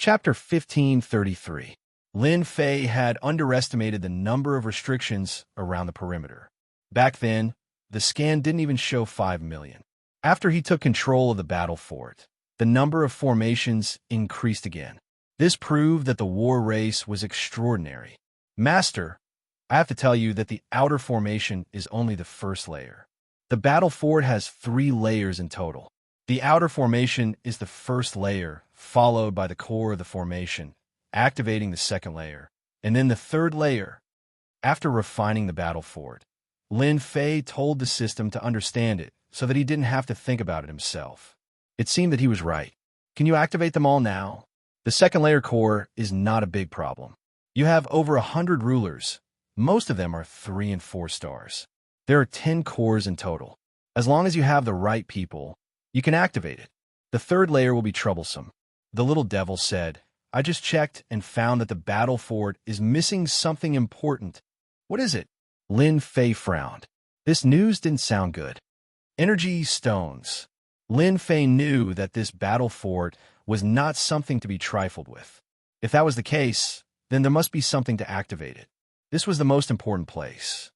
Chapter 1533. Lin Fei had underestimated the number of restrictions around the perimeter. Back then, the scan didn't even show 5 million. After he took control of the battle fort, the number of formations increased again. This proved that the war race was extraordinary. Master, I have to tell you that the outer formation is only the first layer. The battle fort has 3 layers in total. The outer formation is the first layer, followed by the core of the formation, activating the second layer, and then the third layer. After refining the battle fort, Lin Fei told the system to understand it so that he didn't have to think about it himself. It seemed that he was right. Can you activate them all now? The second layer core is not a big problem. You have over 100 rulers. Most of them are 3 and 4 stars. There are 10 cores in total. As long as you have the right people, you can activate it. The third layer will be troublesome. The little devil said, I just checked and found that the battle fort is missing something important. What is it? Lin Fei frowned. This news didn't sound good. Energy stones. Lin Fei knew that this battle fort was not something to be trifled with. If that was the case, then there must be something to activate it. This was the most important place.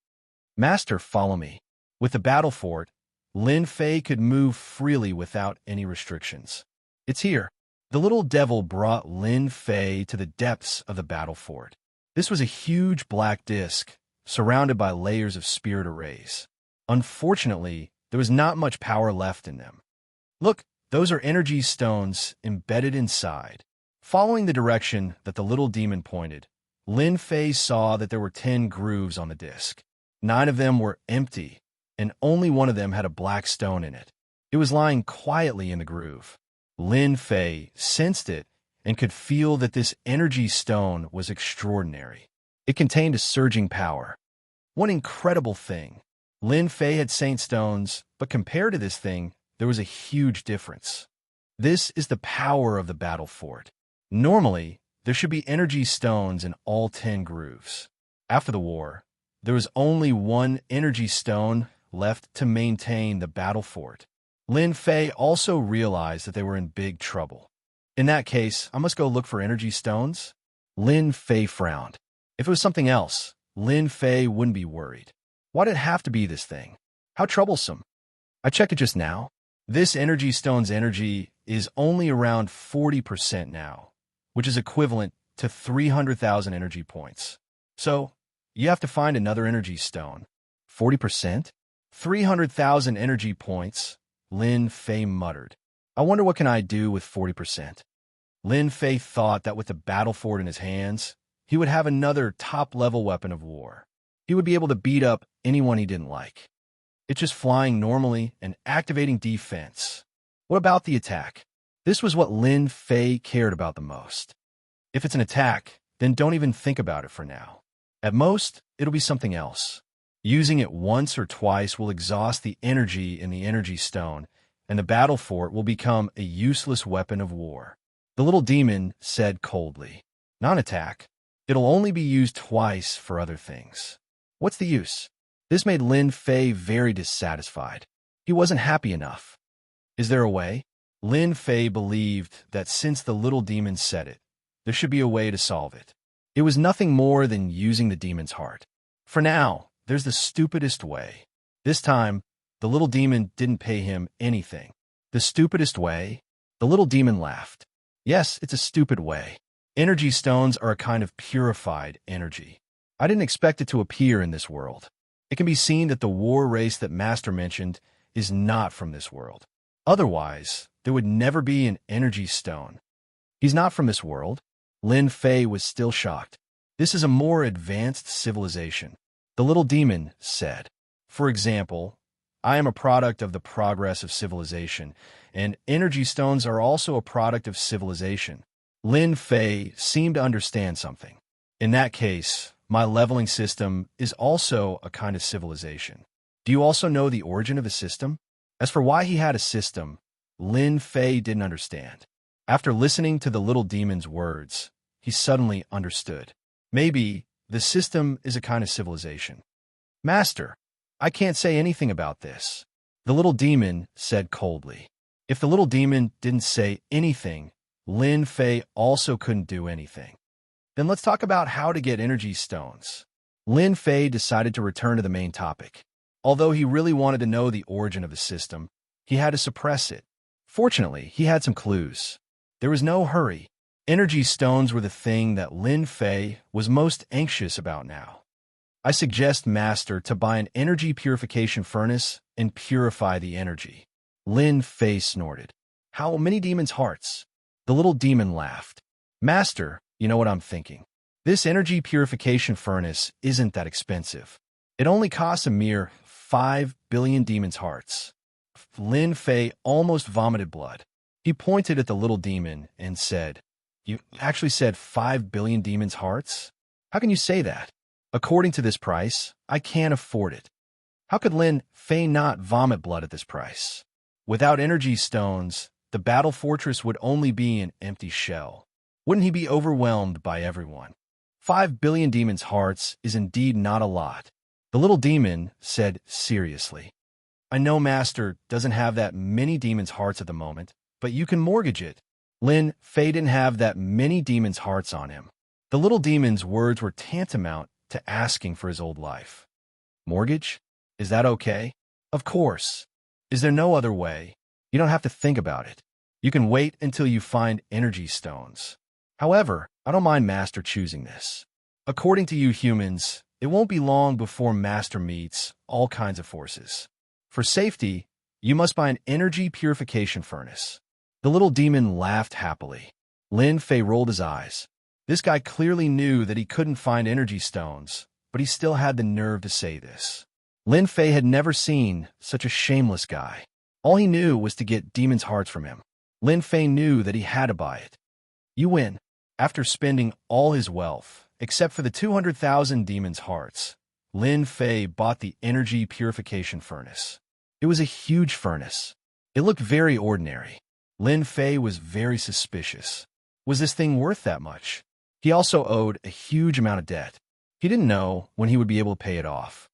Master, follow me. With the battle fort, Lin Fei could move freely without any restrictions. It's here. The little devil brought Lin Fei to the depths of the battle fort. This was a huge black disc, surrounded by layers of spirit arrays. Unfortunately, there was not much power left in them. Look, those are energy stones embedded inside. Following the direction that the little demon pointed, Lin Fei saw that there were 10 grooves on the disc. 9 of them were empty, and only one of them had a black stone in it. It was lying quietly in the groove. Lin Fei sensed it and could feel that this energy stone was extraordinary. It contained a surging power. One incredible thing. Lin Fei had saint stones, but compared to this thing, there was a huge difference. This is the power of the battle fort. Normally, there should be energy stones in all 10 grooves. After the war, there was only 1 energy stone left to maintain the battle fort. Lin Fei also realized that they were in big trouble. In that case, I must go look for energy stones? Lin Fei frowned. If it was something else, Lin Fei wouldn't be worried. Why did it have to be this thing? How troublesome. I checked it just now. This energy stone's energy is only around 40% now, which is equivalent to 300,000 energy points. So, you have to find another energy stone. 40%? 300,000 energy points, Lin Fei muttered. I wonder what can I do with 40%. Lin Fei thought that with the battle fort in his hands, he would have another top-level weapon of war. He would be able to beat up anyone he didn't like. It's just flying normally and activating defense. What about the attack? This was what Lin Fei cared about the most. If it's an attack, then don't even think about it for now. At most, it'll be something else. Using it once or twice will exhaust the energy in the energy stone, and the battle fort will become a useless weapon of war. The little demon said coldly, non-attack. It'll only be used twice for other things. What's the use? This made Lin Fei very dissatisfied. He wasn't happy enough. Is there a way? Lin Fei believed that since the little demon said it, there should be a way to solve it. It was nothing more than using the demon's heart. For now, there's the stupidest way. This time, the little demon didn't pay him anything. The stupidest way? The little demon laughed. Yes, it's a stupid way. Energy stones are a kind of purified energy. I didn't expect it to appear in this world. It can be seen that the war race that Master mentioned is not from this world. Otherwise, there would never be an energy stone. He's not from this world. Lin Fei was still shocked. This is a more advanced civilization. The little demon said, for example, I am a product of the progress of civilization, and energy stones are also a product of civilization. Lin Fei seemed to understand something. In that case, my leveling system is also a kind of civilization. Do you also know the origin of a system? As for why he had a system, Lin Fei didn't understand. After listening to the little demon's words, he suddenly understood. Maybe the system is a kind of civilization. Master, I can't say anything about this. The little demon said coldly. If the little demon didn't say anything, Lin Fei also couldn't do anything. Then let's talk about how to get energy stones. Lin Fei decided to return to the main topic. Although he really wanted to know the origin of the system, he had to suppress it. Fortunately, he had some clues. There was no hurry. Energy stones were the thing that Lin Fei was most anxious about now. I suggest Master to buy an energy purification furnace and purify the energy. Lin Fei snorted. How many demons' hearts? The little demon laughed. Master, you know what I'm thinking. This energy purification furnace isn't that expensive. It only costs a mere 5 billion demons' hearts. Lin Fei almost vomited blood. He pointed at the little demon and said, "You actually said 5 billion demons' hearts? How can you say that? According to this price, I can't afford it." How could Lin Fei not vomit blood at this price? Without energy stones, the battle fortress would only be an empty shell. Wouldn't he be overwhelmed by everyone? 5 billion demons' hearts is indeed not a lot. The little demon said seriously. I know Master doesn't have that many demons' hearts at the moment, but you can mortgage it. Lin Fei didn't have that many demons' hearts on him. The little demon's words were tantamount to asking for his old life. Mortgage? Is that okay? Of course. Is there no other way? You don't have to think about it. You can wait until you find energy stones. However, I don't mind Master choosing this. According to you humans, it won't be long before Master meets all kinds of forces. For safety, you must buy an energy purification furnace. The little demon laughed happily. Lin Fei rolled his eyes. This guy clearly knew that he couldn't find energy stones, but he still had the nerve to say this. Lin Fei had never seen such a shameless guy. All he knew was to get demons' hearts from him. Lin Fei knew that he had to buy it. You win. After spending all his wealth, except for the 200,000 demons' hearts, Lin Fei bought the energy purification furnace. It was a huge furnace. It looked very ordinary. Lin Fei was very suspicious. Was this thing worth that much? He also owed a huge amount of debt. He didn't know when he would be able to pay it off.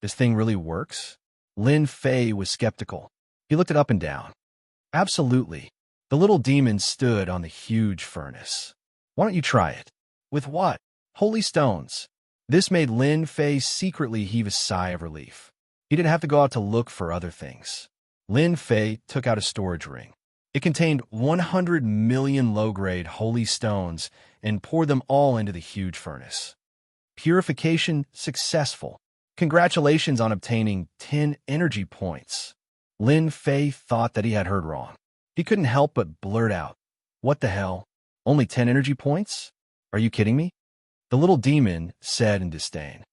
This thing really works? Lin Fei was skeptical. He looked it up and down. Absolutely. The little demon stood on the huge furnace. Why don't you try it? With what? Holy stones. This made Lin Fei secretly heave a sigh of relief. He didn't have to go out to look for other things. Lin Fei took out a storage ring. It contained 100 million low-grade holy stones and poured them all into the huge furnace. Purification successful. Congratulations on obtaining 10 energy points. Lin Fei thought that he had heard wrong. He couldn't help but blurt out, "What the hell? Only 10 energy points? Are you kidding me?" The little demon said in disdain,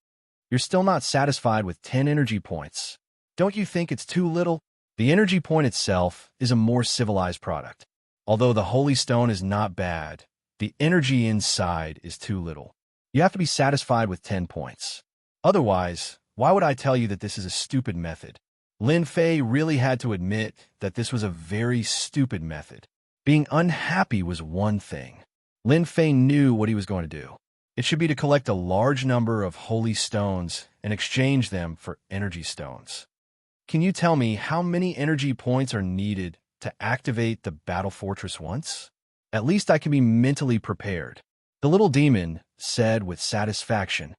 "You're still not satisfied with 10 energy points. Don't you think it's too little?" The energy point itself is a more civilized product. Although the holy stone is not bad, the energy inside is too little. You have to be satisfied with 10 points. Otherwise, why would I tell you that this is a stupid method? Lin Fei really had to admit that this was a very stupid method. Being unhappy was one thing. Lin Fei knew what he was going to do. It should be to collect a large number of holy stones and exchange them for energy stones. Can you tell me how many energy points are needed to activate the battle fortress once? At least I can be mentally prepared. The little demon said with satisfaction,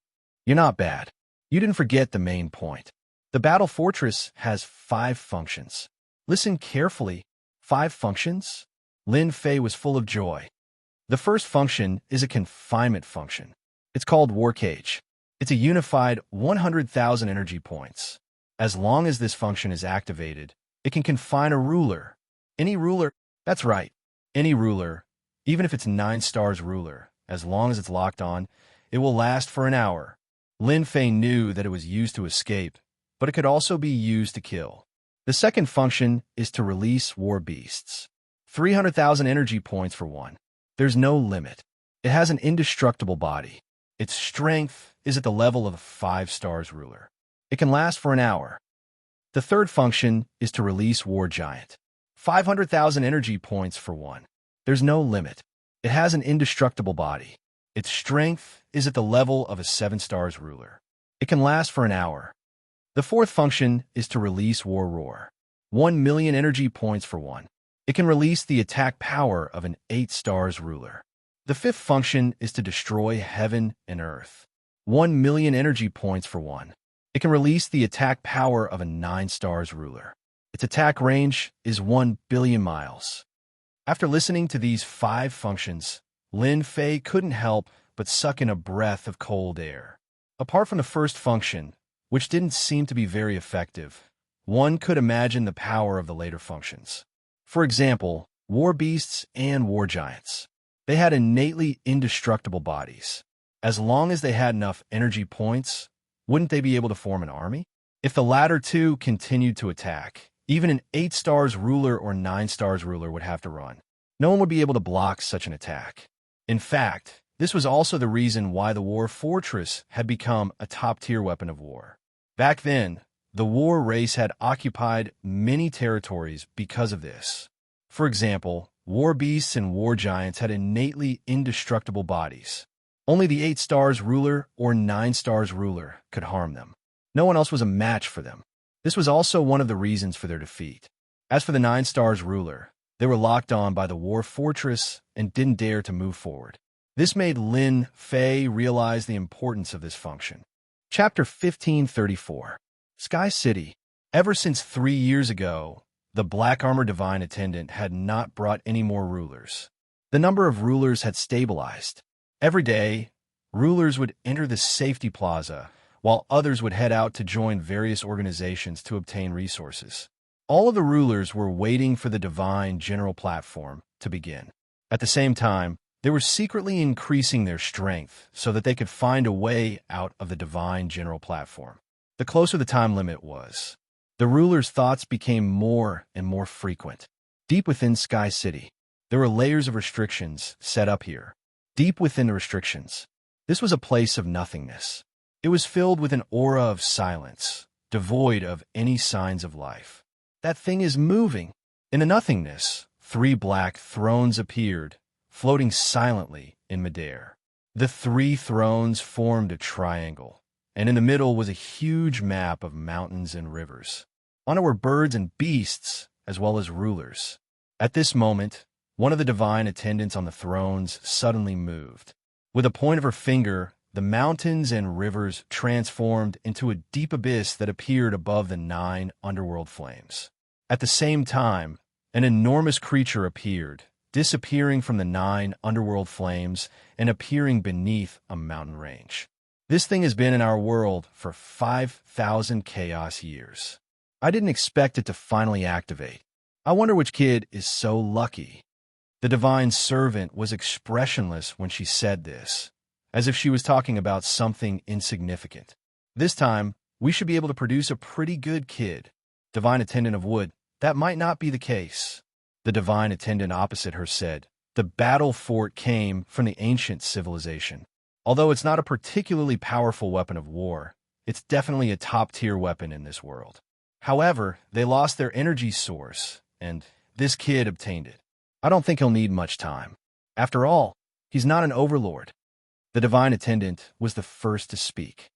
"You're not bad. You didn't forget the main point. The battle fortress has 5 functions. Listen carefully. 5 functions?" Lin Fei was full of joy. The first function is a confinement function. It's called War Cage. It's a unified 100,000 energy points. As long as this function is activated, it can confine a ruler. Any ruler? That's right. Any ruler, even if it's 9 stars ruler, as long as it's locked on, it will last for an hour. Lin Fei knew that it was used to escape, but it could also be used to kill. The second function is to release war beasts. 300,000 energy points for one. There's no limit. It has an indestructible body. Its strength is at the level of a 5 stars ruler. It can last for an hour. The third function is to release War Giant. 500,000 energy points for one. There's no limit. It has an indestructible body. Its strength is at the level of a 7 stars ruler. It can last for an hour. The fourth function is to release War Roar. 1 million energy points for one. It can release the attack power of an 8 stars ruler. The fifth function is to destroy heaven and earth. 1 million energy points for one. It can release the attack power of a 9 stars ruler. Its attack range is 1 billion miles. After listening to these 5 functions, Lin Fei couldn't help but suck in a breath of cold air. Apart from the first function, which didn't seem to be very effective, one could imagine the power of the later functions. For example, war beasts and war giants. They had innately indestructible bodies. As long as they had enough energy points, wouldn't they be able to form an army? If the latter two continued to attack, even an 8 stars ruler or 9 stars ruler would have to run. No one would be able to block such an attack. In fact, this was also the reason why the war fortress had become a top-tier weapon of war. Back then, the war race had occupied many territories because of this. For example, war beasts and war giants had innately indestructible bodies. Only the 8 stars ruler or 9 stars ruler could harm them. No one else was a match for them. This was also one of the reasons for their defeat. As for the 9 stars ruler, they were locked on by the war fortress and didn't dare to move forward. This made Lin Fei realize the importance of this function. Chapter 1534. Sky City. Ever since 3 years ago, the Black Armor Divine Attendant had not brought any more rulers. The number of rulers had stabilized. Every day, rulers would enter the safety plaza, while others would head out to join various organizations to obtain resources. All of the rulers were waiting for the Divine General Platform to begin. At the same time, they were secretly increasing their strength so that they could find a way out of the Divine General Platform. The closer the time limit was, the rulers' thoughts became more and more frequent. Deep within Sky City, there were layers of restrictions set up here. Deep within the restrictions, this was a place of nothingness. It was filled with an aura of silence, devoid of any signs of life. That thing is moving. In the nothingness, 3 black thrones appeared, floating silently in midair. The 3 thrones formed a triangle, and in the middle was a huge map of mountains and rivers. On it were birds and beasts, as well as rulers. At this moment, one of the divine attendants on the thrones suddenly moved. With a point of her finger, the mountains and rivers transformed into a deep abyss that appeared above the 9 underworld flames. At the same time, an enormous creature appeared, disappearing from the 9 underworld flames and appearing beneath a mountain range. This thing has been in our world for 5,000 chaos years. I didn't expect it to finally activate. I wonder which kid is so lucky. The divine servant was expressionless when she said this, as if she was talking about something insignificant. This time, we should be able to produce a pretty good kid. Divine attendant of wood, that might not be the case. The divine attendant opposite her said, the battle fort came from the ancient civilization. Although it's not a particularly powerful weapon of war, it's definitely a top-tier weapon in this world. However, they lost their energy source, and this kid obtained it. I don't think he'll need much time. After all, he's not an overlord. The divine attendant was the first to speak.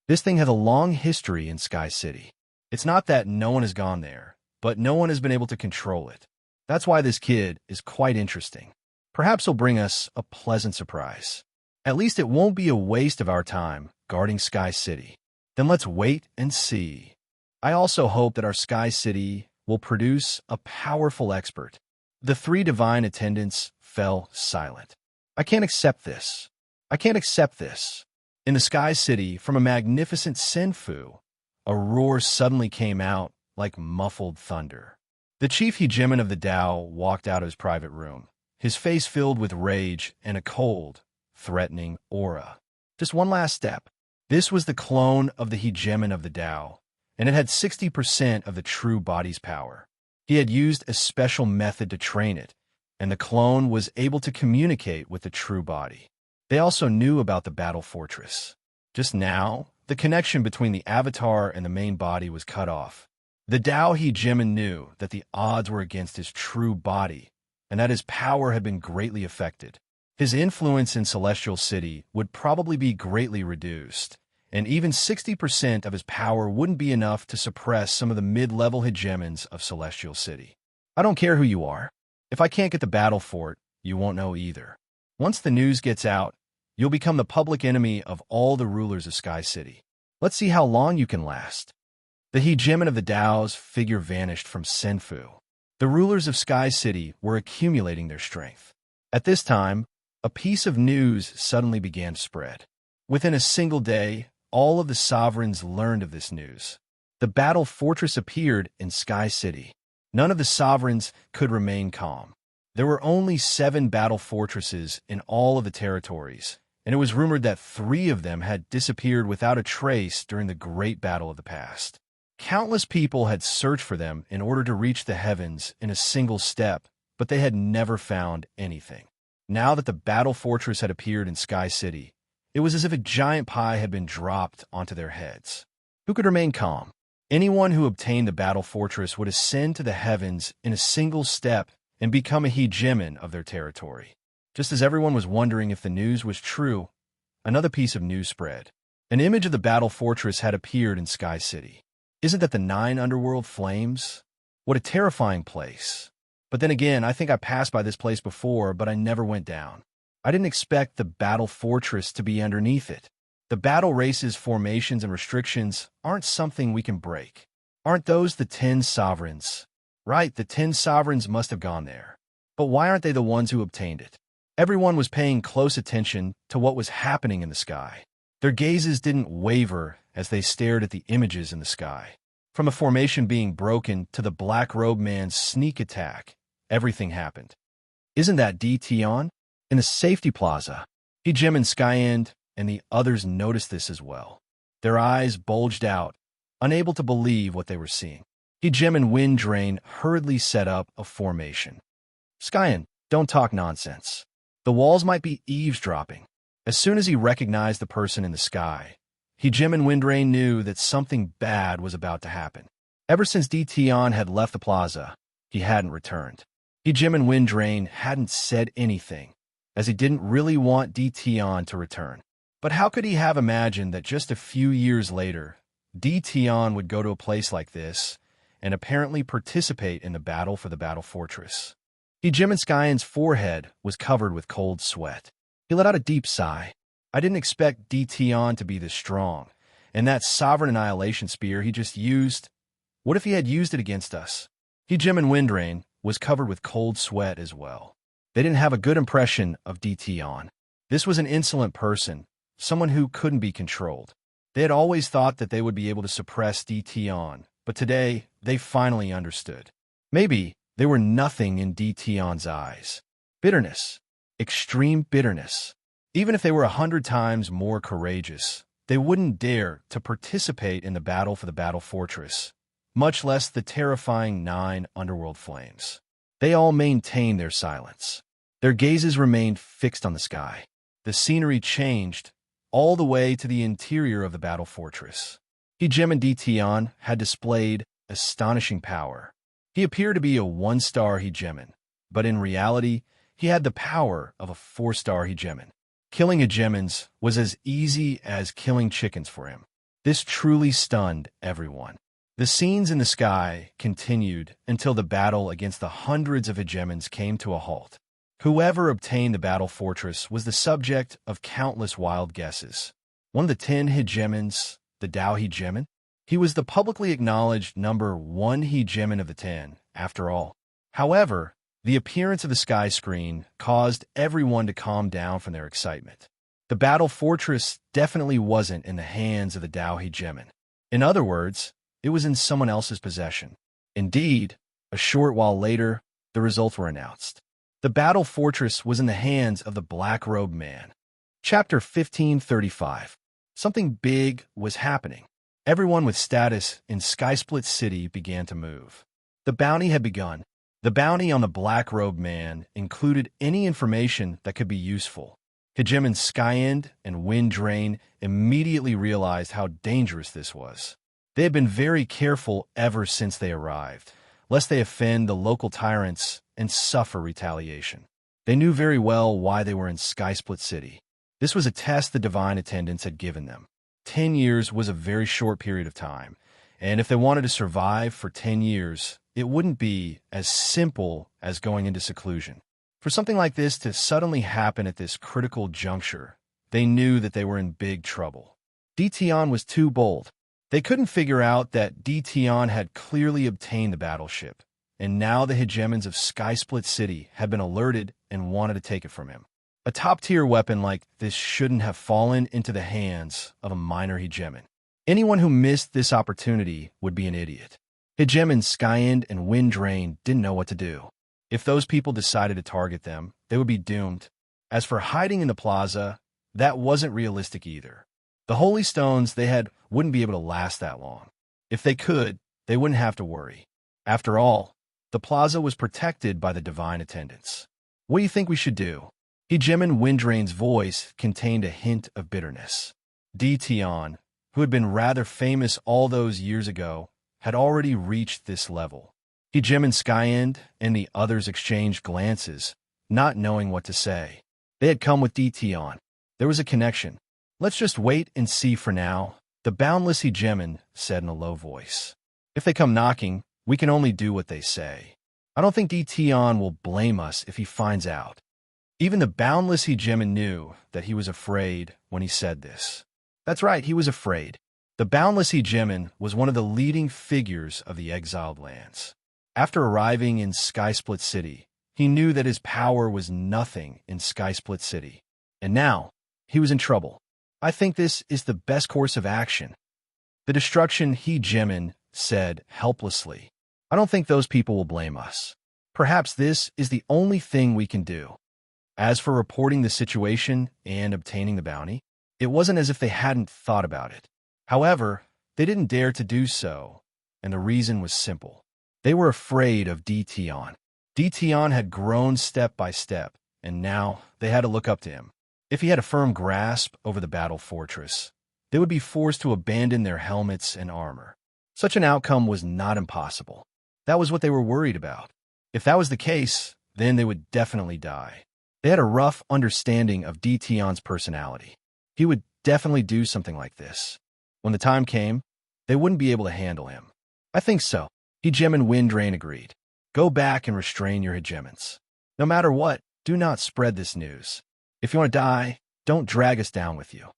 This thing has a long history in Sky City. It's not that no one has gone there, but no one has been able to control it. That's why this kid is quite interesting. Perhaps he'll bring us a pleasant surprise. At least it won't be a waste of our time guarding Sky City. Then let's wait and see. I also hope that our Sky City will produce a powerful expert. The 3 divine attendants fell silent. I can't accept this. I can't accept this. In the Sky City, from a magnificent Senfu, a roar suddenly came out like muffled thunder. The chief hegemon of the Tao walked out of his private room, his face filled with rage and a cold, threatening aura. Just one last step. This was the clone of the hegemon of the Tao, and it had 60% of the true body's power. He had used a special method to train it, and the clone was able to communicate with the true body. They also knew about the battle fortress. Just now, the connection between the avatar and the main body was cut off. The Tao hegemon knew that the odds were against his true body, and that his power had been greatly affected. His influence in Celestial City would probably be greatly reduced, and even 60% of his power wouldn't be enough to suppress some of the mid-level hegemons of Celestial City. I don't care who you are. If I can't get the battle fort, you won't know either. Once the news gets out, you'll become the public enemy of all the rulers of Sky City. Let's see how long you can last." The hegemon of the Dao's figure vanished from Senfu. The rulers of Sky City were accumulating their strength. At this time, a piece of news suddenly began to spread. Within a single day, all of the sovereigns learned of this news. The battle fortress appeared in Sky City. None of the sovereigns could remain calm. There were only 7 battle fortresses in all of the territories, and it was rumored that 3 of them had disappeared without a trace during the great battle of the past. Countless people had searched for them in order to reach the heavens in a single step, but they had never found anything. Now that the battle fortress had appeared in Sky City, it was as if a giant pie had been dropped onto their heads. Who could remain calm? Anyone who obtained the battle fortress would ascend to the heavens in a single step and become a hegemon of their territory. Just as everyone was wondering if the news was true, another piece of news spread. An image of the battle fortress had appeared in Sky City. Isn't that the 9 underworld flames? What a terrifying place. But then again, I think I passed by this place before, but I never went down. I didn't expect the battle fortress to be underneath it. The battle race's formations and restrictions aren't something we can break. Aren't those the 10 sovereigns? Right, the 10 sovereigns must have gone there. But why aren't they the ones who obtained it? Everyone was paying close attention to what was happening in the sky. Their gazes didn't waver as they stared at the images in the sky. From a formation being broken to the black-robed man's sneak attack, everything happened. Isn't that Tion? In the safety plaza, hegemon Skyend and the others noticed this as well. Their eyes bulged out, unable to believe what they were seeing. Hegemon Windrain hurriedly set up a formation. "Skyen, don't talk nonsense. The walls might be eavesdropping." As soon as he recognized the person in the sky, Hegemon Windrain knew that something bad was about to happen. Ever since Tion had left the plaza, he hadn't returned. Hegemon Windrain hadn't said anything, as he didn't really want Tion to return. But how could he have imagined that just a few years later, Tion would go to a place like this and apparently participate in the battle for the battle fortress? Hegemon Skyen's forehead was covered with cold sweat. He let out a deep sigh. I didn't expect Tion to be this strong, and that sovereign annihilation spear he just used, what if he had used it against us? Hegemon Windrain was covered with cold sweat as well. They didn't have a good impression of Tion. This was an insolent person, someone who couldn't be controlled. They had always thought that they would be able to suppress Tion, but today they finally understood. Maybe they were nothing in Tion's eyes. Bitterness. Extreme bitterness. Even if they were 100 times more courageous, they wouldn't dare to participate in the battle for the battle fortress, much less the terrifying 9 underworld flames. They all maintained their silence. Their gazes remained fixed on the sky. The scenery changed all the way to the interior of the battle fortress. Hegemon Tion had displayed astonishing power. He appeared to be a 1-star hegemon, but in reality, he had the power of a 4-star hegemon. Killing hegemons was as easy as killing chickens for him. This truly stunned everyone. The scenes in the sky continued until the battle against the hundreds of hegemons came to a halt. Whoever obtained the battle fortress was the subject of countless wild guesses. One of the 10 hegemons, the Dao hegemon? He was the publicly acknowledged number 1 hegemon of the 10, after all. However, the appearance of the sky screen caused everyone to calm down from their excitement. The battle fortress definitely wasn't in the hands of the Dao hegemon. In other words, it was in someone else's possession. Indeed, a short while later, the results were announced. The battle fortress was in the hands of the black-robed man. Chapter 1535. Something big was happening. Everyone with status in Skysplit City began to move. The bounty had begun. The bounty on the black-robed man included any information that could be useful. Hegemon Skyend and Windrain immediately realized how dangerous this was. They had been very careful ever since they arrived, lest they offend the local tyrants and suffer retaliation. They knew very well why they were in Skysplit City. This was a test the divine attendants had given them. 10 years was a very short period of time, And if they wanted to survive for 10 years, it wouldn't be as simple as going into seclusion. For something like this to suddenly happen at this critical juncture, they knew that they were in big trouble. Dtion was too bold. They couldn't figure out that Dtion had clearly obtained the battleship, and now the hegemons of Skysplit City had been alerted and wanted to take it from him. A top-tier weapon like this shouldn't have fallen into the hands of a minor hegemon. Anyone who missed this opportunity would be an idiot. Hegemons Skyend and Windrain didn't know what to do. If those people decided to target them, they would be doomed. As for hiding in the plaza, that wasn't realistic either. The Holy Stones they had wouldn't be able to last that long. If they could, they wouldn't have to worry. After all, the plaza was protected by the divine attendants. What do you think we should do? Hegemon Windrain's voice contained a hint of bitterness. Dtion, who had been rather famous all those years ago, had already reached this level. Hegemon Skyend and the others exchanged glances, not knowing what to say. They had come with Dtion. There was a connection. Let's just wait and see for now, the boundless hegemon said in a low voice. If they come knocking, we can only do what they say. I don't think Dtion will blame us if he finds out. Even the boundless hegemon knew that he was afraid when he said this. That's right, he was afraid. The boundless hegemon was one of the leading figures of the exiled lands. After arriving in Skysplit City, he knew that his power was nothing in Skysplit City. And now, he was in trouble. I think this is the best course of action. The destruction hegemon said helplessly. I don't think those people will blame us. Perhaps this is the only thing we can do. As for reporting the situation and obtaining the bounty, it wasn't as if they hadn't thought about it. However, they didn't dare to do so, and the reason was simple. They were afraid of Dtion. Dtion had grown step by step, and now they had to look up to him. If he had a firm grasp over the battle fortress, they would be forced to abandon their helmets and armor. Such an outcome was not impossible. That was what they were worried about. If that was the case, then they would definitely die. They had a rough understanding of Dtion's personality. He would definitely do something like this. When the time came, they wouldn't be able to handle him. I think so. Hegemon Windrain agreed. Go back and restrain your hegemons. No matter what, do not spread this news. If you want to die, don't drag us down with you.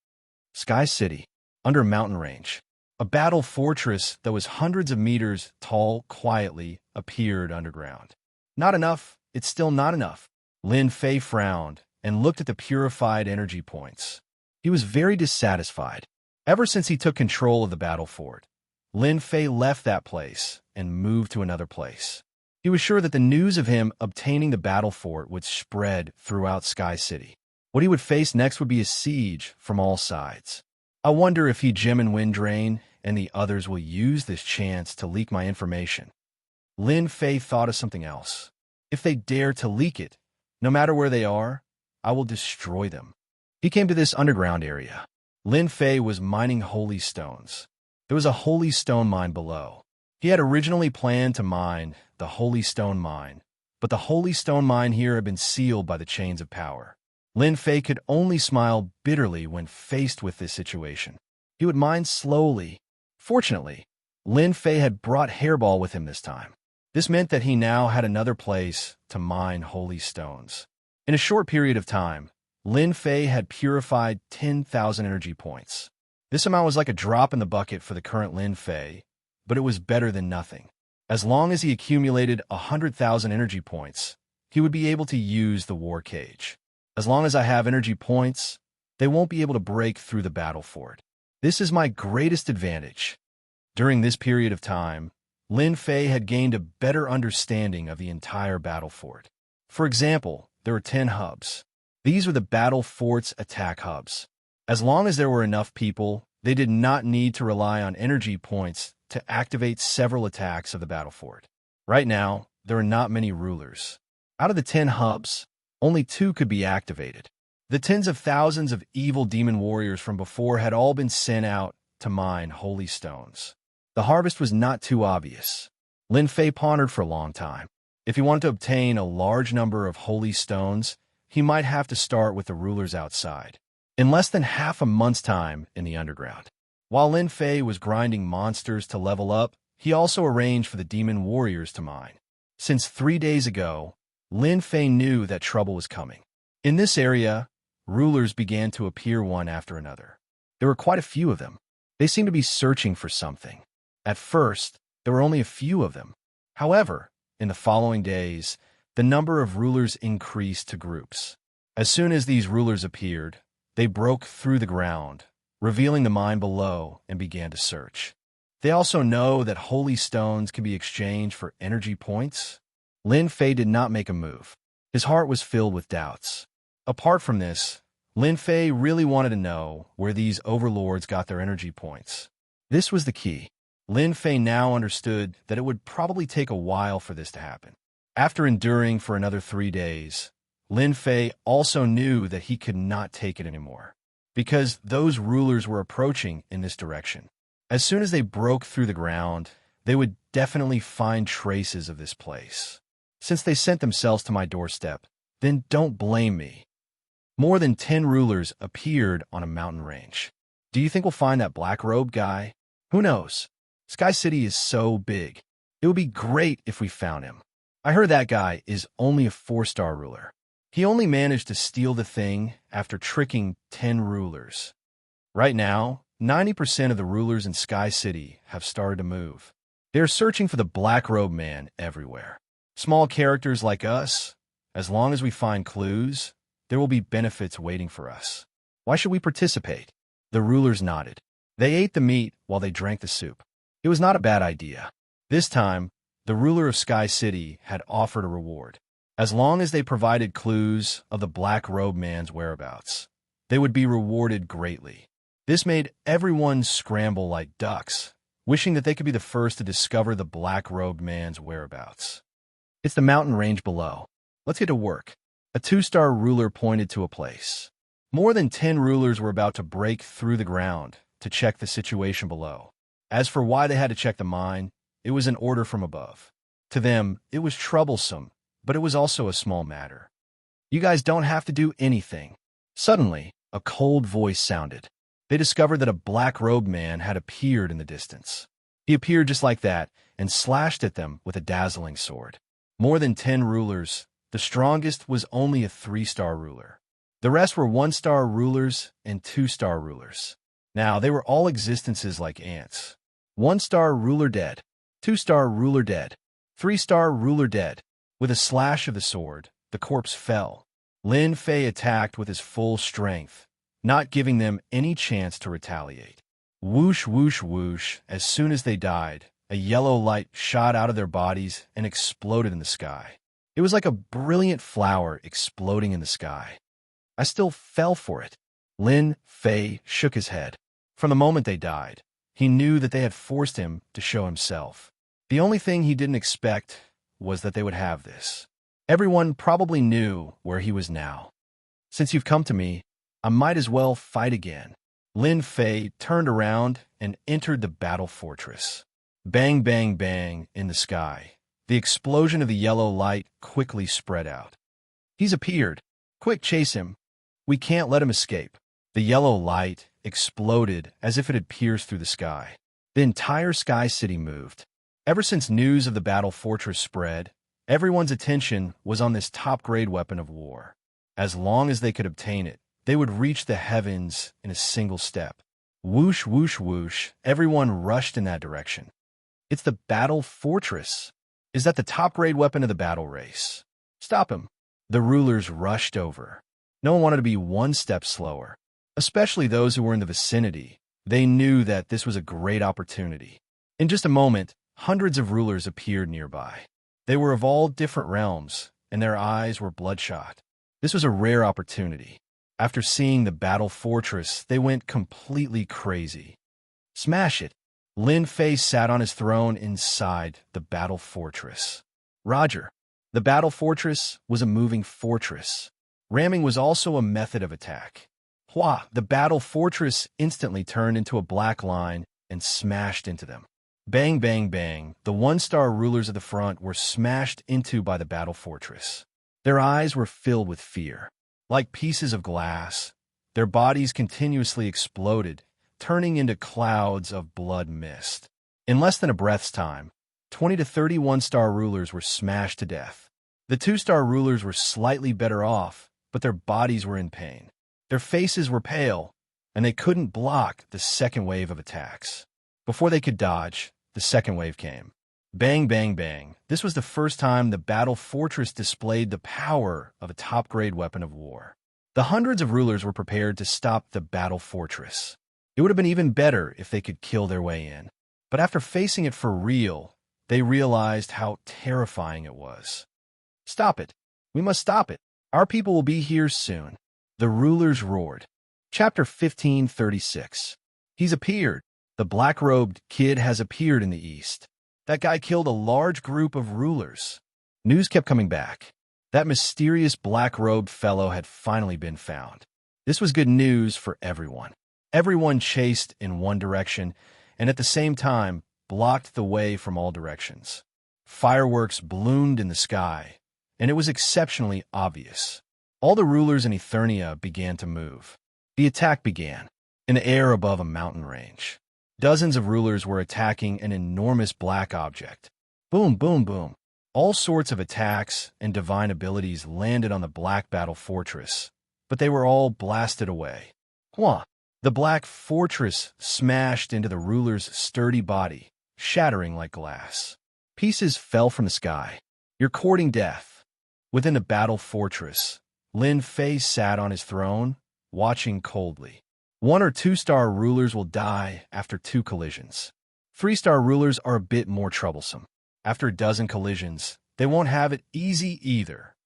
Sky City, under a mountain range. A battle fortress that was hundreds of meters tall quietly appeared underground. Not enough, it's still not enough. Lin Fei frowned and looked at the purified energy points. He was very dissatisfied. Ever since he took control of the battle fort, Lin Fei left that place and moved to another place. He was sure that the news of him obtaining the battle fort would spread throughout Sky City. What he would face next would be a siege from all sides. I wonder if Hegemon Windrain and the others will use this chance to leak my information. Lin Fei thought of something else. If they dare to leak it, no matter where they are, I will destroy them. He came to this underground area. Lin Fei was mining holy stones. There was a holy stone mine below. He had originally planned to mine the holy stone mine, but the holy stone mine here had been sealed by the chains of power. Lin Fei could only smile bitterly when faced with this situation. He would mine slowly. Fortunately, Lin Fei had brought Hairball with him this time. This meant that he now had another place to mine holy stones. In a short period of time, Lin Fei had purified 10,000 energy points. This amount was like a drop in the bucket for the current Lin Fei, but it was better than nothing. As long as he accumulated 100,000 energy points, he would be able to use the war cage. As long as I have energy points, they won't be able to break through the battle fort. This is my greatest advantage. During this period of time, Lin Fei had gained a better understanding of the entire battle fort. For example, there were 10 hubs. These were the battle fort's attack hubs. As long as there were enough people, they did not need to rely on energy points to activate several attacks of the battle fort. Right now, there are not many rulers. Out of the 10 hubs, only 2 could be activated. The tens of thousands of evil demon warriors from before had all been sent out to mine holy stones. The harvest was not too obvious. Lin Fei pondered for a long time. If he wanted to obtain a large number of holy stones, he might have to start with the rulers outside. In less than half a month's time in the underground, While Lin Fei was grinding monsters to level up, he also arranged for the demon warriors to mine. Since 3 days ago, Lin Fei knew that trouble was coming. In this area, rulers began to appear one after another. There were quite a few of them. They seemed to be searching for something. At first, there were only a few of them. However, in the following days, the number of rulers increased to groups. As soon as these rulers appeared, they broke through the ground, revealing the mine below, and began to search. They also know that holy stones can be exchanged for energy points. Lin Fei did not make a move. His heart was filled with doubts. Apart from this, Lin Fei really wanted to know where these overlords got their energy points. This was the key. Lin Fei now understood that it would probably take a while for this to happen. After enduring for another 3 days, Lin Fei also knew that he could not take it anymore, because those rulers were approaching in this direction. As soon as they broke through the ground, they would definitely find traces of this place. Since they sent themselves to my doorstep, then don't blame me. More than 10 rulers appeared on a mountain range. Do you think we'll find that black-robed guy? Who knows? Sky City is so big. It would be great if we found him. I heard that guy is only a 4-star ruler. He only managed to steal the thing after tricking 10 rulers. Right now, 90% of the rulers in Sky City have started to move. They're searching for the black-robed man everywhere. Small characters like us, as long as we find clues, there will be benefits waiting for us. Why should we participate? The rulers nodded. They ate the meat while they drank the soup. It was not a bad idea. This time, the ruler of Sky City had offered a reward. As long as they provided clues of the black-robed man's whereabouts, they would be rewarded greatly. This made everyone scramble like ducks, wishing that they could be the first to discover the black-robed man's whereabouts. It's the mountain range below. Let's get to work. A 2-star ruler pointed to a place. More than 10 rulers were about to break through the ground to check the situation below. As for why they had to check the mine, it was an order from above. To them, it was troublesome, but it was also a small matter. You guys don't have to do anything. Suddenly, a cold voice sounded. They discovered that a black-robed man had appeared in the distance. He appeared just like that and slashed at them with a dazzling sword. More than 10 rulers, the strongest was only a 3-star ruler. The rest were 1-star rulers and 2-star rulers. Now, they were all existences like ants. 1-star ruler dead, 2-star ruler dead, 3-star ruler dead. With a slash of the sword, the corpse fell. Lin Fei attacked with his full strength, not giving them any chance to retaliate. Whoosh, whoosh, whoosh. As soon as they died, a yellow light shot out of their bodies and exploded in the sky. It was like a brilliant flower exploding in the sky. I still fell for it. Lin Fei shook his head. From the moment they died, he knew that they had forced him to show himself. The only thing he didn't expect was that they would have this. Everyone probably knew where he was now. Since you've come to me, I might as well fight again. Lin Fei turned around and entered the battle fortress. Bang, bang, bang in the sky. The explosion of the yellow light quickly spread out. He's appeared. Quick, chase him. We can't let him escape. The yellow light exploded as if it had pierced through the sky. The entire Sky City moved. Ever since news of the battle fortress spread, everyone's attention was on this top-grade weapon of war. As long as they could obtain it, they would reach the heavens in a single step. Whoosh, whoosh, whoosh, everyone rushed in that direction. It's the battle fortress. Is that the top-grade weapon of the battle race? Stop him. The rulers rushed over. No one wanted to be one step slower, especially those who were in the vicinity. They knew that this was a great opportunity. In just a moment, hundreds of rulers appeared nearby. They were of all different realms, and their eyes were bloodshot. This was a rare opportunity. After seeing the battle fortress, they went completely crazy. Smash it! Lin Fei sat on his throne inside the battle fortress. Roger. The battle fortress was a moving fortress. Ramming was also a method of attack. Hua! The battle fortress instantly turned into a black line and smashed into them. Bang, bang, bang. The 1-star rulers of the front were smashed into by the battle fortress. Their eyes were filled with fear. Like pieces of glass, their bodies continuously exploded, turning into clouds of blood mist. In less than a breath's time, 20 to 30 one-star rulers were smashed to death. The two-star rulers were slightly better off, but their bodies were in pain. Their faces were pale, and they couldn't block the second wave of attacks. Before they could dodge, the second wave came. Bang, bang, bang. This was the first time the battle fortress displayed the power of a top-grade weapon of war. The hundreds of rulers were prepared to stop the battle fortress. It would have been even better if they could kill their way in. But after facing it for real, they realized how terrifying it was. Stop it. We must stop it. Our people will be here soon. The rulers roared. Chapter 1536. He's appeared. The black-robed kid has appeared in the east. That guy killed a large group of rulers. News kept coming back. That mysterious black-robed fellow had finally been found. This was good news for everyone. Everyone chased in one direction, and at the same time blocked the way from all directions. Fireworks bloomed in the sky, and it was exceptionally obvious. All the rulers in Eternia began to move. The attack began, in the air above a mountain range. Dozens of rulers were attacking an enormous black object. Boom, boom, boom. All sorts of attacks and divine abilities landed on the black battle fortress, but they were all blasted away. Hwah! The black fortress smashed into the ruler's sturdy body, shattering like glass. Pieces fell from the sky. You're courting death. Within the battle fortress, Lin Fei sat on his throne, watching coldly. 1 or 2-star rulers will die after 2 collisions. 3-star rulers are a bit more troublesome. After a dozen collisions, they won't have it easy either.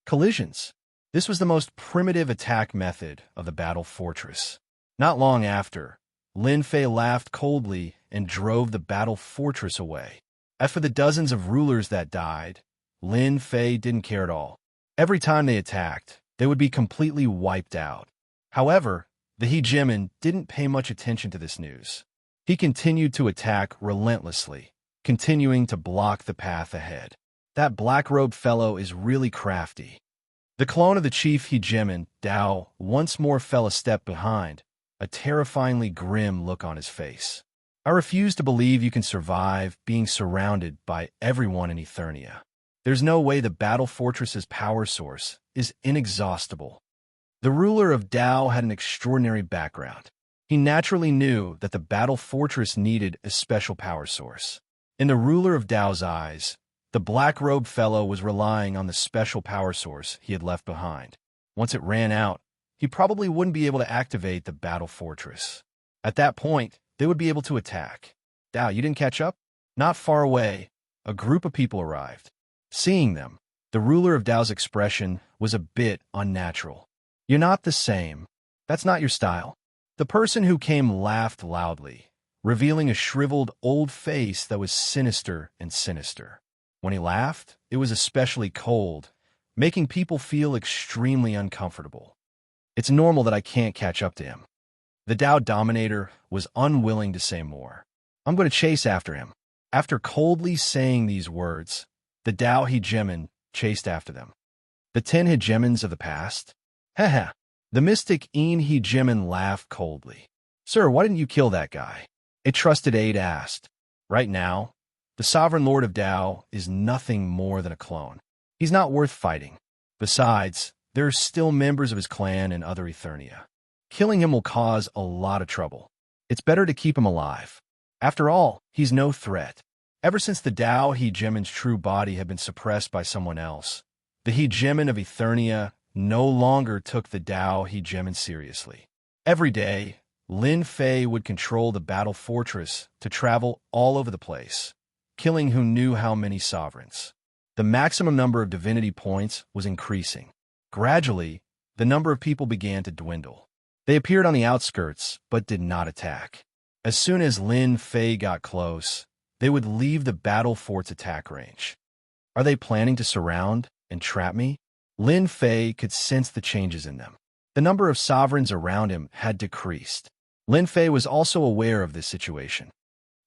Collisions. This was the most primitive attack method of the battle fortress. Not long after, Lin Fei laughed coldly and drove the battle fortress away. As for the dozens of rulers that died, Lin Fei didn't care at all. Every time they attacked, they would be completely wiped out. However, the hegemon didn't pay much attention to this news. He continued to attack relentlessly, continuing to block the path ahead. That black-robed fellow is really crafty. The clone of the chief hegemon, Dao, once more fell a step behind, a terrifyingly grim look on his face. I refuse to believe you can survive being surrounded by everyone in Eternia. There's no way the battle fortress's power source is inexhaustible. The ruler of Dao had an extraordinary background. He naturally knew that the battle fortress needed a special power source. In the ruler of Dao's eyes, the black-robed fellow was relying on the special power source he had left behind. Once it ran out, he probably wouldn't be able to activate the battle fortress. At that point, they would be able to attack. Dao, you didn't catch up? Not far away, a group of people arrived. Seeing them, the ruler of Dao's expression was a bit unnatural. You're not the same. That's not your style. The person who came laughed loudly, revealing a shriveled old face that was sinister and sinister. When he laughed, it was especially cold, making people feel extremely uncomfortable. It's normal that I can't catch up to him. The Dao Dominator was unwilling to say more. I'm going to chase after him. After coldly saying these words, the Dao hegemon chased after them. The 10 hegemons of the past? Haha. The mystic Een hegemon laughed coldly. Sir, why didn't you kill that guy? A trusted aide asked. Right now, the sovereign lord of Dao is nothing more than a clone. He's not worth fighting. Besides, there are still members of his clan in other Eternia. Killing him will cause a lot of trouble. It's better to keep him alive. After all, he's no threat. Ever since the Dao hegemon's true body had been suppressed by someone else, the hegemon of Eternia no longer took the Dao hegemon seriously. Every day, Lin Fei would control the battle fortress to travel all over the place, killing who knew how many sovereigns. The maximum number of divinity points was increasing. Gradually, the number of people began to dwindle. They appeared on the outskirts, but did not attack. As soon as Lin Fei got close, they would leave the battle fort's attack range. Are they planning to surround and trap me? Lin Fei could sense the changes in them. The number of sovereigns around him had decreased. Lin Fei was also aware of this situation.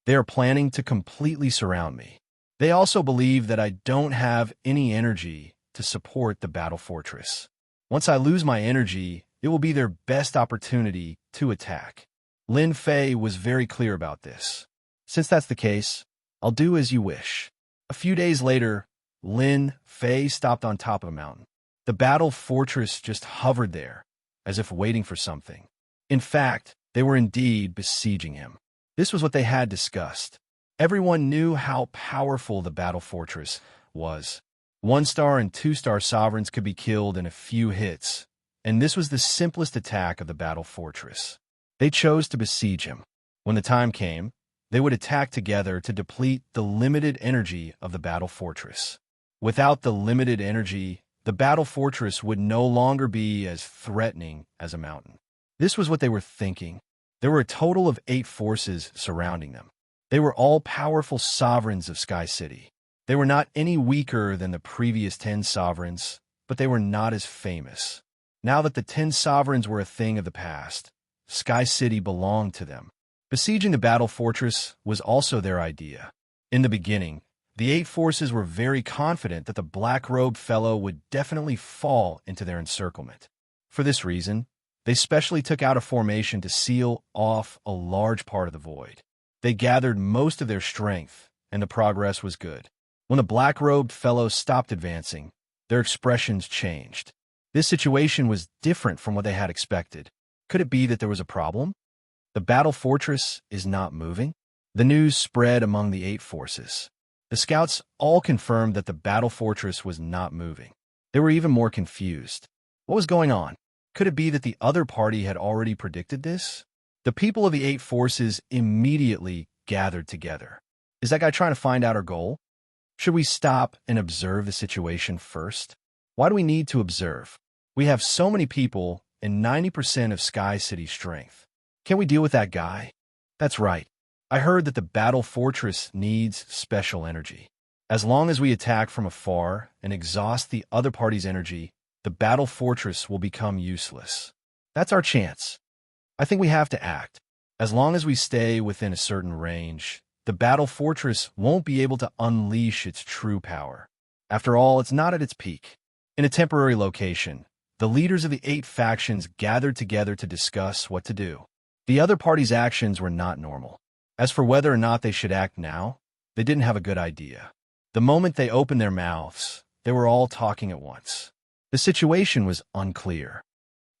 They are planning to completely surround me. They also believe that I don't have any energy to support the battle fortress. Once I lose my energy, it will be their best opportunity to attack. Lin Fei was very clear about this. Since that's the case, I'll do as you wish. A few days later, Lin Fei stopped on top of a mountain. The battle fortress just hovered there, as if waiting for something. In fact, they were indeed besieging him. This was what they had discussed. Everyone knew how powerful the battle fortress was. 1-star and 2-star sovereigns could be killed in a few hits, and this was the simplest attack of the battle fortress. They chose to besiege him. When the time came, they would attack together to deplete the limited energy of the battle fortress. Without the limited energy, the battle fortress would no longer be as threatening as a mountain. This was what they were thinking. There were a total of 8 forces surrounding them. They were all powerful sovereigns of Sky City. They were not any weaker than the previous 10 sovereigns, but they were not as famous. Now that the 10 sovereigns were a thing of the past, Sky City belonged to them. Besieging the battle fortress was also their idea. In the beginning, the 8 forces were very confident that the black-robed fellow would definitely fall into their encirclement. For this reason, they specially took out a formation to seal off a large part of the void. They gathered most of their strength, and the progress was good. When the black-robed fellow stopped advancing, their expressions changed. This situation was different from what they had expected. Could it be that there was a problem? The battle fortress is not moving? The news spread among the 8 forces. The scouts all confirmed that the battle fortress was not moving. They were even more confused. What was going on? Could it be that the other party had already predicted this? The people of the 8 forces immediately gathered together. Is that guy trying to find out our goal? Should we stop and observe the situation first? Why do we need to observe? We have so many people and 90% of Sky City's strength. Can we deal with that guy? That's right. I heard that the battle fortress needs special energy. As long as we attack from afar and exhaust the other party's energy, the battle fortress will become useless. That's our chance. I think we have to act. As long as we stay within a certain range, the battle fortress won't be able to unleash its true power. After all, it's not at its peak. In a temporary location, the leaders of the 8 factions gathered together to discuss what to do. The other party's actions were not normal. As for whether or not they should act now, they didn't have a good idea. The moment they opened their mouths, they were all talking at once. The situation was unclear.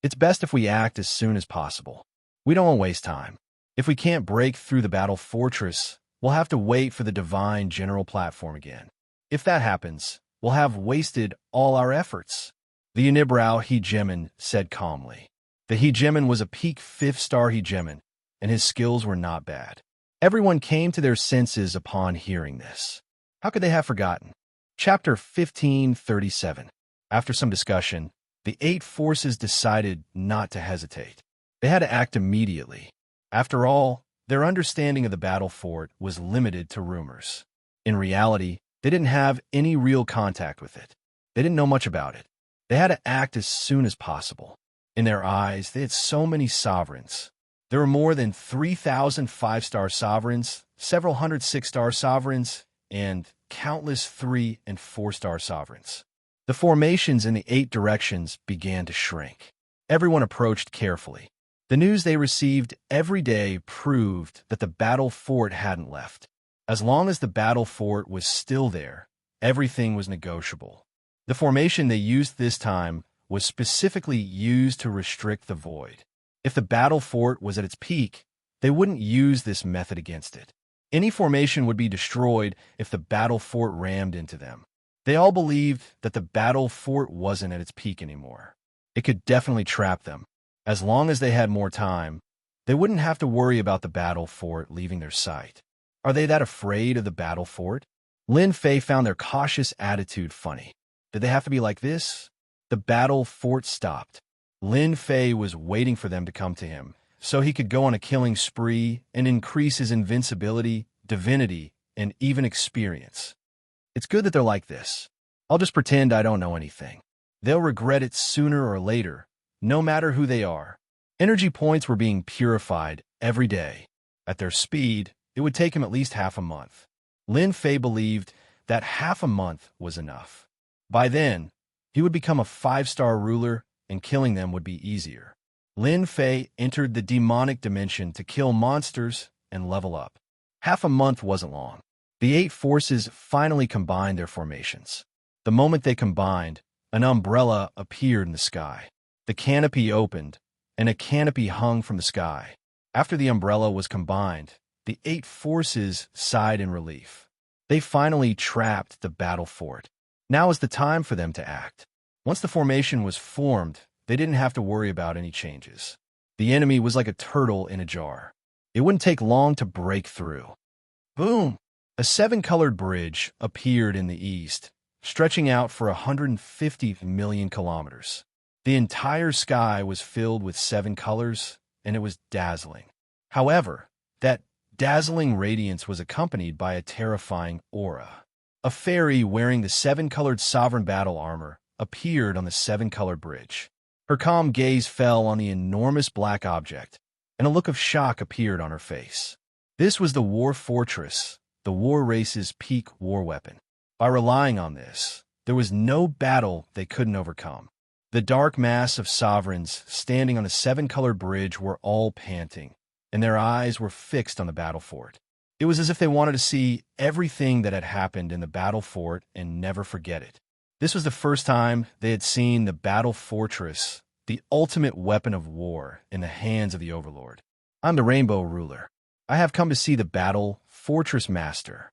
It's best if we act as soon as possible. We don't want to waste time. If we can't break through the battle fortress, we'll have to wait for the divine general platform again. If that happens, we'll have wasted all our efforts. The Unibrow Hegemon said calmly. The Hegemon was a peak 5th-star Hegemon, and his skills were not bad. Everyone came to their senses upon hearing this. How could they have forgotten? Chapter 1537. After some discussion, the 8 forces decided not to hesitate. They had to act immediately. After all, their understanding of the battle fort was limited to rumors. In reality, they didn't have any real contact with it. They didn't know much about it. They had to act as soon as possible. In their eyes, they had so many sovereigns. There were more than 3,000 5-star sovereigns, several hundred 6-star sovereigns, and countless 3- and 4-star sovereigns. The formations in the 8 directions began to shrink. Everyone approached carefully. The news they received every day proved that the battle fort hadn't left. As long as the battle fort was still there, everything was negotiable. The formation they used this time was specifically used to restrict the void. If the battle fort was at its peak, they wouldn't use this method against it. Any formation would be destroyed if the battle fort rammed into them. They all believed that the battle fort wasn't at its peak anymore. It could definitely trap them. As long as they had more time, they wouldn't have to worry about the battle fort leaving their sight. Are they that afraid of the battle fort? Lin Fei found their cautious attitude funny. Did they have to be like this? The battle fort stopped. Lin Fei was waiting for them to come to him, so he could go on a killing spree and increase his invincibility, divinity, and even experience. It's good that they're like this. I'll just pretend I don't know anything. They'll regret it sooner or later, no matter who they are. Energy points were being purified every day. At their speed, it would take him at least half a month. Lin Fei believed that half a month was enough. By then, he would become a 5-star ruler, and killing them would be easier. Lin Fei entered the demonic dimension to kill monsters and level up. Half a month wasn't long. The 8 forces finally combined their formations. The moment they combined, an umbrella appeared in the sky. The canopy opened, and a canopy hung from the sky. After the umbrella was combined, the 8 forces sighed in relief. They finally trapped the battle fort. Now is the time for them to act. Once the formation was formed, they didn't have to worry about any changes. The enemy was like a turtle in a jar. It wouldn't take long to break through. Boom! A 7-colored bridge appeared in the east, stretching out for 150 million kilometers. The entire sky was filled with 7 colors, and it was dazzling. However, that dazzling radiance was accompanied by a terrifying aura. A fairy wearing the 7-colored sovereign battle armor appeared on the 7-colored bridge. Her calm gaze fell on the enormous black object, and a look of shock appeared on her face. This was the War Fortress, the war race's peak war weapon. By relying on this, there was no battle they couldn't overcome. The dark mass of sovereigns standing on a 7-colored bridge were all panting, and their eyes were fixed on the battle fort. It was as if they wanted to see everything that had happened in the battle fort and never forget it. This was the first time they had seen the battle fortress, the ultimate weapon of war, in the hands of the Overlord. I'm the Rainbow Ruler. I have come to see the battle fortress master.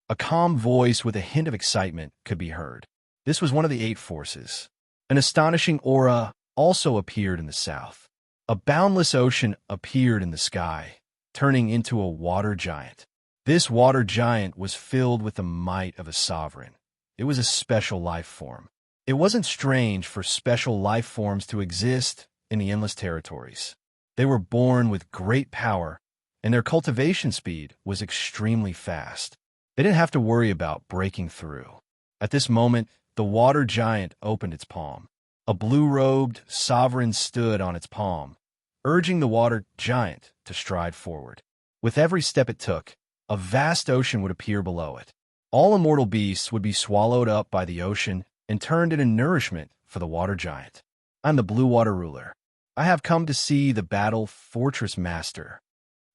A calm voice with a hint of excitement could be heard. This was one of the 8 forces. An astonishing aura also appeared in the south. A boundless ocean appeared in the sky, turning into a water giant. This water giant was filled with the might of a sovereign. It was a special life form. It wasn't strange for special life forms to exist in the endless territories. They were born with great power, and their cultivation speed was extremely fast. They didn't have to worry about breaking through. At this moment, the water giant opened its palm. A blue-robed sovereign stood on its palm, urging the water giant to stride forward. With every step it took, a vast ocean would appear below it. All immortal beasts would be swallowed up by the ocean and turned into nourishment for the water giant. I'm the Blue Water Ruler. I have come to see the battle fortress master.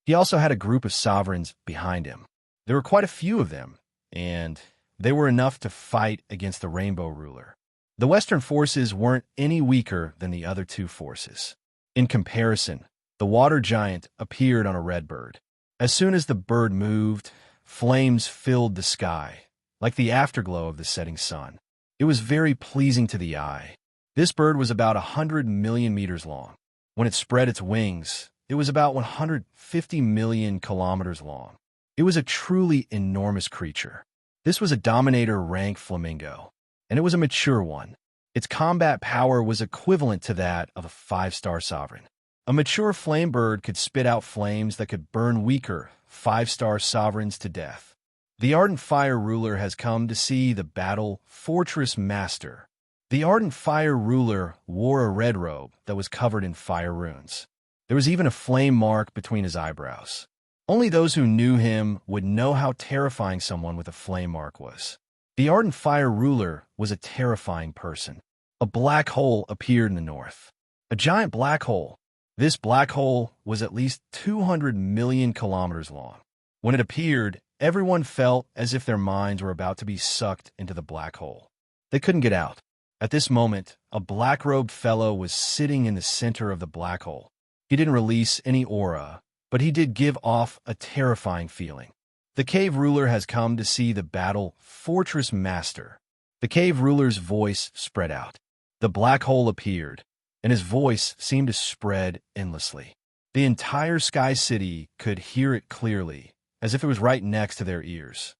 He also had a group of sovereigns behind him. There were quite a few of them, and they were enough to fight against the Rainbow Ruler. The Western forces weren't any weaker than the other 2 forces. In comparison, the water giant appeared on a red bird. As soon as the bird moved, flames filled the sky, like the afterglow of the setting sun. It was very pleasing to the eye. This bird was about 100 million meters long. When it spread its wings, it was about 150 million kilometers long. It was a truly enormous creature. This was a Dominator rank flamingo, and it was a mature one. Its combat power was equivalent to that of a 5-star sovereign. A mature flame bird could spit out flames that could burn weaker 5-star sovereigns to death. The Ardent Fire Ruler has come to see the battle fortress master. The Ardent Fire Ruler wore a red robe that was covered in fire runes. There was even a flame mark between his eyebrows. Only those who knew him would know how terrifying someone with a flame mark was. The Ardent Fire Ruler was a terrifying person. A black hole appeared in the north. A giant black hole. This black hole was at least 200 million kilometers long. When it appeared, everyone felt as if their minds were about to be sucked into the black hole. They couldn't get out. At this moment, a black-robed fellow was sitting in the center of the black hole. He didn't release any aura, but he did give off a terrifying feeling. The Cave Ruler has come to see the battle fortress master. The Cave Ruler's voice spread out. The black hole appeared, and his voice seemed to spread endlessly. The entire Sky City could hear it clearly, as if it was right next to their ears.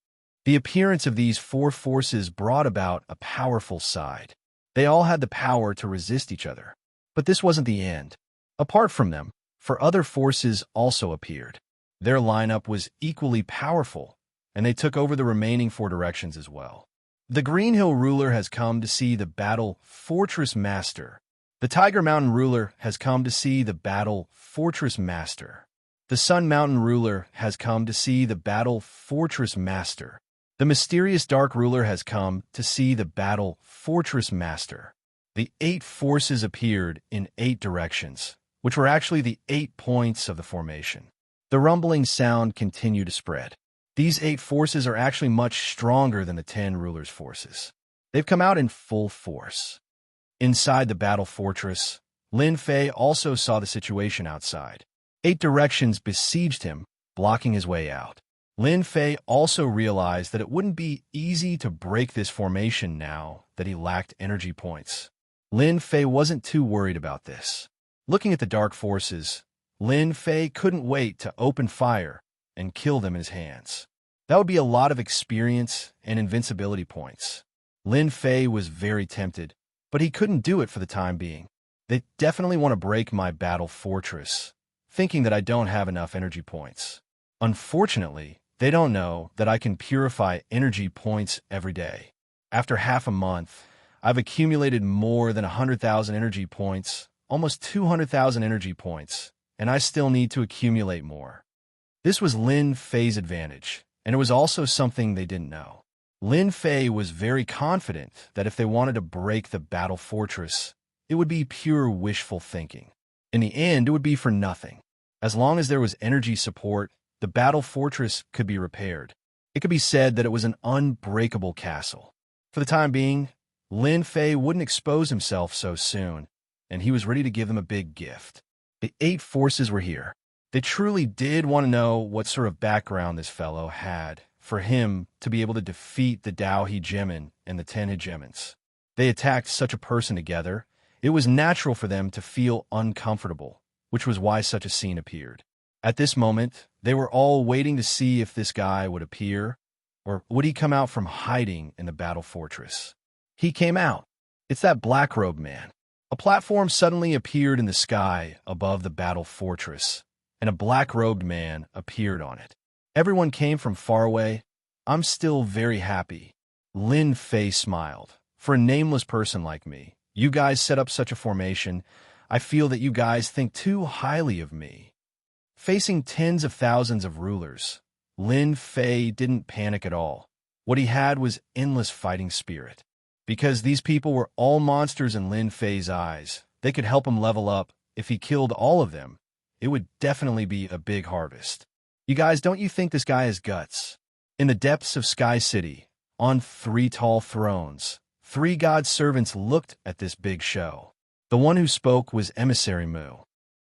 The appearance of these 4 forces brought about a powerful side. They all had the power to resist each other. But this wasn't the end. Apart from them, 4 other forces also appeared. Their lineup was equally powerful, and they took over the remaining 4 directions as well. The Green Hill Ruler has come to see the battle fortress master. The Tiger Mountain Ruler has come to see the battle fortress master. The Sun Mountain Ruler has come to see the battle fortress master. The Mysterious Dark Ruler has come to see the battle fortress master. The 8 forces appeared in 8 directions, which were actually the 8 points of the formation. The rumbling sound continued to spread. These 8 forces are actually much stronger than the 10 rulers' forces. They've come out in full force. Inside the battle fortress, Lin Fei also saw the situation outside. 8 directions besieged him, blocking his way out. Lin Fei also realized that it wouldn't be easy to break this formation now that he lacked energy points. Lin Fei wasn't too worried about this. Looking at the dark forces, Lin Fei couldn't wait to open fire and kill them in his hands. That would be a lot of experience and invincibility points. Lin Fei was very tempted, but he couldn't do it for the time being. They definitely want to break my battle fortress, thinking that I don't have enough energy points. Unfortunately, they don't know that I can purify energy points every day. After half a month, I've accumulated more than 100,000 energy points, almost 200,000 energy points, and I still need to accumulate more. This was Lin Fei's advantage, and it was also something they didn't know. Lin Fei was very confident that if they wanted to break the battle fortress, it would be pure wishful thinking. In the end, it would be for nothing. As long as there was energy support, the battle fortress could be repaired. It could be said that it was an unbreakable castle. For the time being, Lin Fei wouldn't expose himself so soon, and he was ready to give them a big gift. The 8 forces were here. They truly did want to know what sort of background this fellow had for him to be able to defeat the Dao Hegemon and the 10 Hegemons. They attacked such a person together. It was natural for them to feel uncomfortable, which was why such a scene appeared. At this moment, they were all waiting to see if this guy would appear, or would he come out from hiding in the battle fortress. He came out. It's that black-robed man. A platform suddenly appeared in the sky above the battle fortress, and a black-robed man appeared on it. Everyone came from far away. I'm still very happy. Lin Fei smiled. For a nameless person like me, you guys set up such a formation. I feel that you guys think too highly of me. Facing tens of thousands of rulers, Lin Fei didn't panic at all. What he had was endless fighting spirit. Because these people were all monsters in Lin Fei's eyes, they could help him level up. If he killed all of them, it would definitely be a big harvest. You guys, don't you think this guy has guts? In the depths of Sky City, on 3 tall thrones, 3 god servants looked at this big show. The one who spoke was Emissary Mu.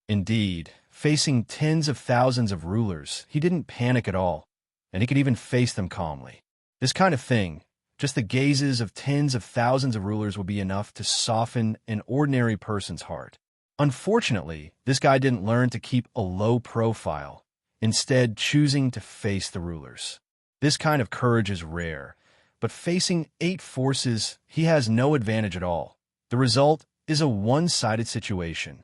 Indeed, facing tens of thousands of rulers, he didn't panic at all, and he could even face them calmly. This kind of thing, just the gazes of tens of thousands of rulers would be enough to soften an ordinary person's heart. Unfortunately, this guy didn't learn to keep a low profile, instead choosing to face the rulers. This kind of courage is rare, but facing 8 forces, he has no advantage at all. The result is a one-sided situation.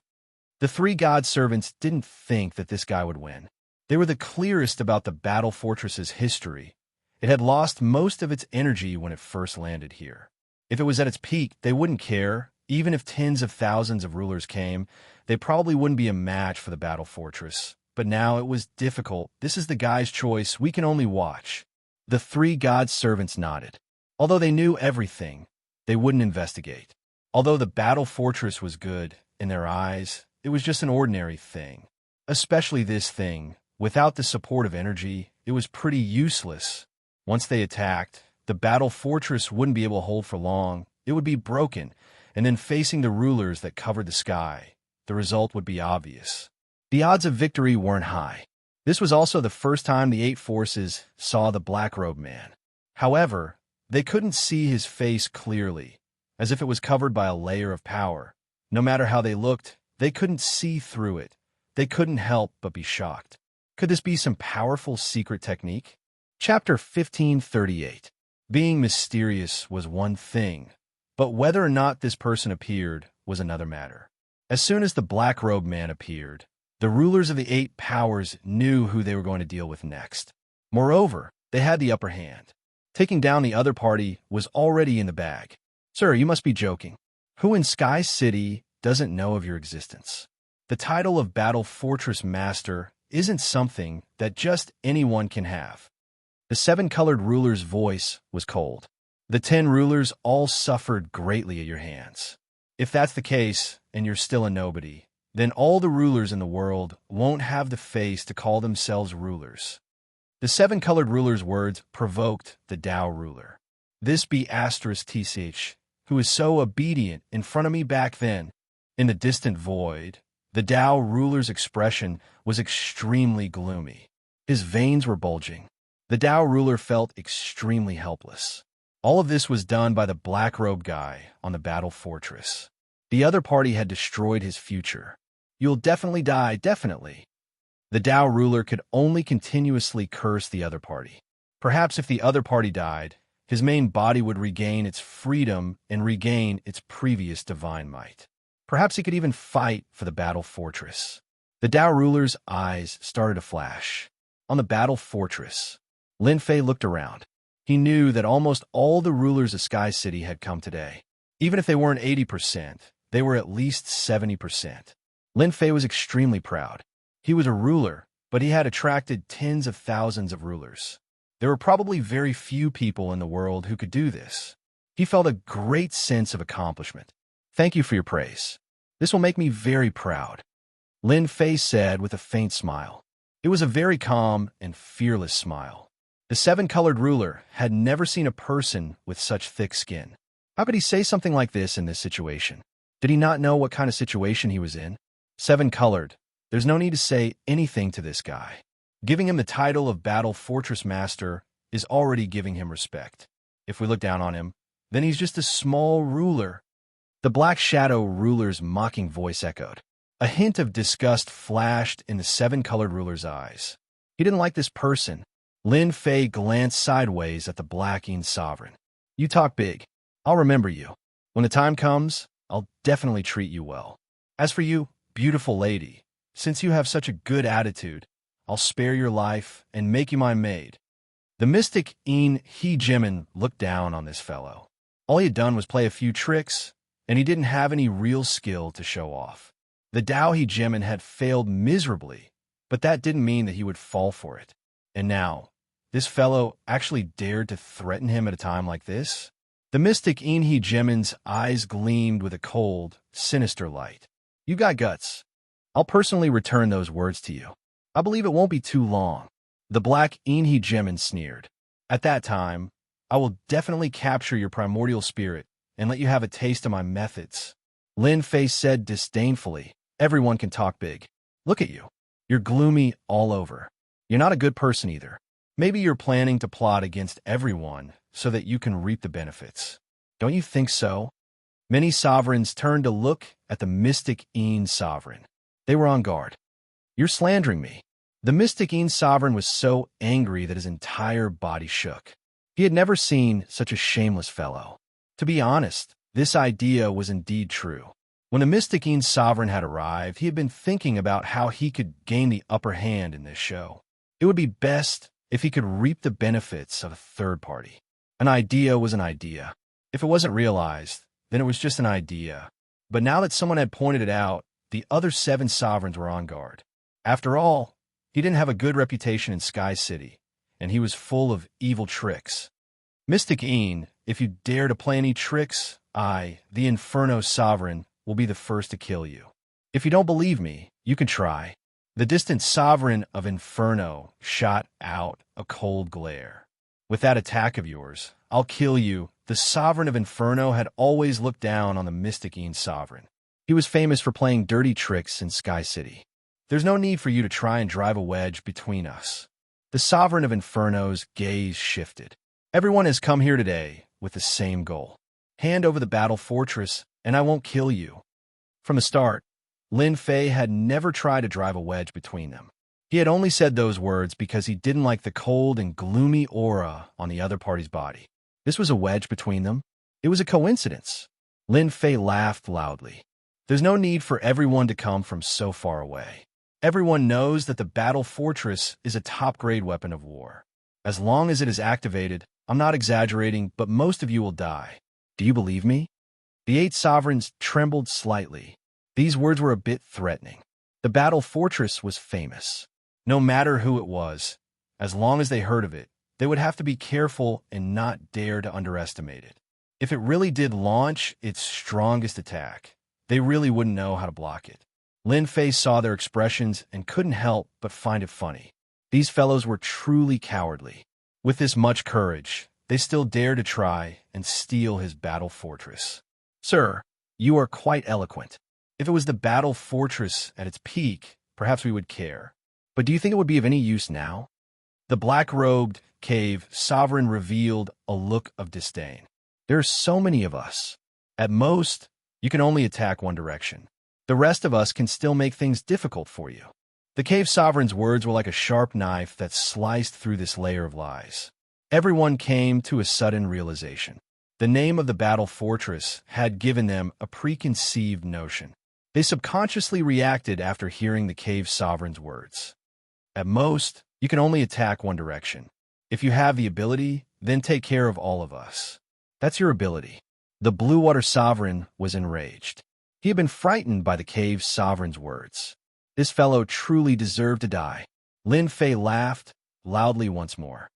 The 3 god servants didn't think that this guy would win. They were the clearest about the battle fortress's history. It had lost most of its energy when it first landed here. If it was at its peak, they wouldn't care. Even if tens of thousands of rulers came, they probably wouldn't be a match for the battle fortress. But now it was difficult. This is the guy's choice. We can only watch. The 3 god servants nodded. Although they knew everything, they wouldn't investigate. Although the battle fortress was good, in their eyes, it was just an ordinary thing. Especially this thing. Without the support of energy, it was pretty useless. Once they attacked, the battle fortress wouldn't be able to hold for long. It would be broken, and then facing the rulers that covered the sky, the result would be obvious. The odds of victory weren't high. This was also the first time the 8 forces saw the black-robed man. However, they couldn't see his face clearly, as if it was covered by a layer of power. No matter how they looked, they couldn't see through it. They couldn't help but be shocked. Could this be some powerful secret technique? Chapter 1538. Being mysterious was one thing, but whether or not this person appeared was another matter. As soon as the black-robed man appeared, the rulers of the 8 powers knew who they were going to deal with next. Moreover, they had the upper hand. Taking down the other party was already in the bag. Sir, you must be joking. Who in Sky City doesn't know of your existence? The title of Battle Fortress Master isn't something that just anyone can have. The 7-colored ruler's voice was cold. The 10 rulers all suffered greatly at your hands. If that's the case, and you're still a nobody, then all the rulers in the world won't have the face to call themselves rulers. The seven-colored ruler's words provoked the Tao ruler. This be asterisk TCH, who is so obedient in front of me back then. In the distant void, the Tao ruler's expression was extremely gloomy. His veins were bulging. The Tao ruler felt extremely helpless. All of this was done by the black-robed guy on the battle fortress. The other party had destroyed his future. You'll definitely die, definitely. The Tao ruler could only continuously curse the other party. Perhaps if the other party died, his main body would regain its freedom and regain its previous divine might. Perhaps he could even fight for the battle fortress. The Tao ruler's eyes started to flash. On the battle fortress, Lin Fei looked around. He knew that almost all the rulers of Sky City had come today. Even if they weren't 80%, they were at least 70%. Lin Fei was extremely proud. He was a ruler, but he had attracted tens of thousands of rulers. There were probably very few people in the world who could do this. He felt a great sense of accomplishment. Thank you for your praise. This will make me very proud, Lin Fei said with a faint smile. It was a very calm and fearless smile. The seven-colored ruler had never seen a person with such thick skin. How could he say something like this in this situation? Did he not know what kind of situation he was in? Seven-colored. There's no need to say anything to this guy. Giving him the title of Battle Fortress Master is already giving him respect. If we look down on him, then he's just a small ruler. The Black Shadow ruler's mocking voice echoed. A hint of disgust flashed in the seven-colored ruler's eyes. He didn't like this person. Lin Fei glanced sideways at the Black Yin Sovereign. You talk big. I'll remember you. When the time comes, I'll definitely treat you well. As for you, beautiful lady, since you have such a good attitude, I'll spare your life and make you my maid. The mystic Yin He Jimin looked down on this fellow. All he had done was play a few tricks, and he didn't have any real skill to show off. The Tao He Jimin had failed miserably, but that didn't mean that he would fall for it. And now, this fellow actually dared to threaten him at a time like this? The mystic Yin He Jimin's eyes gleamed with a cold, sinister light. You got guts. I'll personally return those words to you. I believe it won't be too long. The Black Yin He Jimin sneered. At that time, I will definitely capture your primordial spirit and let you have a taste of my methods. Lin Fei said disdainfully. Everyone can talk big. Look at you. You're gloomy all over. You're not a good person either. Maybe you're planning to plot against everyone so that you can reap the benefits. Don't you think so? Many sovereigns turned to look at the mystic Yin sovereign. They were on guard. You're slandering me. The mystic Yin sovereign was so angry that his entire body shook. He had never seen such a shameless fellow. To be honest, this idea was indeed true. When the mystic Yin sovereign had arrived, he had been thinking about how he could gain the upper hand in this show. It would be best if he could reap the benefits of a third party. An idea was an idea. If it wasn't realized, then it was just an idea. But now that someone had pointed it out, the other 7 sovereigns were on guard. After all, he didn't have a good reputation in Sky City, and he was full of evil tricks. Mystic Yin, if you dare to play any tricks, I, the Inferno Sovereign, will be the first to kill you. If you don't believe me, you can try. The distant sovereign of Inferno shot out a cold glare. With that attack of yours, I'll kill you. The sovereign of Inferno had always looked down on the mystic Yin sovereign. He was famous for playing dirty tricks in Sky City. There's no need for you to try and drive a wedge between us. The sovereign of Inferno's gaze shifted. Everyone has come here today with the same goal. Hand over the battle fortress, and I won't kill you. From the start, Lin Fei had never tried to drive a wedge between them. He had only said those words because he didn't like the cold and gloomy aura on the other party's body. This was a wedge between them. It was a coincidence. Lin Fei laughed loudly. There's no need for everyone to come from so far away. Everyone knows that the battle fortress is a top-grade weapon of war. As long as it is activated, I'm not exaggerating, but most of you will die. Do you believe me? The 8 sovereigns trembled slightly. These words were a bit threatening. The battle fortress was famous. No matter who it was, as long as they heard of it, they would have to be careful and not dare to underestimate it. If it really did launch its strongest attack, they really wouldn't know how to block it. Lin Fei saw their expressions and couldn't help but find it funny. These fellows were truly cowardly. With this much courage, they still dare to try and steal his battle fortress. Sir, you are quite eloquent. If it was the battle fortress at its peak, perhaps we would care. But do you think it would be of any use now? The black-robed cave sovereign revealed a look of disdain. There are so many of us. At most, you can only attack one direction. The rest of us can still make things difficult for you. The cave sovereign's words were like a sharp knife that sliced through this layer of lies. Everyone came to a sudden realization. The name of the battle fortress had given them a preconceived notion. They subconsciously reacted after hearing the cave sovereign's words. At most, you can only attack one direction. If you have the ability, then take care of all of us. That's your ability. The Blue Water Sovereign was enraged. He had been frightened by the cave sovereign's words. This fellow truly deserved to die. Lin Fei laughed loudly once more.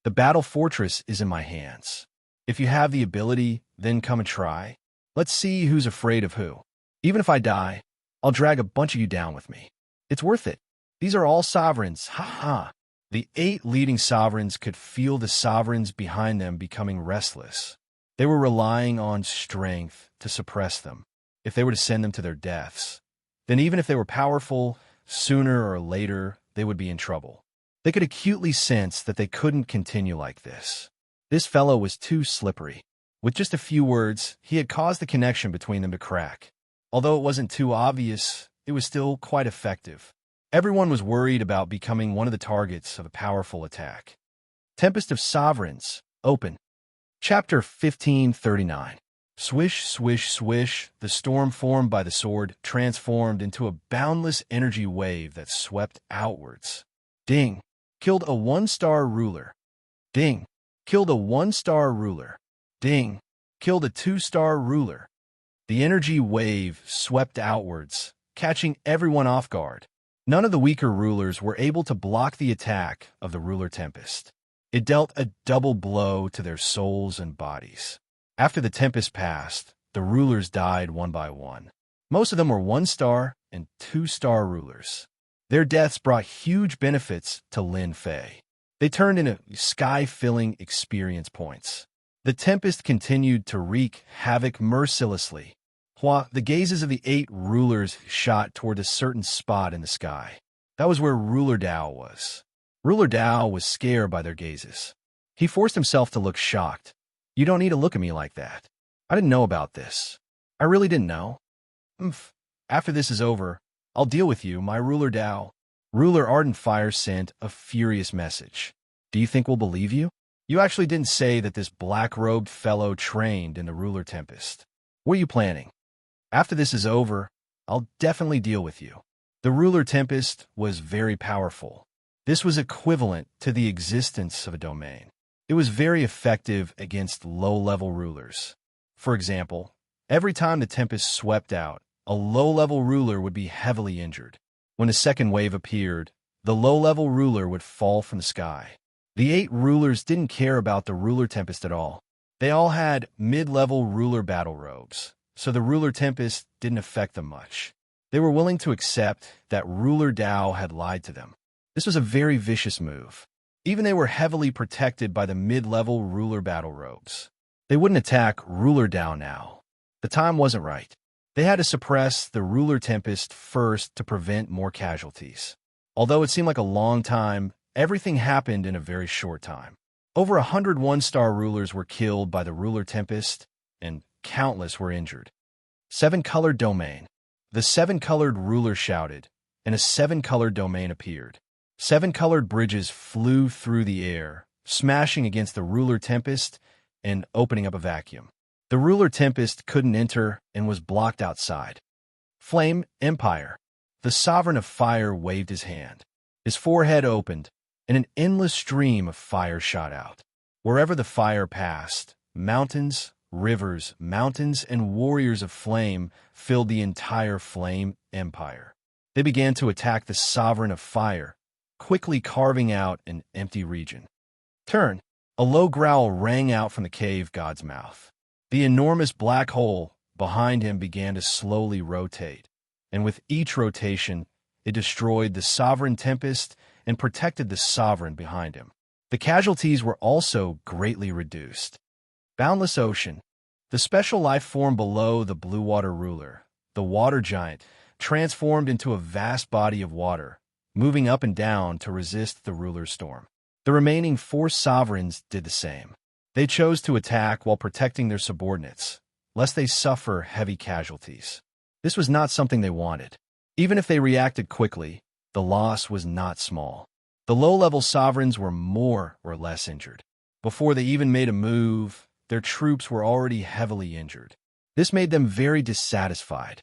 The battle fortress is in my hands. If you have the ability, then come and try. Let's see who's afraid of who. Even if I die, I'll drag a bunch of you down with me. It's worth it. These are all sovereigns, ha ha. The 8 leading sovereigns could feel the sovereigns behind them becoming restless. They were relying on strength to suppress them. If they were to send them to their deaths, then even if they were powerful, sooner or later, they would be in trouble. They could acutely sense that they couldn't continue like this. This fellow was too slippery. With just a few words, he had caused the connection between them to crack. Although it wasn't too obvious, it was still quite effective. Everyone was worried about becoming one of the targets of a powerful attack. Tempest of Sovereigns, open. Chapter 1539. Swish, swish, swish, the storm formed by the sword transformed into a boundless energy wave that swept outwards. Ding! Killed a 1-star ruler. Ding! Killed a 1-star ruler. Ding! Killed a 2-star ruler. The energy wave swept outwards, catching everyone off guard. None of the weaker rulers were able to block the attack of the ruler Tempest. It dealt a double blow to their souls and bodies. After the tempest passed, the rulers died one by one. Most of them were 1-star and 2-star rulers. Their deaths brought huge benefits to Lin Fei. They turned into sky-filling experience points. The tempest continued to wreak havoc mercilessly, while the gazes of the 8 rulers shot toward a certain spot in the sky. That was where Ruler Dao was. Ruler Dao was scared by their gazes. He forced himself to look shocked. You don't need to look at me like that. I didn't know about this. I really didn't know. After this is over, I'll deal with you, my Ruler Dao. Ruler Ardent Fire sent a furious message. Do you think we'll believe you? You actually didn't say that this black-robed fellow trained in the Ruler Tempest. What are you planning? After this is over, I'll definitely deal with you. The Ruler Tempest was very powerful. This was equivalent to the existence of a domain. It was very effective against low-level rulers. For example, every time the Tempest swept out, a low-level ruler would be heavily injured. When a second wave appeared, the low-level ruler would fall from the sky. The 8 rulers didn't care about the Ruler Tempest at all. They all had mid-level ruler battle robes, so the Ruler Tempest didn't affect them much. They were willing to accept that Ruler Dao had lied to them. This was a very vicious move. Even they were heavily protected by the mid-level ruler battle robes. They wouldn't attack Ruler Dao now. The time wasn't right. They had to suppress the Ruler Tempest first to prevent more casualties. Although it seemed like a long time, everything happened in a very short time. Over 100 1-star rulers were killed by the Ruler Tempest, and countless were injured. 7-colored domain. The 7-colored ruler shouted, and a 7-colored domain appeared. 7-colored bridges flew through the air, smashing against the Ruler Tempest and opening up a vacuum. The Ruler Tempest couldn't enter and was blocked outside. Flame Empire. The Sovereign of Fire waved his hand. His forehead opened, and an endless stream of fire shot out. Wherever the fire passed, mountains, rivers, mountains, and warriors of flame filled the entire Flame Empire. They began to attack the Sovereign of Fire, quickly carving out an empty region. Turn! A low growl rang out from the cave god's mouth. The enormous black hole behind him began to slowly rotate. and with each rotation, it destroyed the sovereign tempest and protected the sovereign behind him. The casualties were also greatly reduced. Boundless Ocean. The special life form below the blue water ruler, the water giant, transformed into a vast body of water, moving up and down to resist the ruler's storm. The remaining 4 sovereigns did the same. They chose to attack while protecting their subordinates, lest they suffer heavy casualties. This was not something they wanted. Even if they reacted quickly, the loss was not small. The low-level sovereigns were more or less injured. Before they even made a move, their troops were already heavily injured. This made them very dissatisfied.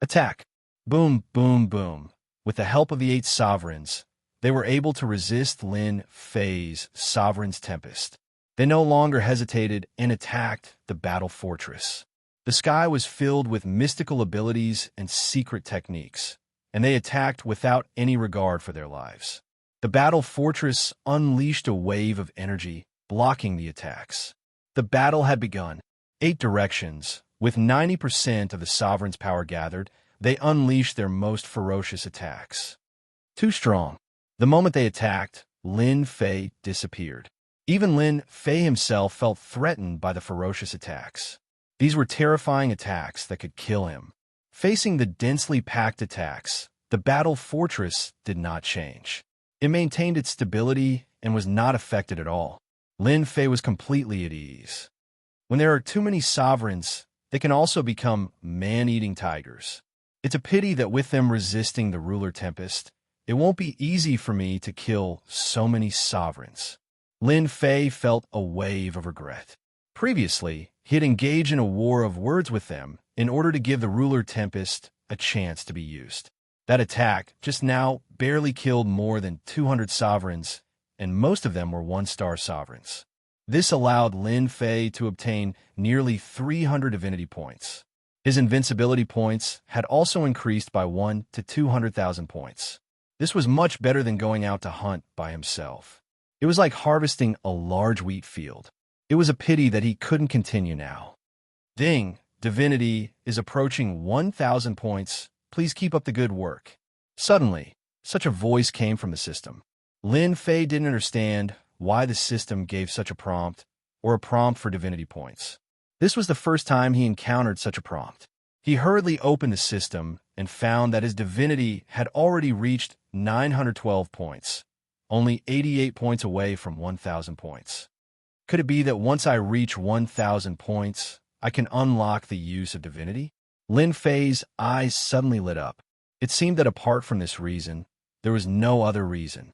Attack. Boom, boom, boom. With the help of the 8 sovereigns, they were able to resist Lin Fei's Sovereign's Tempest. They no longer hesitated and attacked the battle fortress. The sky was filled with mystical abilities and secret techniques, and they attacked without any regard for their lives. The battle fortress unleashed a wave of energy, blocking the attacks. The battle had begun. 8 directions, with 90% of the sovereign's power gathered, they unleashed their most ferocious attacks. Too strong. The moment they attacked, Lin Fei disappeared. Even Lin Fei himself felt threatened by the ferocious attacks. These were terrifying attacks that could kill him. Facing the densely packed attacks, the battle fortress did not change. It maintained its stability and was not affected at all. Lin Fei was completely at ease. When there are too many sovereigns, they can also become man-eating tigers. It's a pity that with them resisting the ruler tempest, it won't be easy for me to kill so many sovereigns. Lin Fei felt a wave of regret. Previously, he had engaged in a war of words with them in order to give the ruler tempest a chance to be used. That attack just now barely killed more than 200 sovereigns, and most of them were 1-star sovereigns. This allowed Lin Fei to obtain nearly 300 divinity points. His invincibility points had also increased by 1 to 200,000 points. This was much better than going out to hunt by himself. It was like harvesting a large wheat field. It was a pity that he couldn't continue now. Ding! Divinity is approaching 1,000 points. Please keep up the good work. Suddenly, such a voice came from the system. Lin Fei didn't understand why the system gave such a prompt or a prompt for divinity points. This was the first time he encountered such a prompt. He hurriedly opened the system and found that his divinity had already reached 912 points, only 88 points away from 1,000 points. Could it be that once I reach 1,000 points, I can unlock the use of divinity? Lin Fei's eyes suddenly lit up. It seemed that apart from this reason, there was no other reason.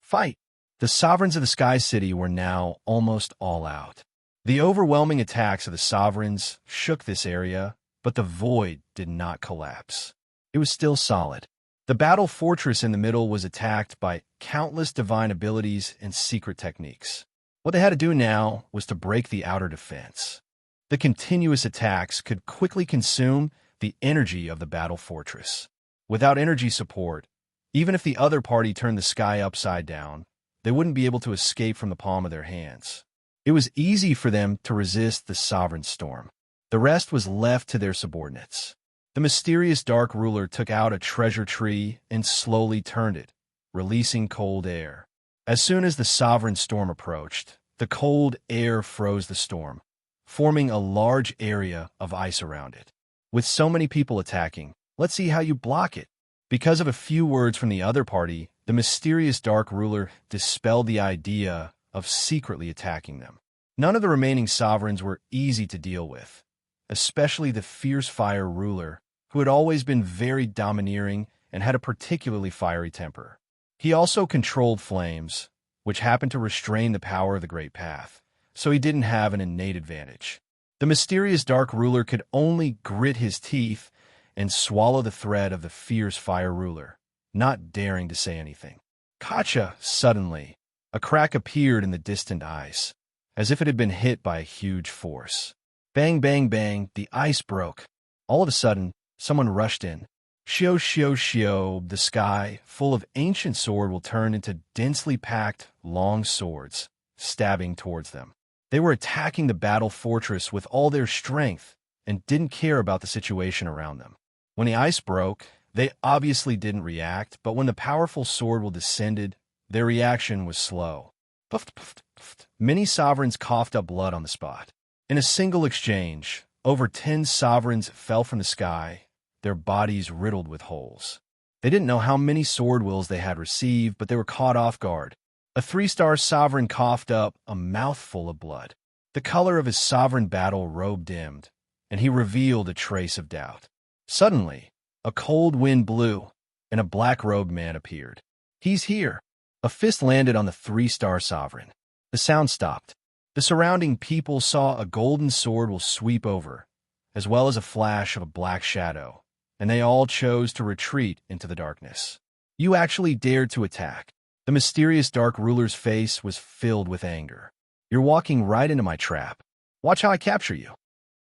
Fight! The sovereigns of the Sky City were now almost all out. The overwhelming attacks of the sovereigns shook this area, but the void did not collapse. It was still solid. The battle fortress in the middle was attacked by countless divine abilities and secret techniques. What they had to do now was to break the outer defense. The continuous attacks could quickly consume the energy of the battle fortress. Without energy support, even if the other party turned the sky upside down, they wouldn't be able to escape from the palm of their hands. It was easy for them to resist the sovereign storm. The rest was left to their subordinates. The mysterious dark ruler took out a treasure tree and slowly turned it, releasing cold air. As soon as the sovereign storm approached, the cold air froze the storm, forming a large area of ice around it. With so many people attacking, let's see how you block it. Because of a few words from the other party, the mysterious dark ruler dispelled the idea of secretly attacking them. None of the remaining sovereigns were easy to deal with, especially the fierce fire ruler, who had always been very domineering and had a particularly fiery temper. He also controlled flames, which happened to restrain the power of the Great Path, so he didn't have an innate advantage. The mysterious dark ruler could only grit his teeth and swallow the threat of the fierce fire ruler, not daring to say anything. Gotcha! Suddenly, a crack appeared in the distant ice, as if it had been hit by a huge force. Bang, bang, bang, the ice broke. All of a sudden, someone rushed in. Shio, shio, shio, the sky, full of ancient sword, will turn into densely packed, long swords, stabbing towards them. They were attacking the battle fortress with all their strength and didn't care about the situation around them. When the ice broke, they obviously didn't react, but when the powerful sword will descended, their reaction was slow. Puffed, puffed, puffed. Many sovereigns coughed up blood on the spot. In a single exchange, over 10 sovereigns fell from the sky, their bodies riddled with holes. They didn't know how many sword wills they had received, but they were caught off guard. A 3-star sovereign coughed up a mouthful of blood. The color of his sovereign battle robe dimmed, and he revealed a trace of doubt. Suddenly, a cold wind blew, and a black-robed man appeared. "He's here." A fist landed on the 3-star sovereign. The sound stopped. The surrounding people saw a golden sword will sweep over, as well as a flash of a black shadow, and they all chose to retreat into the darkness. "You actually dared to attack." The mysterious dark ruler's face was filled with anger. "You're walking right into my trap. Watch how I capture you."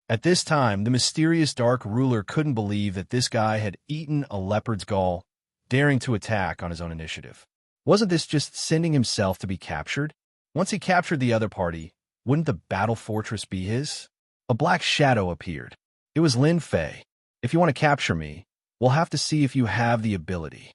At this time, the mysterious dark ruler couldn't believe that this guy had eaten a leopard's gall, daring to attack on his own initiative. Wasn't this just sending himself to be captured? Once he captured the other party, wouldn't the battle fortress be his? A black shadow appeared. It was Lin Fei. "If you want to capture me, we'll have to see if you have the ability."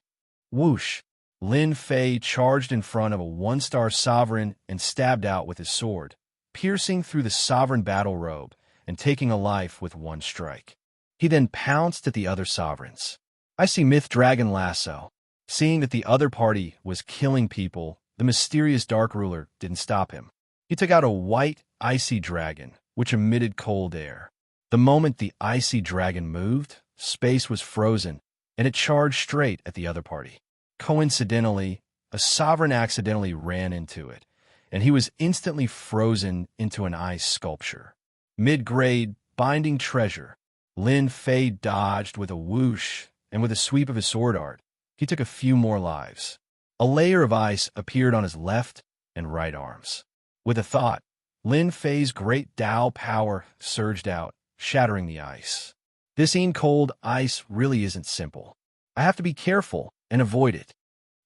Whoosh! Lin Fei charged in front of a 1-star sovereign and stabbed out with his sword, piercing through the sovereign battle robe and taking a life with one strike. He then pounced at the other sovereigns. I see Myth Dragon Lasso. Seeing that the other party was killing people, the mysterious dark ruler didn't stop him. He took out a white, icy dragon, which emitted cold air. The moment the icy dragon moved, space was frozen, and it charged straight at the other party. Coincidentally, a sovereign accidentally ran into it, and he was instantly frozen into an ice sculpture. Mid-grade, binding treasure. Lin Fei dodged with a whoosh, and with a sweep of his sword art, he took a few more lives. A layer of ice appeared on his left and right arms. With a thought, Lin Fei's great Dao power surged out, shattering the ice. This cold ice really isn't simple. I have to be careful and avoid it.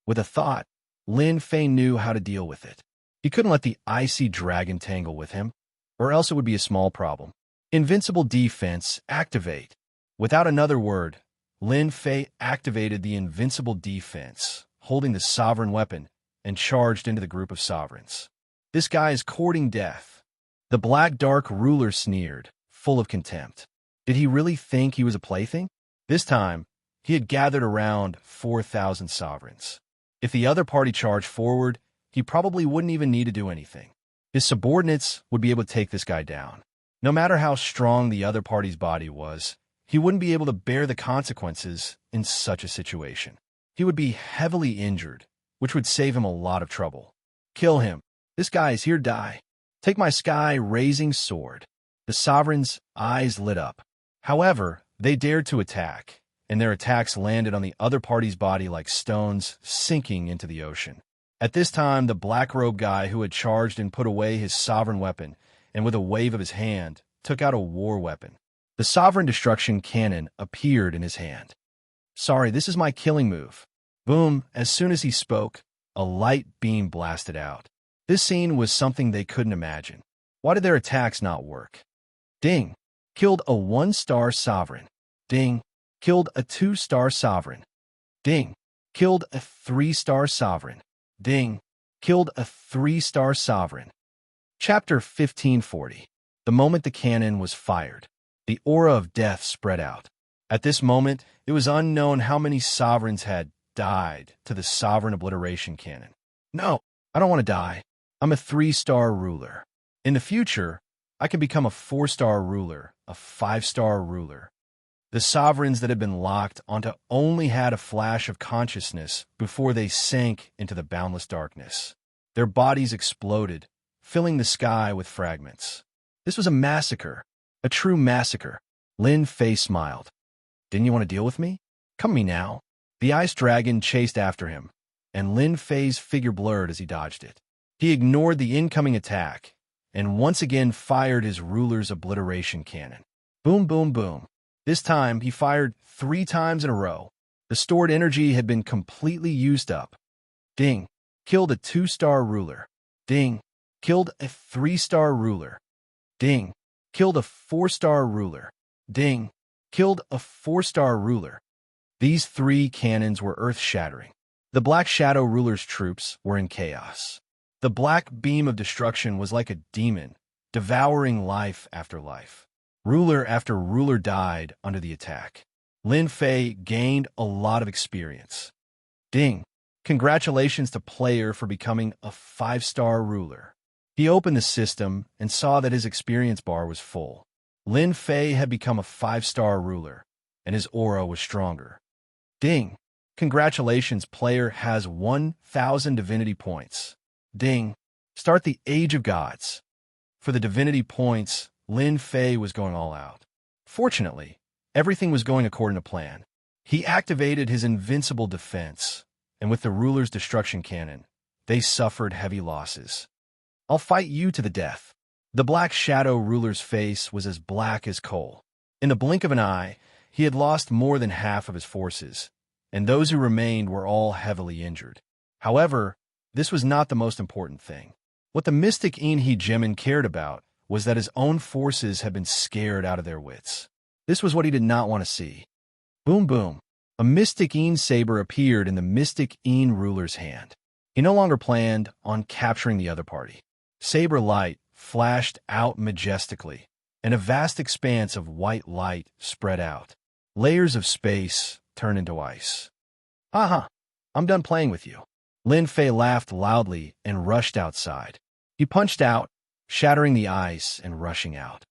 With a thought, Lin Fei knew how to deal with it. He couldn't let the icy dragon tangle with him, or else it would be a small problem. Invincible defense, activate. Without another word, Lin Fei activated the invincible defense, holding the sovereign weapon, and charged into the group of sovereigns. "This guy is courting death." The black dark ruler sneered, full of contempt. Did he really think he was a plaything? This time, he had gathered around 4,000 sovereigns. If the other party charged forward, he probably wouldn't even need to do anything. His subordinates would be able to take this guy down. No matter how strong the other party's body was, he wouldn't be able to bear the consequences in such a situation. He would be heavily injured, which would save him a lot of trouble. "Kill him. This guy is here to die. Take my sky-raising sword." The sovereigns' eyes lit up. However, they dared to attack, and their attacks landed on the other party's body like stones sinking into the ocean. At this time, the black-robed guy who had charged and put away his sovereign weapon, and with a wave of his hand, took out a war weapon. The sovereign destruction cannon appeared in his hand. "Sorry, this is my killing move." Boom! As soon as he spoke, a light beam blasted out. This scene was something they couldn't imagine. Why did their attacks not work? Ding! Killed a 1-star sovereign. Ding! Killed a 2-star sovereign. Ding! Killed a 3-star sovereign. Ding! Killed a 3-star sovereign. Chapter 1540. The moment the cannon was fired, the aura of death spread out. At this moment, it was unknown how many sovereigns had died to the sovereign obliteration cannon. "No, I don't want to die. I'm a 3-star ruler. In the future, I can become a 4-star ruler, a 5-star ruler." The sovereigns that had been locked onto only had a flash of consciousness before they sank into the boundless darkness. Their bodies exploded, filling the sky with fragments. This was a massacre, a true massacre. Lin Fei smiled. "Didn't you want to deal with me? Come to me now." The ice dragon chased after him, and Lin Fei's figure blurred as he dodged it. He ignored the incoming attack, and once again fired his ruler's obliteration cannon. Boom, boom, boom. This time, he fired 3 times in a row. The stored energy had been completely used up. Ding! Killed a 2-star ruler. Ding! Killed a 3-star ruler. Ding! Killed a 4-star ruler. Ding! killed a 4-star ruler. These 3 cannons were earth-shattering. The Black Shadow ruler's troops were in chaos. The black beam of destruction was like a demon, devouring life after life. Ruler after ruler died under the attack. Lin Fei gained a lot of experience. Ding! Congratulations to player for becoming a 5-star ruler. He opened the system and saw that his experience bar was full. Lin Fei had become a 5-star ruler, and his aura was stronger. Ding! Congratulations, player has 1,000 divinity points. Ding! Start the Age of Gods. For the divinity points, Lin Fei was going all out. Fortunately, everything was going according to plan. He activated his invincible defense, and with the ruler's destruction cannon, they suffered heavy losses. I'll fight you to the death. The Black Shadow ruler's face was as black as coal. In the blink of an eye, he had lost more than half of his forces, and those who remained were all heavily injured. However, this was not the most important thing. What the mystic Inhe Jimin cared about was that his own forces had been scared out of their wits. This was what he did not want to see. Boom boom. A mystic Een saber appeared in the mystic Een ruler's hand. He no longer planned on capturing the other party. Saber light flashed out majestically, and a vast expanse of white light spread out. Layers of space turned into ice. Aha! I'm done playing with you. Lin Fei laughed loudly and rushed outside. He punched out, shattering the ice and rushing out.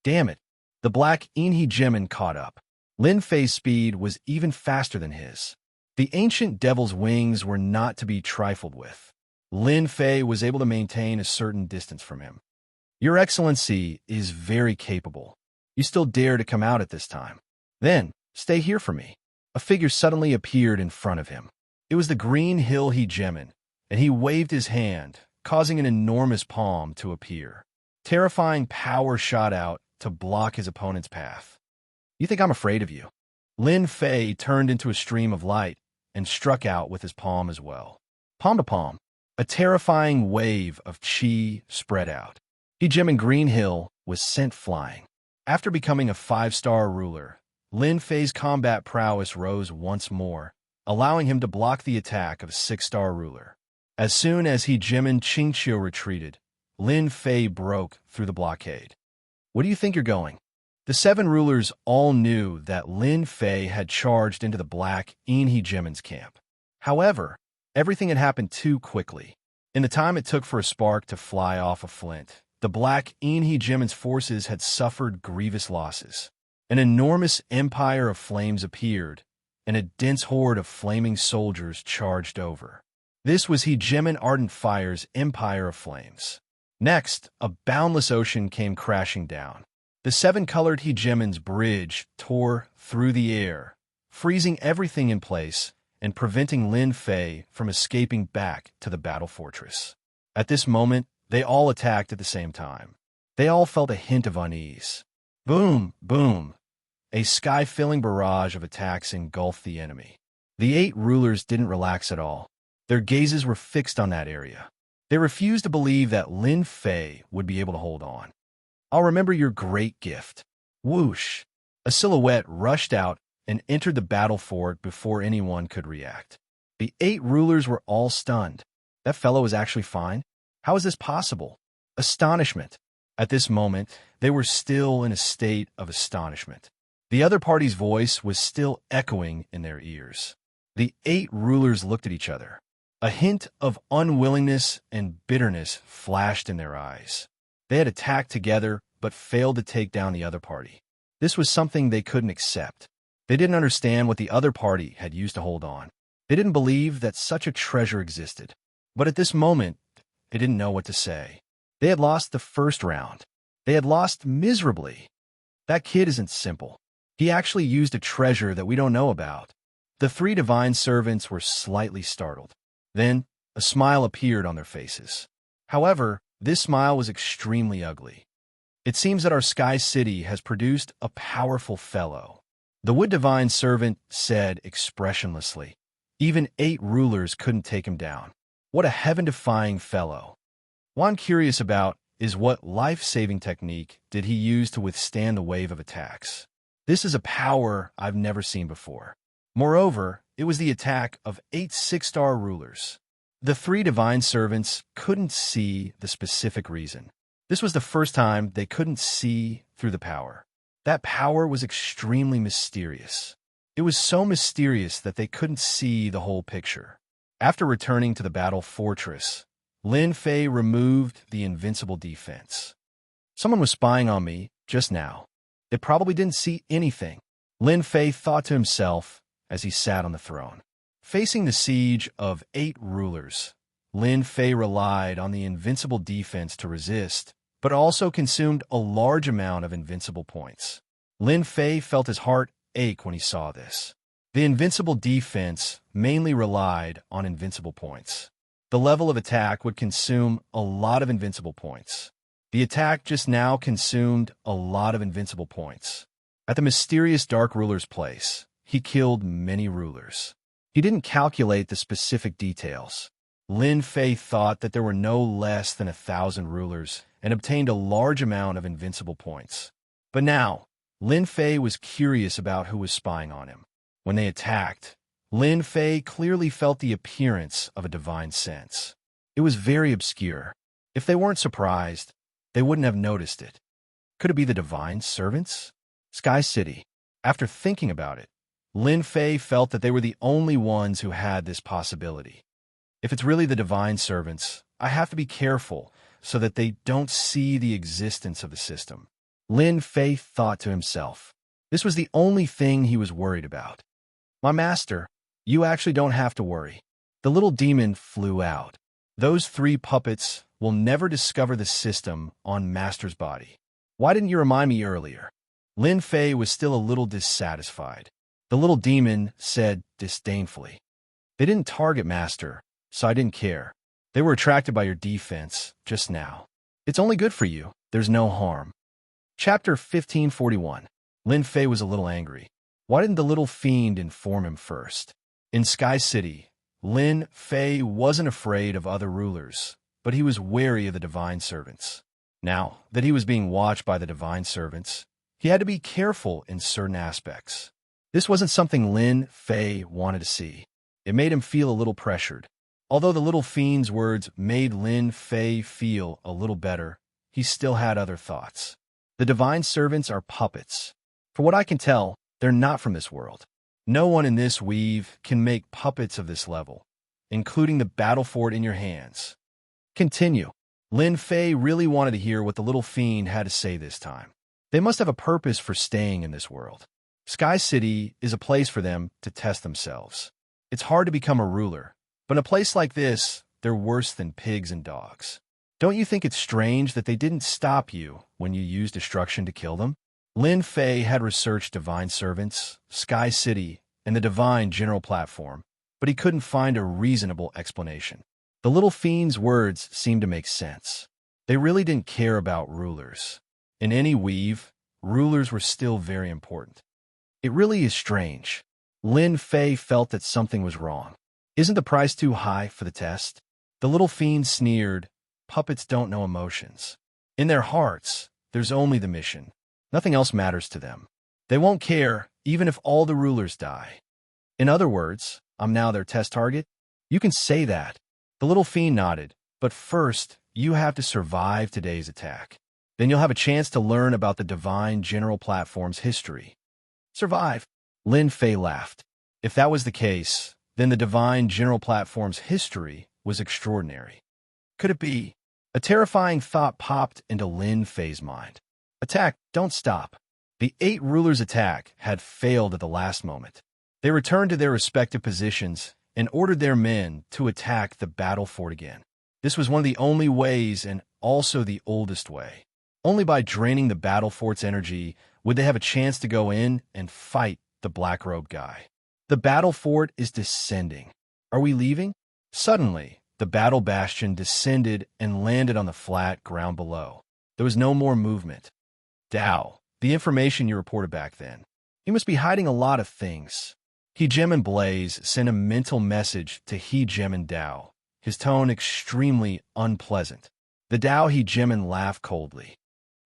Damn it! The black Inhe Jimin caught up. Lin Fei's speed was even faster than his. The ancient devil's wings were not to be trifled with. Lin Fei was able to maintain a certain distance from him. Your Excellency is very capable. You still dare to come out at this time. Then, stay here for me. A figure suddenly appeared in front of him. It was the green hill Jimin, and he waved his hand, causing an enormous palm to appear. Terrifying power shot out to block his opponent's path. You think I'm afraid of you? Lin Fei turned into a stream of light and struck out with his palm as well. Palm to palm, a terrifying wave of chi spread out. Jimin Green Hill was sent flying. After becoming a 5-star ruler, Lin Fei's combat prowess rose once more, allowing him to block the attack of a 6-star ruler. As soon as Jimin Xianxia retreated, Lin Fei broke through the blockade. Where do you think you're going? The 7 rulers all knew that Lin Fei had charged into the black Inhe Jimin's camp. However, everything had happened too quickly. In the time it took for a spark to fly off a flint, the black Inhe Jimin's forces had suffered grievous losses. An enormous empire of flames appeared, and a dense horde of flaming soldiers charged over. This was Jimin Ardent Fire's empire of flames. Next, a boundless ocean came crashing down. The 7-colored Jimin's bridge tore through the air, freezing everything in place and preventing Lin Fei from escaping back to the battle fortress. At this moment, they all attacked at the same time. They all felt a hint of unease. Boom, boom. A sky-filling barrage of attacks engulfed the enemy. The 8 rulers didn't relax at all. Their gazes were fixed on that area. They refused to believe that Lin Fei would be able to hold on. I'll remember your great gift. Whoosh! A silhouette rushed out and entered the battle fort before anyone could react. The 8 rulers were all stunned. That fellow is actually fine? How is this possible? Astonishment. At this moment, they were still in a state of astonishment. The other party's voice was still echoing in their ears. The 8 rulers looked at each other. A hint of unwillingness and bitterness flashed in their eyes. They had attacked together, but failed to take down the other party. This was something they couldn't accept. They didn't understand what the other party had used to hold on. They didn't believe that such a treasure existed. But at this moment, they didn't know what to say. They had lost the first round. They had lost miserably. That kid isn't simple. He actually used a treasure that we don't know about. The 3 divine servants were slightly startled. Then, a smile appeared on their faces. However, this smile was extremely ugly. It seems that our Sky City has produced a powerful fellow. The Wood Divine Servant said expressionlessly. Even 8 rulers couldn't take him down. What a heaven-defying fellow. What I'm curious about is what life-saving technique did he use to withstand the wave of attacks. This is a power I've never seen before. Moreover, it was the attack of 8 six-star rulers. The 3 divine servants couldn't see the specific reason. This was the first time they couldn't see through the power. That power was extremely mysterious. It was so mysterious that they couldn't see the whole picture. After returning to the battle fortress, Lin Fei removed the invincible defense. Someone was spying on me just now. They probably didn't see anything, Lin Fei thought to himself as he sat on the throne. Facing the siege of 8 rulers, Lin Fei relied on the invincible defense to resist, but also consumed a large amount of invincible points. Lin Fei felt his heart ache when he saw this. The invincible defense mainly relied on invincible points. The level of attack would consume a lot of invincible points. The attack just now consumed a lot of invincible points. At the mysterious Dark Ruler's place, he killed many rulers. He didn't calculate the specific details. Lin Fei thought that there were no less than 1,000 rulers and obtained a large amount of invincible points. But now, Lin Fei was curious about who was spying on him. When they attacked, Lin Fei clearly felt the appearance of a divine sense. It was very obscure. If they weren't surprised, they wouldn't have noticed it. Could it be the divine servants? Sky City. After thinking about it, Lin Fei felt that they were the only ones who had this possibility. If it's really the divine servants, I have to be careful so that they don't see the existence of the system. Lin Fei thought to himself. This was the only thing he was worried about. My master, you actually don't have to worry. The little demon flew out. Those 3 puppets will never discover the system on Master's body. Why didn't you remind me earlier? Lin Fei was still a little dissatisfied. The little demon said disdainfully. They didn't target Master, so I didn't care. They were attracted by your defense just now. It's only good for you. There's no harm. Chapter 1541. Lin Fei was a little angry. Why didn't the little fiend inform him first? In Sky City, Lin Fei wasn't afraid of other rulers, but he was wary of the divine servants. Now that he was being watched by the divine servants, he had to be careful in certain aspects. This wasn't something Lin Fei wanted to see. It made him feel a little pressured. Although the little fiend's words made Lin Fei feel a little better, he still had other thoughts. The divine servants are puppets. For what I can tell, they're not from this world. No one in this weave can make puppets of this level, including the battle fort in your hands. Continue. Lin Fei really wanted to hear what the little fiend had to say this time. They must have a purpose for staying in this world. Sky City is a place for them to test themselves. It's hard to become a ruler, but in a place like this, they're worse than pigs and dogs. Don't you think it's strange that they didn't stop you when you used destruction to kill them? Lin Fei had researched divine servants, Sky City, and the divine general platform, but he couldn't find a reasonable explanation. The little fiend's words seemed to make sense. They really didn't care about rulers. In any weave, rulers were still very important. It really is strange. Lin Fei felt that something was wrong. Isn't the price too high for the test? The little fiend sneered. Puppets don't know emotions. In their hearts, there's only the mission. Nothing else matters to them. They won't care, even if all the rulers die. In other words, I'm now their test target? You can say that. The little fiend nodded. But first, you have to survive today's attack. Then you'll have a chance to learn about the divine general platform's history. Survive. Lin Fei laughed. If that was the case, then the divine general platform's history was extraordinary. Could it be? A terrifying thought popped into Lin Fei's mind. Attack, don't stop. The 8 rulers' attack had failed at the last moment. They returned to their respective positions and ordered their men to attack the battle fort again. This was one of the only ways and also the oldest way. Only by draining the battle fort's energy would they have a chance to go in and fight the black-robed guy. The battle fort is descending. Are we leaving? Suddenly, the battle bastion descended and landed on the flat ground below. There was no more movement. Dao, the information you reported back then. He must be hiding a lot of things. He Gem and Blaze sent a mental message to He Gem and Dao, his tone extremely unpleasant. The Dao He Gem and laughed coldly.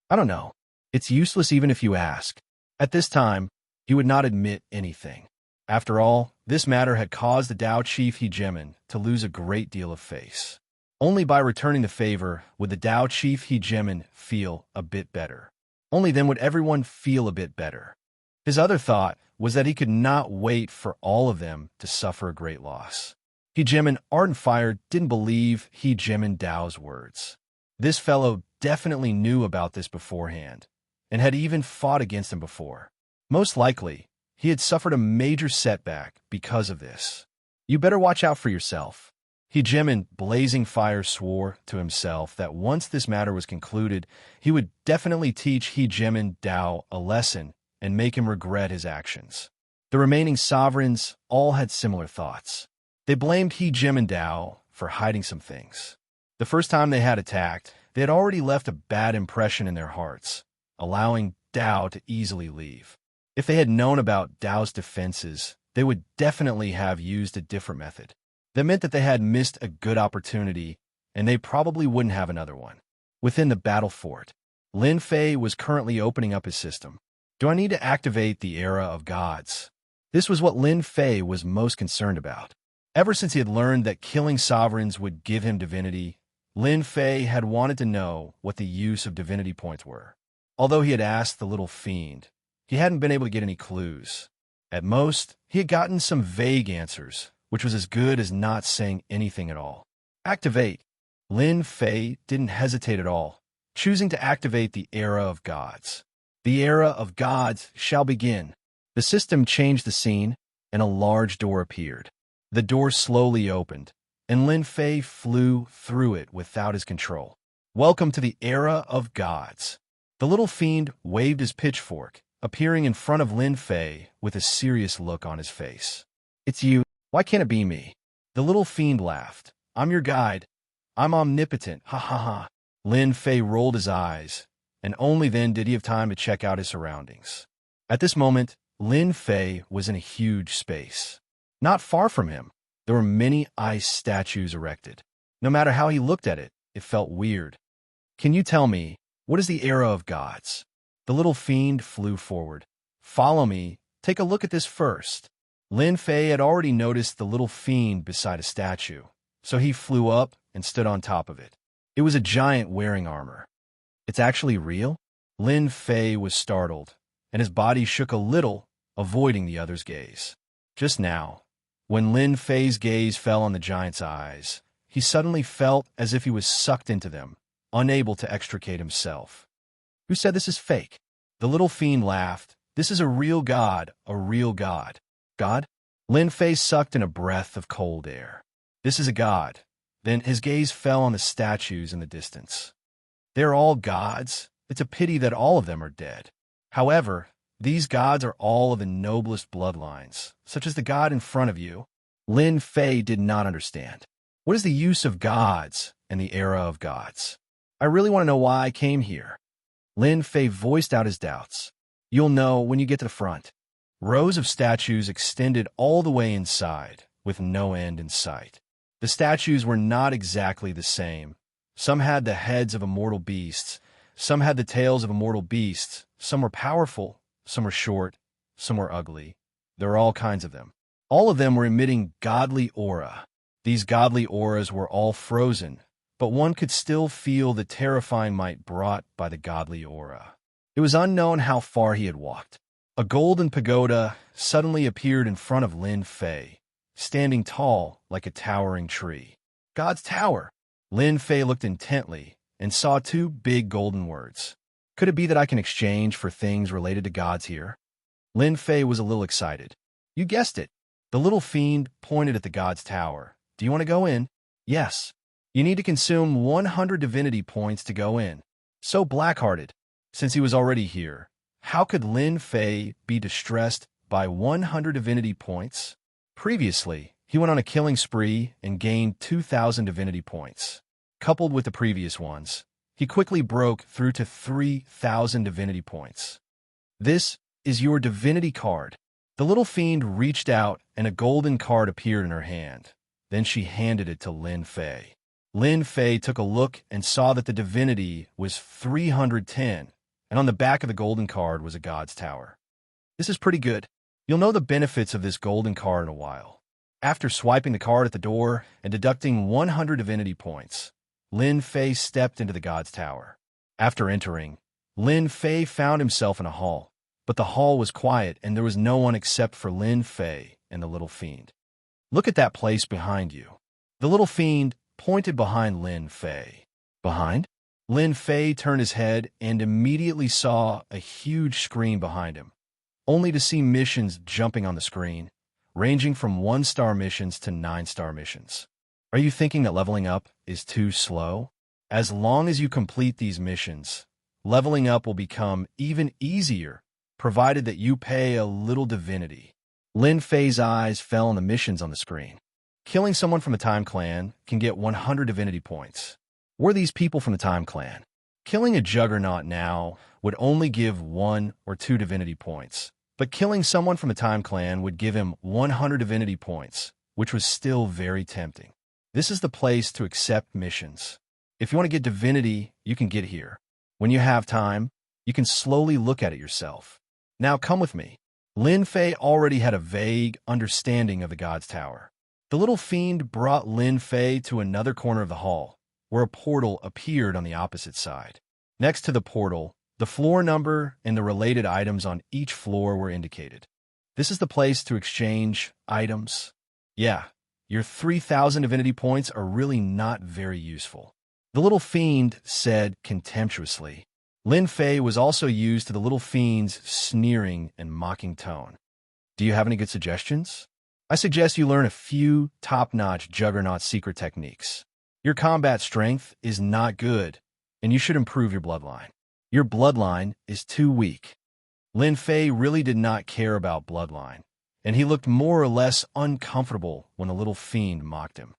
I don't know. It's useless even if you ask. At this time, he would not admit anything. After all, this matter had caused the Tao chief He Jimin to lose a great deal of face. Only by returning the favor would the Tao chief He Jimin feel a bit better. Only then would everyone feel a bit better. His other thought was that he could not wait for all of them to suffer a great loss. He Jimin, ardent fire, didn't believe He Jimin Dao's words. This fellow definitely knew about this beforehand, and had even fought against him before. Most likely, he had suffered a major setback because of this. You better watch out for yourself. He Jimin, blazing fire, swore to himself that once this matter was concluded, he would definitely teach He Jimin Dao a lesson and make him regret his actions. The remaining sovereigns all had similar thoughts. They blamed He Jimin Dao for hiding some things. The first time they had attacked, they had already left a bad impression in their hearts, allowing Dao to easily leave. If they had known about Dao's defenses, they would definitely have used a different method. That meant that they had missed a good opportunity, and they probably wouldn't have another one. Within the battle fort, Lin Fei was currently opening up his system. Do I need to activate the era of gods? This was what Lin Fei was most concerned about. Ever since he had learned that killing sovereigns would give him divinity, Lin Fei had wanted to know what the use of divinity points were. Although he had asked the little fiend, he hadn't been able to get any clues. At most, he had gotten some vague answers, which was as good as not saying anything at all. Activate. Lin Fei didn't hesitate at all, choosing to activate the era of gods. The era of gods shall begin. The system changed the scene, and a large door appeared. The door slowly opened, and Lin Fei flew through it without his control. Welcome to the era of gods. The little fiend waved his pitchfork, appearing in front of Lin Fei with a serious look on his face. It's you. Why can't it be me? The little fiend laughed. I'm your guide. I'm omnipotent. Ha ha ha. Lin Fei rolled his eyes, and only then did he have time to check out his surroundings. At this moment, Lin Fei was in a huge space. Not far from him, there were many ice statues erected. No matter how he looked at it, it felt weird. Can you tell me, what is the era of gods? The little fiend flew forward. Follow me. Take a look at this first. Lin Fei had already noticed the little fiend beside a statue, so he flew up and stood on top of it. It was a giant wearing armor. It's actually real? Lin Fei was startled, and his body shook a little, avoiding the other's gaze. Just now, when Lin Fei's gaze fell on the giant's eyes, he suddenly felt as if he was sucked into them, unable to extricate himself. Who said this is fake? The little fiend laughed. This is a real god, a real god. God? Lin Fei sucked in a breath of cold air. This is a god. Then his gaze fell on the statues in the distance. They're all gods. It's a pity that all of them are dead. However, these gods are all of the noblest bloodlines, such as the god in front of you. Lin Fei did not understand. What is the use of gods and the era of gods? I really want to know why I came here. Lin Fei voiced out his doubts. You'll know when you get to the front. Rows of statues extended all the way inside, with no end in sight. The statues were not exactly the same. Some had the heads of immortal beasts, some had the tails of immortal beasts, some were powerful, some were short, some were ugly. There were all kinds of them. All of them were emitting godly aura. These godly auras were all frozen, but one could still feel the terrifying might brought by the godly aura. It was unknown how far he had walked. A golden pagoda suddenly appeared in front of Lin Fei, standing tall like a towering tree. God's Tower! Lin Fei looked intently and saw two big golden words. Could it be that I can exchange for things related to gods here? Lin Fei was a little excited. You guessed it. The little fiend pointed at the God's Tower. Do you want to go in? Yes. You need to consume 100 divinity points to go in. So black-hearted. Since he was already here, how could Lin Fei be distressed by 100 divinity points? Previously, he went on a killing spree and gained 2,000 divinity points. Coupled with the previous ones, he quickly broke through to 3,000 divinity points. This is your divinity card. The little fiend reached out and a golden card appeared in her hand. Then she handed it to Lin Fei. Lin Fei took a look and saw that the divinity was 310, and on the back of the golden card was a God's Tower. This is pretty good. You'll know the benefits of this golden card in a while. After swiping the card at the door and deducting 100 divinity points, Lin Fei stepped into the God's Tower. After entering, Lin Fei found himself in a hall, but the hall was quiet and there was no one except for Lin Fei and the little fiend. Look at that place behind you. The little fiend pointed behind Lin Fei. Behind? Lin Fei turned his head and immediately saw a huge screen behind him, only to see missions jumping on the screen, ranging from 1-star missions to 9-star missions. Are you thinking that leveling up is too slow? As long as you complete these missions, leveling up will become even easier, provided that you pay a little divinity. Lin Fei's eyes fell on the missions on the screen. Killing someone from the Time Clan can get 100 divinity points. Were these people from the Time Clan? Killing a Juggernaut now would only give 1 or 2 divinity points, but killing someone from the Time Clan would give him 100 divinity points, which was still very tempting. This is the place to accept missions. If you want to get divinity, you can get here. When you have time, you can slowly look at it yourself. Now come with me. Lin Fei already had a vague understanding of the God's Tower. The little fiend brought Lin Fei to another corner of the hall, where a portal appeared on the opposite side. Next to the portal, the floor number and the related items on each floor were indicated. This is the place to exchange items. Yeah, your 3,000 divinity points are really not very useful. The little fiend said contemptuously. Lin Fei was also used to the little fiend's sneering and mocking tone. Do you have any good suggestions? I suggest you learn a few top-notch Juggernaut secret techniques. Your combat strength is not good, and you should improve your bloodline. Your bloodline is too weak. Lin Fei really did not care about bloodline, and he looked more or less uncomfortable when the little fiend mocked him.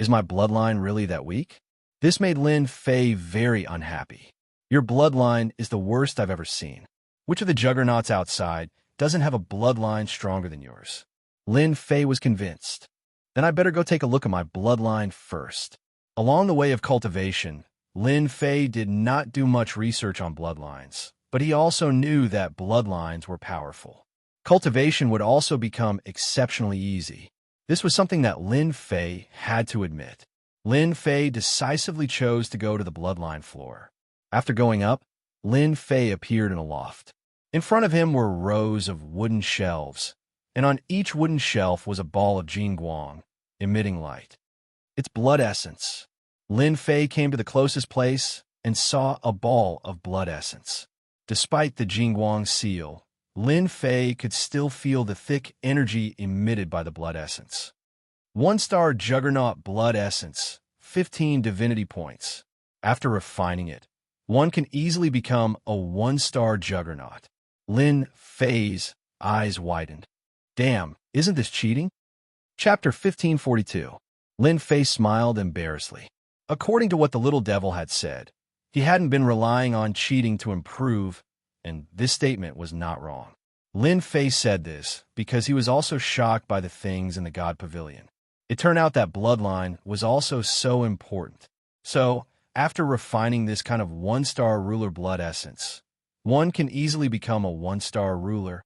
Is my bloodline really that weak? This made Lin Fei very unhappy. Your bloodline is the worst I've ever seen. Which of the Juggernauts outside doesn't have a bloodline stronger than yours? Lin Fei was convinced. Then I better go take a look at my bloodline first. Along the way of cultivation, Lin Fei did not do much research on bloodlines, but he also knew that bloodlines were powerful. Cultivation would also become exceptionally easy. This was something that Lin Fei had to admit. Lin Fei decisively chose to go to the bloodline floor. After going up, Lin Fei appeared in a loft. In front of him were rows of wooden shelves, and on each wooden shelf was a ball of Jingguang, emitting light. It's blood essence. Lin Fei came to the closest place and saw a ball of blood essence. Despite the Jingguang seal, Lin Fei could still feel the thick energy emitted by the blood essence. 1-star Juggernaut blood essence, 15 divinity points. After refining it, one can easily become a 1-star Juggernaut. Lin Fei's eyes widened. Damn, isn't this cheating? Chapter 1542. Lin Fei smiled embarrassedly. According to what the little devil had said, he hadn't been relying on cheating to improve, and this statement was not wrong. Lin Fei said this because he was also shocked by the things in the God Pavilion. It turned out that bloodline was also so important. So, after refining this kind of 1-star ruler blood essence, one can easily become a 1-star ruler.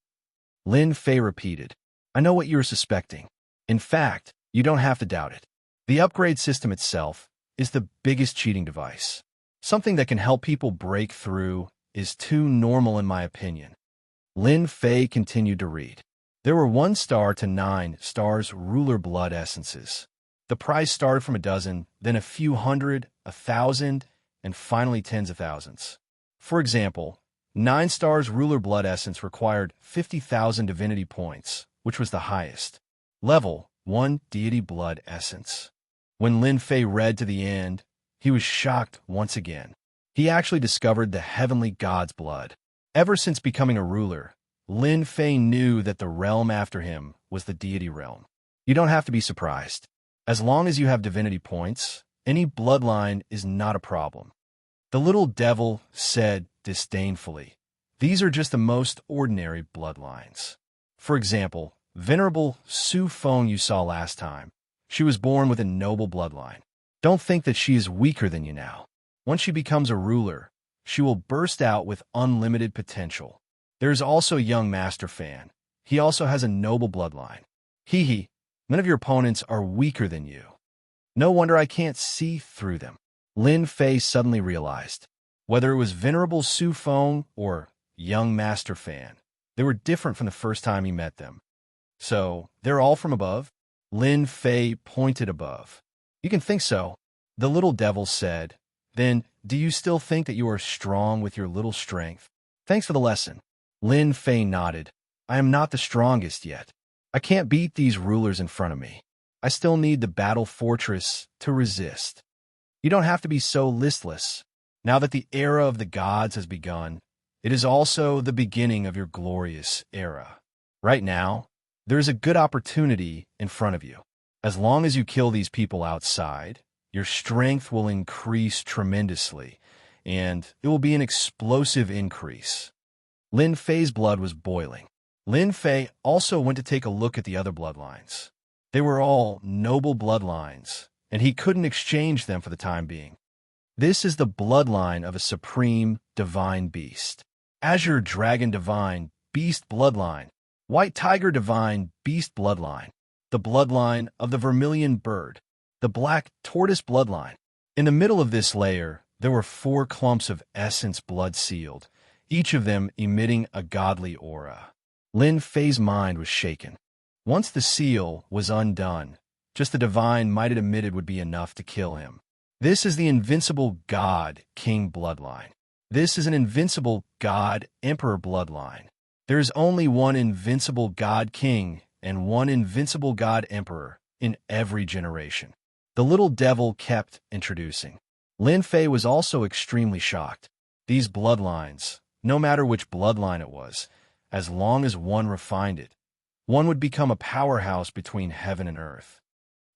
Lin Fei repeated, I know what you're suspecting. In fact, you don't have to doubt it. The upgrade system itself is the biggest cheating device. Something that can help people break through is too normal in my opinion. Lin Fei continued to read. There were 1-star to 9 stars ruler blood essences. The price started from a dozen, then a few hundred, 1,000, and finally tens of thousands. For example, 9 stars ruler blood essence required 50,000 divinity points, which was the highest. Level 1 deity blood essence. When Lin Fei read to the end, he was shocked once again. He actually discovered the heavenly god's blood. Ever since becoming a ruler, Lin Fei knew that the realm after him was the deity realm. You don't have to be surprised. As long as you have divinity points, any bloodline is not a problem. The little devil said disdainfully, these are just the most ordinary bloodlines. For example, Venerable Su Feng you saw last time. She was born with a noble bloodline. Don't think that she is weaker than you now. Once she becomes a ruler, she will burst out with unlimited potential. There's also young Master Fan. He also has a noble bloodline. Hee hee, none of your opponents are weaker than you. No wonder I can't see through them. Lin Fei suddenly realized. Whether it was Venerable Su Feng or young Master Fan, they were different from the first time he met them. So, they're all from above? Lin Fei pointed above. You can think so, the little devil said. Then, do you still think that you are strong with your little strength? Thanks for the lesson. Lin Fei nodded. I am not the strongest yet. I can't beat these rulers in front of me. I still need the battle fortress to resist. You don't have to be so listless. Now that the era of the gods has begun, it is also the beginning of your glorious era. Right now, there is a good opportunity in front of you. As long as you kill these people outside, your strength will increase tremendously, and it will be an explosive increase. Lin Fei's blood was boiling. Lin Fei also went to take a look at the other bloodlines. They were all noble bloodlines, and he couldn't exchange them for the time being. This is the bloodline of a supreme divine beast. Azure Dragon Divine Beast Bloodline. White Tiger Divine Beast Bloodline. The bloodline of the Vermilion Bird. The Black Tortoise Bloodline. In the middle of this layer, there were 4 clumps of essence blood sealed, each of them emitting a godly aura. Lin Fei's mind was shaken. Once the seal was undone, just the divine might it emitted would be enough to kill him. This is the invincible God King bloodline. This is an invincible God Emperor bloodline. There is only one invincible God King and one invincible God Emperor in every generation. The little devil kept introducing. Lin Fei was also extremely shocked. These bloodlines, no matter which bloodline it was, as long as one refined it, one would become a powerhouse between heaven and earth.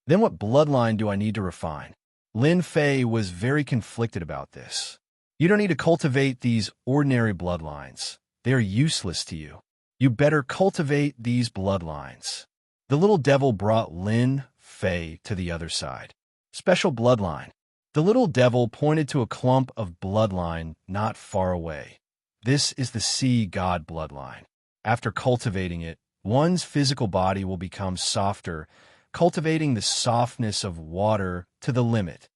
Then what bloodline do I need to refine? Lin Fei was very conflicted about this. You don't need to cultivate these ordinary bloodlines. They are useless to you. You better cultivate these bloodlines. The little devil brought Lin Fei to the other side. Special bloodline. The little devil pointed to a clump of bloodline not far away. This is the sea god bloodline. After cultivating it, one's physical body will become softer, cultivating the softness of water to the limit.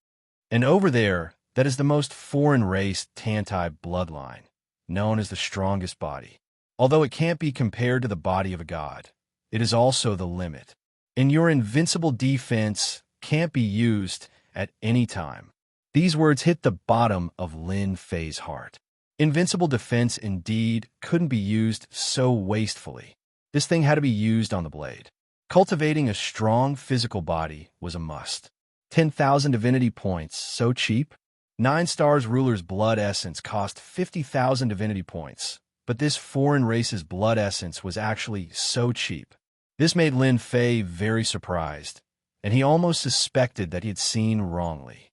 And over there, that is the most foreign race Tantai bloodline, known as the strongest body. Although it can't be compared to the body of a god, it is also the limit. And your invincible defense can't be used at any time. These words hit the bottom of Lin Fei's heart. Invincible defense indeed couldn't be used so wastefully. This thing had to be used on the blade. Cultivating a strong physical body was a must. 10,000 divinity points, so cheap? 9 Stars Ruler's blood essence cost 50,000 divinity points, but this foreign race's blood essence was actually so cheap. This made Lin Fei very surprised, and he almost suspected that he had seen wrongly.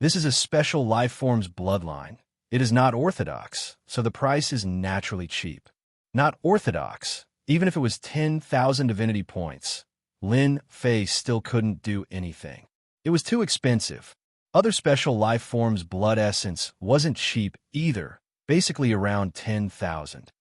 This is a special life form's bloodline. It is not orthodox, so the price is naturally cheap. Not orthodox, even if it was 10,000 divinity points, Lin Fei still couldn't do anything. It was too expensive. Other special life forms' blood essence wasn't cheap either, basically around 10,000.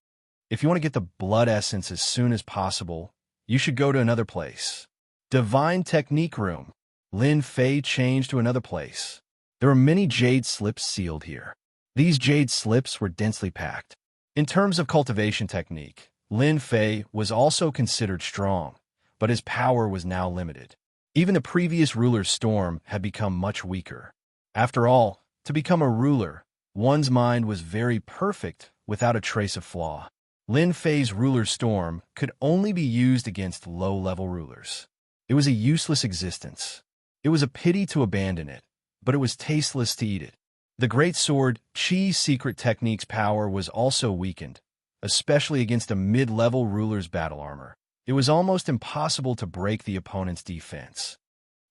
If you want to get the blood essence as soon as possible, you should go to another place. Divine Technique Room. Lin Fei changed to another place. There were many jade slips sealed here. These jade slips were densely packed. In terms of cultivation technique, Lin Fei was also considered strong, but his power was now limited. Even the previous ruler's storm had become much weaker. After all, to become a ruler, one's mind was very perfect without a trace of flaw. Lin Fei's ruler's storm could only be used against low-level rulers. It was a useless existence. It was a pity to abandon it, but it was tasteless to eat it. The great sword Qi's secret technique's power was also weakened, especially against a mid-level ruler's battle armor. It was almost impossible to break the opponent's defense.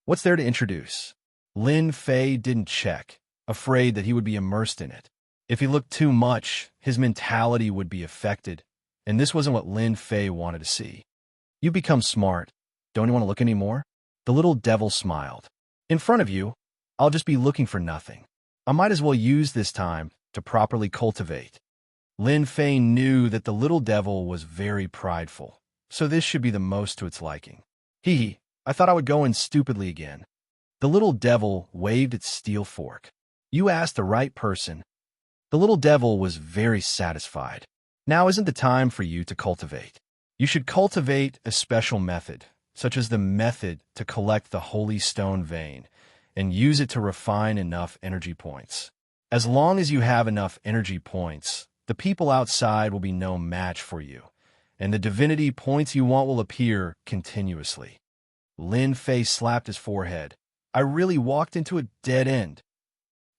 What's there to introduce? Lin Fei didn't check, afraid that he would be immersed in it. If he looked too much, his mentality would be affected, and this wasn't what Lin Fei wanted to see. You become smart. Don't you want to look anymore? The little devil smiled. In front of you, I'll just be looking for nothing. I might as well use this time to properly cultivate. Lin Fei knew that the little devil was very prideful, so this should be the most to its liking. I thought I would go in stupidly again. The little devil waved its steel fork. You asked the right person. The little devil was very satisfied. Now isn't the time for you to cultivate. You should cultivate a special method, such as the method to collect the holy stone vein, and use it to refine enough energy points. As long as you have enough energy points, the people outside will be no match for you, and the divinity points you want will appear continuously. Lin Fei slapped his forehead. I really walked into a dead end.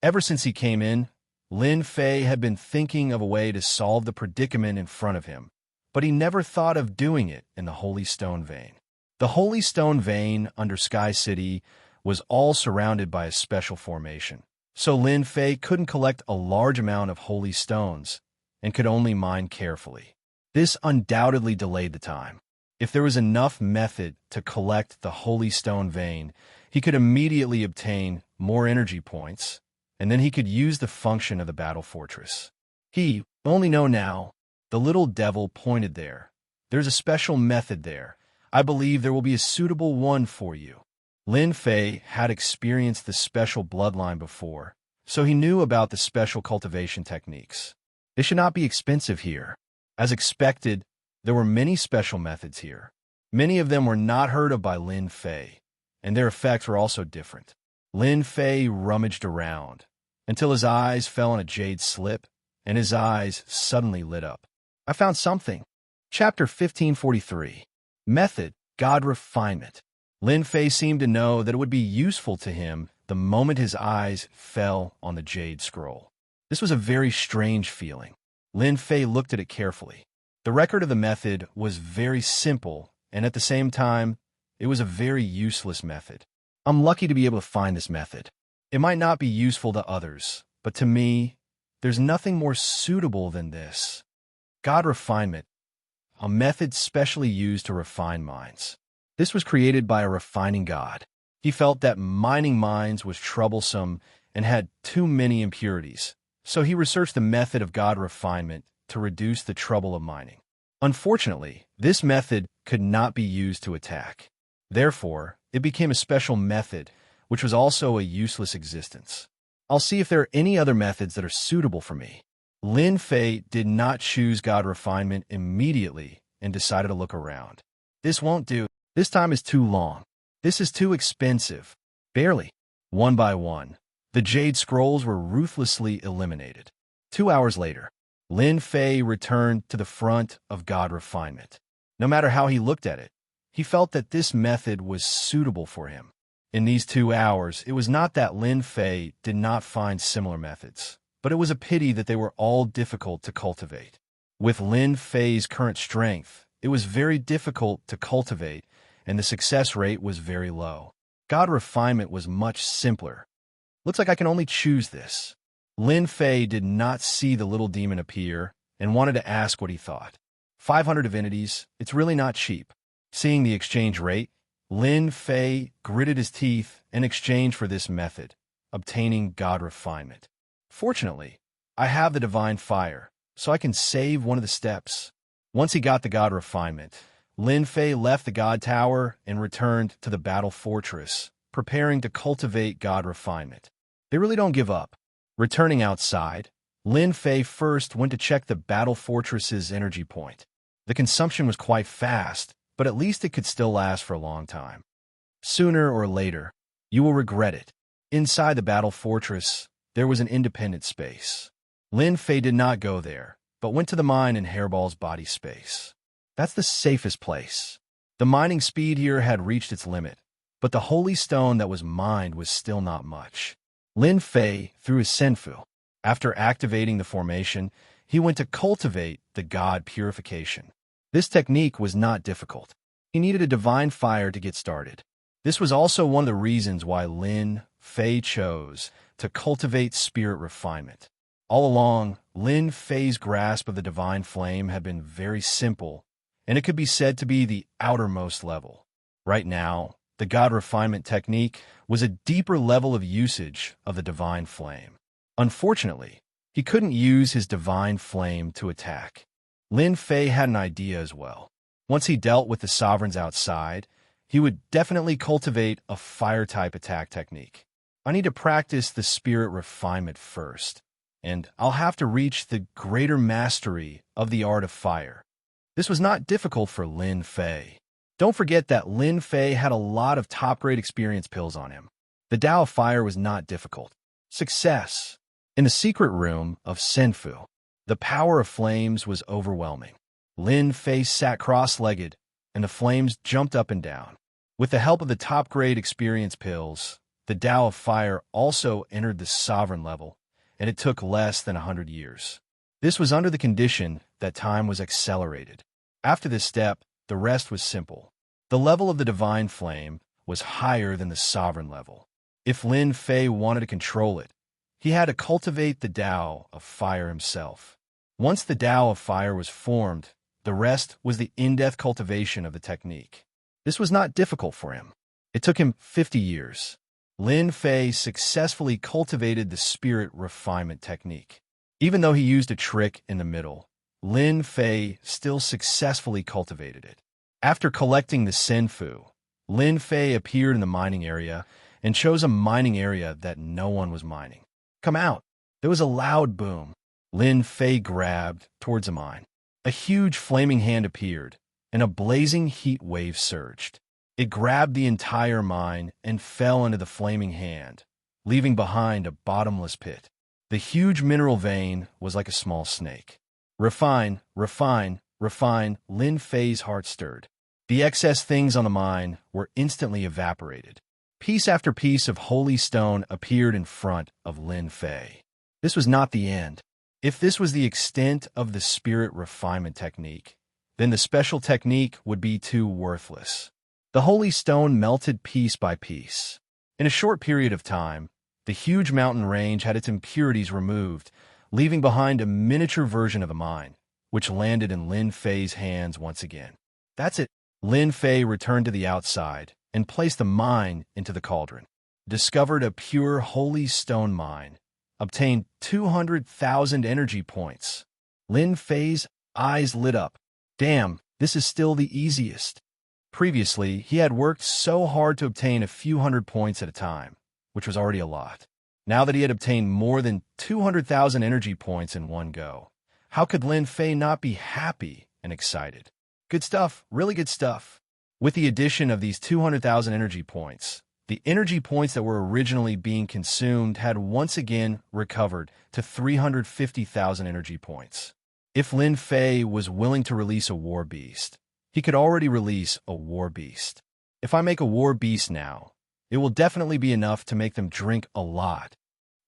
Ever since he came in, Lin Fei had been thinking of a way to solve the predicament in front of him, but he never thought of doing it in the Holy Stone Vein. The Holy Stone Vein under Sky City was all surrounded by a special formation, so Lin Fei couldn't collect a large amount of holy stones and could only mine carefully. This undoubtedly delayed the time. If there was enough method to collect the Holy Stone Vein, he could immediately obtain more energy points, and then he could use the function of the battle fortress. He only know now. The little devil pointed there. There's a special method there. I believe there will be a suitable one for you. Lin Fei had experienced the special bloodline before, so he knew about the special cultivation techniques. They should not be expensive here. As expected, there were many special methods here. Many of them were not heard of by Lin Fei, and their effects were also different. Lin Fei rummaged around until his eyes fell on a jade slip, and his eyes suddenly lit up. I found something. Chapter 1543. Method, God Refinement. Lin Fei seemed to know that it would be useful to him the moment his eyes fell on the jade scroll. This was a very strange feeling. Lin Fei looked at it carefully. The record of the method was very simple, and at the same time, it was a very useless method. I'm lucky to be able to find this method. It might not be useful to others, but to me, there's nothing more suitable than this. God Refinement, a method specially used to refine mines. This was created by a refining god. He felt that mining mines was troublesome and had too many impurities, so he researched the method of God Refinement to reduce the trouble of mining. Unfortunately, this method could not be used to attack. Therefore, it became a special method, which was also a useless existence. I'll see if there are any other methods that are suitable for me. Lin Fei did not choose God Refinement immediately and decided to look around. This won't do. This time is too long. This is too expensive. Barely. One by one, the jade scrolls were ruthlessly eliminated. 2 hours later, Lin Fei returned to the front of God Refinement. No matter how he looked at it, he felt that this method was suitable for him. In these 2 hours, it was not that Lin Fei did not find similar methods, but it was a pity that they were all difficult to cultivate. With Lin Fei's current strength, it was very difficult to cultivate, and the success rate was very low. God Refinement was much simpler. Looks like I can only choose this. Lin Fei did not see the little demon appear and wanted to ask what he thought. 500 divinities, it's really not cheap. Seeing the exchange rate, Lin Fei gritted his teeth in exchange for this method, obtaining God Refinement. Fortunately, I have the divine fire, so I can save one of the steps. Once he got the God Refinement, Lin Fei left the God Tower and returned to the battle fortress, preparing to cultivate God Refinement. They really don't give up. Returning outside, Lin Fei first went to check the battle fortress's energy point. The consumption was quite fast, but at least it could still last for a long time. Sooner or later, you will regret it. Inside the battle fortress, there was an independent space. Lin Fei did not go there, but went to the mine in Hairball's body space. That's the safest place. The mining speed here had reached its limit, but the holy stone that was mined was still not much. Lin Fei threw his senfu. After activating the formation, he went to cultivate the god purification. This technique was not difficult. He needed a divine fire to get started. This was also one of the reasons why Lin Fei chose to cultivate spirit refinement. All along, Lin Fei's grasp of the divine flame had been very simple, and it could be said to be the outermost level. Right now, the God Refinement technique was a deeper level of usage of the divine flame. Unfortunately, He couldn't use his divine flame to attack. Lin Fei had an idea as well. Once he dealt with the sovereigns outside, he would definitely cultivate a fire-type attack technique. I need to practice the spirit refinement first, and I'll have to reach the greater mastery of the art of fire. This was not difficult for Lin Fei. Don't forget that Lin Fei had a lot of top-grade experience pills on him. The Tao of Fire was not difficult. Success. In the secret room of Senfu, the power of flames was overwhelming. Lin Fei sat cross-legged, and the flames jumped up and down. With the help of the top-grade experience pills, the Tao of Fire also entered the sovereign level, and it took less than 100 years. This was under the condition that time was accelerated. After this step, the rest was simple. The level of the divine flame was higher than the sovereign level. If Lin Fei wanted to control it, he had to cultivate the Tao of Fire himself. Once the Tao of Fire was formed, the rest was the in-depth cultivation of the technique. This was not difficult for him. It took him 50 years. Lin Fei successfully cultivated the spirit refinement technique. Even though he used a trick in the middle, Lin Fei still successfully cultivated it. After collecting the Senfu, Lin Fei appeared in the mining area and chose a mining area that no one was mining. Come out! There was a loud boom. Lin Fei grabbed towards a mine. A huge flaming hand appeared, and a blazing heat wave surged. It grabbed the entire mine and fell into the flaming hand, leaving behind a bottomless pit. The huge mineral vein was like a small snake. Refine, refine, refine, Lin Fei's heart stirred. The excess things on the mine were instantly evaporated. Piece after piece of holy stone appeared in front of Lin Fei. This was not the end. If this was the extent of the spirit refinement technique, then the special technique would be too worthless. The holy stone melted piece by piece. In a short period of time, the huge mountain range had its impurities removed, leaving behind a miniature version of the mine, which landed in Lin Fei's hands once again. That's it. Lin Fei returned to the outside and placed the mine into the cauldron. Discovered a pure holy stone mine. Obtained 200,000 energy points. Lin Fei's eyes lit up. Damn, this is still the easiest. Previously, he had worked so hard to obtain a few hundred points at a time, which was already a lot. Now that he had obtained more than 200,000 energy points in one go, how could Lin Fei not be happy and excited? Good stuff, really good stuff. With the addition of these 200,000 energy points, the energy points that were originally being consumed had once again recovered to 350,000 energy points. If Lin Fei was willing to release a war beast, he could already release a war beast. If I make a war beast now, it will definitely be enough to make them drink a lot.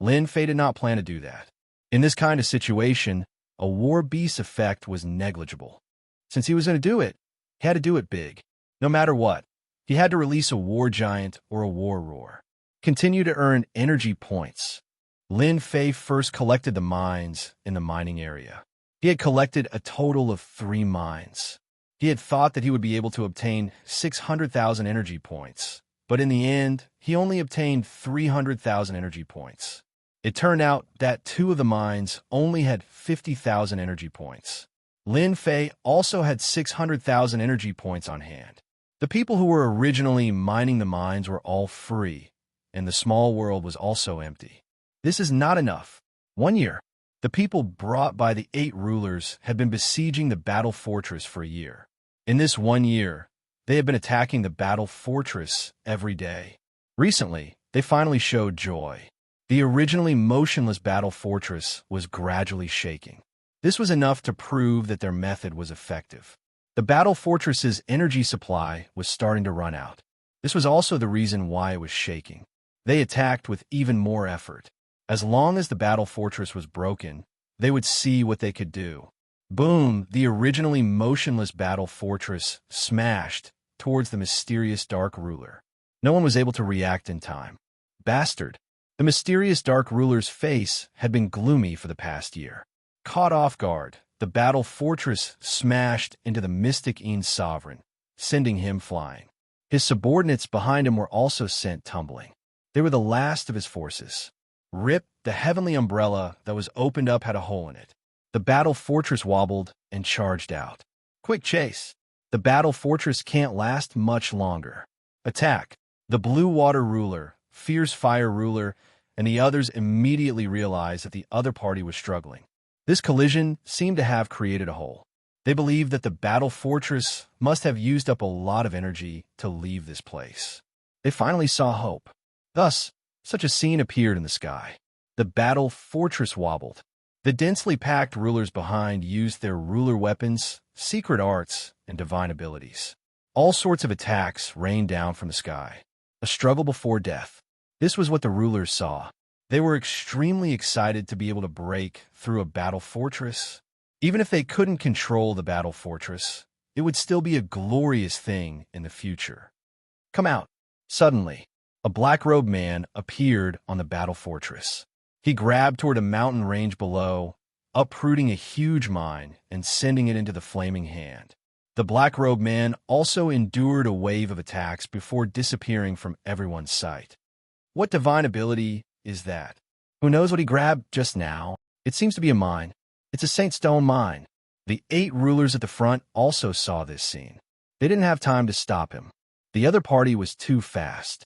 Lin Fei did not plan to do that. In this kind of situation, a war beast effect was negligible. Since he was going to do it, he had to do it big. No matter what, he had to release a war giant or a war roar. Continue to earn energy points. Lin Fei first collected the mines in the mining area. He had collected a total of 3 mines. He had thought that he would be able to obtain 600,000 energy points, but in the end, he only obtained 300,000 energy points. It turned out that 2 of the mines only had 50,000 energy points. Lin Fei also had 600,000 energy points on hand. The people who were originally mining the mines were all free, and the small world was also empty. This is not enough. 1 year. The people brought by the 8 rulers had been besieging the battle fortress for a year. In this 1 year, they had been attacking the battle fortress every day. Recently, they finally showed joy. The originally motionless battle fortress was gradually shaking. This was enough to prove that their method was effective. The battle fortress's energy supply was starting to run out. This was also the reason why it was shaking. They attacked with even more effort. As long as the battle fortress was broken, they would see what they could do. Boom! The originally motionless battle fortress smashed towards the mysterious dark ruler. No one was able to react in time. Bastard! The mysterious dark ruler's face had been gloomy for the past year. Caught off guard, the battle fortress smashed into the mystic Yin sovereign, sending him flying. His subordinates behind him were also sent tumbling. They were the last of his forces. Rip, the heavenly umbrella that was opened up had a hole in it. The battle fortress wobbled and charged out. Quick chase. The battle fortress can't last much longer. Attack. The blue water ruler, fierce fire ruler, and the others immediately realized that the other party was struggling. This collision seemed to have created a hole. They believed that the battle fortress must have used up a lot of energy to leave this place. They finally saw hope. Thus, such a scene appeared in the sky. The battle fortress wobbled. The densely packed rulers behind used their ruler weapons, secret arts, and divine abilities. All sorts of attacks rained down from the sky. A struggle before death. This was what the rulers saw. They were extremely excited to be able to break through a battle fortress. Even if they couldn't control the battle fortress, it would still be a glorious thing in the future. Come out. Suddenly, a black-robed man appeared on the battle fortress. He grabbed toward a mountain range below, uprooting a huge mine and sending it into the flaming hand. The black-robed man also endured a wave of attacks before disappearing from everyone's sight. What divine ability is that? Who knows what he grabbed just now? It seems to be a mine. It's a Saint Stone mine. The 8 rulers at the front also saw this scene. They didn't have time to stop him. The other party was too fast.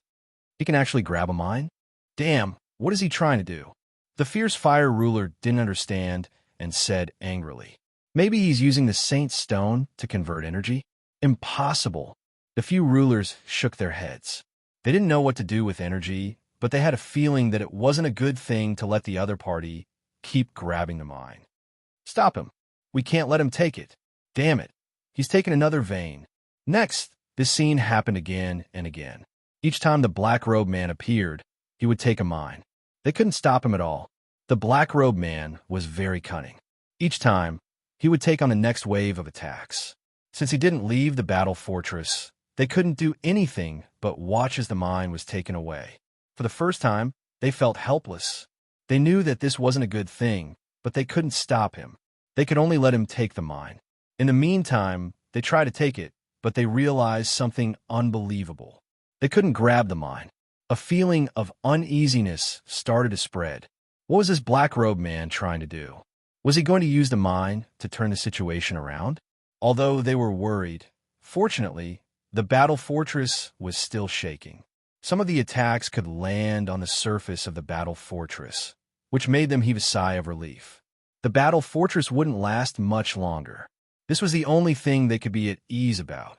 He can actually grab a mine? Damn, what is he trying to do? The fierce fire ruler didn't understand and said angrily, maybe he's using the Saint Stone to convert energy? Impossible. The few rulers shook their heads. They didn't know what to do with energy, but they had a feeling that it wasn't a good thing to let the other party keep grabbing the mine. Stop him. We can't let him take it. Damn it. He's taken another vein. Next, this scene happened again and again. Each time the black-robed man appeared, he would take a mine. They couldn't stop him at all. The black-robed man was very cunning. Each time, he would take on the next wave of attacks. Since he didn't leave the battle fortress, they couldn't do anything but watch as the mine was taken away. For the first time, they felt helpless. They knew that this wasn't a good thing, but they couldn't stop him. They could only let him take the mine. In the meantime, they tried to take it, but they realized something unbelievable. They couldn't grab the mine. A feeling of uneasiness started to spread. What was this black-robed man trying to do? Was he going to use the mine to turn the situation around? Although they were worried, fortunately, the battle fortress was still shaking. Some of the attacks could land on the surface of the battle fortress, which made them heave a sigh of relief. The battle fortress wouldn't last much longer. This was the only thing they could be at ease about.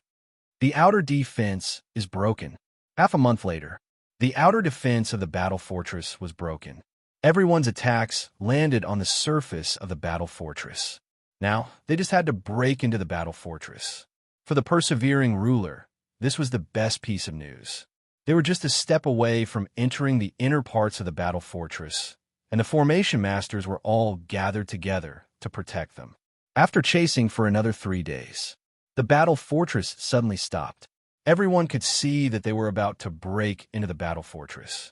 The outer defense is broken. Half a month later, the outer defense of the battle fortress was broken. Everyone's attacks landed on the surface of the battle fortress. Now, they just had to break into the battle fortress. For the persevering ruler, this was the best piece of news. They were just a step away from entering the inner parts of the battle fortress, and the formation masters were all gathered together to protect them. After chasing for another 3 days, the battle fortress suddenly stopped. Everyone could see that they were about to break into the battle fortress.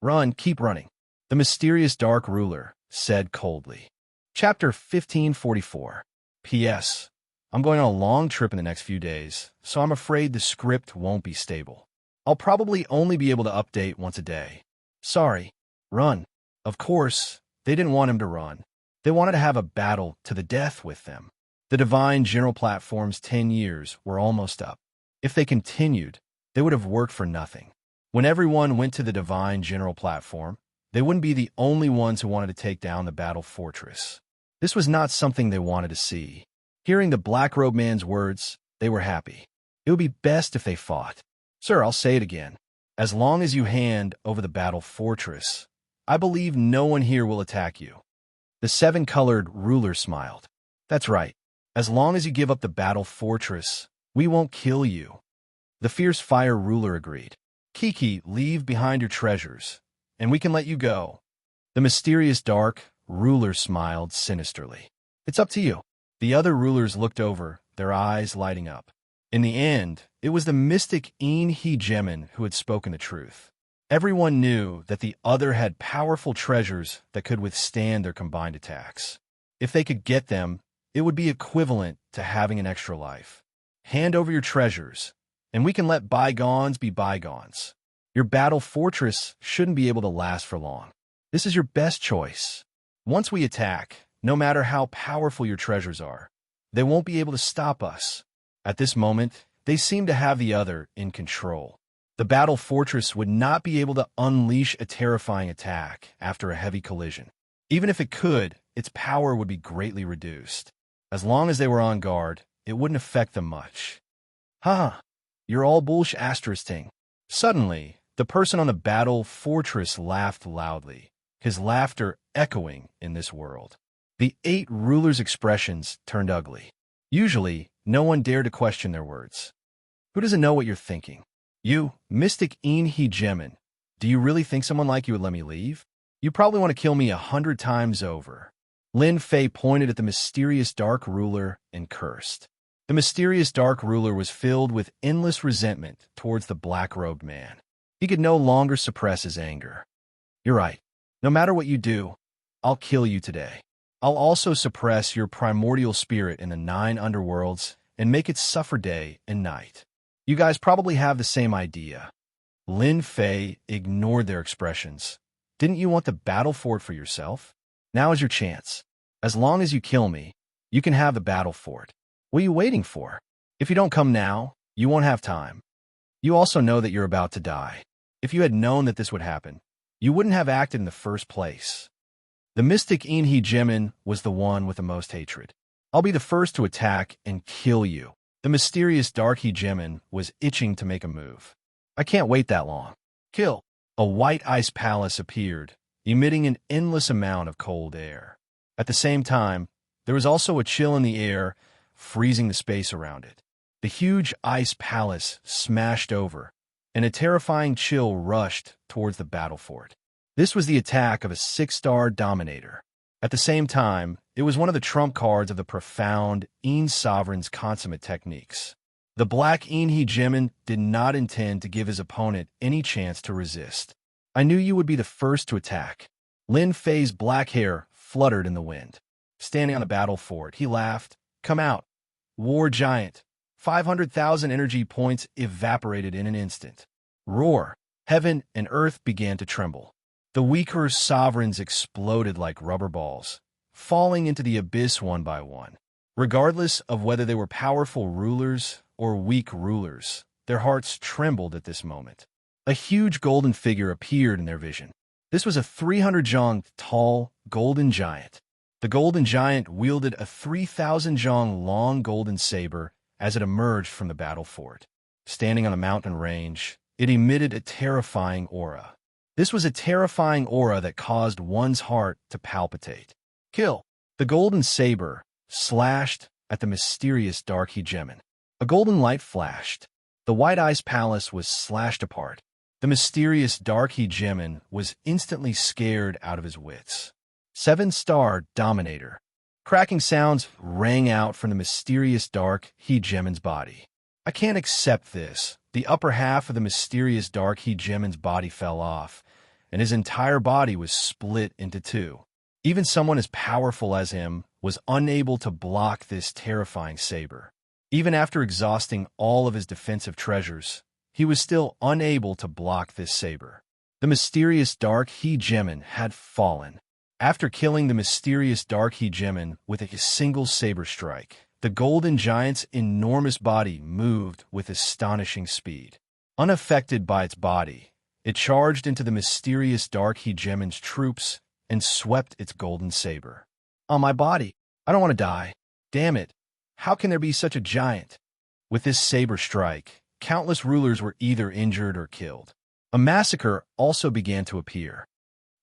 Run, keep running, the mysterious dark ruler said coldly. Chapter 1544. P.S. I'm going on a long trip in the next few days, so I'm afraid the script won't be stable. I'll probably only be able to update once a day. Sorry. Run. Of course, they didn't want him to run. They wanted to have a battle to the death with them. The Divine General Platform's 10 years were almost up. If they continued, they would have worked for nothing. When everyone went to the Divine General Platform, they wouldn't be the only ones who wanted to take down the battle fortress. This was not something they wanted to see. Hearing the black-robed man's words, they were happy. It would be best if they fought. Sir, I'll say it again. As long as you hand over the battle fortress, I believe no one here will attack you. The 7-colored ruler smiled. That's right. As long as you give up the battle fortress, we won't kill you. The fierce fire ruler agreed. Kiki, leave behind your treasures, and we can let you go. The mysterious dark ruler smiled sinisterly. It's up to you. The other rulers looked over, their eyes lighting up. In the end, it was the mystic He Gemin who had spoken the truth. Everyone knew that the other had powerful treasures that could withstand their combined attacks. If they could get them, it would be equivalent to having an extra life. Hand over your treasures, and we can let bygones be bygones. Your battle fortress shouldn't be able to last for long. This is your best choice. Once we attack, no matter how powerful your treasures are, they won't be able to stop us. At this moment, they seem to have the other in control. The battle fortress would not be able to unleash a terrifying attack after a heavy collision. Even if it could, its power would be greatly reduced. As long as they were on guard, it wouldn't affect them much. Haha, you're all bullsh asterisk. Suddenly, the person on the battle fortress laughed loudly, his laughter echoing in this world. The 8 rulers' expressions turned ugly. Usually, no one dared to question their words. Who doesn't know what you're thinking? You, Mystic Inhe Gemin, do you really think someone like you would let me leave? You probably want to kill me 100 times over. Lin Fei pointed at the mysterious dark ruler and cursed. The mysterious dark ruler was filled with endless resentment towards the black-robed man. He could no longer suppress his anger. You're right. No matter what you do, I'll kill you today. I'll also suppress your primordial spirit in the 9 underworlds and make it suffer day and night. You guys probably have the same idea. Lin Fei ignored their expressions. Didn't you want the battle fort for yourself? Now is your chance. As long as you kill me, you can have the battle fort. What are you waiting for? If you don't come now, you won't have time. You also know that you're about to die. If you had known that this would happen, you wouldn't have acted in the first place. The mystic Inhe Gemin was the one with the most hatred. I'll be the first to attack and kill you. The mysterious dark Gemin was itching to make a move. I can't wait that long. Kill. A white ice palace appeared, emitting an endless amount of cold air. At the same time, there was also a chill in the air, freezing the space around it. The huge ice palace smashed over, and a terrifying chill rushed towards the battle fort. This was the attack of a 6-star dominator. At the same time, it was one of the trump cards of the profound Een Sovereign's consummate techniques. The black Inhe Gemin did not intend to give his opponent any chance to resist. I knew you would be the first to attack. Lin Fei's black hair fluttered in the wind. Standing on the battle fort, he laughed. Come out. War Giant. 500,000 energy points evaporated in an instant. Roar. Heaven and earth began to tremble. The weaker sovereigns exploded like rubber balls, falling into the abyss one by one. Regardless of whether they were powerful rulers or weak rulers, their hearts trembled at this moment. A huge golden figure appeared in their vision. This was a 300-zhong tall golden giant. The golden giant wielded a 3,000-zhong long golden saber as it emerged from the battle fort. Standing on a mountain range, it emitted a terrifying aura. This was a terrifying aura that caused one's heart to palpitate. Kill. The golden saber slashed at the mysterious dark Gemin. A golden light flashed. The white ice palace was slashed apart. The mysterious dark Gemin was instantly scared out of his wits. 7-star dominator. Cracking sounds rang out from the mysterious dark Gemin's body. I can't accept this. The upper half of the mysterious dark Gemin's body fell off, and his entire body was split into 2. Even someone as powerful as him was unable to block this terrifying saber. Even after exhausting all of his defensive treasures, he was still unable to block this saber. The mysterious dark Gemin had fallen. After killing the mysterious dark Gemin with a single saber strike, the golden giant's enormous body moved with astonishing speed. Unaffected by its body, it charged into the mysterious dark Gemin's troops and swept its golden saber. On my body, I don't want to die. Damn it. How can there be such a giant? With this saber strike, countless rulers were either injured or killed. A massacre also began to appear.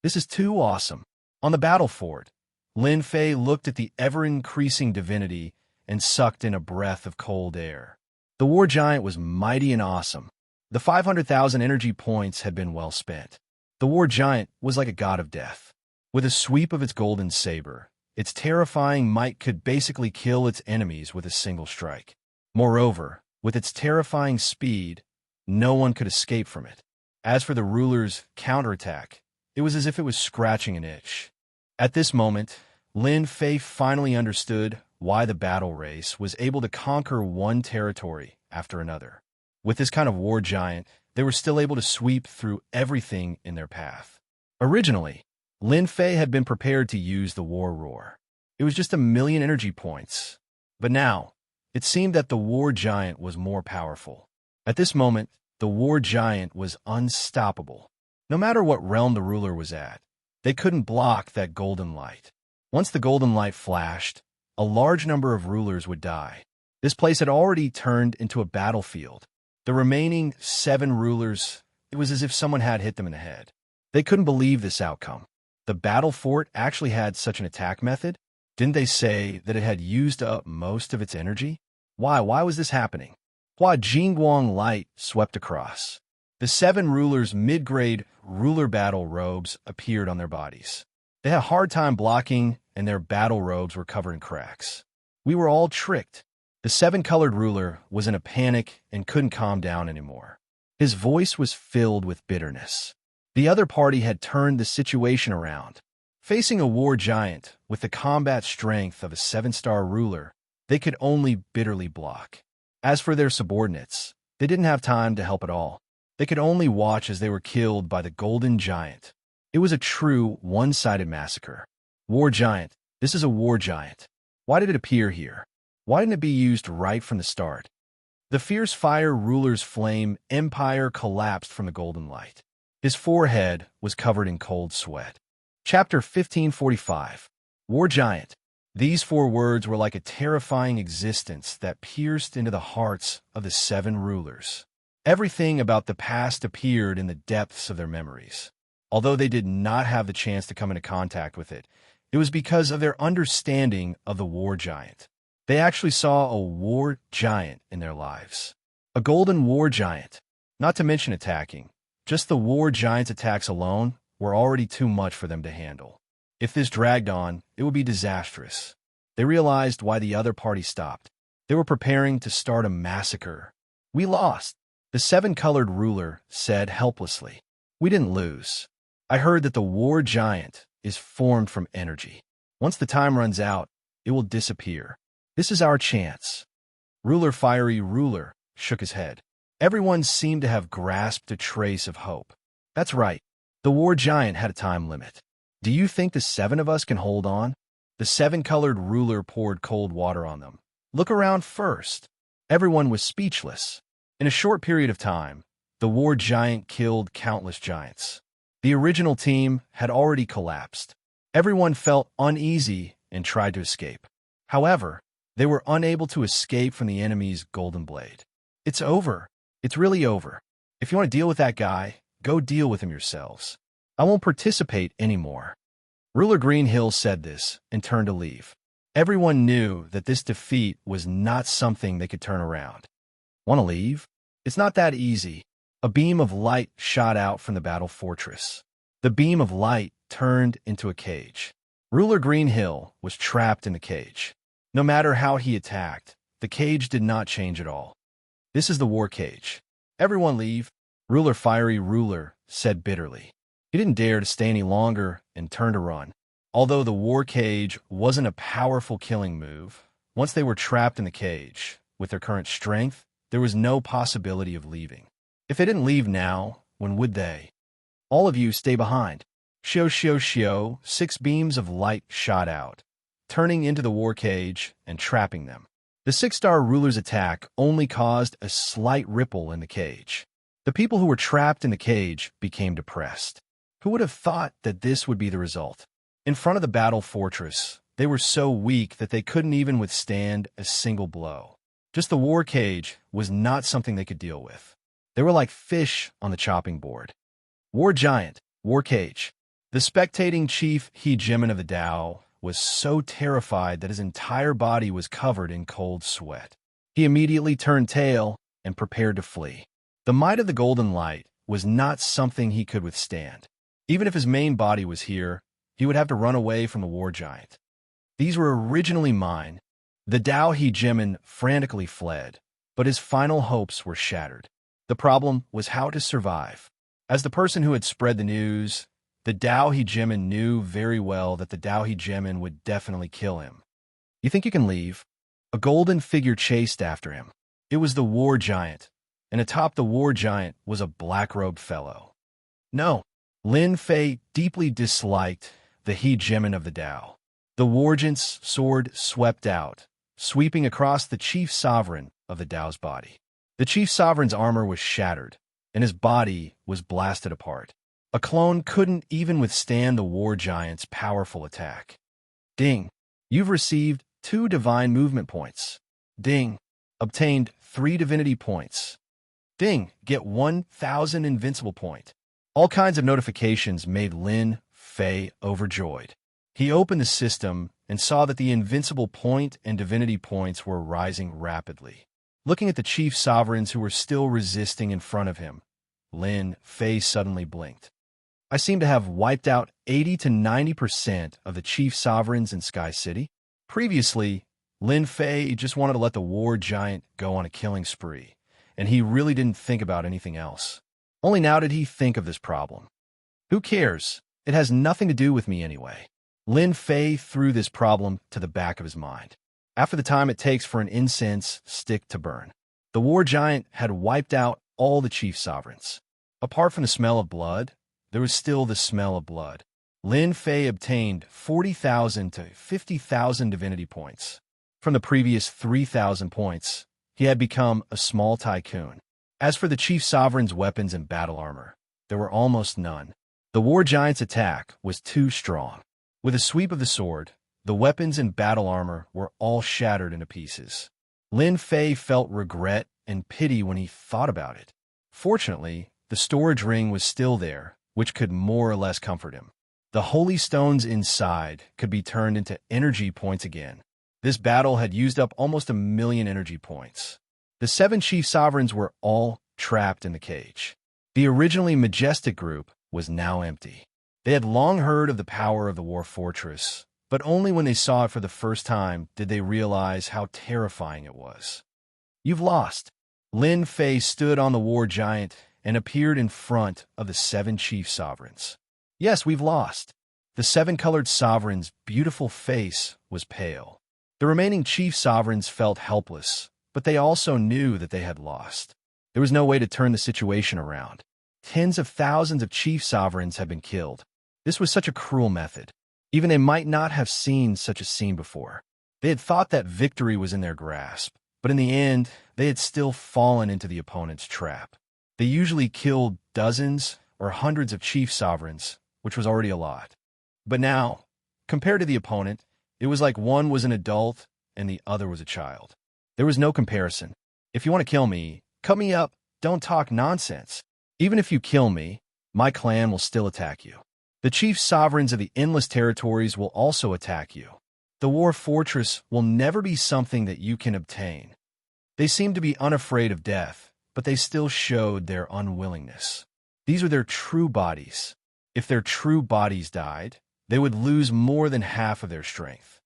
This is too awesome. On the battle fort, Lin Fei looked at the ever-increasing divinity and sucked in a breath of cold air. The war giant was mighty and awesome. The 500,000 energy points had been well spent. The war giant was like a god of death. With a sweep of its golden saber, its terrifying might could basically kill its enemies with a single strike. Moreover, with its terrifying speed, no one could escape from it. As for the ruler's counterattack, it was as if it was scratching an itch. At this moment, Lin Fei finally understood why the battle race was able to conquer one territory after another. With this kind of war giant, they were still able to sweep through everything in their path. Originally, Lin Fei had been prepared to use the war roar. It was just 1,000,000 energy points. But now, it seemed that the war giant was more powerful. At this moment, the war giant was unstoppable. No matter what realm the ruler was at, they couldn't block that golden light. Once the golden light flashed, a large number of rulers would die. This place had already turned into a battlefield. The remaining 7 rulers, it was as if someone had hit them in the head. They couldn't believe this outcome. The battle fort actually had such an attack method? Didn't they say that it had used up most of its energy? Why was this happening? Hua Jingguang light swept across. The 7 rulers' mid-grade ruler battle robes appeared on their bodies. They had a hard time blocking, and their battle robes were covered in cracks. We were all tricked. The 7-colored ruler was in a panic and couldn't calm down anymore. His voice was filled with bitterness. The other party had turned the situation around. Facing a war giant with the combat strength of a 7-star ruler, they could only bitterly block. As for their subordinates, they didn't have time to help at all. They could only watch as they were killed by the golden giant. It was a true one-sided massacre. War giant. This is a war giant. Why did it appear here? Why didn't it be used right from the start? The fierce fire ruler's flame empire collapsed from the golden light. His forehead was covered in cold sweat. Chapter 1545. War Giant. These 4 words were like a terrifying existence that pierced into the hearts of the 7 rulers. Everything about the past appeared in the depths of their memories. Although they did not have the chance to come into contact with it, it was because of their understanding of the war giant. They actually saw a war giant in their lives. A golden war giant. Not to mention attacking. Just the war giant's attacks alone were already too much for them to handle. If this dragged on, it would be disastrous. They realized why the other party stopped. They were preparing to start a massacre. We lost, the 7-colored ruler said helplessly. We didn't lose. I heard that the war giant is formed from energy. Once the time runs out, it will disappear. This is our chance. Ruler Fiery Ruler shook his head. Everyone seemed to have grasped a trace of hope. That's right. The war giant had a time limit. Do you think the 7 of us can hold on? The 7-colored ruler poured cold water on them. Look around first. Everyone was speechless. In a short period of time, the war giant killed countless giants. The original team had already collapsed. Everyone felt uneasy and tried to escape. However, they were unable to escape from the enemy's golden blade. It's over. It's really over. If you want to deal with that guy, go deal with him yourselves. I won't participate anymore. Ruler Greenhill said this and turned to leave. Everyone knew that this defeat was not something they could turn around. Want to leave? It's not that easy. A beam of light shot out from the battle fortress. The beam of light turned into a cage. Ruler Greenhill was trapped in the cage. No matter how he attacked, the cage did not change at all. This is the war cage. Everyone leave. Ruler Fiery Ruler said bitterly. He didn't dare to stay any longer and turned to run. Although the war cage wasn't a powerful killing move, once they were trapped in the cage, with their current strength, there was no possibility of leaving. If they didn't leave now, when would they? All of you stay behind. Shio. 6 beams of light shot out, turning into the war cage and trapping them. The 6-star ruler's attack only caused a slight ripple in the cage. The people who were trapped in the cage became depressed. Who would have thought that this would be the result? In front of the battle fortress, they were so weak that they couldn't even withstand a single blow. Just the war cage was not something they could deal with. They were like fish on the chopping board. War giant, war cage. The spectating chief He Jimin of the Tao was so terrified that his entire body was covered in cold sweat. He immediately turned tail and prepared to flee. The might of the golden light was not something he could withstand. Even if his main body was here, he would have to run away from the war giant. These were originally mine. The Tao He Jimin frantically fled, but his final hopes were shattered. The problem was how to survive. As the person who had spread the news, the Tao He Jimin knew very well that the Tao He Jimin would definitely kill him. You think you can leave? A golden figure chased after him. It was the war giant, and atop the war giant was a black-robed fellow. No, Lin Fei deeply disliked the hegemon of the Tao. The Wargent's sword swept out, sweeping across the chief sovereign of the Tao's body. The chief sovereign's armor was shattered, and his body was blasted apart. A clone couldn't even withstand the war giant's powerful attack. Ding. You've received 2 divine movement points. Ding. Obtained 3 divinity points. Ding. Get 1,000 invincible point. All kinds of notifications made Lin Fei overjoyed. He opened the system and saw that the invincible point and divinity points were rising rapidly. Looking at the chief sovereigns who were still resisting in front of him, Lin Fei suddenly blinked. I seem to have wiped out 80 to 90% of the chief sovereigns in Sky City. Previously, Lin Fei just wanted to let the war giant go on a killing spree, and he really didn't think about anything else. Only now did he think of this problem. Who cares? It has nothing to do with me anyway. Lin Fei threw this problem to the back of his mind. After the time it takes for an incense stick to burn, the war giant had wiped out all the chief sovereigns. Apart from the smell of blood, there was still the smell of blood. Lin Fei obtained 40,000 to 50,000 divinity points. From the previous 3,000 points, he had become a small tycoon. As for the chief sovereign's weapons and battle armor, there were almost none. The war giant's attack was too strong. With a sweep of the sword, the weapons and battle armor were all shattered into pieces. Lin Fei felt regret and pity when he thought about it. Fortunately, the storage ring was still there, which could more or less comfort him. The holy stones inside could be turned into energy points again. This battle had used up almost 1,000,000 energy points. The 7 chief sovereigns were all trapped in the cage. The originally majestic group was now empty. They had long heard of the power of the war fortress, but only when they saw it for the first time did they realize how terrifying it was. You've lost. Lin Fei stood on the war giant and appeared in front of the 7 chief sovereigns. Yes, we've lost. The 7-colored sovereign's beautiful face was pale. The remaining chief sovereigns felt helpless, but they also knew that they had lost. There was no way to turn the situation around. Tens of thousands of chief sovereigns had been killed. This was such a cruel method. Even they might not have seen such a scene before. They had thought that victory was in their grasp, but in the end, they had still fallen into the opponent's trap. They usually killed dozens or hundreds of chief sovereigns, which was already a lot. But now, compared to the opponent, it was like one was an adult and the other was a child. There was no comparison. If you want to kill me, cut me up, don't talk nonsense. Even if you kill me, my clan will still attack you. The chief sovereigns of the endless territories will also attack you. The war fortress will never be something that you can obtain. They seemed to be unafraid of death, but they still showed their unwillingness. These are their true bodies. If their true bodies died, they would lose more than half of their strength.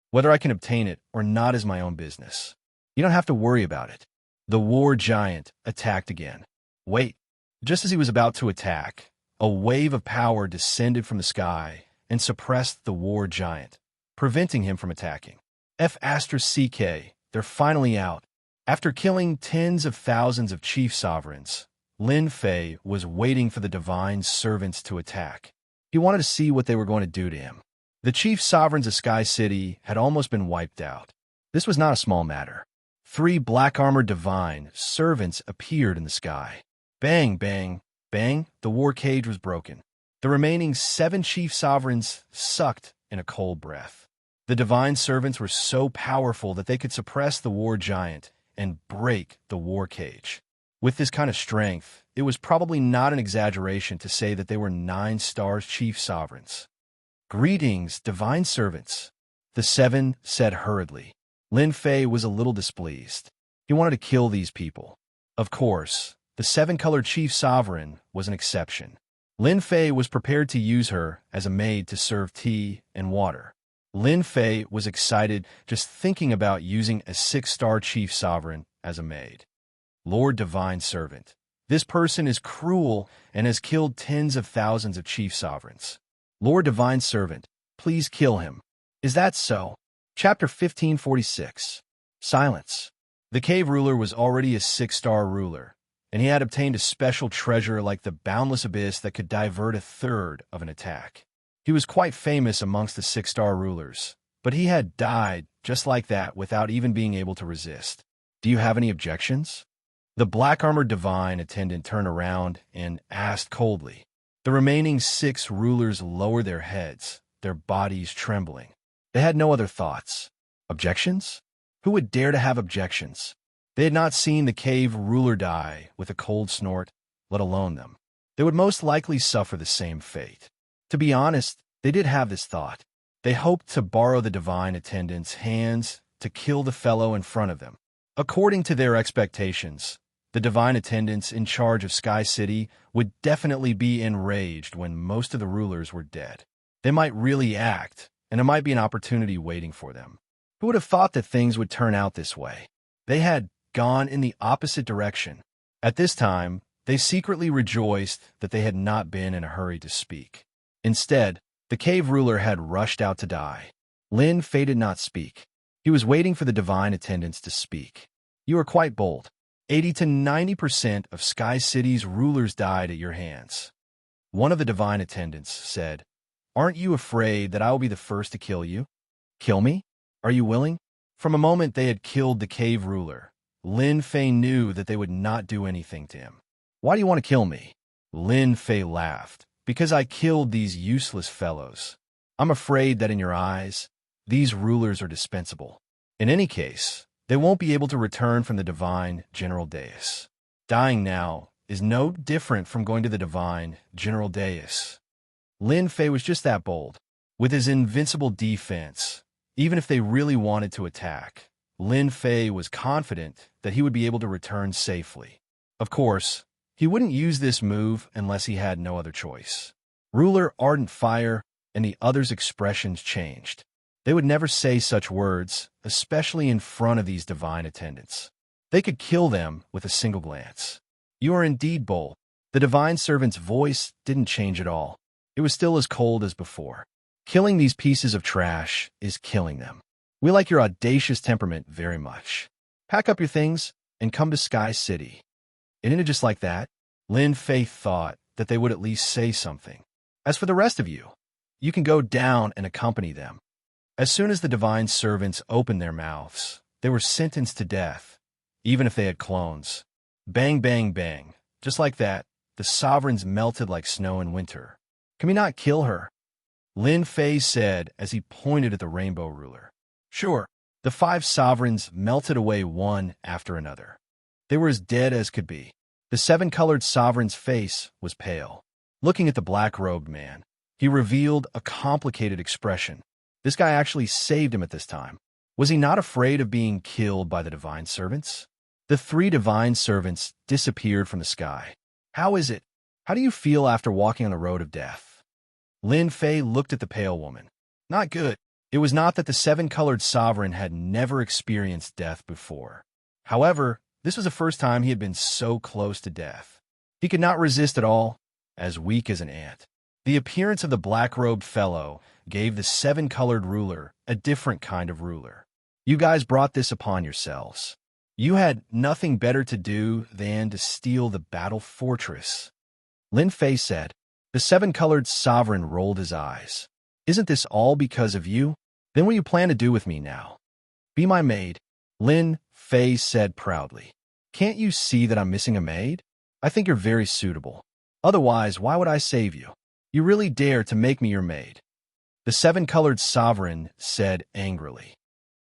Whether I can obtain it or not is my own business. You don't have to worry about it. The war giant attacked again. Wait. Just as he was about to attack, a wave of power descended from the sky and suppressed the war giant, preventing him from attacking. F***, they're finally out. After killing tens of thousands of chief sovereigns, Lin Fei was waiting for the divine servants to attack. He wanted to see what they were going to do to him. The chief sovereigns of Sky City had almost been wiped out. This was not a small matter. 3 black-armored divine servants appeared in the sky. Bang, bang, bang, the war cage was broken. The remaining 7 chief sovereigns sucked in a cold breath. The divine servants were so powerful that they could suppress the war giant and break the war cage. With this kind of strength, it was probably not an exaggeration to say that they were 9-star chief sovereigns. Greetings, divine servants, the 7 said hurriedly. Lin Fei was a little displeased. He wanted to kill these people. Of course, the 7-colored chief sovereign was an exception. Lin Fei was prepared to use her as a maid to serve tea and water. Lin Fei was excited just thinking about using a 6-star chief sovereign as a maid. Lord Divine Servant, this person is cruel and has killed tens of thousands of chief sovereigns. Lord Divine Servant, please kill him. Is that so? Chapter 1546. Silence. The cave ruler was already a 6-star ruler, and he had obtained a special treasure like the Boundless Abyss that could divert a third of an attack. He was quite famous amongst the 6-star rulers, but he had died just like that without even being able to resist. Do you have any objections? The black-armored divine attendant turned around and asked coldly. The remaining 6 rulers lowered their heads, their bodies trembling. They had no other thoughts. Objections? Who would dare to have objections? They had not seen the cave ruler die with a cold snort, let alone them. They would most likely suffer the same fate. To be honest, they did have this thought. They hoped to borrow the divine attendant's hands to kill the fellow in front of them. According to their expectations, the divine attendants in charge of Sky City would definitely be enraged when most of the rulers were dead. They might really act, and it might be an opportunity waiting for them. Who would have thought that things would turn out this way? They had gone in the opposite direction. At this time, they secretly rejoiced that they had not been in a hurry to speak. Instead, the cave ruler had rushed out to die. Lin Fei did not speak. He was waiting for the divine attendants to speak. You are quite bold. 80 to 90% of Sky City's rulers died at your hands. One of the divine attendants said, "Aren't you afraid that I will be the first to kill you?" Kill me? Are you willing? From a moment they had killed the cave ruler, Lin Fei knew that they would not do anything to him. Why do you want to kill me? Lin Fei laughed. Because I killed these useless fellows. I'm afraid that in your eyes, these rulers are dispensable. In any case, they won't be able to return from the divine General Deus. Dying now is no different from going to the divine General Deus. Lin Fei was just that bold. With his invincible defense, even if they really wanted to attack, Lin Fei was confident that he would be able to return safely. Of course, he wouldn't use this move unless he had no other choice. Ruler Ardent Fire and the others' expressions changed. They would never say such words, especially in front of these divine attendants. They could kill them with a single glance. You are indeed bold. The divine servant's voice didn't change at all. It was still as cold as before. Killing these pieces of trash is killing them. We like your audacious temperament very much. Pack up your things and come to Sky City. Isn't it just like that? Lin Fei thought that they would at least say something. As for the rest of you, you can go down and accompany them. As soon as the divine servants opened their mouths, they were sentenced to death, even if they had clones. Bang, bang, bang. Just like that, the sovereigns melted like snow in winter. Can we not kill her? Lin Fei said as he pointed at the rainbow ruler. Sure. The 5 sovereigns melted away one after another. They were as dead as could be. The 7-colored sovereign's face was pale. Looking at the black-robed man, he revealed a complicated expression. This guy actually saved him at this time. Was he not afraid of being killed by the divine servants? The 3 divine servants disappeared from the sky. How is it? How do you feel after walking on the road of death? Lin Fei looked at the pale woman. Not good. It was not that the 7-colored sovereign had never experienced death before. However, this was the first time he had been so close to death. He could not resist at all, as weak as an ant. The appearance of the black-robed fellow gave the 7-colored ruler a different kind of ruler. You guys brought this upon yourselves. You had nothing better to do than to steal the battle fortress. Lin Fei said. The 7-colored sovereign rolled his eyes. Isn't this all because of you? Then what do you plan to do with me now? Be my maid, Lin Fei said proudly. Can't you see that I'm missing a maid? I think you're very suitable. Otherwise, why would I save you? You really dare to make me your maid. The 7-colored sovereign said angrily.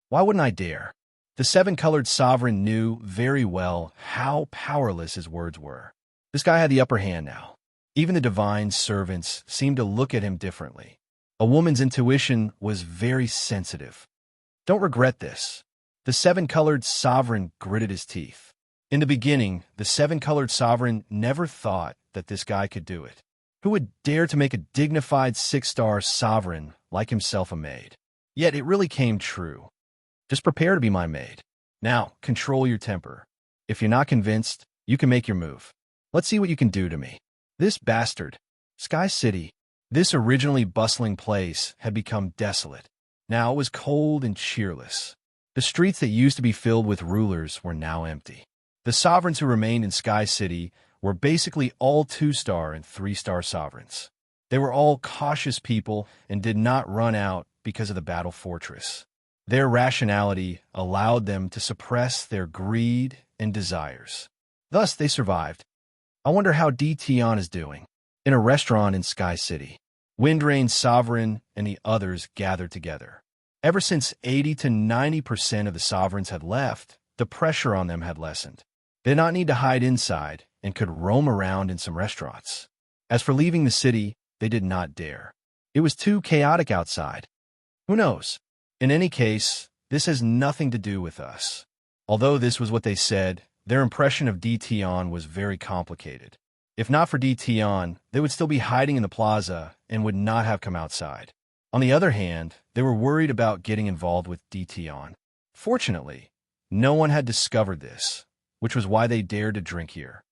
Why wouldn't I dare? The 7-colored sovereign knew very well how powerless his words were. This guy had the upper hand now. Even the divine servants seemed to look at him differently. A woman's intuition was very sensitive. Don't regret this. The 7-colored sovereign gritted his teeth. In the beginning, the 7-colored sovereign never thought that this guy could do it. Who would dare to make a dignified 6-star sovereign like himself a maid? Yet it really came true. Just prepare to be my maid. Now, control your temper. If you're not convinced, you can make your move. Let's see what you can do to me. This bastard. Sky City. This originally bustling place had become desolate. Now it was cold and cheerless. The streets that used to be filled with rulers were now empty. The sovereigns who remained in Sky City were basically all 2-star and 3-star sovereigns. They were all cautious people and did not run out because of the battle fortress. Their rationality allowed them to suppress their greed and desires. Thus, they survived. I wonder how Tian is doing. In a restaurant in Sky City, Windrain's sovereign and the others gathered together. Ever since 80 to 90% of the sovereigns had left, the pressure on them had lessened. They did not need to hide inside and could roam around in some restaurants. As for leaving the city, they did not dare. It was too chaotic outside. Who knows? In any case, this has nothing to do with us. Although this was what they said, their impression of Tian was very complicated. If not for Tian, they would still be hiding in the plaza and would not have come outside. On the other hand, they were worried about getting involved with Tian. Fortunately, no one had discovered this, which was why they dared to drink here.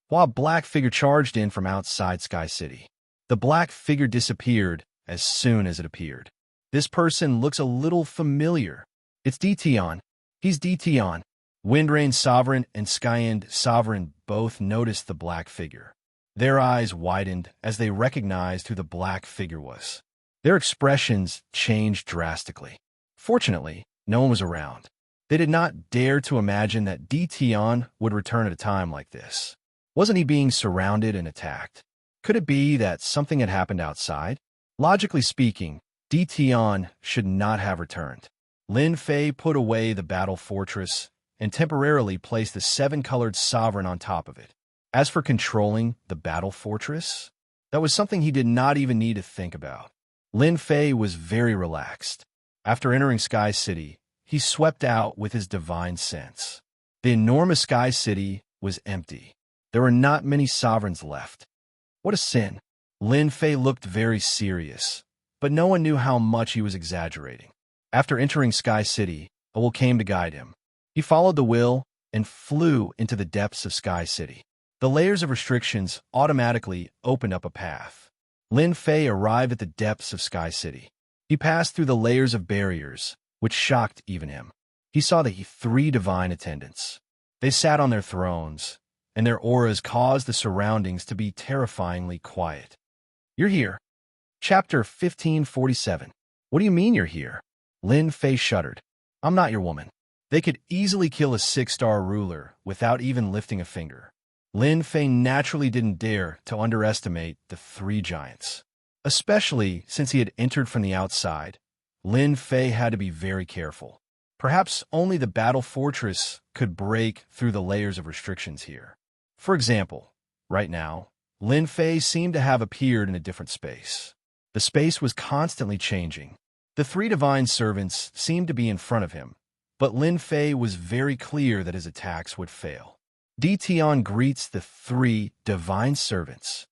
While a black figure charged in from outside Sky City, the black figure disappeared as soon as it appeared. This person looks a little familiar. It's Tian. He's Tian. Windrain's sovereign and Skyend sovereign both noticed the black figure. Their eyes widened as they recognized who the black figure was. Their expressions changed drastically. Fortunately, no one was around. They did not dare to imagine that Tian would return at a time like this. Wasn't he being surrounded and attacked? Could it be that something had happened outside? Logically speaking, Tian should not have returned. Lin Fei put away the battle fortress and temporarily placed the 7-colored sovereign on top of it. As for controlling the battle fortress, that was something he did not even need to think about. Lin Fei was very relaxed. After entering Sky City, he swept out with his divine sense. The enormous Sky City was empty. There were not many sovereigns left. What a sin. Lin Fei looked very serious, but no one knew how much he was exaggerating. After entering Sky City, a will came to guide him. He followed the will and flew into the depths of Sky City. The layers of restrictions automatically opened up a path. Lin Fei arrived at the depths of Sky City. He passed through the layers of barriers, which shocked even him. He saw the 3 divine attendants. They sat on their thrones, and their auras caused the surroundings to be terrifyingly quiet. You're here. Chapter 1547. What do you mean you're here? Lin Fei shuddered. I'm not your woman. They could easily kill a 6-star ruler without even lifting a finger. Lin Fei naturally didn't dare to underestimate the 3 giants. Especially since he had entered from the outside, Lin Fei had to be very careful. Perhaps only the battle fortress could break through the layers of restrictions here. For example, right now, Lin Fei seemed to have appeared in a different space. The space was constantly changing. The 3 divine servants seemed to be in front of him, but Lin Fei was very clear that his attacks would fail. Tian greets the 3 divine servants.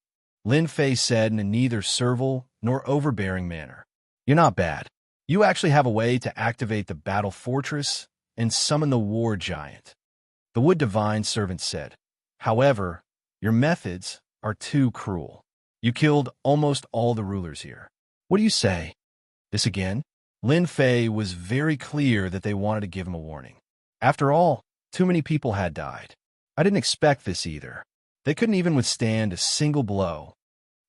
Lin Fei said in a neither servile nor overbearing manner. You're not bad. You actually have a way to activate the battle fortress and summon the war giant. The wood divine servant said. However, your methods are too cruel. You killed almost all the rulers here. What do you say? This again? Lin Fei was very clear that they wanted to give him a warning. After all, too many people had died. I didn't expect this either. They couldn't even withstand a single blow.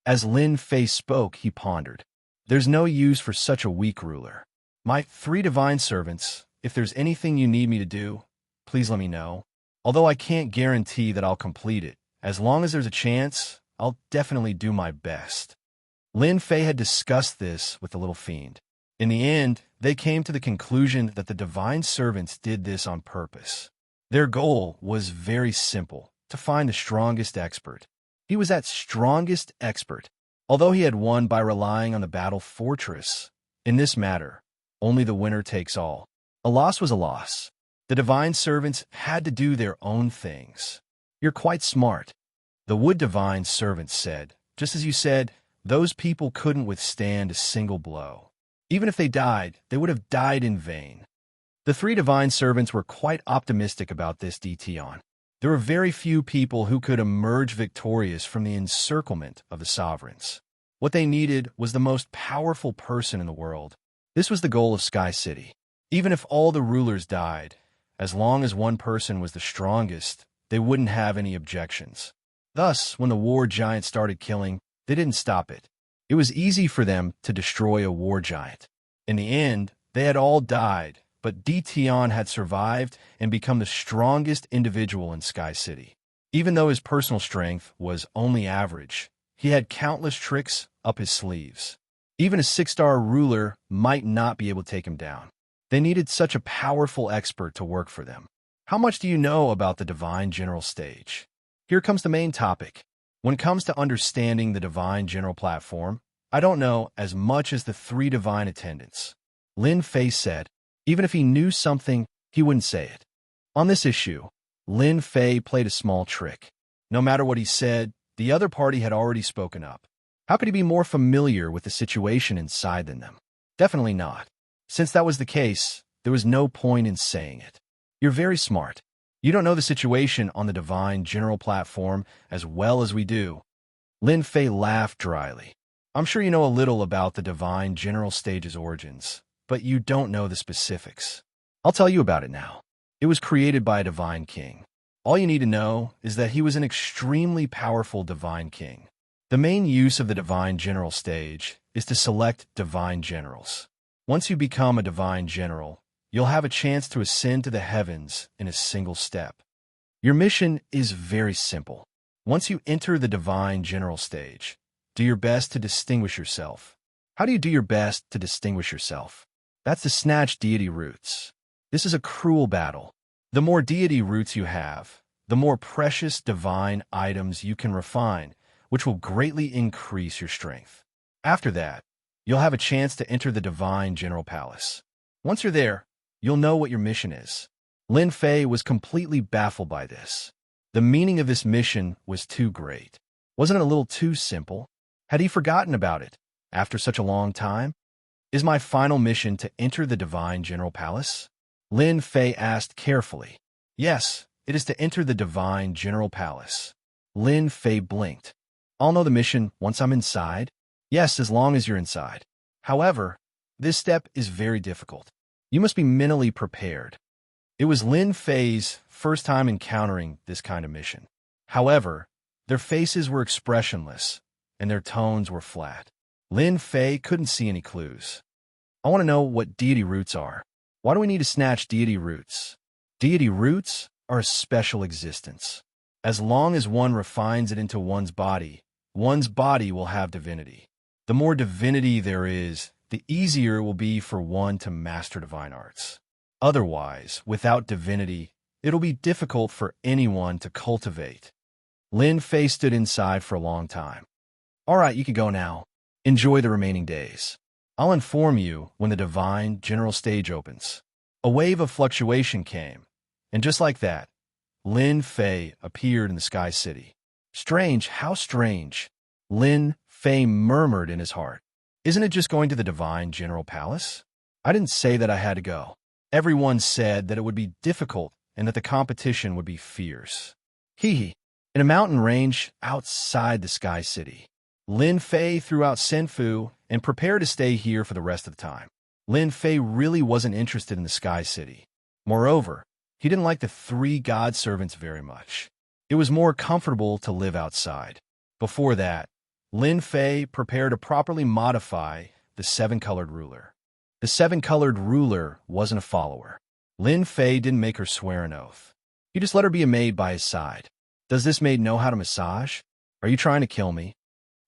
As Lin Fei spoke, he pondered. There's no use for such a weak ruler. My 3 divine servants, if there's anything you need me to do, please let me know. Although I can't guarantee that I'll complete it, as long as there's a chance, I'll definitely do my best. Lin Fei had discussed this with the little fiend. In the end, they came to the conclusion that the divine servants did this on purpose. Their goal was very simple, to find the strongest expert. He was that strongest expert, although he had won by relying on the battle fortress. In this matter, only the winner takes all. A loss was a loss. The divine servants had to do their own things. You're quite smart. The wood divine servants said, just as you said, those people couldn't withstand a single blow. Even if they died, they would have died in vain. The 3 divine servants were quite optimistic about this Tian. There were very few people who could emerge victorious from the encirclement of the sovereigns. What they needed was the most powerful person in the world. This was the goal of Sky City. Even if all the rulers died, as long as one person was the strongest, they wouldn't have any objections. Thus, when the war giant started killing, they didn't stop it. It was easy for them to destroy a war giant. In the end, they had all died, but Tian had survived and become the strongest individual in Sky City. Even though his personal strength was only average, he had countless tricks up his sleeves. Even a 6-star ruler might not be able to take him down. They needed such a powerful expert to work for them. How much do you know about the Divine General stage? Here comes the main topic. When it comes to understanding the Divine General platform, I don't know as much as the 3 divine attendants. Lin Fei said, even if he knew something, he wouldn't say it. On this issue, Lin Fei played a small trick. No matter what he said, the other party had already spoken up. How could he be more familiar with the situation inside than them? Definitely not. Since that was the case, there was no point in saying it. You're very smart. You don't know the situation on the Divine General platform as well as we do. Lin Fei laughed dryly. I'm sure you know a little about the Divine General stage's origins, but you don't know the specifics. I'll tell you about it now. It was created by a divine king. All you need to know is that he was an extremely powerful divine king. The main use of the Divine General stage is to select divine generals. Once you become a divine general, you'll have a chance to ascend to the heavens in a single step. Your mission is very simple. Once you enter the Divine General stage, do your best to distinguish yourself. How do you do your best to distinguish yourself? That's to snatch deity roots. This is a cruel battle. The more deity roots you have, the more precious divine items you can refine, which will greatly increase your strength. After that, you'll have a chance to enter the Divine General Palace. Once you're there, you'll know what your mission is. Lin Fei was completely baffled by this. The meaning of this mission was too great. Wasn't it a little too simple? Had he forgotten about it after such a long time? Is my final mission to enter the Divine General Palace? Lin Fei asked carefully. Yes, it is to enter the Divine General Palace. Lin Fei blinked. I'll know the mission once I'm inside? Yes, as long as you're inside. However, this step is very difficult. You must be mentally prepared. It was Lin Fei's first time encountering this kind of mission. However, their faces were expressionless, and their tones were flat. Lin Fei couldn't see any clues. I want to know what deity roots are. Why do we need to snatch deity roots? Deity roots are a special existence. As long as one refines it into one's body will have divinity. The more divinity there is, the easier it will be for one to master divine arts. Otherwise, without divinity, it'll be difficult for anyone to cultivate. Lin Fei stood inside for a long time. All right, you can go now. Enjoy the remaining days. I'll inform you when the Divine General stage opens. A wave of fluctuation came, and just like that, Lin Fei appeared in the Sky City. Strange, how strange, Lin Fei murmured in his heart. Isn't it just going to the Divine General Palace? I didn't say that I had to go. Everyone said that it would be difficult and that the competition would be fierce. Hee. In a mountain range outside the Sky City, Lin Fei threw out Senfu and prepared to stay here for the rest of the time. Lin Fei really wasn't interested in the Sky City. Moreover, he didn't like the 3 god servants very much. It was more comfortable to live outside. Before that, Lin Fei prepared to properly modify the 7-colored ruler. The 7-colored ruler wasn't a follower. Lin Fei didn't make her swear an oath. He just let her be a maid by his side. Does this maid know how to massage? Are you trying to kill me?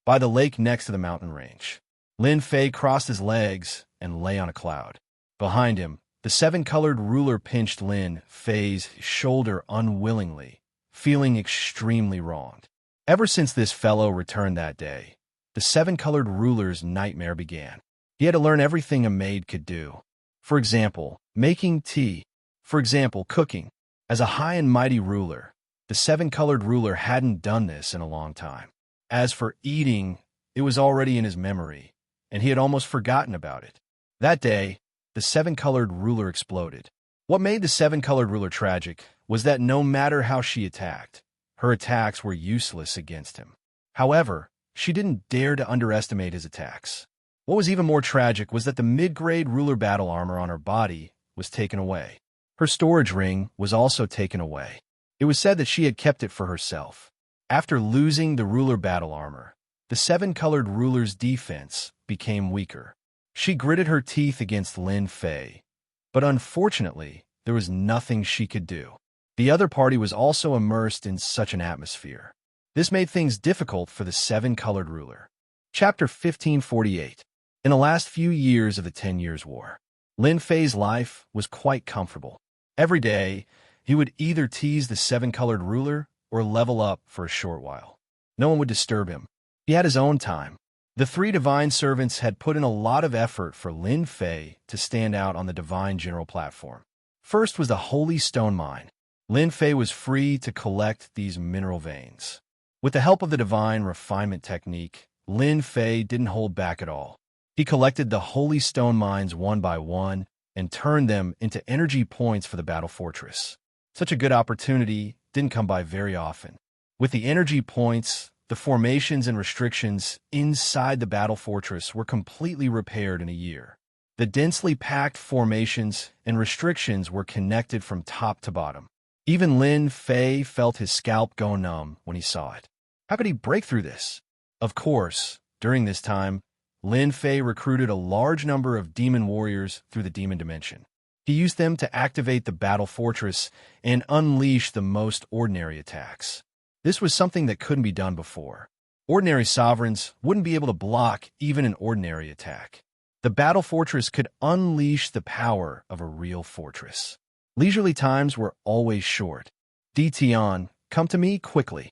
By the lake next to the mountain range, Lin Fei crossed his legs and lay on a cloud. Behind him, the 7-colored ruler pinched Lin Fei's shoulder unwillingly, feeling extremely wronged. Ever since this fellow returned that day, the 7-colored ruler's nightmare began. He had to learn everything a maid could do. For example, making tea. For example, cooking. As a high and mighty ruler, the 7-colored ruler hadn't done this in a long time. As for eating, it was already in his memory, and he had almost forgotten about it. That day, the 7-colored ruler exploded. What made the 7-colored ruler tragic was that no matter how she attacked, her attacks were useless against him. However, she didn't dare to underestimate his attacks. What was even more tragic was that the mid-grade ruler battle armor on her body was taken away. Her storage ring was also taken away. It was said that she had kept it for herself. After losing the ruler battle armor, the seven-colored ruler's defense became weaker. She gritted her teeth against Lin Fei, but unfortunately, there was nothing she could do. The other party was also immersed in such an atmosphere. This made things difficult for the seven-colored ruler. Chapter 1548. In the last few years of the 10 Years' War, Lin Fei's life was quite comfortable. Every day, he would either tease the seven-colored ruler or level up for a short while. No one would disturb him. He had his own time. The three divine servants had put in a lot of effort for Lin Fei to stand out on the divine general platform. First was the Holy Stone Mine. Lin Fei was free to collect these mineral veins. With the help of the divine refinement technique, Lin Fei didn't hold back at all. He collected the Holy Stone Mines one by one and turned them into energy points for the battle fortress. Such a good opportunity didn't come by very often. With the energy points, the formations and restrictions inside the battle fortress were completely repaired in a year. The densely packed formations and restrictions were connected from top to bottom. Even Lin Fei felt his scalp go numb when he saw it. How could he break through this? Of course, during this time, Lin Fei recruited a large number of demon warriors through the demon dimension. He used them to activate the battle fortress and unleash the most ordinary attacks. This was something that couldn't be done before. Ordinary sovereigns wouldn't be able to block even an ordinary attack. The battle fortress could unleash the power of a real fortress. Leisurely times were always short. Tian, come to me quickly.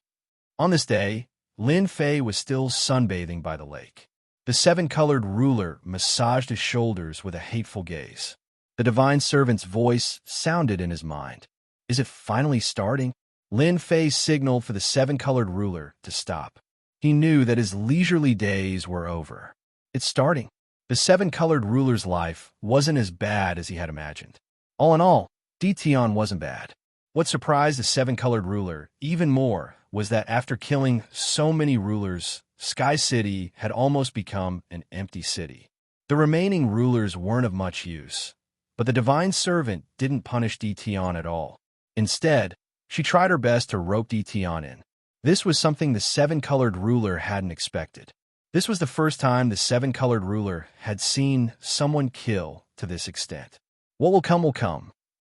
On this day, Lin Fei was still sunbathing by the lake. The seven-colored ruler massaged his shoulders with a hateful gaze. The divine servant's voice sounded in his mind. Is it finally starting? Lin Fei signaled for the seven-colored ruler to stop. He knew that his leisurely days were over. It's starting. The seven-colored ruler's life wasn't as bad as he had imagined. All in all, Tian wasn't bad. What surprised the seven-colored ruler even more was that after killing so many rulers, Sky City had almost become an empty city. The remaining rulers weren't of much use, but the divine servant didn't punish Tian at all. Instead, she tried her best to rope Tian in. This was something the seven-colored ruler hadn't expected. This was the first time the seven-colored ruler had seen someone kill to this extent. What will come will come.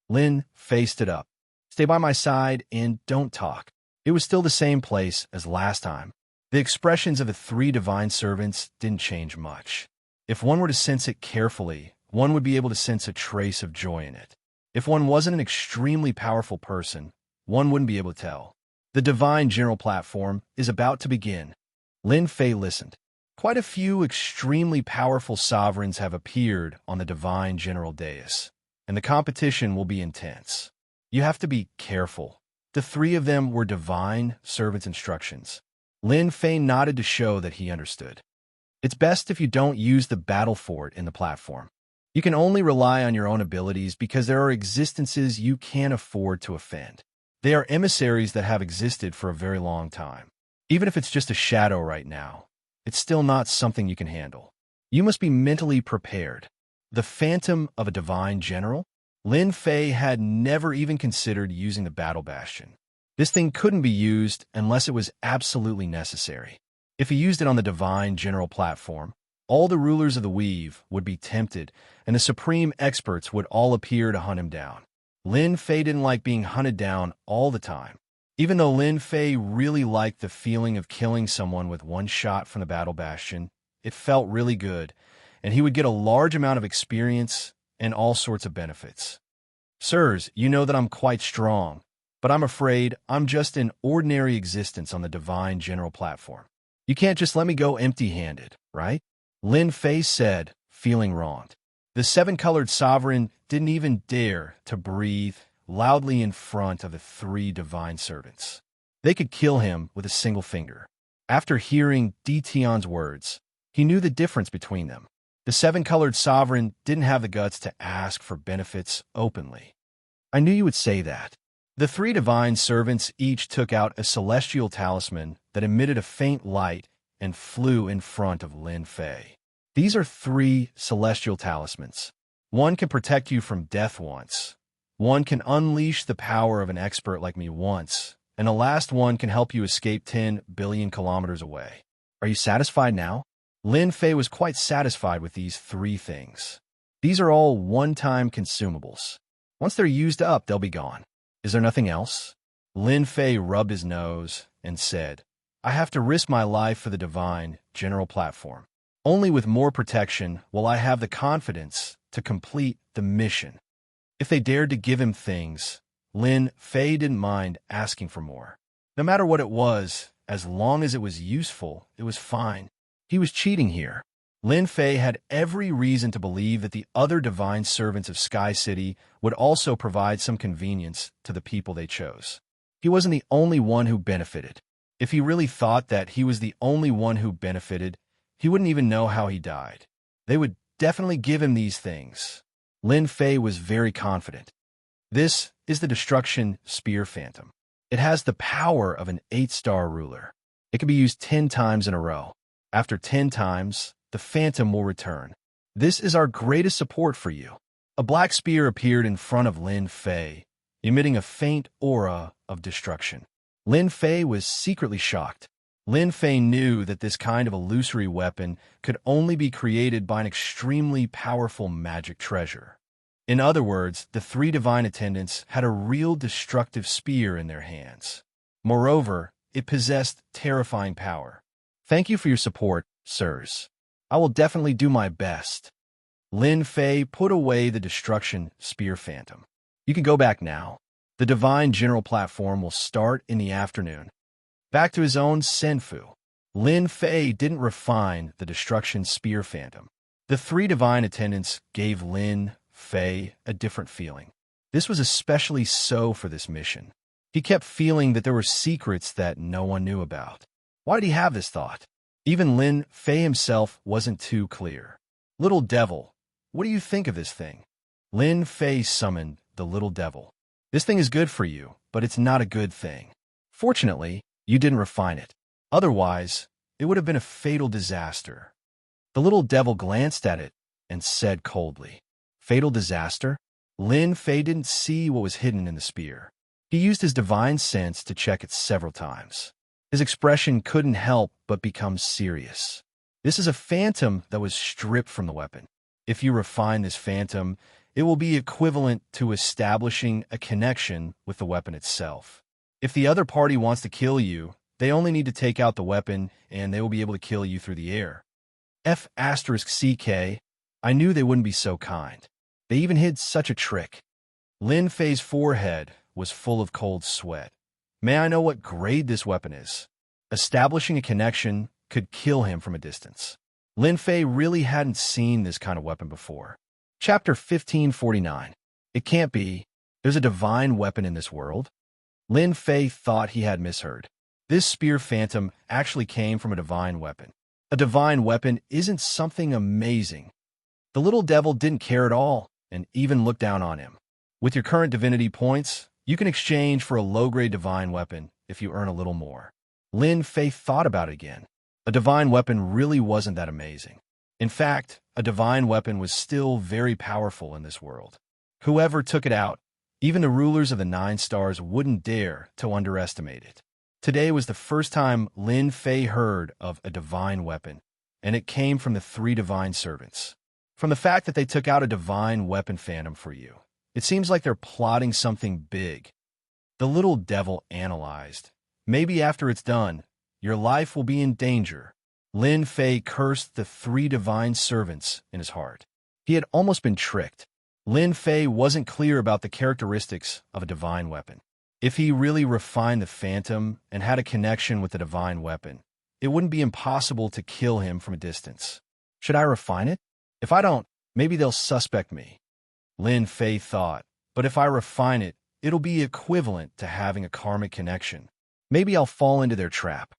Lin Fei stood up. Stay by my side and don't talk. It was still the same place as last time. The expressions of the three divine servants didn't change much. If one were to sense it carefully, one would be able to sense a trace of joy in it. If one wasn't an extremely powerful person, one wouldn't be able to tell. The divine general platform is about to begin. Lin Fei listened. Quite a few extremely powerful sovereigns have appeared on the divine general dais, and the competition will be intense. You have to be careful. The three of them were divine servants' instructions. Lin Fei nodded to show that he understood. It's best if you don't use the battle fort in the platform. You can only rely on your own abilities because there are existences you can't afford to offend. They are emissaries that have existed for a very long time. Even if it's just a shadow right now, it's still not something you can handle. You must be mentally prepared. The phantom of a divine general? Lin Fei had never even considered using the battle bastion. This thing couldn't be used unless it was absolutely necessary. If he used it on the divine general platform, all the rulers of the weave would be tempted, and the supreme experts would all appear to hunt him down. Lin Fei didn't like being hunted down all the time. Even though Lin Fei really liked the feeling of killing someone with one shot from the battle bastion, it felt really good, and he would get a large amount of experience and all sorts of benefits. Sirs, you know that I'm quite strong, but I'm afraid I'm just an ordinary existence on the divine general platform. You can't just let me go empty-handed, right? Lin Fei said, feeling wronged. The seven-colored sovereign didn't even dare to breathe loudly in front of the three divine servants. They could kill him with a single finger. After hearing Tian's words, he knew the difference between them. The seven-colored sovereign didn't have the guts to ask for benefits openly. I knew you would say that. The three divine servants each took out a celestial talisman that emitted a faint light and flew in front of Lin Fei. These are three celestial talismans. One can protect you from death once. One can unleash the power of an expert like me once, and the last one can help you escape 10 billion kilometers away. Are you satisfied now? Lin Fei was quite satisfied with these 3 things. These are all one-time consumables. Once they're used up, they'll be gone. Is there nothing else? Lin Fei rubbed his nose and said, I have to risk my life for the divine general platform. Only with more protection will I have the confidence to complete the mission. If they dared to give him things, Lin Fei didn't mind asking for more. No matter what it was, as long as it was useful, it was fine. He was cheating here. Lin Fei had every reason to believe that the other divine servants of Sky City would also provide some convenience to the people they chose. He wasn't the only one who benefited. If he really thought that he was the only one who benefited, he wouldn't even know how he died. They would definitely give him these things. Lin Fei was very confident. This is the Destruction Spear Phantom. It has the power of an 8-star ruler. It can be used 10 times in a row. After 10 times, the Phantom will return. This is our greatest support for you. A black spear appeared in front of Lin Fei, emitting a faint aura of destruction. Lin Fei was secretly shocked. Lin Fei knew that this kind of illusory weapon could only be created by an extremely powerful magic treasure. In other words, the 3 divine attendants had a real destructive spear in their hands. Moreover, it possessed terrifying power. Thank you for your support, sirs. I will definitely do my best. Lin Fei put away the Destruction Spear Phantom. You can go back now. The divine general platform will start in the afternoon. Back to his own Senfu. Lin Fei didn't refine the Destruction Spear Phantom. The 3 divine attendants gave Lin Fei a different feeling. This was especially so for this mission. He kept feeling that there were secrets that no one knew about. Why did he have this thought? Even Lin Fei himself wasn't too clear. Little Devil, what do you think of this thing? Lin Fei summoned the Little Devil. This thing is good for you, but it's not a good thing. Fortunately, you didn't refine it. Otherwise, it would have been a fatal disaster. The Little Devil glanced at it and said coldly, Fatal disaster? Lin Fei didn't see what was hidden in the spear. He used his divine sense to check it several times. His expression couldn't help but become serious. This is a phantom that was stripped from the weapon. If you refine this phantom, it will be equivalent to establishing a connection with the weapon itself. If the other party wants to kill you, they only need to take out the weapon and they will be able to kill you through the air. F***CK, I knew they wouldn't be so kind. They even hid such a trick. Lin Fei's forehead was full of cold sweat. May I know what grade this weapon is? Establishing a connection could kill him from a distance. Lin Fei really hadn't seen this kind of weapon before. Chapter 1549. It can't be. There's a divine weapon in this world. Lin Fei thought he had misheard. This spear phantom actually came from a divine weapon. A divine weapon isn't something amazing. The Little Devil didn't care at all and even looked down on him. With your current divinity points, you can exchange for a low-grade divine weapon if you earn a little more. Lin Fei thought about it again. A divine weapon really wasn't that amazing. In fact, a divine weapon was still very powerful in this world. Whoever took it out, even the rulers of the 9 stars wouldn't dare to underestimate it. Today was the first time Lin Fei heard of a divine weapon, and it came from the 3 divine servants. From the fact that they took out a divine weapon phantom for you, it seems like they're plotting something big. The Little Devil analyzed. Maybe after it's done, your life will be in danger. Lin Fei cursed the 3 divine servants in his heart. He had almost been tricked. Lin Fei wasn't clear about the characteristics of a divine weapon. If he really refined the phantom and had a connection with the divine weapon, it wouldn't be impossible to kill him from a distance. Should I refine it? If I don't, maybe they'll suspect me. Lin Fei thought, but if I refine it, it'll be equivalent to having a karmic connection. Maybe I'll fall into their trap.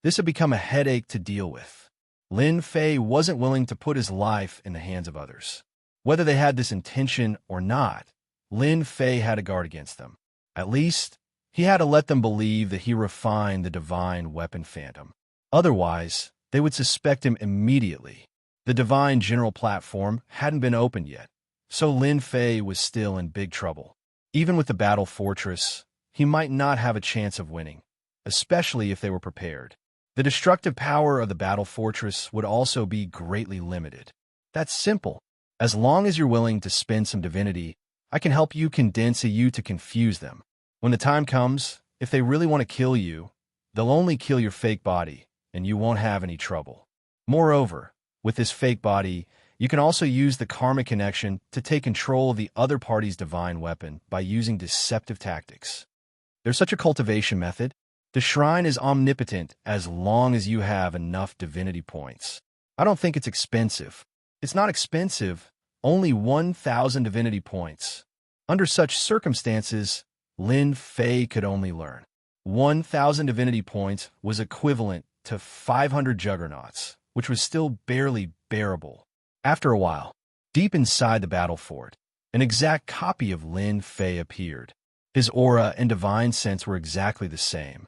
This had become a headache to deal with. Lin Fei wasn't willing to put his life in the hands of others. Whether they had this intention or not, Lin Fei had to guard against them. At least, he had to let them believe that he refined the divine weapon phantom. Otherwise, they would suspect him immediately. The divine general platform hadn't been opened yet, so Lin Fei was still in big trouble. Even with the battle fortress, he might not have a chance of winning, especially if they were prepared. The destructive power of the battle fortress would also be greatly limited. That's simple. As long as you're willing to spend some divinity, I can help you condense you to confuse them. When the time comes, if they really want to kill you, they'll only kill your fake body, and you won't have any trouble. Moreover, with this fake body, you can also use the karmic connection to take control of the other party's divine weapon by using deceptive tactics. There's such a cultivation method. The shrine is omnipotent as long as you have enough divinity points. I don't think it's expensive. It's not expensive, only 1,000 divinity points. Under such circumstances, Lin Fei could only learn. 1,000 divinity points was equivalent to 500 juggernauts, which was still barely bearable. After a while, deep inside the battle fort, an exact copy of Lin Fei appeared. His aura and divine sense were exactly the same.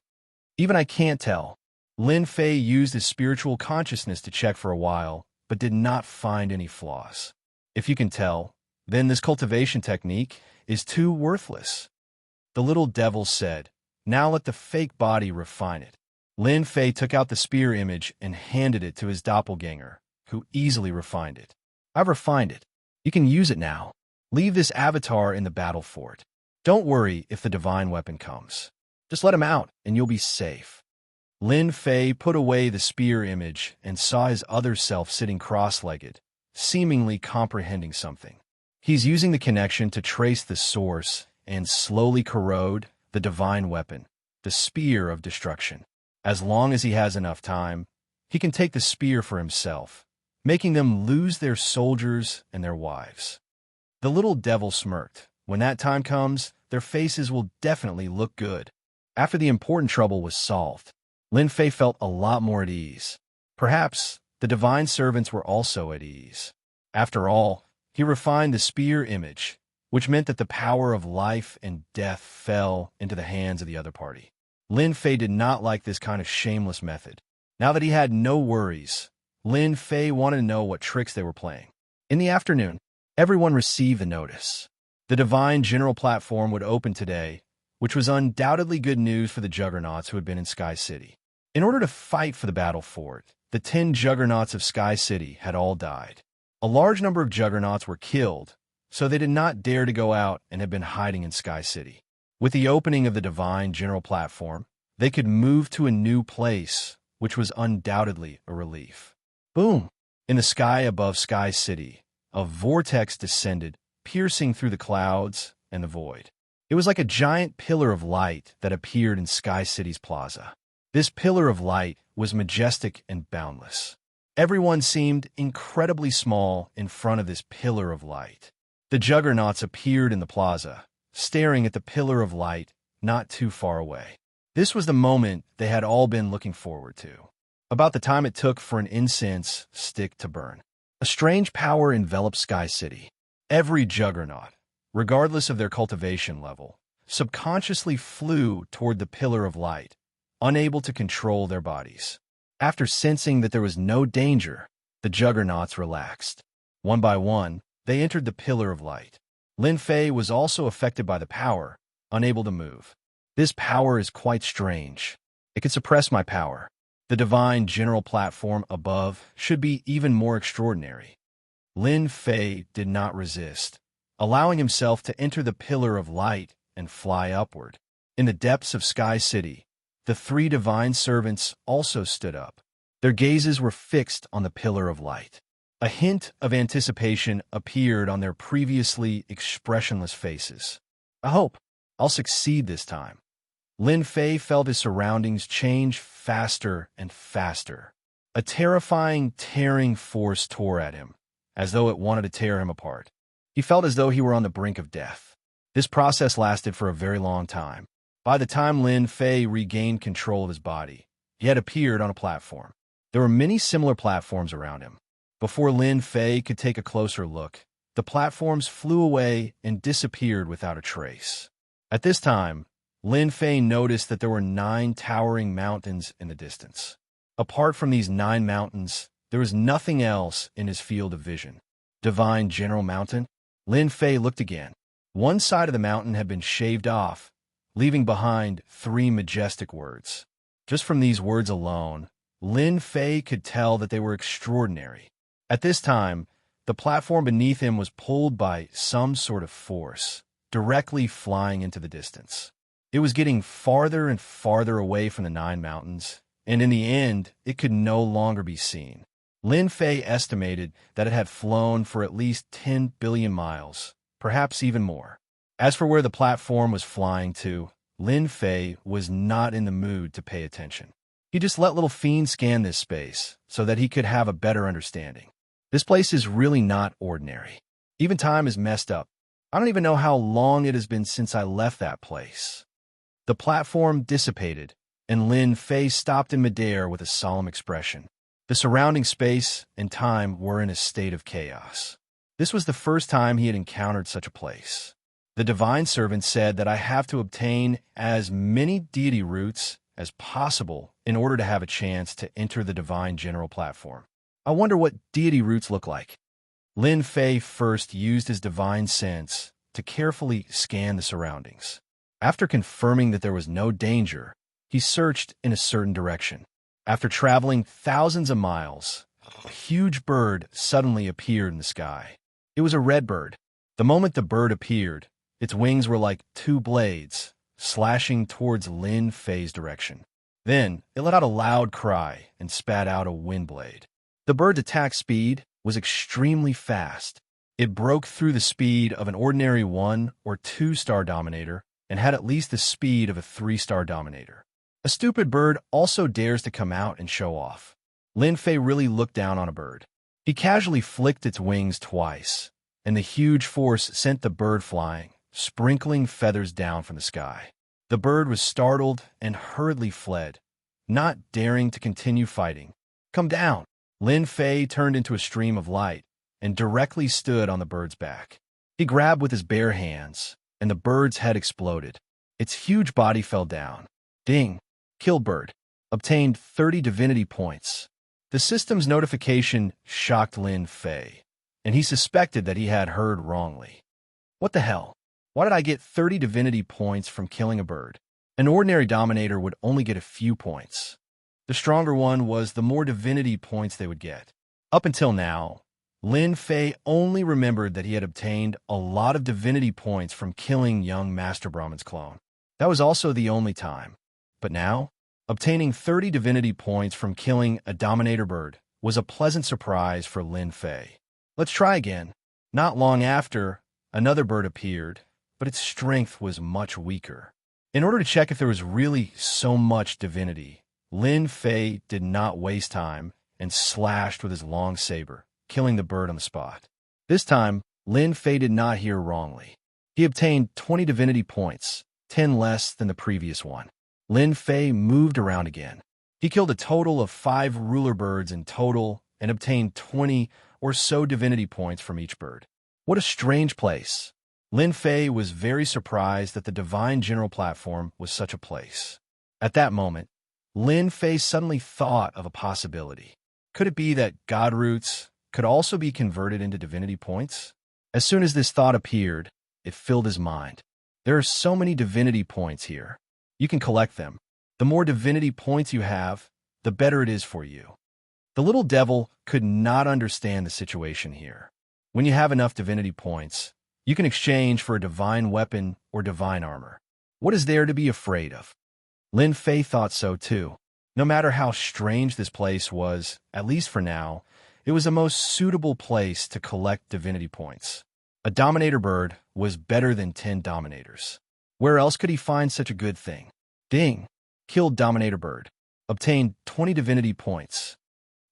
Even I can't tell. Lin Fei used his spiritual consciousness to check for a while, but did not find any flaws. If you can tell, then this cultivation technique is too worthless. The little devil said, "Now let the fake body refine it." Lin Fei took out the spear image and handed it to his doppelganger, who easily refined it. "I've refined it. You can use it now. Leave this avatar in the battle fort. Don't worry if the divine weapon comes. Just let him out, and you'll be safe." Lin Fei put away the spear image and saw his other self sitting cross-legged, seemingly comprehending something. He's using the connection to trace the source and slowly corrode the divine weapon, the spear of destruction. As long as he has enough time, he can take the spear for himself, making them lose their soldiers and their wives. The little devil smirked. When that time comes, their faces will definitely look good. After the important trouble was solved, Lin Fei felt a lot more at ease. Perhaps the divine servants were also at ease. After all, he refined the spear image, which meant that the power of life and death fell into the hands of the other party. Lin Fei did not like this kind of shameless method. Now that he had no worries, Lin Fei wanted to know what tricks they were playing. In the afternoon, everyone received the notice. The divine general platform would open today, which was undoubtedly good news for the juggernauts who had been in Sky City. In order to fight for the battle fort, the 10 juggernauts of Sky City had all died. A large number of juggernauts were killed, so they did not dare to go out and had been hiding in Sky City. With the opening of the divine general platform, they could move to a new place, which was undoubtedly a relief. Boom! In the sky above Sky City, a vortex descended, piercing through the clouds and the void. It was like a giant pillar of light that appeared in Sky City's plaza. This pillar of light was majestic and boundless. Everyone seemed incredibly small in front of this pillar of light. The juggernauts appeared in the plaza, staring at the pillar of light not too far away. This was the moment they had all been looking forward to. About the time it took for an incense stick to burn. A strange power enveloped Sky City. Every juggernaut, regardless of their cultivation level, subconsciously flew toward the pillar of light, unable to control their bodies. After sensing that there was no danger, the juggernauts relaxed. One by one, they entered the pillar of light. Lin Fei was also affected by the power, unable to move. This power is quite strange. It could suppress my power. The divine general platform above should be even more extraordinary. Lin Fei did not resist, allowing himself to enter the pillar of light and fly upward. In the depths of Sky City, the 3 divine servants also stood up. Their gazes were fixed on the pillar of light. A hint of anticipation appeared on their previously expressionless faces. "I hope I'll succeed this time." Lin Fei felt his surroundings change faster and faster. A terrifying, tearing force tore at him, as though it wanted to tear him apart. He felt as though he were on the brink of death. This process lasted for a very long time. By the time Lin Fei regained control of his body, he had appeared on a platform. There were many similar platforms around him. Before Lin Fei could take a closer look, the platforms flew away and disappeared without a trace. At this time, Lin Fei noticed that there were 9 towering mountains in the distance. Apart from these 9 mountains, there was nothing else in his field of vision. Divine General Mountain? Lin Fei looked again. One side of the mountain had been shaved off, leaving behind 3 majestic words. Just from these words alone, Lin Fei could tell that they were extraordinary. At this time, the platform beneath him was pulled by some sort of force, directly flying into the distance. It was getting farther and farther away from the 9 mountains, and in the end, it could no longer be seen. Lin Fei estimated that it had flown for at least 10 billion miles, perhaps even more. As for where the platform was flying to, Lin Fei was not in the mood to pay attention. He just let Little Fiend scan this space so that he could have a better understanding. This place is really not ordinary. Even time is messed up. I don't even know how long it has been since I left that place. The platform dissipated, and Lin Fei stopped in midair with a solemn expression. The surrounding space and time were in a state of chaos. This was the first time he had encountered such a place. The divine servant said that I have to obtain as many deity roots as possible in order to have a chance to enter the divine general platform. I wonder what deity roots look like. Lin Fei first used his divine sense to carefully scan the surroundings. After confirming that there was no danger, he searched in a certain direction. After traveling thousands of miles, a huge bird suddenly appeared in the sky. It was a red bird. The moment the bird appeared, its wings were like 2 blades, slashing towards Lin Fei's direction. Then, it let out a loud cry and spat out a wind blade. The bird's attack speed was extremely fast. It broke through the speed of an ordinary 1 or 2 star dominator and had at least the speed of a 3-star dominator. A stupid bird also dares to come out and show off. Lin Fei really looked down on a bird. He casually flicked its wings twice, and the huge force sent the bird flying, sprinkling feathers down from the sky. The bird was startled and hurriedly fled, not daring to continue fighting. Come down! Lin Fei turned into a stream of light and directly stood on the bird's back. He grabbed with his bare hands, and the bird's head exploded. Its huge body fell down. Ding! Killed bird. Obtained 30 divinity points. The system's notification shocked Lin Fei, and he suspected that he had heard wrongly. What the hell? Why did I get 30 divinity points from killing a bird? An ordinary dominator would only get a few points. The stronger one was the more divinity points they would get. Up until now, Lin Fei only remembered that he had obtained a lot of divinity points from killing young Master Brahman's clone. That was also the only time. But now, obtaining 30 divinity points from killing a dominator bird was a pleasant surprise for Lin Fei. Let's try again. Not long after, another bird appeared, but its strength was much weaker. In order to check if there was really so much divinity, Lin Fei did not waste time and slashed with his long saber, killing the bird on the spot. This time, Lin Fei did not hear wrongly. He obtained 20 divinity points, 10 less than the previous one. Lin Fei moved around again. He killed a total of 5 ruler birds in total and obtained 20 or so divinity points from each bird. What a strange place. Lin Fei was very surprised that the divine general platform was such a place. At that moment, Lin Fei suddenly thought of a possibility. Could it be that god roots could also be converted into divinity points? As soon as this thought appeared, it filled his mind. There are so many divinity points here. You can collect them. The more divinity points you have, the better it is for you. The little devil could not understand the situation here. When you have enough divinity points, you can exchange for a divine weapon or divine armor. What is there to be afraid of? Lin Fei thought so too. No matter how strange this place was, at least for now, it was the most suitable place to collect divinity points. A dominator bird was better than 10 dominators. Where else could he find such a good thing? Ding! Killed dominator bird. Obtained 20 divinity points.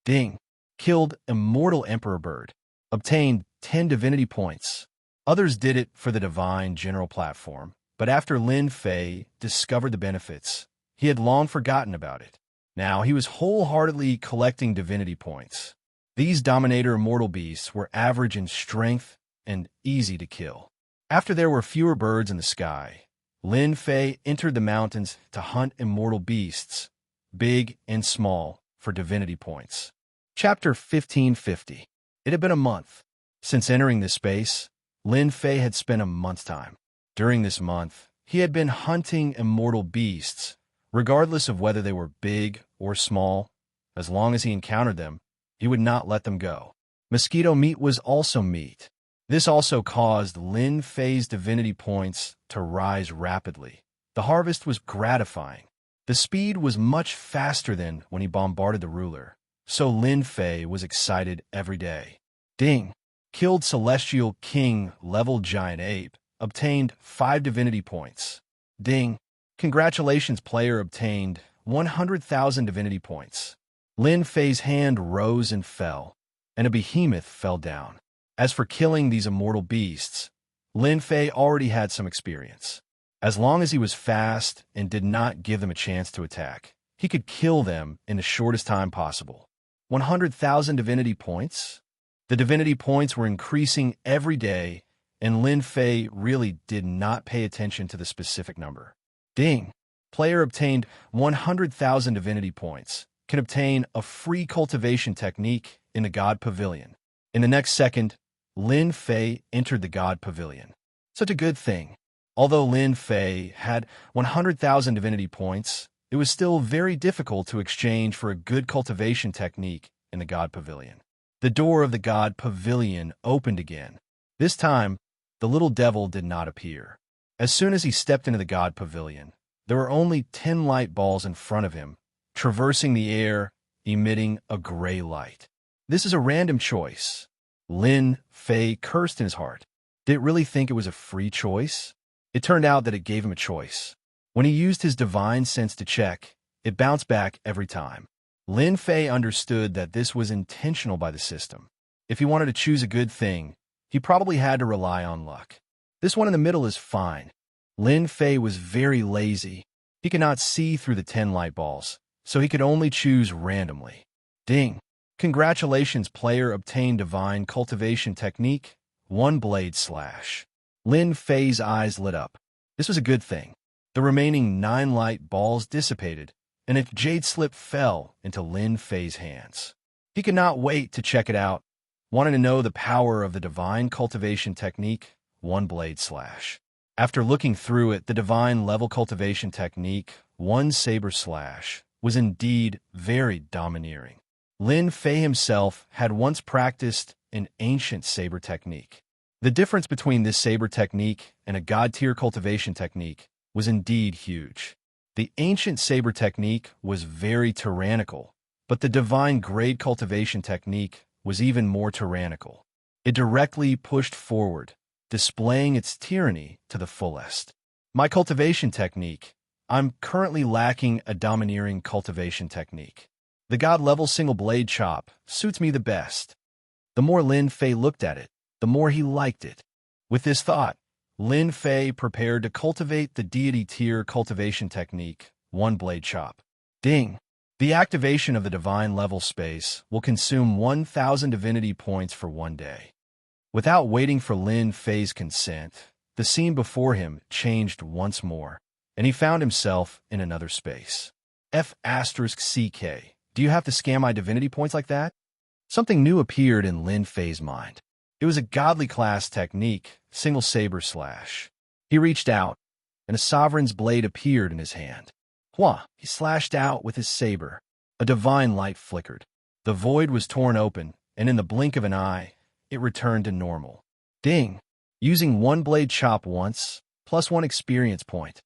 Ding! Killed immortal emperor bird. Obtained 10 divinity points. Others did it for the divine general platform, but after Lin Fei discovered the benefits, he had long forgotten about it. Now he was wholeheartedly collecting divinity points. These dominator immortal beasts were average in strength and easy to kill. After there were fewer birds in the sky, Lin Fei entered the mountains to hunt immortal beasts, big and small, for divinity points. Chapter 1550. It had been a month since entering this space, Lin Fei had spent a month's time. During this month, he had been hunting immortal beasts, regardless of whether they were big or small. As long as he encountered them, he would not let them go. Mosquito meat was also meat. This also caused Lin Fei's divinity points to rise rapidly. The harvest was gratifying. The speed was much faster than when he bombarded the ruler, so Lin Fei was excited every day. Ding! Killed Celestial King level Giant Ape, obtained 5 divinity points. Ding! Congratulations, player obtained 100,000 divinity points. Lin Fei's hand rose and fell, and a behemoth fell down. As for killing these immortal beasts, Lin Fei already had some experience. As long as he was fast and did not give them a chance to attack, he could kill them in the shortest time possible. 100,000 divinity points? The divinity points were increasing every day, and Lin Fei really did not pay attention to the specific number. Ding! Player obtained 100,000 divinity points, can obtain a free cultivation technique in the God Pavilion. In the next second, Lin Fei entered the God Pavilion. Such a good thing. Although Lin Fei had 100,000 divinity points, it was still very difficult to exchange for a good cultivation technique in the God Pavilion. The door of the God Pavilion opened again. This time, the little devil did not appear. As soon as he stepped into the God Pavilion, there were only 10 light balls in front of him, traversing the air, emitting a gray light. This is a random choice. Lin Fei cursed in his heart. Did it really think it was a free choice? It turned out that it gave him a choice. When he used his divine sense to check, it bounced back every time. Lin Fei understood that this was intentional by the system. If he wanted to choose a good thing, he probably had to rely on luck. This one in the middle is fine. Lin Fei was very lazy. He could not see through the 10 light balls, so he could only choose randomly. Ding! Congratulations, player obtained divine cultivation technique, 1 blade slash. Lin Fei's eyes lit up. This was a good thing. The remaining 9 light balls dissipated, and a jade slip fell into Lin Fei's hands. He could not wait to check it out, wanting to know the power of the divine cultivation technique, 1 blade slash. After looking through it, the divine level cultivation technique, 1 saber slash, was indeed very domineering. Lin Fei himself had once practiced an ancient saber technique. The difference between this saber technique and a god-tier cultivation technique was indeed huge. The ancient saber technique was very tyrannical, but the divine grade cultivation technique was even more tyrannical. It directly pushed forward, displaying its tyranny to the fullest. My cultivation technique. I'm currently lacking a domineering cultivation technique. The god-level single blade chop suits me the best. The more Lin Fei looked at it, the more he liked it. With this thought, Lin Fei prepared to cultivate the deity tier cultivation technique, 1 blade chop. Ding! The activation of the divine level space will consume 1,000 divinity points for 1 day. Without waiting for Lin Fei's consent, the scene before him changed once more, and he found himself in another space. F***CK. Do you have to scam my divinity points like that? Something new appeared in Lin Fei's mind. It was a godly class technique, single saber slash. He reached out, and a sovereign's blade appeared in his hand. Hua! He slashed out with his saber. A divine light flickered. The void was torn open, and in the blink of an eye, it returned to normal. Ding! Using 1 blade chop once, plus 1 experience point.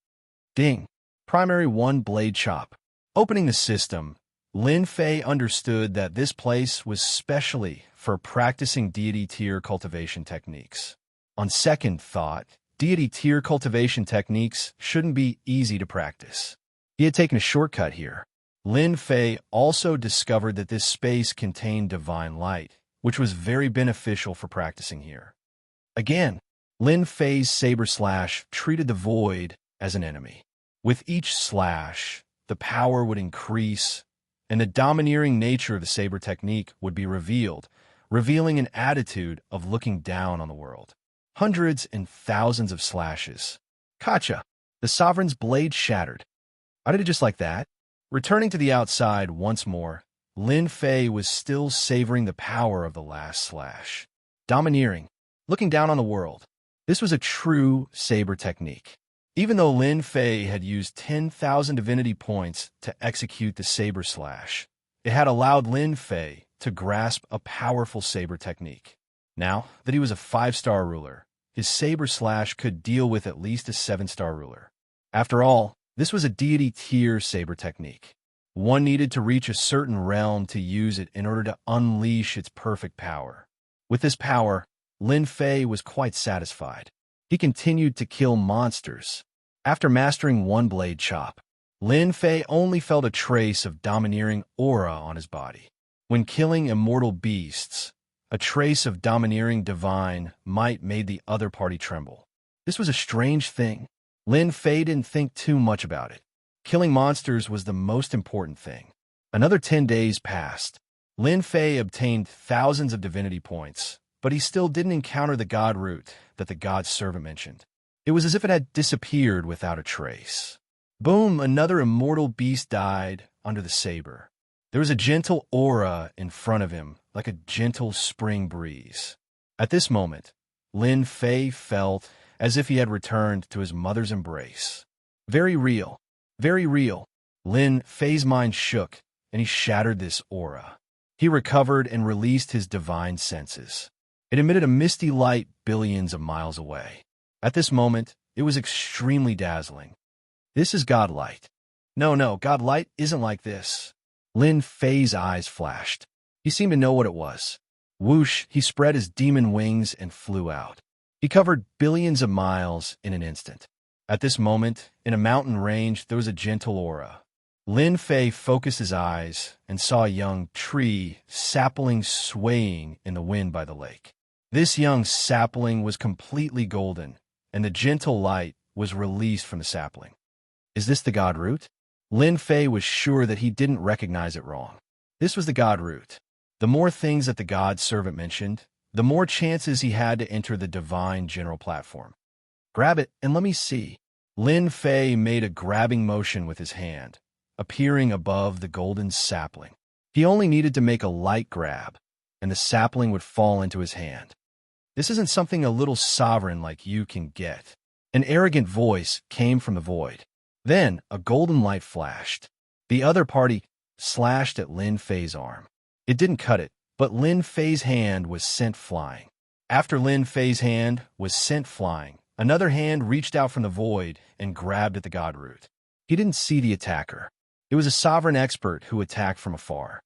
Ding! Primary 1 blade chop. Opening the system, Lin Fei understood that this place was specially for practicing deity tier cultivation techniques. On second thought, deity tier cultivation techniques shouldn't be easy to practice. He had taken a shortcut here. Lin Fei also discovered that this space contained divine light, which was very beneficial for practicing here. Again, Lin Fei's saber slash treated the void as an enemy. With each slash, the power would increase, and the domineering nature of the saber technique would be revealed, revealing an attitude of looking down on the world. Hundreds and thousands of slashes. Gotcha! The sovereign's blade shattered. I did it just like that. Returning to the outside once more, Lin Fei was still savoring the power of the last slash. Domineering. looking down on the world. This was a true saber technique. Even though Lin Fei had used 10,000 divinity points to execute the saber slash, it had allowed Lin Fei to grasp a powerful saber technique. Now that he was a 5-star ruler, his saber slash could deal with at least a 7-star ruler. After all, this was a deity tier saber technique. One needed to reach a certain realm to use it in order to unleash its perfect power. With this power, Lin Fei was quite satisfied. He continued to kill monsters. After mastering one blade chop, Lin Fei only felt a trace of domineering aura on his body. When killing immortal beasts, a trace of domineering divine might made the other party tremble. This was a strange thing. Lin Fei didn't think too much about it. Killing monsters was the most important thing. Another 10 days passed. Lin Fei obtained thousands of divinity points, but he still didn't encounter the god root that the god's servant mentioned. It was as if it had disappeared without a trace. Boom, another immortal beast died under the saber. There was a gentle aura in front of him, like a gentle spring breeze. At this moment, Lin Fei felt as if he had returned to his mother's embrace. Very real, very real. Lin Fei's mind shook, and he shattered this aura. He recovered and released his divine senses. It emitted a misty light billions of miles away. At this moment, it was extremely dazzling. This is God light. No, God light isn't like this. Lin Fei's eyes flashed. He seemed to know what it was. Whoosh, he spread his demon wings and flew out. He covered billions of miles in an instant. At this moment, in a mountain range, there was a gentle aura. Lin Fei focused his eyes and saw a young tree sapling swaying in the wind by the lake. This young sapling was completely golden, and the gentle light was released from the sapling. Is this the god root? Lin Fei was sure that he didn't recognize it wrong. This was the god root. The more things that the god servant mentioned, the more chances he had to enter the divine general platform. Grab it and let me see. Lin Fei made a grabbing motion with his hand, appearing above the golden sapling. He only needed to make a light grab, and the sapling would fall into his hand. This isn't something a little sovereign like you can get. An arrogant voice came from the void. Then a golden light flashed. The other party slashed at Lin Fei's arm. It didn't cut it, but Lin Fei's hand was sent flying. After Lin Fei's hand was sent flying, another hand reached out from the void and grabbed at the god root. He didn't see the attacker. It was a sovereign expert who attacked from afar.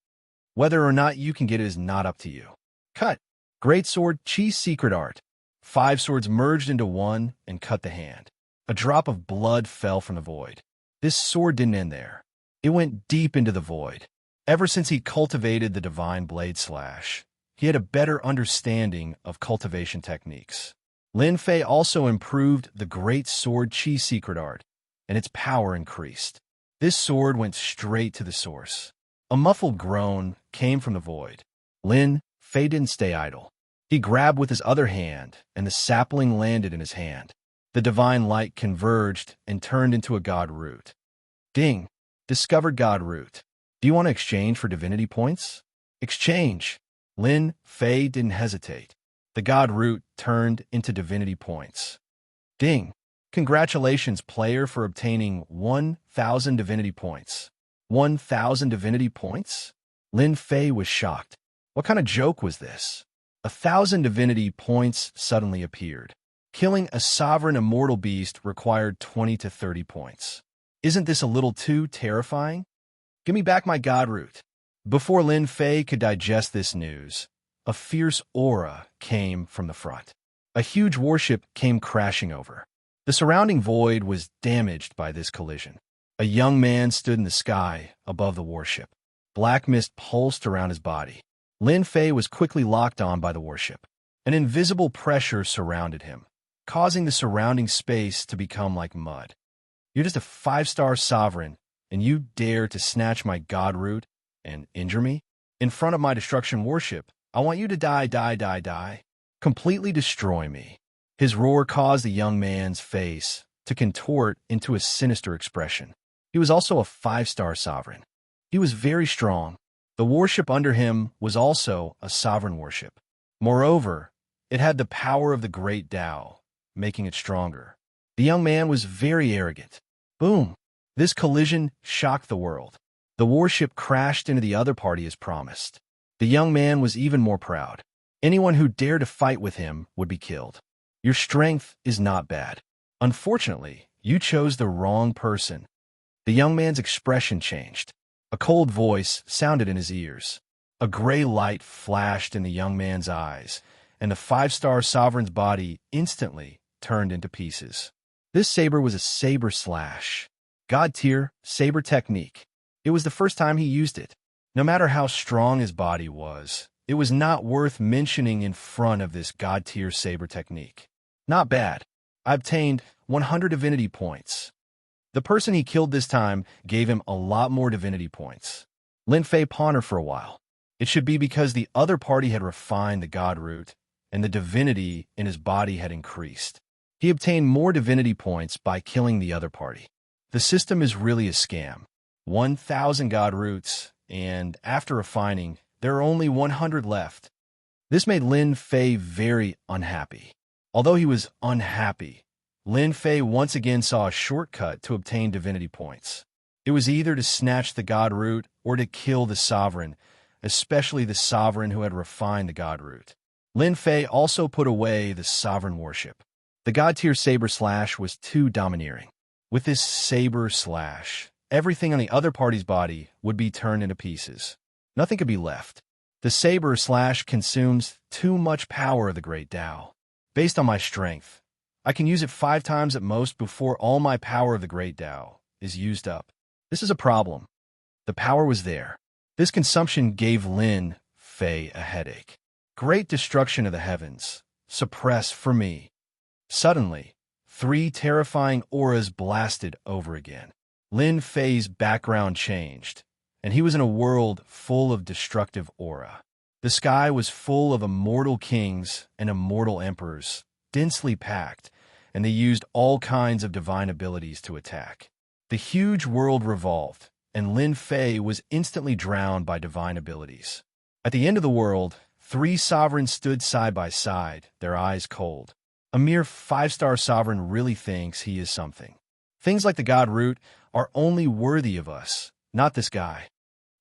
Whether or not you can get it is not up to you. Cut. Great sword, Chi's secret art. 5 swords merged into one and cut the hand. A drop of blood fell from the void. This sword didn't end there. It went deep into the void. Ever since he cultivated the divine blade slash, he had a better understanding of cultivation techniques. Lin Fei also improved the great sword Chi's secret art, and its power increased. This sword went straight to the source. A muffled groan came from the void. Lin Fei didn't stay idle. He grabbed with his other hand, and the sapling landed in his hand. The divine light converged and turned into a god root. Ding! Discovered god root. Do you want to exchange for divinity points? Exchange! Lin Fei didn't hesitate. The god root turned into divinity points. Ding! Congratulations, player, for obtaining 1,000 divinity points. 1,000 divinity points? Lin Fei was shocked. What kind of joke was this? 1,000 divinity points suddenly appeared. Killing a sovereign immortal beast required 20 to 30 points. Isn't this a little too terrifying? Give me back my god root. Before Lin Fei could digest this news, a fierce aura came from the front. A huge warship came crashing over. The surrounding void was damaged by this collision. A young man stood in the sky above the warship. Black mist pulsed around his body. Lin Fei was quickly locked on by the warship. An invisible pressure surrounded him, causing the surrounding space to become like mud. You're just a 5-star sovereign, and you dare to snatch my god root and injure me? In front of my destruction warship, I want you to die. Completely destroy me. His roar caused the young man's face to contort into a sinister expression. He was also a 5-star sovereign. He was very strong. The warship under him was also a sovereign warship. Moreover, It had the power of the great Tao, making it stronger. The young man was very arrogant. Boom! This collision shocked the world. The warship crashed into the other party as promised. The young man was even more proud. Anyone who dared to fight with him would be killed. Your strength is not bad. Unfortunately, you chose the wrong person. The young man's expression changed. A cold voice sounded in his ears. A gray light flashed in the young man's eyes, and the five-star sovereign's body instantly turned into pieces. This saber was a saber slash. God-tier saber technique. It was the first time he used it. No matter how strong his body was, it was not worth mentioning in front of this God-tier saber technique. Not bad. I obtained 100 divinity points. The person he killed this time gave him a lot more divinity points. Lin Fei pondered for a while. It should be because the other party had refined the god root, and the divinity in his body had increased. He obtained more divinity points by killing the other party. The system is really a scam. 1,000 god roots, and after refining, there are only 100 left. This made Lin Fei very unhappy. Although he was unhappy, Lin Fei once again saw a shortcut to obtain divinity points. It was either to snatch the god root or to kill the sovereign, especially the sovereign who had refined the god root. Lin Fei also put away the sovereign worship. The god-tier saber slash was too domineering. With this saber slash, everything on the other party's body would be turned into pieces. Nothing could be left. The saber slash consumes too much power of the great Tao. Based on my strength, I can use it 5 times at most before all my power of the great Tao is used up. This is a problem. The power was there. This consumption gave Lin Fei a headache. Great destruction of the heavens. Suppress for me. Suddenly, 3 terrifying auras blasted over again. Lin Fei's background changed, and he was in a world full of destructive aura. The sky was full of immortal kings and immortal emperors, densely packed, and they used all kinds of divine abilities to attack. The huge world revolved, and Lin Fei was instantly drowned by divine abilities. At the end of the world, 3 sovereigns stood side by side, their eyes cold. A mere 5-star sovereign really thinks he is something. Things like the god root are only worthy of us, not this guy.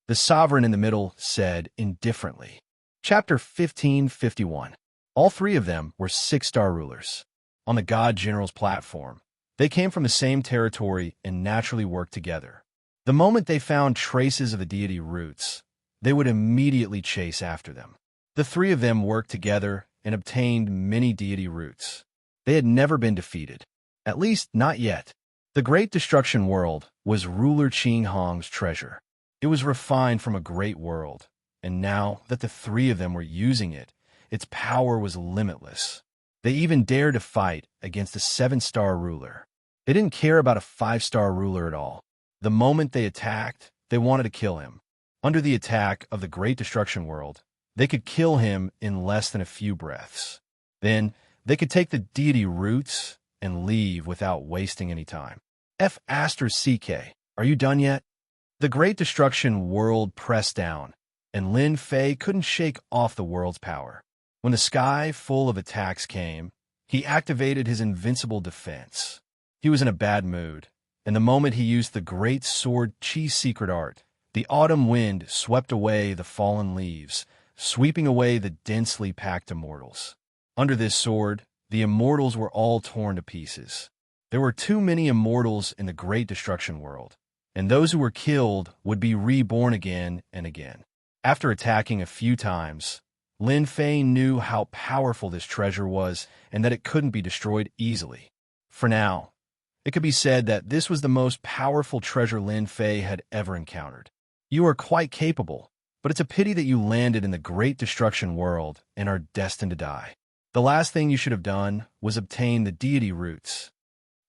The sovereign in the middle said indifferently. Chapter 1551. All 3 of them were 6-star rulers. On the God General's platform, they came from the same territory and naturally worked together. The moment they found traces of the deity roots, they would immediately chase after them. The 3 of them worked together and obtained many deity roots. They had never been defeated, at least not yet. The Great Destruction World was ruler Qing Hong's treasure. It was refined from a great world, and now that the 3 of them were using it, its power was limitless. They even dared to fight against a 7-star ruler. They didn't care about a 5-star ruler at all. The moment they attacked, they wanted to kill him. Under the attack of the Great Destruction World, they could kill him in less than a few breaths. Then, they could take the deity roots and leave without wasting any time. CK, are you done yet? The Great Destruction World pressed down, and Lin Fei couldn't shake off the world's power. When the sky full of attacks came, he activated his invincible defense. He was in a bad mood, and the moment he used the great sword Qi's secret art, the autumn wind swept away the fallen leaves, sweeping away the densely packed immortals. Under this sword, the immortals were all torn to pieces. There were too many immortals in the Great Destruction World, and those who were killed would be reborn again and again. After attacking a few times, Lin Fei knew how powerful this treasure was and that it couldn't be destroyed easily. For now, it could be said that this was the most powerful treasure Lin Fei had ever encountered. You are quite capable, but it's a pity that you landed in the Great Destruction World and are destined to die. The last thing you should have done was obtain the deity roots.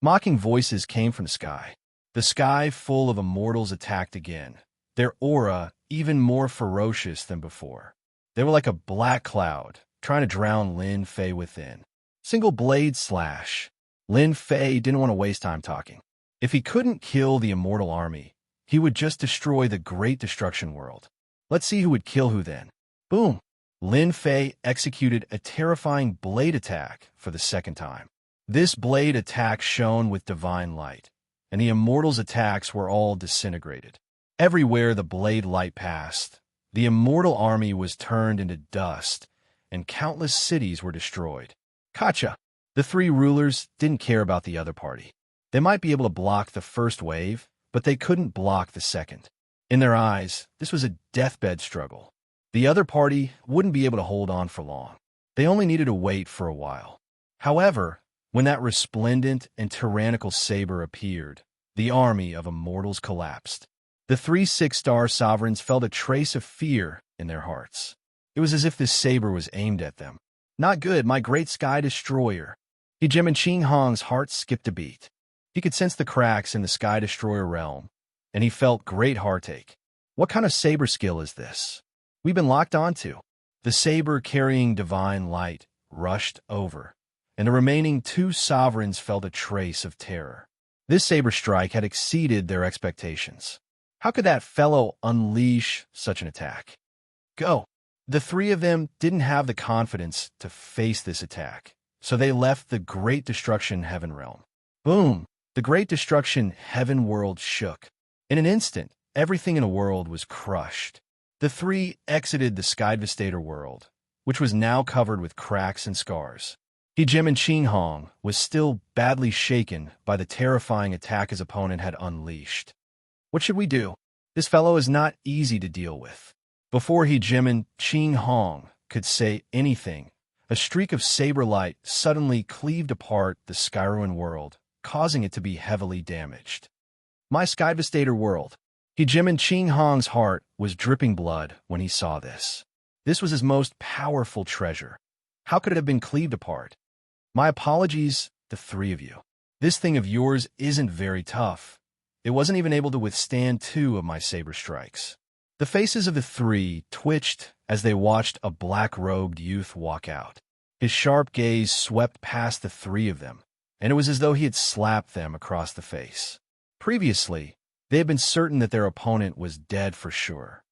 Mocking voices came from the sky. The sky full of immortals attacked again, their aura even more ferocious than before. They were like a black cloud, trying to drown Lin Fei within. Single blade slash. Lin Fei didn't want to waste time talking. If he couldn't kill the immortal army, he would just destroy the Great Destruction World. Let's see who would kill who then. Boom! Lin Fei executed a terrifying blade attack for the second time. This blade attack shone with divine light, and the immortals' attacks were all disintegrated. Everywhere the blade light passed, the immortal army was turned into dust, and countless cities were destroyed. Gotcha! The three rulers didn't care about the other party. They might be able to block the first wave, but they couldn't block the second. In their eyes, this was a deathbed struggle. The other party wouldn't be able to hold on for long. They only needed to wait for a while. However, when that resplendent and tyrannical saber appeared, the army of immortals collapsed. The three six-star sovereigns felt a trace of fear in their hearts. It was as if this saber was aimed at them. Not good, my great sky destroyer. Jim and Qing Hong's heart skipped a beat. He could sense the cracks in the sky destroyer realm, and he felt great heartache. What kind of saber skill is this we've been locked onto? The saber carrying divine light rushed over, and the remaining two sovereigns felt a trace of terror. This saber strike had exceeded their expectations. How could that fellow unleash such an attack? Go! The three of them didn't have the confidence to face this attack, so they left the Great Destruction Heaven Realm. Boom! The Great Destruction Heaven World shook. In an instant, everything in the world was crushed. The three exited the Sky Devastator world, which was now covered with cracks and scars. Jim and Qing Hong was still badly shaken by the terrifying attack his opponent had unleashed. What should we do? This fellow is not easy to deal with. Before Jim and Qing Hong could say anything, a streak of saber light suddenly cleaved apart the Skyruin world, causing it to be heavily damaged. My Sky Devastator world. Jim and Qing Hong's heart was dripping blood when he saw this. This was his most powerful treasure. How could it have been cleaved apart? My apologies, the three of you. This thing of yours isn't very tough. It wasn't even able to withstand 2 of my saber strikes. The faces of the three twitched as they watched a black-robed youth walk out. His sharp gaze swept past the three of them, and it was as though he had slapped them across the face. Previously, they had been certain that their opponent was dead for sure.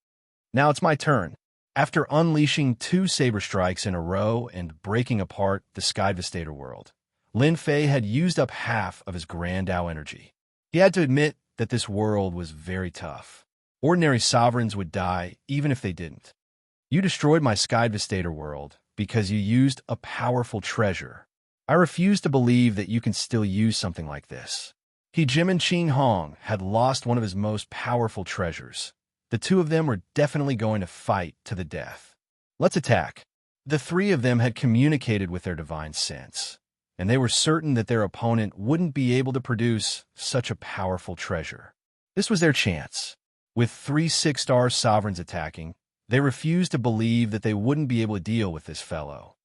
Now it's my turn. After unleashing 2 saber strikes in a row and breaking apart the Sky Devastator world, Lin Fei had used up half of his Grand Dao energy. He had to admit that this world was very tough. Ordinary sovereigns would die even if they didn't. You destroyed my Sky Devastator world because you used a powerful treasure. I refuse to believe that you can still use something like this. Jim and Qing Hong had lost one of his most powerful treasures. The 2 of them were definitely going to fight to the death. Let's attack. The 3 of them had communicated with their divine sense, and they were certain that their opponent wouldn't be able to produce such a powerful treasure. This was their chance. With 3 6-star sovereigns attacking, they refused to believe that they wouldn't be able to deal with this fellow.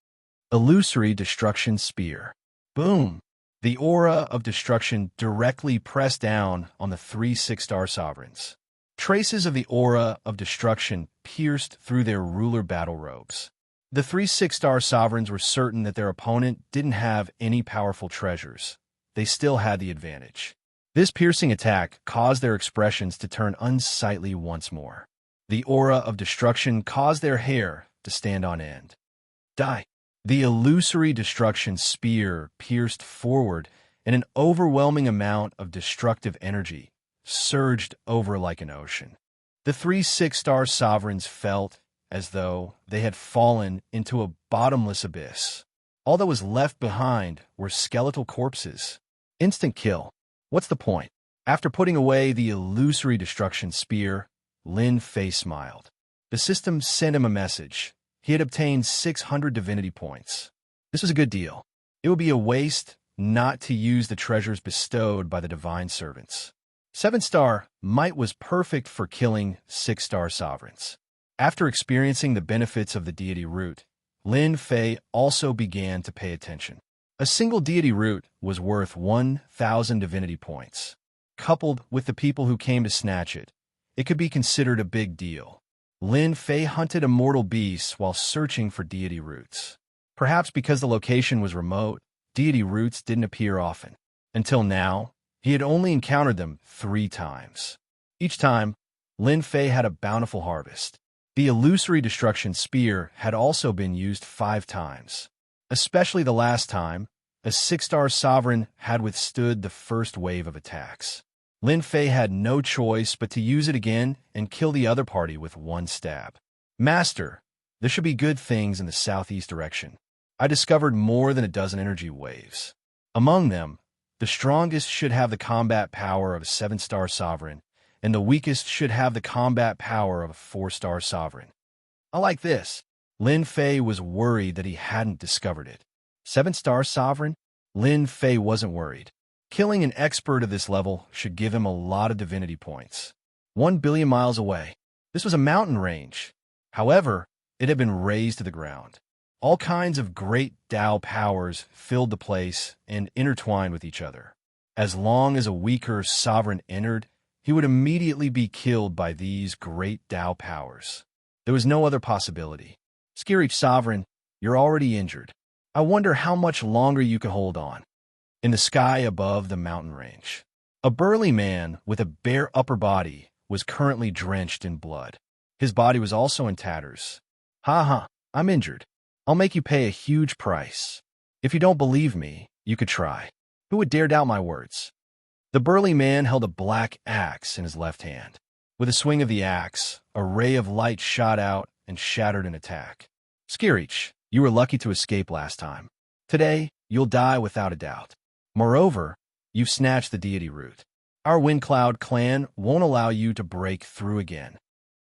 Illusory Destruction Spear. Boom! The aura of destruction directly pressed down on the 3 6-star sovereigns. Traces of the aura of destruction pierced through their ruler battle robes. The 3 6-star sovereigns were certain that their opponent didn't have any powerful treasures. They still had the advantage. This piercing attack caused their expressions to turn unsightly once more. The aura of destruction caused their hair to stand on end. Die! The illusory destruction spear pierced forward, and an overwhelming amount of destructive energy surged over like an ocean. The 3 6-star sovereigns felt as though they had fallen into a bottomless abyss. All that was left behind were skeletal corpses. Instant kill. What's the point? After putting away the illusory destruction spear, Lin Fei smiled. The system sent him a message. He had obtained 600 divinity points. This was a good deal. It would be a waste not to use the treasures bestowed by the divine servants. 7-star might was perfect for killing 6-star sovereigns. After experiencing the benefits of the deity root, Lin Fei also began to pay attention. A single deity root was worth 1,000 divinity points. Coupled with the people who came to snatch it, it could be considered a big deal. Lin Fei hunted immortal beasts while searching for deity roots. Perhaps because the location was remote, deity roots didn't appear often. Until now, he had only encountered them 3 times. Each time, Lin Fei had a bountiful harvest. The illusory destruction spear had also been used 5 times. Especially the last time, a 6-star sovereign had withstood the first wave of attacks. Lin Fei had no choice but to use it again and kill the other party with 1 stab. Master, there should be good things in the southeast direction. I discovered more than a dozen energy waves. Among them, the strongest should have the combat power of a 7-star sovereign, and the weakest should have the combat power of a 4-star sovereign. I like this. Lin Fei was worried that he hadn't discovered it. 7-star sovereign? Lin Fei wasn't worried. Killing an expert of this level should give him a lot of divinity points. 1 billion miles away. This was a mountain range. However, it had been razed to the ground. All kinds of great Tao powers filled the place and intertwined with each other. As long as a weaker sovereign entered, he would immediately be killed by these great Tao powers. There was no other possibility. Skirich Sovereign, you're already injured. I wonder how much longer you can hold on. In the sky above the mountain range, a burly man with a bare upper body was currently drenched in blood. His body was also in tatters. Ha, I'm injured. I'll make you pay a huge price. If you don't believe me, you could try. Who would dare doubt my words? The burly man held a black axe in his left hand. With a swing of the axe, a ray of light shot out and shattered an attack. Skirich, you were lucky to escape last time. Today, you'll die without a doubt. Moreover, you've snatched the deity root. Our Windcloud clan won't allow you to break through again.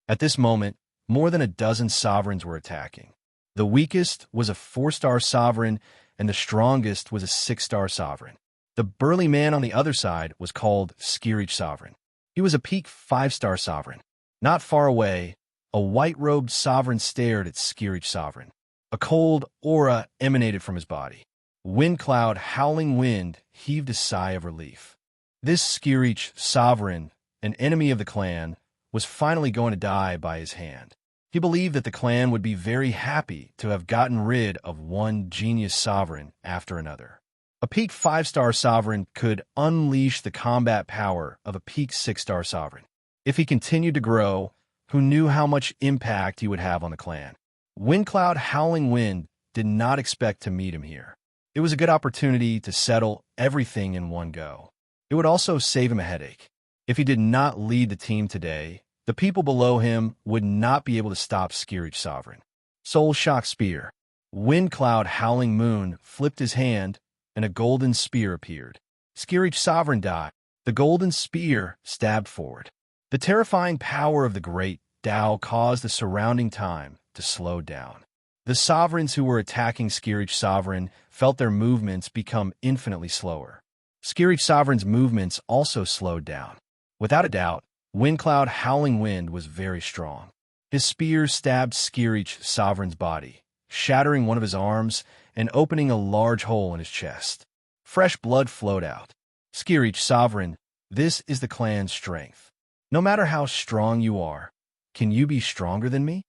At this moment, more than a dozen sovereigns were attacking. The weakest was a 4-star sovereign, and the strongest was a 6-star sovereign. The burly man on the other side was called Skirich Sovereign. He was a peak 5-star sovereign. Not far away, a white-robed sovereign stared at Skirich Sovereign. A cold aura emanated from his body. Windcloud Howling Wind heaved a sigh of relief. This Skirich Sovereign, an enemy of the clan, was finally going to die by his hand. He believed that the clan would be very happy to have gotten rid of one genius sovereign after another. A peak 5-star sovereign could unleash the combat power of a peak 6-star sovereign. If he continued to grow, who knew how much impact he would have on the clan? Windcloud Howling Wind did not expect to meet him here. It was a good opportunity to settle everything in one go. It would also save him a headache. If he did not lead the team today, the people below him would not be able to stop Skirich Sovereign. Soul Shock Spear. Windcloud Howling Moon flipped his hand, and a golden spear appeared. Skirich Sovereign died. The golden spear stabbed forward. The terrifying power of the great Tao caused the surrounding time to slow down. The sovereigns who were attacking Skirich Sovereign felt their movements become infinitely slower. Skirich Sovereign's movements also slowed down. Without a doubt, Windcloud Howling Wind was very strong. His spear stabbed Skirich Sovereign's body, shattering one of his arms and opening a large hole in his chest. Fresh blood flowed out. Skirich Sovereign, this is the clan's strength. No matter how strong you are, can you be stronger than me?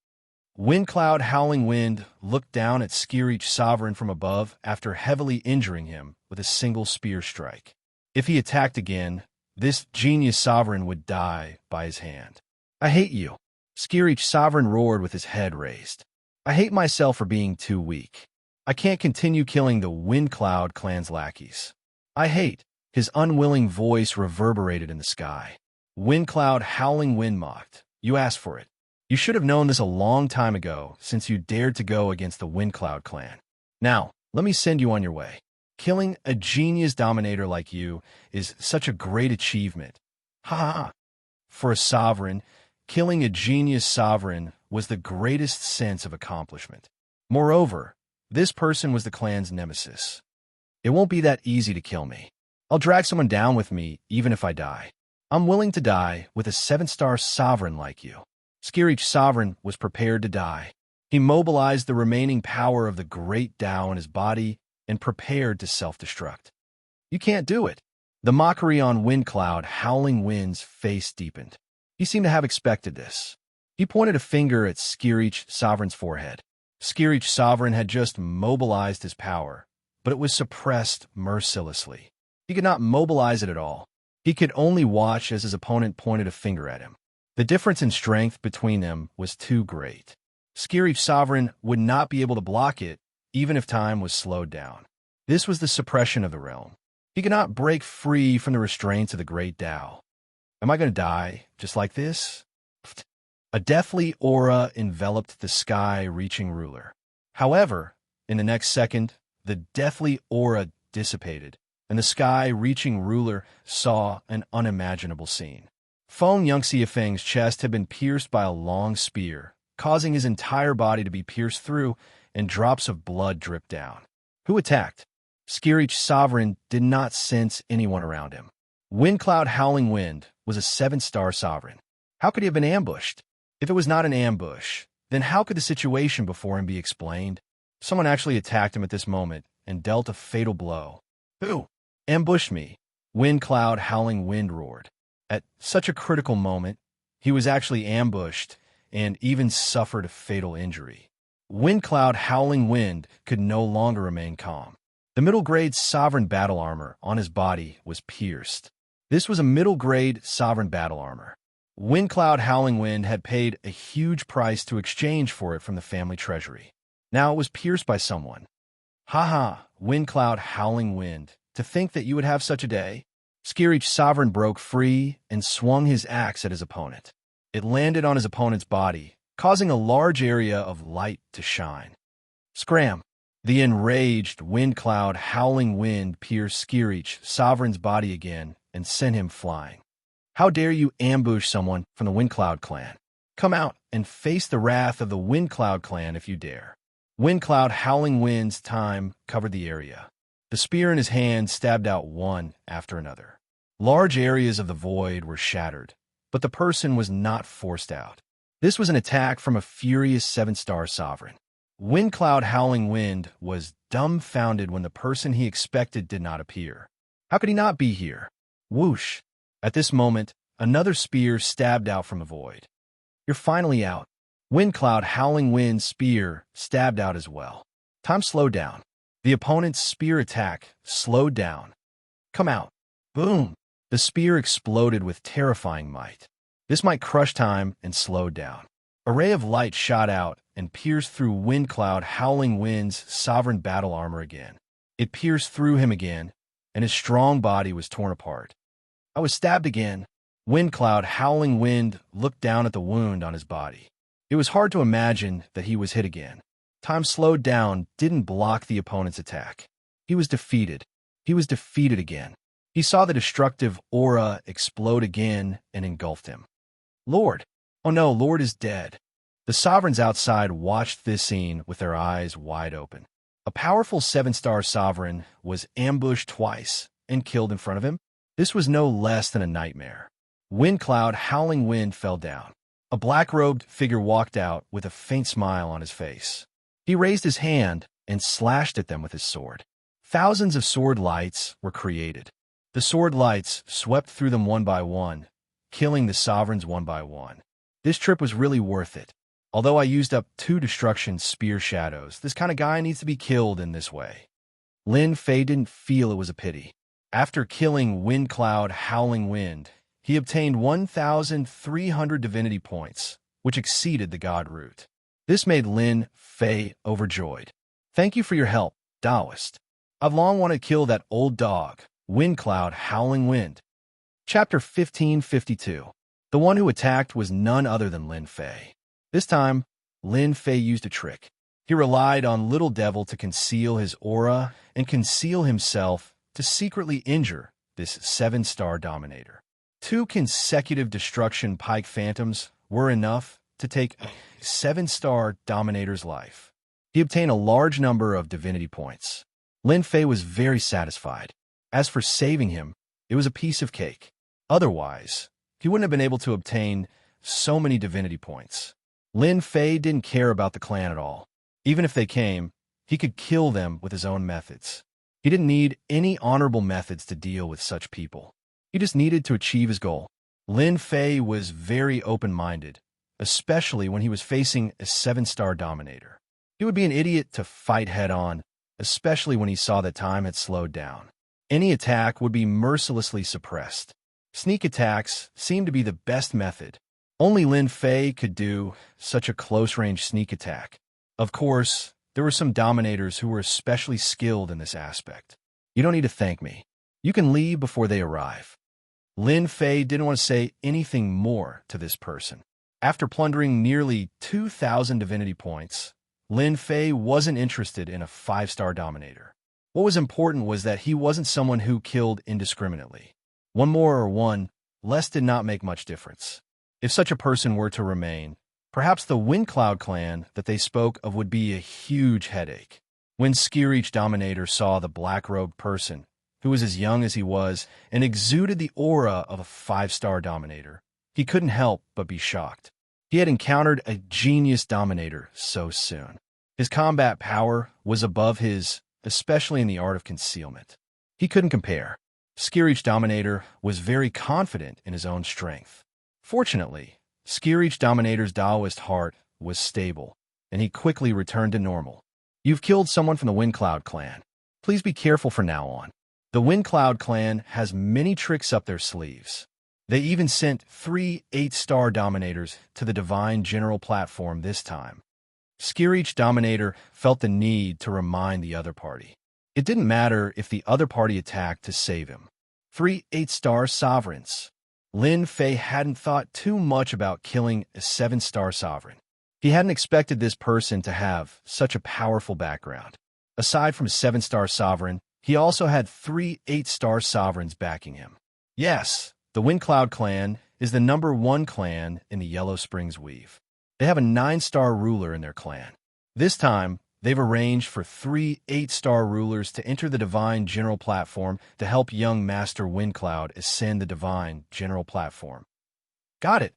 Windcloud Howling Wind looked down at Skirich Sovereign from above after heavily injuring him with a single spear strike. If he attacked again, this genius sovereign would die by his hand. I hate you. Skirich Sovereign roared with his head raised. I hate myself for being too weak. I can't continue killing the Windcloud clan's lackeys. I hate. His unwilling voice reverberated in the sky. Windcloud Howling Wind mocked. You asked for it. You should have known this a long time ago, since you dared to go against the Windcloud clan. Now, let me send you on your way. Killing a genius dominator like you is such a great achievement. Ha ha! For a sovereign, killing a genius sovereign was the greatest sense of accomplishment. Moreover, this person was the clan's nemesis. It won't be that easy to kill me. I'll drag someone down with me, even if I die. I'm willing to die with a 7-star sovereign like you. Skirich Sovereign was prepared to die. He mobilized the remaining power of the great Tao in his body and prepared to self-destruct. You can't do it. The mockery on Windcloud Howling Wind's face deepened. He seemed to have expected this. He pointed a finger at Skirich Sovereign's forehead. Skirich Sovereign had just mobilized his power, but it was suppressed mercilessly. He could not mobilize it at all. He could only watch as his opponent pointed a finger at him. The difference in strength between them was too great. Skireach Sovereign would not be able to block it, even if time was slowed down. This was the suppression of the realm. He could not break free from the restraints of the great Tao. Am I going to die just like this? A deathly aura enveloped the sky-reaching ruler. However, in the next second, the deathly aura dissipated, and the sky-reaching ruler saw an unimaginable scene. Xianxia Feng's chest had been pierced by a long spear, causing his entire body to be pierced through, and drops of blood dripped down. Who attacked? Skireach Sovereign did not sense anyone around him. Windcloud Howling Wind was a 7-star sovereign. How could he have been ambushed? If it was not an ambush, then how could the situation before him be explained? Someone actually attacked him at this moment and dealt a fatal blow. Who? Ambushed me. Windcloud Howling Wind roared. At such a critical moment, he was actually ambushed and even suffered a fatal injury. Windcloud Howling Wind could no longer remain calm. The middle-grade sovereign battle armor on his body was pierced. This was a middle-grade sovereign battle armor. Windcloud Howling Wind had paid a huge price to exchange for it from the family treasury. Now it was pierced by someone. Ha, Windcloud Howling Wind, to think that you would have such a day. Skireach Sovereign broke free and swung his axe at his opponent. It landed on his opponent's body, causing a large area of light to shine. Scram! The enraged Windcloud Howling Wind pierced Skireach Sovereign's body again and sent him flying. How dare you ambush someone from the Windcloud clan? Come out and face the wrath of the Windcloud clan if you dare. Windcloud Howling Wind's time covered the area. The spear in his hand stabbed out one after another. Large areas of the void were shattered, but the person was not forced out. This was an attack from a furious 7-star sovereign. Windcloud Howling Wind was dumbfounded when the person he expected did not appear. How could he not be here? Whoosh! At this moment, another spear stabbed out from the void. You're finally out. Windcloud Howling Wind's spear stabbed out as well. Time slowed down. The opponent's spear attack slowed down. Come out. Boom! The spear exploded with terrifying might. This might crush time and slow down. A ray of light shot out and pierced through Windcloud Howling Wind's sovereign battle armor again. It pierced through him again, and his strong body was torn apart. I was stabbed again. Windcloud Howling Wind looked down at the wound on his body. It was hard to imagine that he was hit again. Time slowed down didn't block the opponent's attack. He was defeated. He was defeated again. He saw the destructive aura explode again and engulfed him. Lord! Oh no, Lord is dead. The sovereigns outside watched this scene with their eyes wide open. A powerful 7-star sovereign was ambushed twice and killed in front of him. This was no less than a nightmare. Windcloud Howling Wind fell down. A black-robed figure walked out with a faint smile on his face. He raised his hand and slashed at them with his sword. Thousands of sword lights were created. The sword lights swept through them one by one, killing the sovereigns one by one. This trip was really worth it. Although I used up 2 destruction spear shadows, this kind of guy needs to be killed in this way. Lin Fei didn't feel it was a pity. After killing Windcloud Howling Wind, he obtained 1,300 divinity points, which exceeded the god root. This made Lin Fei overjoyed. Thank you for your help, Taoist. I've long wanted to kill that old dog, Windcloud Howling Wind. Chapter 1552. The one who attacked was none other than Lin Fei. This time, Lin Fei used a trick. He relied on Little Devil to conceal his aura and conceal himself to secretly injure this 7-star dominator. 2 consecutive destruction pike phantoms were enough to take a 7-star dominator's life. He obtained a large number of divinity points. Lin Fei was very satisfied. As for saving him, it was a piece of cake. Otherwise, he wouldn't have been able to obtain so many divinity points. Lin Fei didn't care about the clan at all. Even if they came, he could kill them with his own methods. He didn't need any honorable methods to deal with such people. He just needed to achieve his goal. Lin Fei was very open-minded, especially when he was facing a 7-star dominator. He would be an idiot to fight head-on, especially when he saw that time had slowed down. Any attack would be mercilessly suppressed. Sneak attacks seemed to be the best method. Only Lin Fei could do such a close-range sneak attack. Of course, there were some dominators who were especially skilled in this aspect. You don't need to thank me. You can leave before they arrive. Lin Fei didn't want to say anything more to this person. After plundering nearly 2,000 divinity points, Lin Fei wasn't interested in a 5-star dominator. What was important was that he wasn't someone who killed indiscriminately. One more or one less did not make much difference. If such a person were to remain, perhaps the Wind Cloud clan that they spoke of would be a huge headache. When Xianxia Dominator saw the black-robed person, who was as young as he was and exuded the aura of a 5-star dominator, he couldn't help but be shocked. He had encountered a genius dominator so soon. His combat power was above his, especially in the art of concealment. He couldn't compare. Xianxia Dominator was very confident in his own strength. Fortunately, Xianxia Dominator's Taoist heart was stable, and he quickly returned to normal. You've killed someone from the Wind Cloud clan. Please be careful from now on. The Wind Cloud clan has many tricks up their sleeves. They even sent 3 8-star dominators to the Divine General platform this time. Xianxia Dominator felt the need to remind the other party. It didn't matter if the other party attacked to save him. 3 8-star sovereigns. Lin Fei hadn't thought too much about killing a 7-star sovereign. He hadn't expected this person to have such a powerful background. Aside from a 7-star sovereign, he also had 3 8-star sovereigns backing him. Yes, the Wind Cloud clan is the #1 clan in the Yellow Springs Weave. They have a 9-star ruler in their clan. This time, they've arranged for 3 8-star rulers to enter the Divine General platform to help young Master Wind Cloud ascend the Divine General platform. Got it,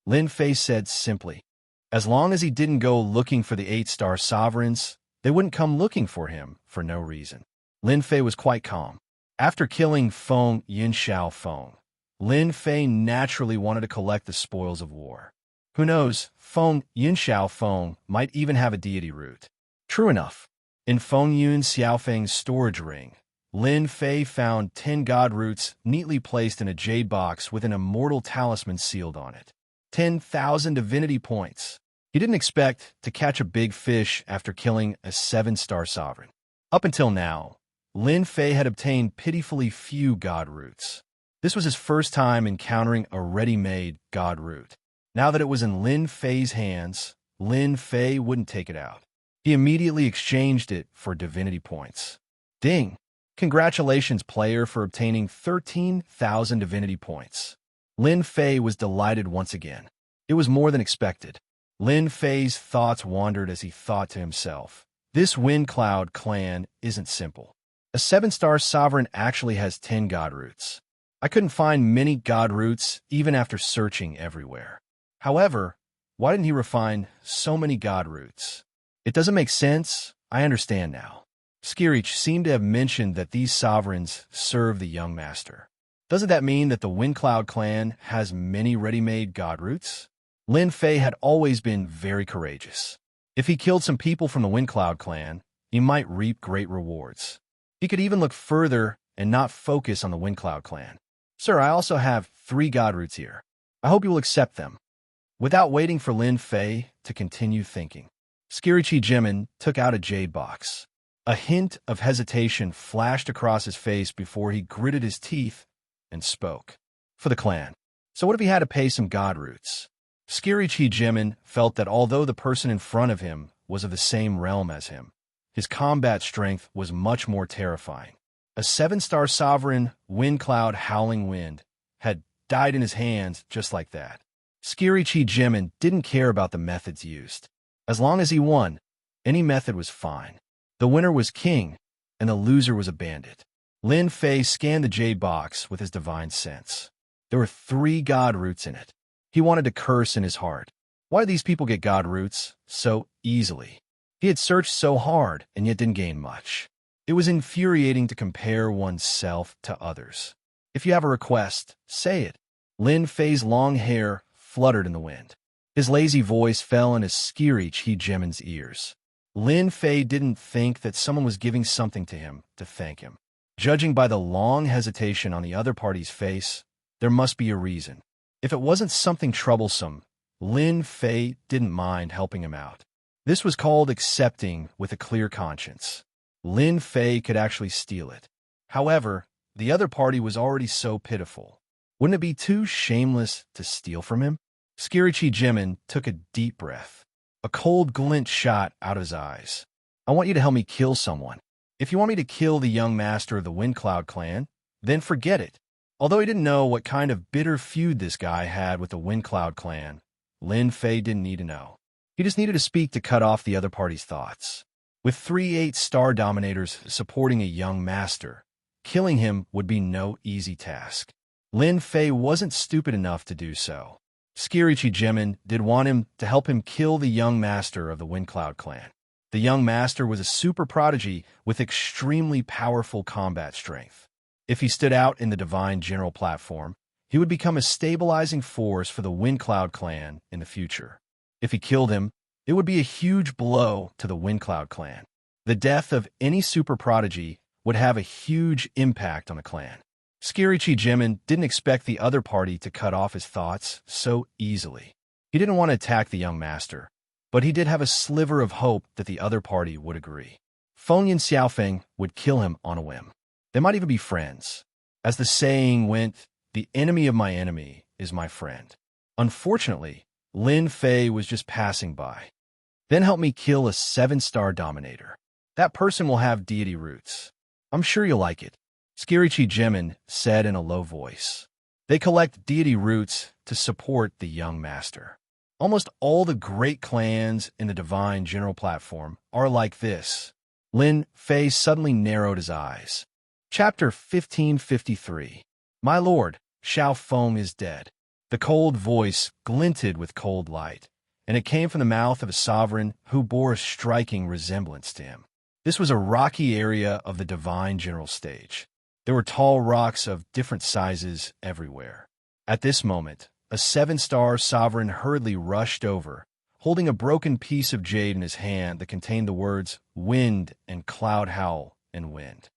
Lin Fei said simply. As long as he didn't go looking for the 8-star sovereigns, they wouldn't come looking for him for no reason. Lin Fei was quite calm. After killing Feng Yinxiao Feng, Lin Fei naturally wanted to collect the spoils of war. Who knows, Feng Yinxiao Feng might even have a deity root. True enough, in Feng Yun Xiaofeng's storage ring, Lin Fei found 10 god roots neatly placed in a jade box with an immortal talisman sealed on it. 10,000 divinity points. He didn't expect to catch a big fish after killing a 7-star sovereign. Up until now, Lin Fei had obtained pitifully few god roots. This was his first time encountering a ready-made god root. Now that it was in Lin Fei's hands, Lin Fei wouldn't take it out. He immediately exchanged it for divinity points. Ding! Congratulations, player, for obtaining 13,000 divinity points. Lin Fei was delighted once again. It was more than expected. Lin Fei's thoughts wandered as he thought to himself, this Wind Cloud clan isn't simple. A 7-star sovereign actually has 10 god roots. I couldn't find many god roots even after searching everywhere. However, why didn't he refine so many god roots? It doesn't make sense. I understand now. Xianxia seemed to have mentioned that these sovereigns serve the young master. Doesn't that mean that the Wind Cloud clan has many ready-made god roots? Lin Fei had always been very courageous. If he killed some people from the Wind Cloud clan, he might reap great rewards. He could even look further and not focus on the Wind Cloud clan. Sir, I also have 3 god roots here. I hope you will accept them. Without waiting for Lin Fei to continue thinking, Xianxia Jimin took out a jade box. A hint of hesitation flashed across his face before he gritted his teeth and spoke. For the clan. So what if he had to pay some god roots? Xianxia Jimin felt that although the person in front of him was of the same realm as him, his combat strength was much more terrifying. A 7-star sovereign, Wind Cloud Howling Wind, had died in his hands just like that. Xianxia Jimin didn't care about the methods used. As long as he won, any method was fine. The winner was king, and the loser was a bandit. Lin Fei scanned the jade box with his divine sense. There were 3 god roots in it. He wanted to curse in his heart. Why did these people get god roots so easily? He had searched so hard and yet didn't gain much. It was infuriating to compare oneself to others. If you have a request, say it. Lin Fei's long hair fluttered in the wind. His lazy voice fell in Xianxia Jimin's ears. Lin Fei didn't think that someone was giving something to him to thank him. Judging by the long hesitation on the other party's face, there must be a reason. If it wasn't something troublesome, Lin Fei didn't mind helping him out. This was called accepting with a clear conscience. Lin Fei could actually steal it. However, the other party was already so pitiful. Wouldn't it be too shameless to steal from him? Skirichi Jimin took a deep breath. A cold glint shot out of his eyes. I want you to help me kill someone. If you want me to kill the young master of the Windcloud clan, then forget it. Although he didn't know what kind of bitter feud this guy had with the Windcloud clan, Lin Fei didn't need to know. He just needed to speak to cut off the other party's thoughts. With 3 8-star dominators supporting a young master, killing him would be no easy task. Lin Fei wasn't stupid enough to do so. Skirichi Jimin did want him to help him kill the young master of the Windcloud clan. The young master was a super prodigy with extremely powerful combat strength. If he stood out in the Divine General platform, he would become a stabilizing force for the Windcloud clan in the future. If he killed him, it would be a huge blow to the Windcloud clan. The death of any super prodigy would have a huge impact on the clan. Skirichi Jimin didn't expect the other party to cut off his thoughts so easily. He didn't want to attack the young master, but he did have a sliver of hope that the other party would agree. Feng Yin Xiaofeng would kill him on a whim. They might even be friends. As the saying went, the enemy of my enemy is my friend. Unfortunately, Lin Fei was just passing by. Then help me kill a 7-star dominator. That person will have deity roots. I'm sure you'll like it. Skirichi Jimin said in a low voice. They collect deity roots to support the young master. Almost all the great clans in the Divine General platform are like this. Lin Fei suddenly narrowed his eyes. Chapter 1553. My lord, Xiao Feng is dead. The cold voice glinted with cold light, and it came from the mouth of a sovereign who bore a striking resemblance to him. This was a rocky area of the Divine General stage. There were tall rocks of different sizes everywhere. At this moment, a 7-star sovereign hurriedly rushed over, holding a broken piece of jade in his hand that contained the words Wind and Cloud Howl and Wind.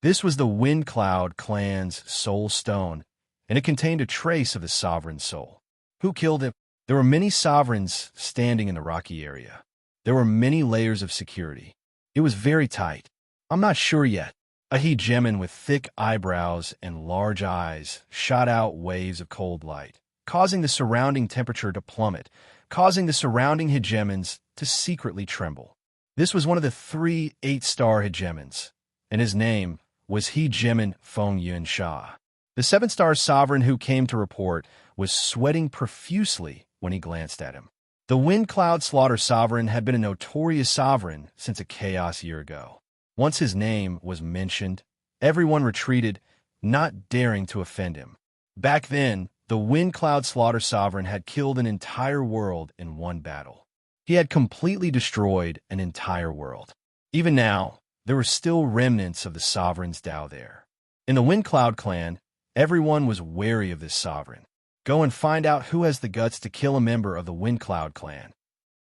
This was the Windcloud clan's soul stone, and it contained a trace of the sovereign's soul. Who killed him? There were many sovereigns standing in the rocky area. There were many layers of security. It was very tight. I'm not sure yet. A Hegemon with thick eyebrows and large eyes shot out waves of cold light, causing the surrounding temperature to plummet, causing the surrounding Hegemons to secretly tremble. This was one of the 3 8-star Hegemons, and his name was Hegemon Feng Yunsha. The 7-star sovereign who came to report was sweating profusely when he glanced at him. The Windcloud Slaughter Sovereign had been a notorious sovereign since a chaos year ago. Once his name was mentioned, everyone retreated, not daring to offend him. Back then, the Windcloud Slaughter Sovereign had killed an entire world in one battle. He had completely destroyed an entire world. Even now, there were still remnants of the sovereign's Tao there. In the Windcloud clan, everyone was wary of this sovereign. Go and find out who has the guts to kill a member of the Windcloud clan.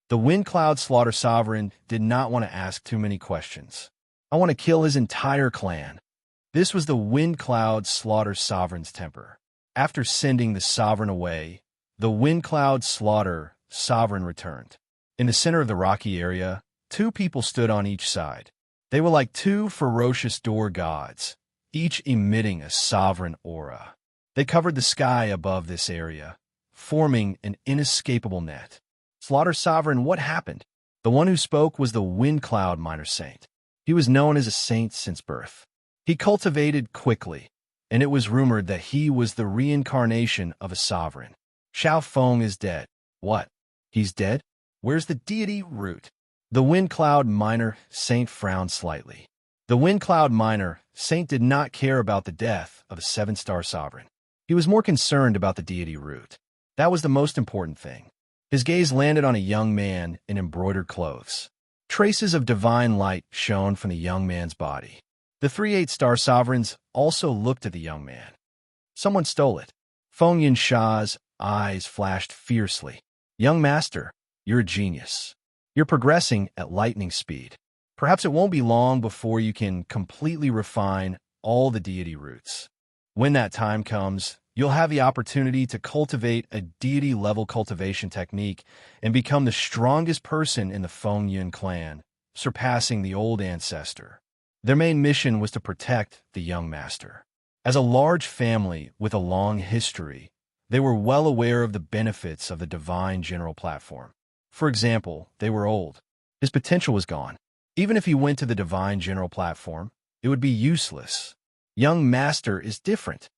The Windcloud Slaughter Sovereign did not want to ask too many questions. I want to kill his entire clan. This was the Windcloud Slaughter Sovereign's temper. After sending the sovereign away, the Windcloud Slaughter Sovereign returned. In the center of the rocky area, 2 people stood on each side. They were like 2 ferocious door gods, each emitting a sovereign aura. They covered the sky above this area, forming an inescapable net. Slaughter Sovereign, what happened? The one who spoke was the Windcloud Minor Saint. He was known as a saint since birth. He cultivated quickly, and it was rumored that he was the reincarnation of a sovereign. Xiao Feng is dead. What? He's dead? Where's the deity root? The Windcloud Minor Saint frowned slightly. The Windcloud Minor Saint did not care about the death of a 7-star sovereign. He was more concerned about the deity root. That was the most important thing. His gaze landed on a young man in embroidered clothes. Traces of divine light shone from the young man's body. The 3 8-star sovereigns also looked at the young man. Someone stole it. Feng Yunsha's eyes flashed fiercely. Young master, you're a genius. You're progressing at lightning speed. Perhaps it won't be long before you can completely refine all the deity roots. When that time comes, you'll have the opportunity to cultivate a deity-level cultivation technique and become the strongest person in the Fengyun clan, surpassing the old ancestor. Their main mission was to protect the young master. As a large family with a long history, they were well aware of the benefits of the divine general platform. For example, they were old. His potential was gone. Even if he went to the divine general platform, it would be useless. Young master is different.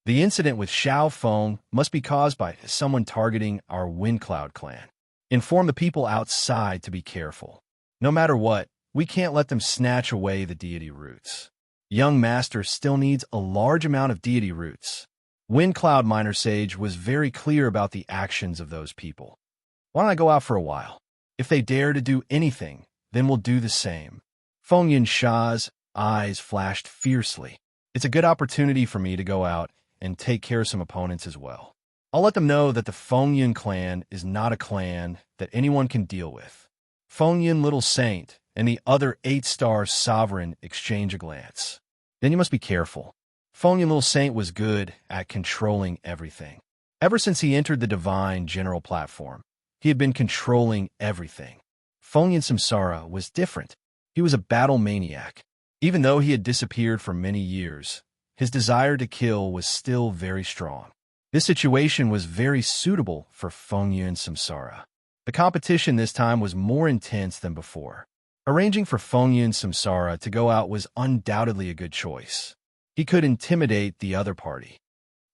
The incident with Xiao Feng must be caused by someone targeting our Windcloud clan. Inform the people outside to be careful. No matter what, we can't let them snatch away the deity roots. Young master still needs a large amount of deity roots. Windcloud Minor Sage was very clear about the actions of those people. Why don't I go out for a while? If they dare to do anything, then we'll do the same. Fengyun Sha's eyes flashed fiercely. It's a good opportunity for me to go out and take care of some opponents as well. I'll let them know that the Fengyun clan is not a clan that anyone can deal with. Fengyun Little Saint and the other 8-star sovereign exchange a glance. Then you must be careful. Fengyun Little Saint was good at controlling everything. Ever since he entered the divine general platform, he had been controlling everything. Fengyun Samsara was different. He was a battle maniac. Even though he had disappeared for many years, his desire to kill was still very strong. This situation was very suitable for Fengyun Samsara. The competition this time was more intense than before. Arranging for Fengyun Samsara to go out was undoubtedly a good choice. He could intimidate the other party.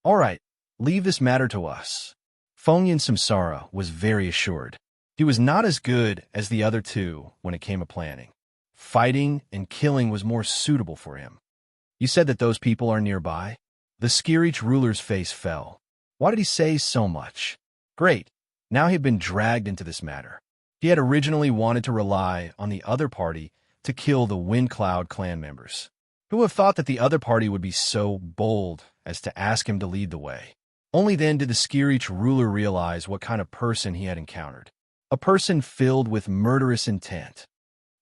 All right, leave this matter to us. Fengyun Samsara was very assured. He was not as good as the other two when it came to planning. Fighting and killing was more suitable for him. You said that those people are nearby? The Skirich ruler's face fell. Why did he say so much? Great. Now he had been dragged into this matter. He had originally wanted to rely on the other party to kill the Windcloud clan members. Who would have thought that the other party would be so bold as to ask him to lead the way? Only then did the Skirich ruler realize what kind of person he had encountered. A person filled with murderous intent.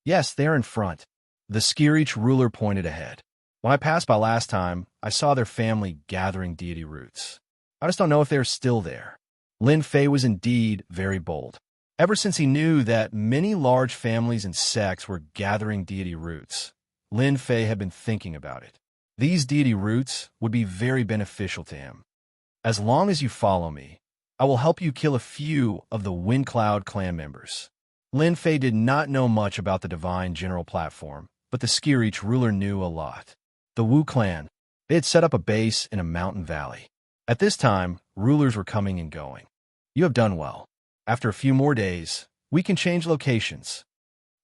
Yes, there in front. The Skirich ruler pointed ahead. When I passed by last time, I saw their family gathering deity roots. I just don't know if they're still there. Lin Fei was indeed very bold. Ever since he knew that many large families and sects were gathering deity roots, Lin Fei had been thinking about it. These deity roots would be very beneficial to him. As long as you follow me, I will help you kill a few of the Windcloud clan members. Lin Fei did not know much about the divine general platform, but the Skirich ruler knew a lot. The Wu clan, they had set up a base in a mountain valley. At this time, rulers were coming and going. You have done well. After a few more days, we can change locations.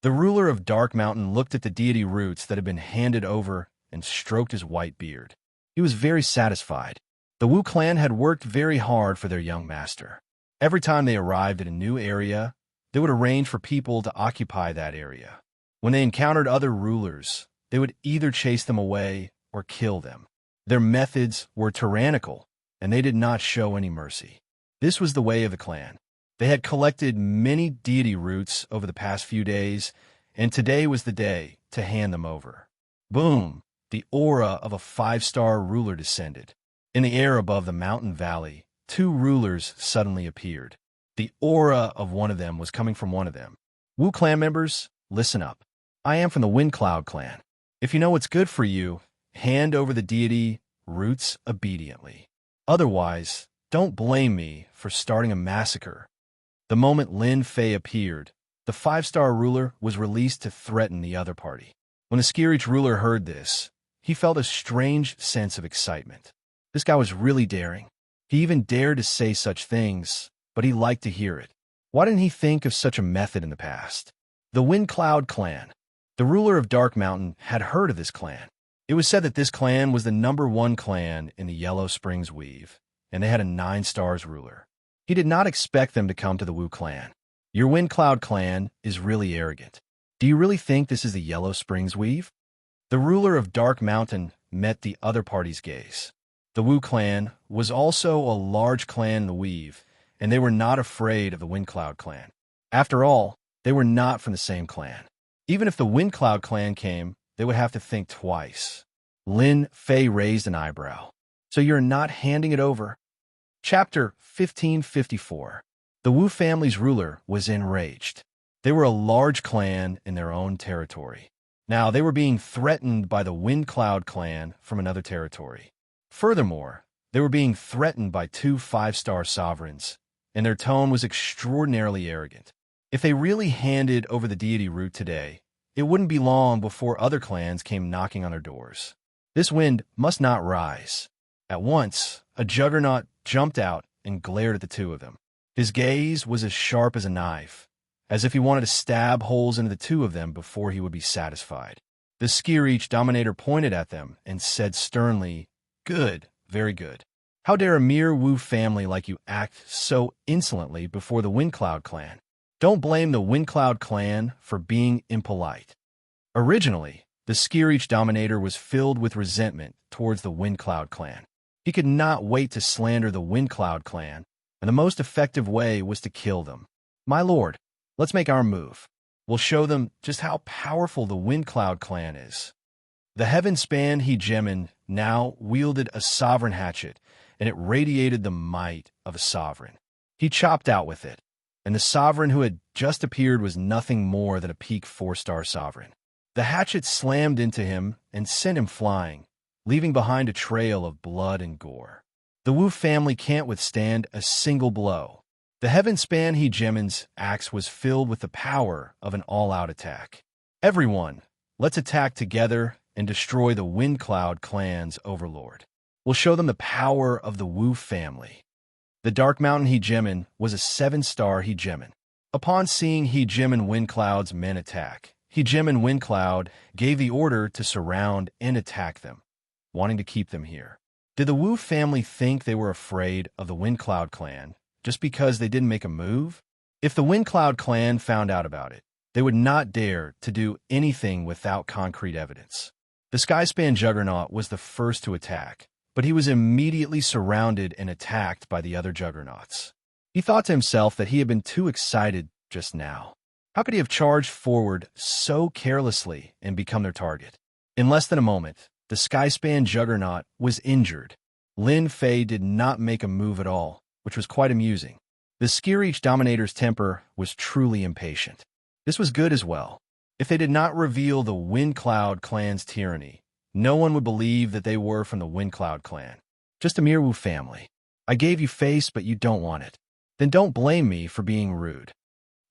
The ruler of Dark Mountain looked at the deity roots that had been handed over and stroked his white beard. He was very satisfied. The Wu clan had worked very hard for their young master. Every time they arrived at a new area, they would arrange for people to occupy that area. When they encountered other rulers, they would either chase them away or kill them. Their methods were tyrannical, and they did not show any mercy. This was the way of the clan. They had collected many deity roots over the past few days, and today was the day to hand them over. Boom! The aura of a 5-star ruler descended. In the air above the mountain valley, 2 rulers suddenly appeared. The aura of one of them was coming from one of them. Wu clan members, listen up. I am from the Windcloud clan. If you know what's good for you, hand over the deity roots obediently. Otherwise, don't blame me for starting a massacre. The moment Lin Fei appeared, the 5-star ruler was released to threaten the other party. When the Skirich ruler heard this, he felt a strange sense of excitement. This guy was really daring. He even dared to say such things, but he liked to hear it. Why didn't he think of such a method in the past? The Windcloud clan. The ruler of Dark Mountain had heard of this clan. It was said that this clan was the #1 clan in the Yellow Springs Weave, and they had a 9 stars ruler. He did not expect them to come to the Wu clan. Your Windcloud clan is really arrogant. Do you really think this is the Yellow Springs Weave? The ruler of Dark Mountain met the other party's gaze. The Wu clan was also a large clan in the Weave, and they were not afraid of the Windcloud clan. After all, they were not from the same clan. Even if the Windcloud clan came, they would have to think twice. Lin Fei raised an eyebrow. So you're not handing it over? Chapter 1554. The Wu family's ruler was enraged. They were a large clan in their own territory. Now they were being threatened by the Wind Cloud clan from another territory. Furthermore, they were being threatened by two five-star sovereigns, and their tone was extraordinarily arrogant. If they really handed over the deity root today, it wouldn't be long before other clans came knocking on their doors. This wind must not rise. At once, a juggernaut jumped out and glared at the two of them. His gaze was as sharp as a knife, as if he wanted to stab holes into the two of them before he would be satisfied. The Xianxia dominator pointed at them and said sternly, "Good, very good. How dare a mere Wu family like you act so insolently before the Wind Cloud clan? Don't blame the Wind Cloud clan for being impolite." Originally, the Xianxia dominator was filled with resentment towards the Wind Cloud clan. He could not wait to slander the Wind Cloud clan, and the most effective way was to kill them. "My lord, let's make our move. We'll show them just how powerful the Wind Cloud clan is." The heaven-span hegemon now wielded a sovereign hatchet, and it radiated the might of a sovereign. He chopped out with it, and the sovereign who had just appeared was nothing more than a peak 4-star sovereign. The hatchet slammed into him and sent him flying, leaving behind a trail of blood and gore. The Wu family can't withstand a single blow. The heaven-span hegemon's axe was filled with the power of an all-out attack. "Everyone, let's attack together and destroy the Wind Cloud clan's overlord. We'll show them the power of the Wu family." The Dark Mountain hegemon was a 7-star hegemon. Upon seeing hegemon Wind Cloud's men attack, hegemon Wind Cloud gave the order to surround and attack them, wanting to keep them here. Did the Wu family think they were afraid of the Wind Cloud clan just because they didn't make a move? If the Wind Cloud clan found out about it, they would not dare to do anything without concrete evidence. The Skyspan Juggernaut was the first to attack, but he was immediately surrounded and attacked by the other Juggernauts. He thought to himself that he had been too excited just now. How could he have charged forward so carelessly and become their target? In less than a moment, the Skyspan Juggernaut was injured. Lin Fei did not make a move at all, which was quite amusing. The Xianxia dominator's temper was truly impatient. This was good as well. If they did not reveal the Wind Cloud clan's tyranny, no one would believe that they were from the Wind Cloud clan. Just a mere Wu family. I gave you face, but you don't want it. Then don't blame me for being rude.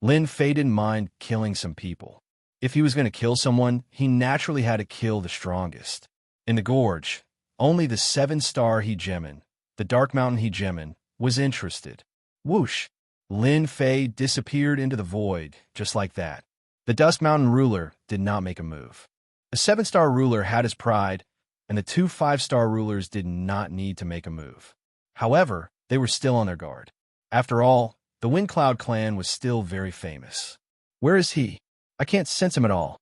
Lin Fei didn't mind killing some people. If he was going to kill someone, he naturally had to kill the strongest. In the gorge, only the 7-star hegemon, the Dark Mountain hegemon, was interested. Whoosh! Lin Fei disappeared into the void, just like that. The Dust Mountain ruler did not make a move. The 7-star ruler had his pride, and the two 5-star rulers did not need to make a move. However, they were still on their guard. After all, the Wind Cloud clan was still very famous. Where is he? I can't sense him at all.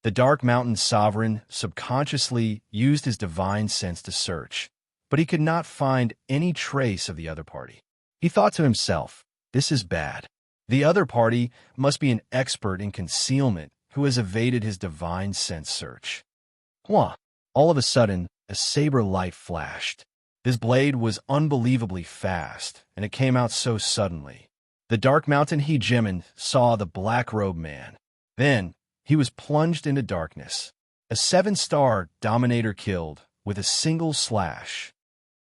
The Dark Mountain sovereign subconsciously used his divine sense to search, but he could not find any trace of the other party. He thought to himself, "This is bad. The other party must be an expert in concealment who has evaded his divine sense search." Wah! All of a sudden, a saber light flashed. This blade was unbelievably fast, and it came out so suddenly. The Dark Mountain hegemon saw the black-robed man. Then, he was plunged into darkness. A 7-star dominator killed with a single slash.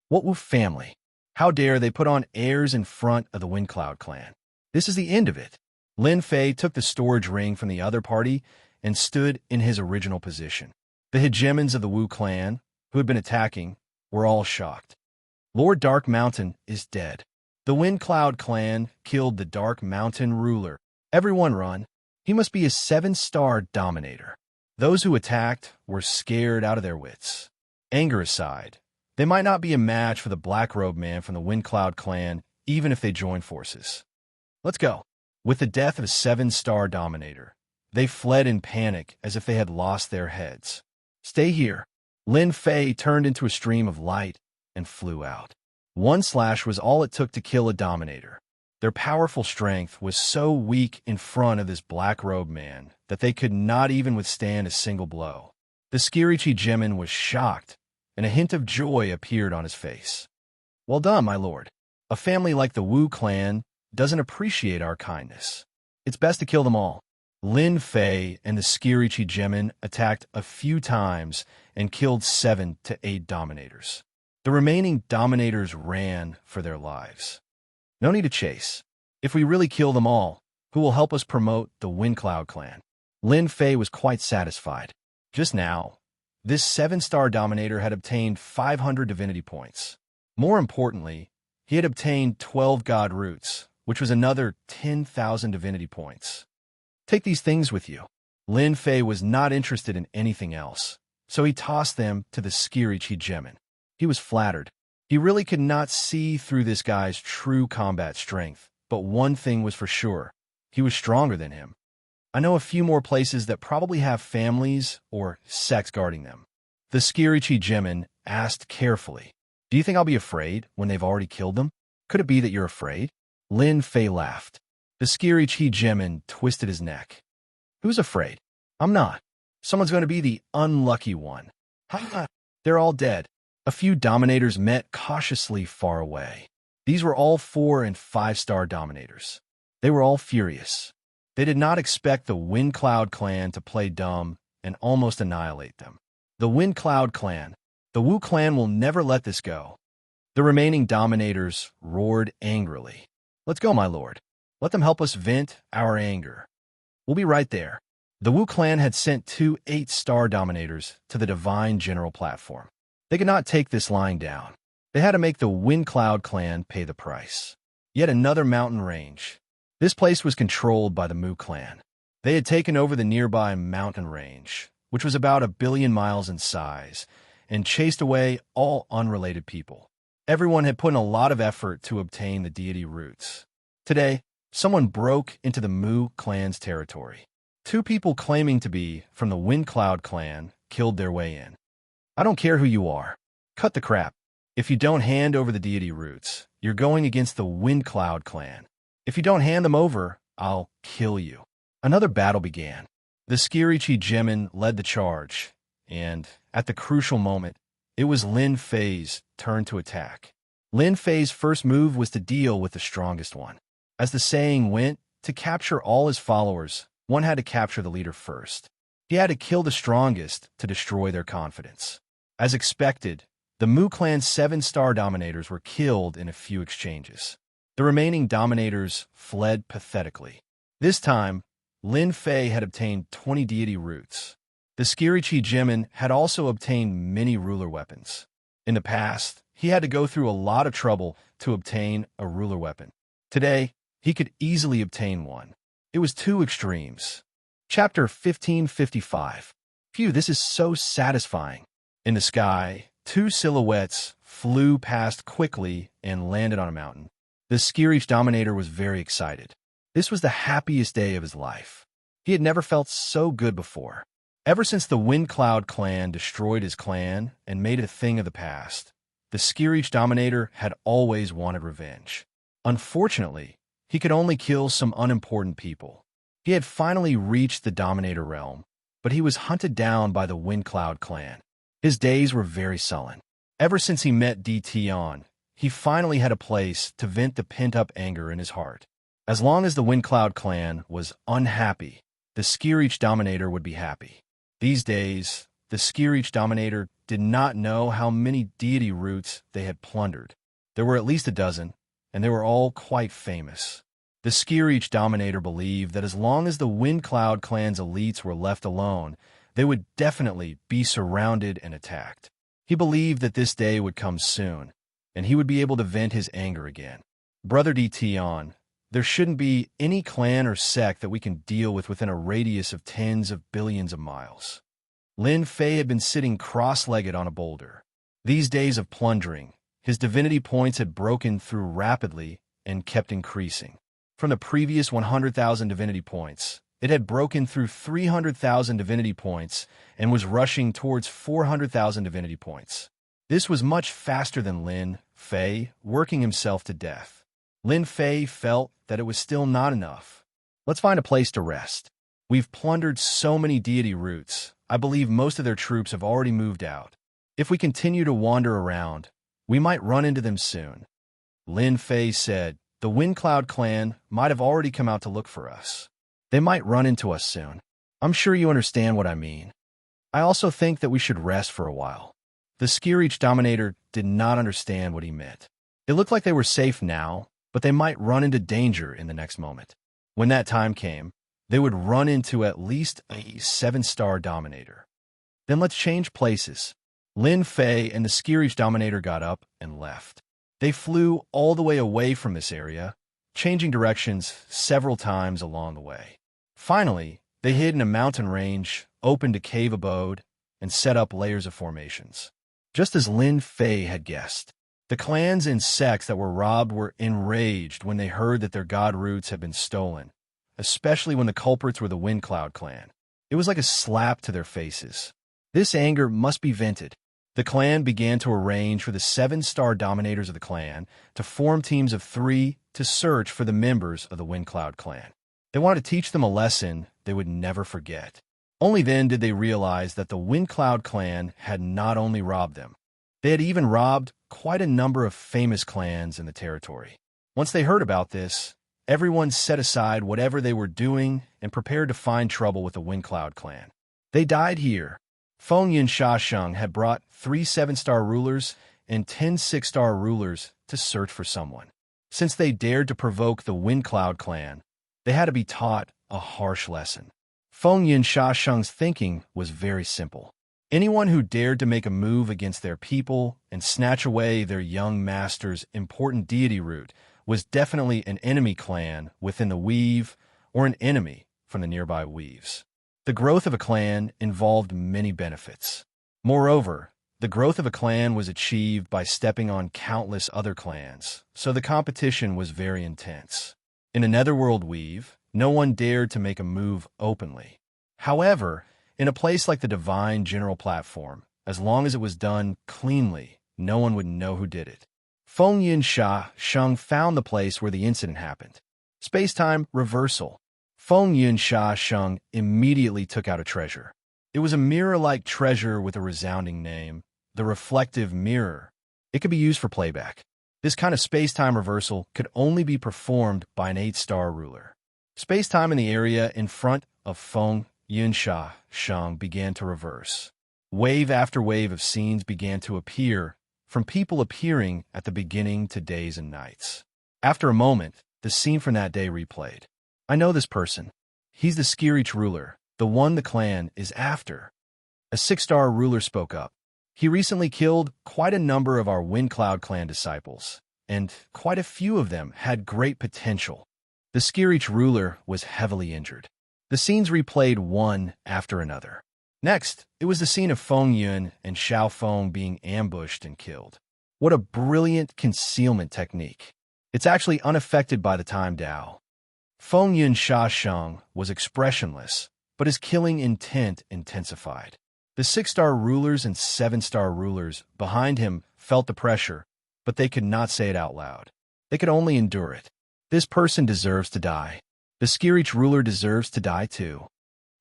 What Wu family? How dare they put on airs in front of the Wind Cloud clan? This is the end of it. Lin Fei took the storage ring from the other party and stood in his original position. The hegemons of the Wu clan, who had been attacking, were all shocked. Lord Dark Mountain is dead. The Wind Cloud clan killed the Dark Mountain ruler. Everyone run. He must be a 7-star dominator. Those who attacked were scared out of their wits. Anger aside, they might not be a match for the black-robed man from the Wind Cloud clan, even if they joined forces. Let's go. With the death of a 7-star dominator, they fled in panic as if they had lost their heads. Stay here. Lin Fei turned into a stream of light and flew out. One slash was all it took to kill a dominator. Their powerful strength was so weak in front of this black-robed man that they could not even withstand a single blow. The Xianxia hegemon was shocked and a hint of joy appeared on his face. "Well done, my lord. A family like the Wu clan doesn't appreciate our kindness. It's best to kill them all." Lin Fei and the Xianxia Gemin attacked a few times and killed 7 to 8 dominators. The remaining dominators ran for their lives. "No need to chase. If we really kill them all, who will help us promote the Windcloud clan?" Lin Fei was quite satisfied. Just now, this 7-star dominator had obtained 500 divinity points. More importantly, he had obtained 12 god roots, which was another 10,000 divinity points. "Take these things with you." Lin Fei was not interested in anything else, so he tossed them to the Xianxia Gemin. He was flattered. He really could not see through this guy's true combat strength, but one thing was for sure. He was stronger than him. "I know a few more places that probably have families or sects guarding them." The Xianxia Gemin asked carefully, "Do you think I'll be afraid when they've already killed them? Could it be that you're afraid?" Lin Fei laughed. The Xianxia Gemin twisted his neck. "Who's afraid? I'm not. Someone's going to be the unlucky one." "Ha! They're all dead." A few dominators met cautiously far away. These were all 4- and 5-star dominators. They were all furious. They did not expect the Windcloud clan to play dumb and almost annihilate them. The Windcloud clan. The Wu clan will never let this go. The remaining dominators roared angrily. "Let's go, my lord. Let them help us vent our anger. We'll be right there." The Wu clan had sent 2 8-star dominators to the Divine General platform. They could not take this lying down. They had to make the Windcloud clan pay the price. Yet another mountain range. This place was controlled by the Mu clan. They had taken over the nearby mountain range, which was about 1 billion miles in size, and chased away all unrelated people. Everyone had put in a lot of effort to obtain the deity roots. Today, someone broke into the Mu clan's territory. 2 people claiming to be from the Windcloud clan killed their way in. "I don't care who you are. Cut the crap. If you don't hand over the deity roots, you're going against the Windcloud clan. If you don't hand them over, I'll kill you." Another battle began. The Xianxia Gemin led the charge, and at the crucial moment, it was Lin Fei's turn to attack. Lin Fei's first move was to deal with the strongest one. As the saying went, to capture all his followers, one had to capture the leader first. He had to kill the strongest to destroy their confidence. As expected, the Mu clan's 7-star dominators were killed in a few exchanges. The remaining dominators fled pathetically. This time, Lin Fei had obtained 20 deity roots. The Xianxia Gemin had also obtained many ruler weapons. In the past, he had to go through a lot of trouble to obtain a ruler weapon. Today, he could easily obtain one. It was 2 extremes. Chapter 1555. Phew, this is so satisfying. In the sky, 2 silhouettes flew past quickly and landed on a mountain. The Xianxia Dominator was very excited. This was the happiest day of his life. He had never felt so good before. Ever since the Windcloud clan destroyed his clan and made it a thing of the past, the Xianxia Dominator had always wanted revenge. Unfortunately, he could only kill some unimportant people. He had finally reached the Dominator realm, but he was hunted down by the Windcloud clan. His days were very sullen. Ever since he met Tian, he finally had a place to vent the pent-up anger in his heart. As long as the Windcloud clan was unhappy, the Xianxia Dominator would be happy. These days, the Xianxia Dominator did not know how many deity roots they had plundered. There were at least a dozen, and they were all quite famous. The Xianxia Dominator believed that as long as the Windcloud clan's elites were left alone, they would definitely be surrounded and attacked. He believed that this day would come soon, and he would be able to vent his anger again. "Brother Tian, there shouldn't be any clan or sect that we can deal with within a radius of tens of billions of miles." Lin Fei had been sitting cross-legged on a boulder. These days of plundering, his divinity points had broken through rapidly and kept increasing. From the previous 100,000 divinity points, it had broken through 300,000 divinity points and was rushing towards 400,000 divinity points. This was much faster than Lin Fei working himself to death. Lin Fei felt that it was still not enough. "Let's find a place to rest. We've plundered so many deity roots. I believe most of their troops have already moved out. If we continue to wander around, we might run into them soon. Lin Fei said, the Wind Cloud clan might have already come out to look for us. They might run into us soon. I'm sure you understand what I mean. I also think that we should rest for a while. The Skireach Dominator did not understand what he meant. It looked like they were safe now, but they might run into danger in the next moment. When that time came, they would run into at least a 7-star Dominator. Then let's change places. Lin Fei and the Skireach Dominator got up and left. They flew all the way away from this area, changing directions several times along the way. Finally, they hid in a mountain range, opened a cave abode, and set up layers of formations. Just as Lin Fei had guessed, the clans and sects that were robbed were enraged when they heard that their god roots had been stolen, especially when the culprits were the Wind Cloud clan. It was like a slap to their faces. This anger must be vented. The clan began to arrange for the 7-star Dominators of the clan to form teams of 3 to search for the members of the Wind Cloud clan. They wanted to teach them a lesson they would never forget. Only then did they realize that the Wind Cloud clan had not only robbed them, they had even robbed quite a number of famous clans in the territory. Once they heard about this, everyone set aside whatever they were doing and prepared to find trouble with the Wind Cloud clan. They died here. Feng Xianxia had brought 3 7-star rulers and 10 6-star rulers to search for someone. Since they dared to provoke the Wind Cloud clan, they had to be taught a harsh lesson. Feng Xiaoxiang's thinking was very simple. Anyone who dared to make a move against their people and snatch away their young master's important deity root was definitely an enemy clan within the weave or an enemy from the nearby weaves. The growth of a clan involved many benefits. Moreover, the growth of a clan was achieved by stepping on countless other clans, so the competition was very intense. In a netherworld weave, no one dared to make a move openly. However, in a place like the Divine General Platform, as long as it was done cleanly, no one would know who did it. Feng Xianxia found the place where the incident happened. Space-time reversal. Feng Xianxia immediately took out a treasure. It was a mirror-like treasure with a resounding name, the Reflective Mirror. It could be used for playback. This kind of space-time reversal could only be performed by an 8-star ruler. Space-time in the area in front of Feng Xianxia began to reverse. Wave after wave of scenes began to appear, from people appearing at the beginning to days and nights. After a moment, the scene from that day replayed. I know this person. He's the Skireach ruler, the one the clan is after. A 6-star ruler spoke up. He recently killed quite a number of our Wind Cloud clan disciples, and quite a few of them had great potential. The Skireach ruler was heavily injured. The scenes replayed one after another. Next, it was the scene of Feng Yun and Xiao Feng being ambushed and killed. What a brilliant concealment technique. It's actually unaffected by the time Dao. Feng Xianxia was expressionless, but his killing intent intensified. The 6-star rulers and 7-star rulers behind him felt the pressure, but they could not say it out loud. They could only endure it. This person deserves to die. The Skireach ruler deserves to die too.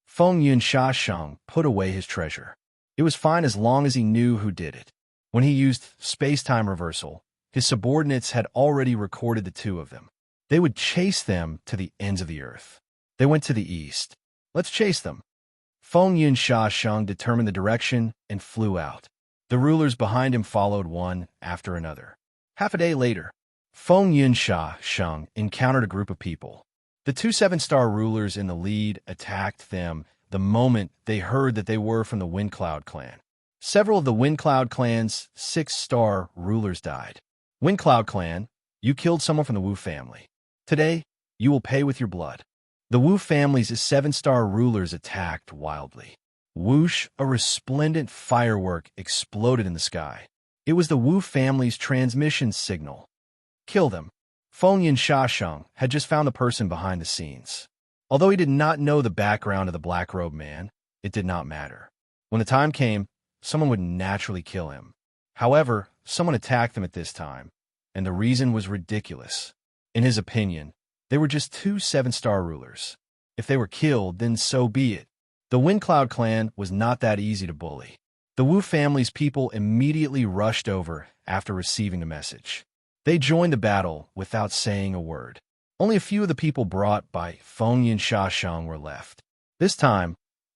Feng Xianxia put away his treasure. It was fine as long as he knew who did it. When he used space-time reversal, his subordinates had already recorded the 2 of them. They would chase them to the ends of the earth. They went to the east. Let's chase them. Feng Xianxia determined the direction and flew out. The rulers behind him followed one after another. Half a day later, Feng Xianxia encountered a group of people. The 2 7-star rulers in the lead attacked them the moment they heard that they were from the Wind Cloud clan. Several of the Wind Cloud clan's 6-star rulers died. Wind Cloud clan, you killed someone from the Wu family. Today, you will pay with your blood. The Wu family's 7-star rulers attacked wildly. Whoosh, a resplendent firework exploded in the sky. It was the Wu family's transmission signal. Kill them. Feng Xianxia had just found the person behind the scenes. Although he did not know the background of the black-robed man, it did not matter. When the time came, someone would naturally kill him. However, someone attacked them at this time, and the reason was ridiculous. In his opinion, they were just 2 7-star rulers. If they were killed, then so be it. The Wind Cloud clan was not that easy to bully. The Wu family's people immediately rushed over after receiving the message. They joined the battle without saying a word. Only a few of the people brought by Xianxia were left. This time,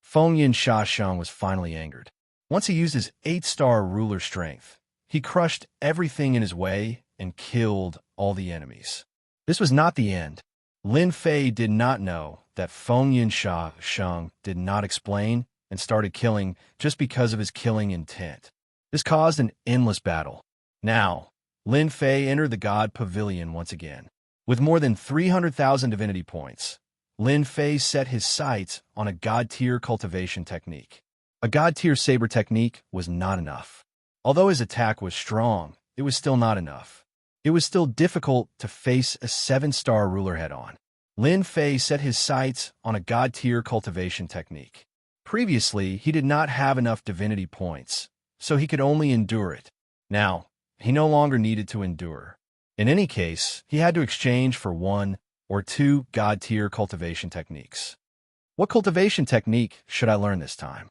Xianxia was finally angered. Once he used his 8-star ruler strength, he crushed everything in his way and killed all the enemies. This was not the end. Lin Fei did not know that Xianxia did not explain and started killing just because of his killing intent. This caused an endless battle. Now, Lin Fei entered the God Pavilion once again. With more than 300,000 divinity points, Lin Fei set his sights on a God-tier cultivation technique. A God-tier saber technique was not enough. Although his attack was strong, it was still not enough. It was still difficult to face a 7-star ruler head-on. Lin Fei set his sights on a God-tier cultivation technique. Previously, he did not have enough divinity points, so he could only endure it. Now, he no longer needed to endure. In any case, he had to exchange for 1 or 2 God-tier cultivation techniques. What cultivation technique should I learn this time?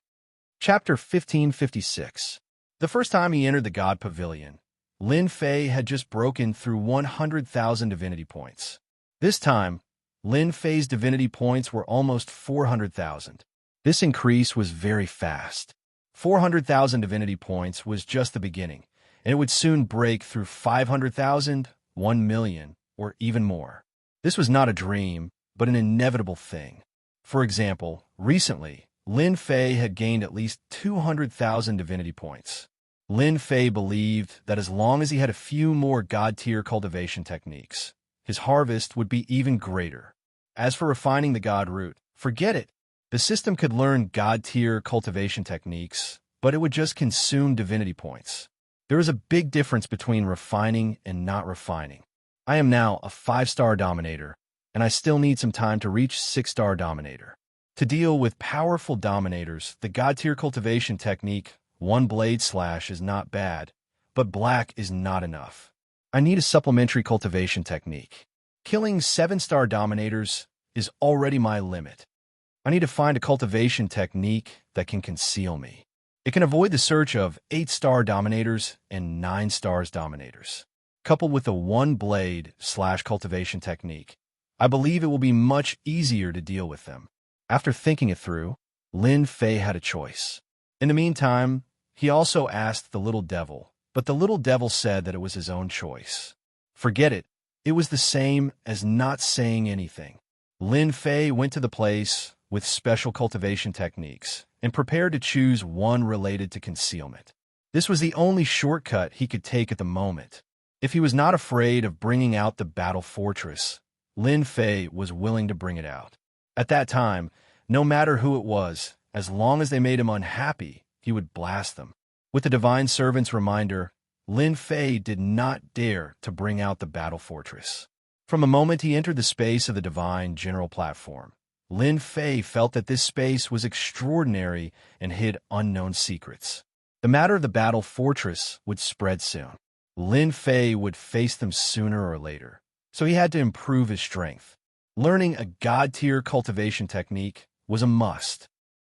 Chapter 1556. The first time he entered the God Pavilion, Lin Fei had just broken through 100,000 divinity points. This time, Lin Fei's divinity points were almost 400,000. This increase was very fast. 400,000 divinity points was just the beginning, and it would soon break through 500,000, 1 million, or even more. This was not a dream, but an inevitable thing. For example, recently, Lin Fei had gained at least 200,000 divinity points. Lin Fei believed that as long as he had a few more God-tier cultivation techniques, his harvest would be even greater. As for refining the God root, forget it. The system could learn God-tier cultivation techniques, but it would just consume divinity points. There is a big difference between refining and not refining. I am now a 5-star dominator, and I still need some time to reach 6-star dominator. To deal with powerful dominators, the God-tier cultivation technique, 1 blade slash, is not bad, but black is not enough. I need a supplementary cultivation technique. Killing 7-star dominators is already my limit. I need to find a cultivation technique that can conceal me. It can avoid the search of 8-star dominators and 9 stars dominators. Coupled with a 1 blade slash cultivation technique, I believe it will be much easier to deal with them. After thinking it through, Lin Fei had a choice. In the meantime, he also asked the little devil, but the little devil said that it was his own choice. Forget it. It was the same as not saying anything. Lin Fei went to the place with special cultivation techniques and prepared to choose one related to concealment. This was the only shortcut he could take at the moment. If he was not afraid of bringing out the battle fortress, Lin Fei was willing to bring it out. At that time, no matter who it was, as long as they made him unhappy, he would blast them. With the divine servant's reminder, Lin Fei did not dare to bring out the battle fortress. From the moment he entered the space of the divine general platform, Lin Fei felt that this space was extraordinary and hid unknown secrets. The matter of the battle fortress would spread soon. Lin Fei would face them sooner or later, so he had to improve his strength. Learning a God-tier cultivation technique was a must.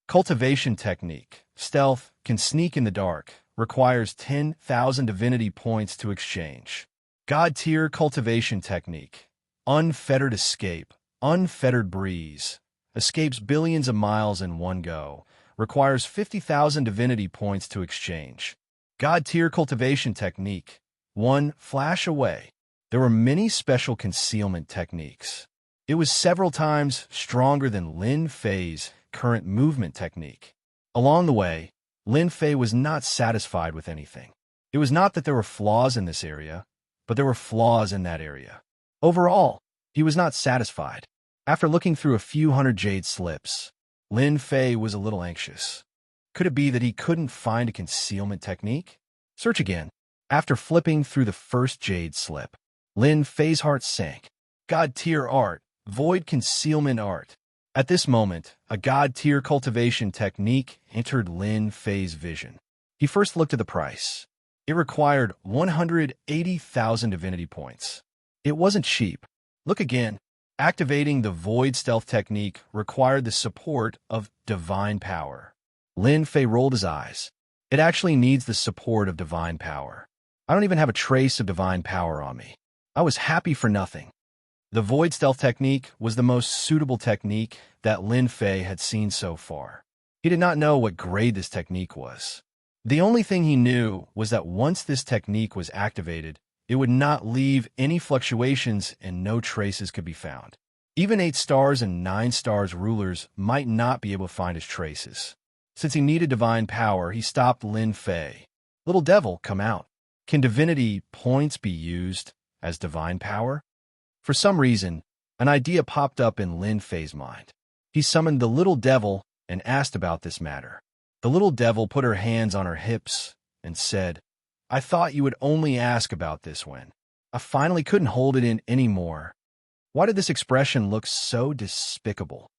Cultivation technique, stealth, can sneak in the dark, requires 10,000 divinity points to exchange. God-tier cultivation technique, unfettered escape, unfettered breeze, escapes billions of miles in one go, requires 50,000 divinity points to exchange. God-tier cultivation technique, 1 flash away. There were many special concealment techniques. It was several times stronger than Lin Fei's current movement technique. Along the way, Lin Fei was not satisfied with anything. It was not that there were flaws in this area, but there were flaws in that area. Overall, he was not satisfied. After looking through a few hundred jade slips, Lin Fei was a little anxious. Could it be that he couldn't find a concealment technique? Search again. After flipping through the first jade slip, Lin Fei's heart sank. God-tier art, void concealment art. At this moment, a God-tier cultivation technique entered Lin Fei's vision. He first looked at the price. It required 180,000 divinity points. It wasn't cheap. Look again. Activating the void stealth technique required the support of divine power. Lin Fei rolled his eyes. It actually needs the support of divine power. I don't even have a trace of divine power on me. I was happy for nothing. The void stealth technique was the most suitable technique that Lin Fei had seen so far. He did not know what grade this technique was. The only thing he knew was that once this technique was activated, it would not leave any fluctuations and no traces could be found. Even 8 stars and 9 stars rulers might not be able to find his traces. Since he needed divine power, he stopped Lin Fei. Little devil, come out. Can divinity points be used as divine power? For some reason, an idea popped up in Lin Fei's mind. He summoned the little devil and asked about this matter. The little devil put her hands on her hips and said, I thought you would only ask about this when I finally couldn't hold it in anymore. Why did this expression look so despicable?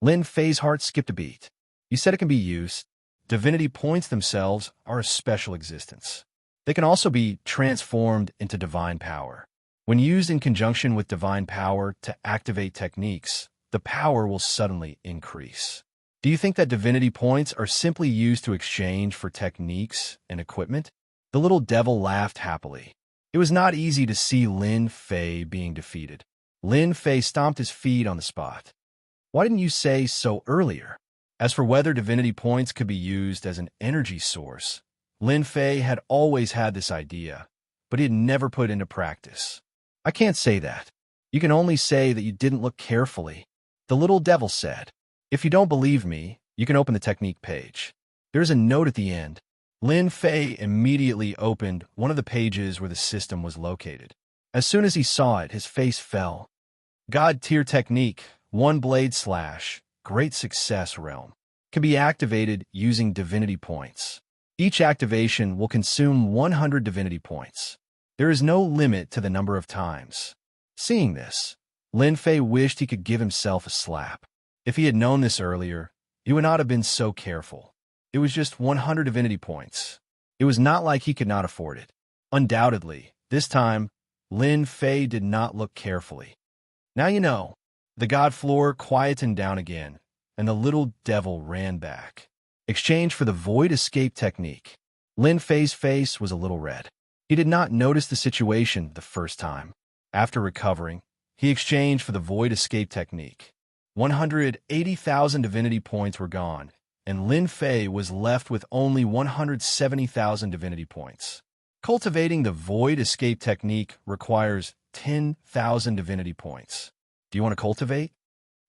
Lin Fei's heart skipped a beat. You said it can be used. Divinity points themselves are a special existence. They can also be transformed into divine power. When used in conjunction with divine power to activate techniques, the power will suddenly increase. Do you think that divinity points are simply used to exchange for techniques and equipment? The little devil laughed happily. It was not easy to see Lin Fei being defeated. Lin Fei stomped his feet on the spot. Why didn't you say so earlier? As for whether divinity points could be used as an energy source, Lin Fei had always had this idea, but he had never put it into practice. I can't say that. You can only say that you didn't look carefully. The little devil said. If you don't believe me, you can open the technique page. There's a note at the end. Lin Fei immediately opened one of the pages where the system was located. As soon as he saw it, his face fell. God tier technique, 1 blade slash, great success realm, can be activated using divinity points. Each activation will consume 100 divinity points. There is no limit to the number of times. Seeing this, Lin Fei wished he could give himself a slap. If he had known this earlier, he would not have been so careful. It was just 100 divinity points. It was not like he could not afford it. Undoubtedly, this time, Lin Fei did not look carefully. Now you know. The god floor quietened down again, and the little devil ran back. Exchange for the void escape technique. Lin Fei's face was a little red. He did not notice the situation the first time. After recovering, he exchanged for the void escape technique. 180,000 divinity points were gone, and Lin Fei was left with only 170,000 divinity points. Cultivating the void escape technique requires 10,000 divinity points. Do you want to cultivate?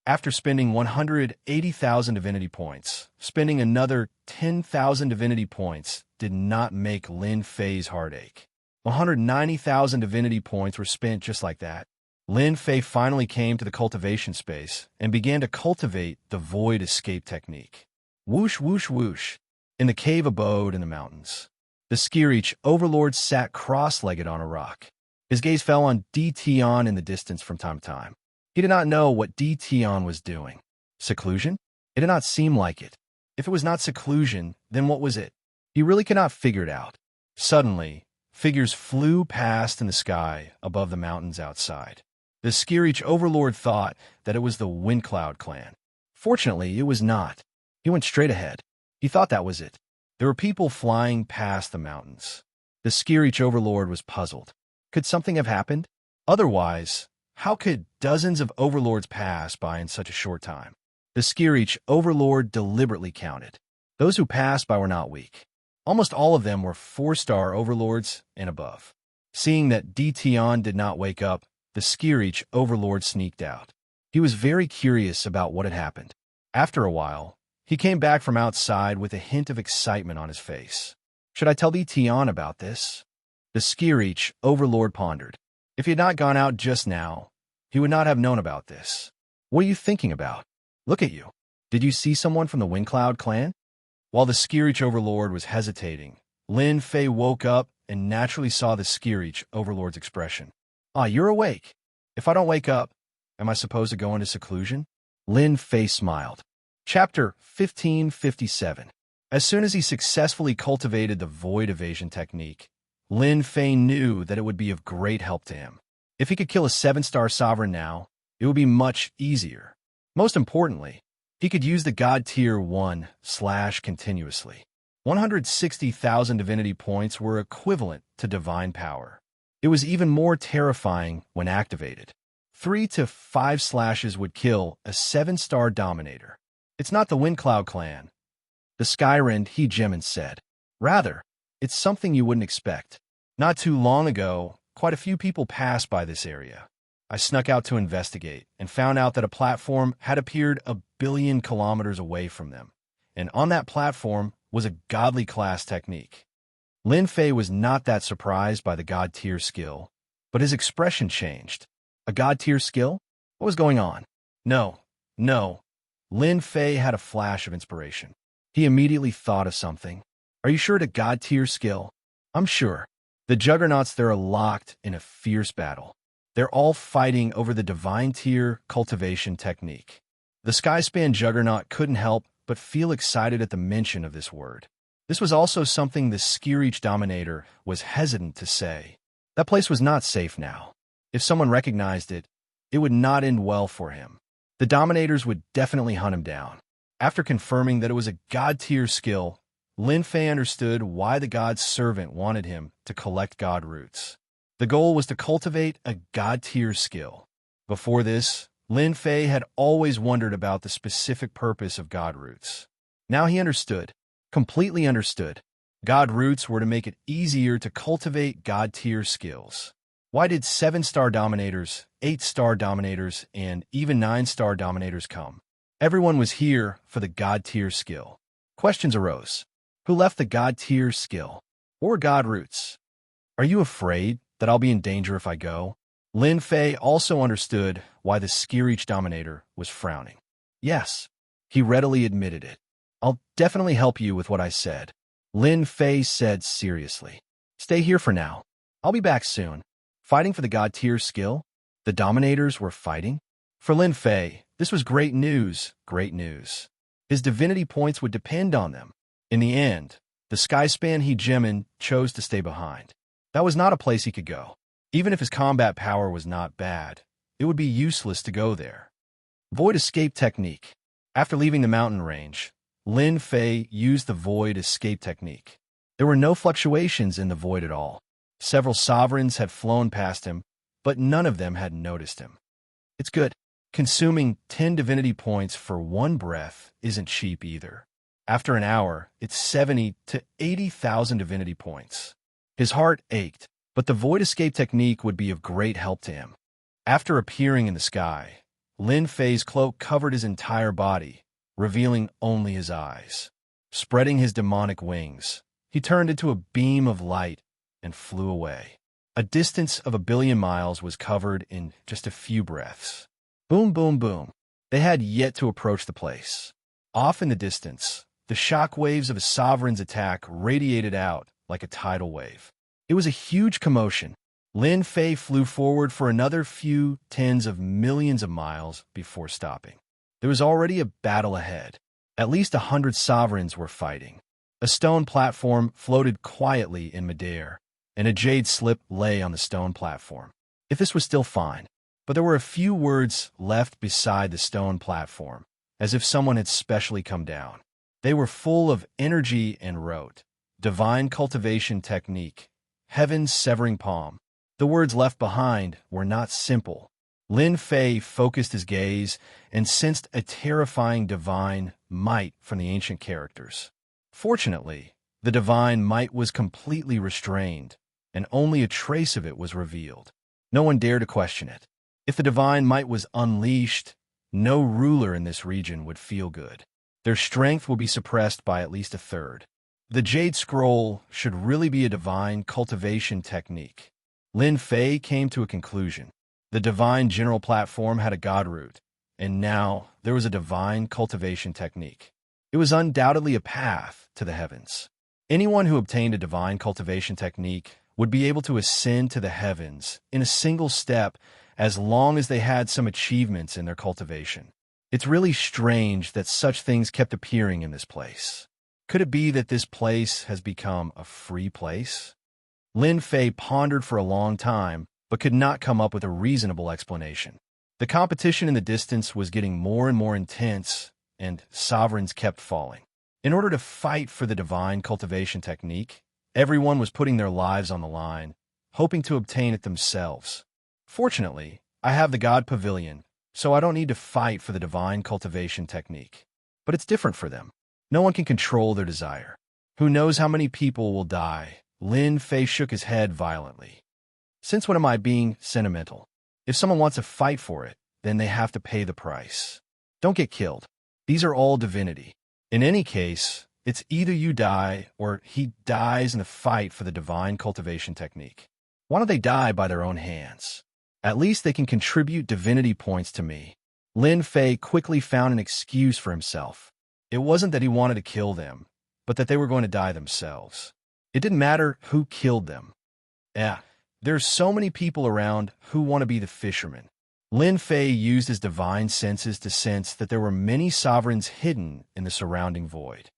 After spending 180,000 divinity points, spending another 10,000 divinity points did not make Lin Fei's heart ache. 190,000 divinity points were spent just like that. Lin Fei finally came to the cultivation space and began to cultivate the void escape technique. Whoosh, whoosh, whoosh. In the cave abode in the mountains, the Xianxia overlord sat cross-legged on a rock. His gaze fell on Di Tian in the distance from time to time. He did not know what Di Tian was doing. Seclusion? It did not seem like it. If it was not seclusion, then what was it? He really could not figure it out. Suddenly, figures flew past in the sky above the mountains outside. The Xianxia overlord thought that it was the Windcloud clan. Fortunately, it was not. He went straight ahead. He thought that was it. There were people flying past the mountains. The Xianxia overlord was puzzled. Could something have happened? Otherwise, how could dozens of overlords pass by in such a short time? The Xianxia overlord deliberately counted. Those who passed by were not weak. Almost all of them were 4-star overlords and above. Seeing that Di Tian did not wake up, the Xianxia overlord sneaked out. He was very curious about what had happened. After a while, he came back from outside with a hint of excitement on his face. Should I tell Di Tian about this? The Xianxia overlord pondered. If he had not gone out just now, he would not have known about this. What are you thinking about? Look at you. Did you see someone from the Windcloud clan? While the Xianxia overlord was hesitating, Lin Fei woke up and naturally saw the Xianxia overlord's expression. Ah, you're awake. If I don't wake up, am I supposed to go into seclusion? Lin Fei smiled. Chapter 1557. As soon as he successfully cultivated the void evasion technique, Lin Fei knew that it would be of great help to him. If he could kill a 7-star sovereign now, it would be much easier. Most importantly, he could use the God Tier 1 / continuously. 160,000 divinity points were equivalent to divine power. It was even more terrifying when activated. 3 to 5 slashes would kill a 7-star dominator. It's not the Windcloud clan, the Skyrend Hegemon said. Rather, it's something you wouldn't expect. Not too long ago, quite a few people passed by this area. I snuck out to investigate and found out that a platform had appeared 1 billion kilometers away from them. And on that platform was a godly class technique. Lin Fei was not that surprised by the god-tier skill, but his expression changed. A god-tier skill? What was going on? No. Lin Fei had a flash of inspiration. He immediately thought of something. Are you sure it's a god-tier skill? I'm sure. The Juggernauts there are locked in a fierce battle. They're all fighting over the divine tier cultivation technique. The Skyspan Juggernaut couldn't help but feel excited at the mention of this word. This was also something the Skireach Dominator was hesitant to say. That place was not safe now. If someone recognized it, it would not end well for him. The Dominators would definitely hunt him down. After confirming that it was a god-tier skill, Lin Fei understood why the god's servant wanted him to collect god roots. The goal was to cultivate a god-tier skill. Before this, Lin Fei had always wondered about the specific purpose of god roots. Now he understood, completely understood. God roots were to make it easier to cultivate god-tier skills. Why did 7-star dominators, 8-star dominators, and even 9-star dominators come? Everyone was here for the god-tier skill. Questions arose. Who left the god-tier skill? Or god roots? Are you afraid that I'll be in danger if I go? Lin Fei also understood why the Skireach Dominator was frowning. Yes, he readily admitted it. I'll definitely help you with what I said. Lin Fei said seriously. Stay here for now. I'll be back soon. Fighting for the god-tier skill? The Dominators were fighting? For Lin Fei, this was great news, great news. His divinity points would depend on them. In the end, the Skyspan Hegemon chose to stay behind. That was not a place he could go. Even if his combat power was not bad, it would be useless to go there. Void Escape Technique. After leaving the mountain range, Lin Fei used the Void Escape Technique. There were no fluctuations in the void at all. Several sovereigns had flown past him, but none of them had noticed him. It's good. Consuming 10 divinity points for 1 breath isn't cheap either. After an hour, it's 70 to 80,000 divinity points. His heart ached, but the Void Escape Technique would be of great help to him. After appearing in the sky, Lin Fei's cloak covered his entire body, revealing only his eyes. Spreading his demonic wings, he turned into a beam of light and flew away. A distance of 1 billion miles was covered in just a few breaths. Boom, boom, boom. They had yet to approach the place. Off in the distance, the shock waves of a sovereign's attack radiated out like a tidal wave. It was a huge commotion. Lin Fei flew forward for another few tens of millions of miles before stopping. There was already a battle ahead. At least 100 sovereigns were fighting. A stone platform floated quietly in midair, and a jade slip lay on the stone platform. If this was still fine, but there were a few words left beside the stone platform, as if someone had specially come down. They were full of energy and wrote, Divine Cultivation Technique, Heaven's Severing Palm. The words left behind were not simple. Lin Fei focused his gaze and sensed a terrifying divine might from the ancient characters. Fortunately, the divine might was completely restrained, and only a trace of it was revealed. No one dared to question it. If the divine might was unleashed, no ruler in this region would feel good. Their strength would be suppressed by at least 1/3. The Jade Scroll should really be a divine cultivation technique. Lin Fei came to a conclusion. The divine general platform had a god root, and now there was a divine cultivation technique. It was undoubtedly a path to the heavens. Anyone who obtained a divine cultivation technique would be able to ascend to the heavens in a single step as long as they had some achievements in their cultivation. It's really strange that such things kept appearing in this place. Could it be that this place has become a free place? Lin Fei pondered for a long time, but could not come up with a reasonable explanation. The competition in the distance was getting more and more intense, and sovereigns kept falling. In order to fight for the divine cultivation technique, everyone was putting their lives on the line, hoping to obtain it themselves. Fortunately, I have the God Pavilion, so I don't need to fight for the divine cultivation technique. But it's different for them. No one can control their desire. Who knows how many people will die? Lin Fei shook his head violently. Since when am I being sentimental? If someone wants to fight for it, then they have to pay the price. Don't get killed. These are all divinity. In any case, it's either you die or he dies in the fight for the divine cultivation technique. Why don't they die by their own hands? At least they can contribute divinity points to me. Lin Fei quickly found an excuse for himself. It wasn't that he wanted to kill them, but that they were going to die themselves. It didn't matter who killed them. There's so many people around who want to be the fisherman. Lin Fei used his divine senses to sense that there were many sovereigns hidden in the surrounding void.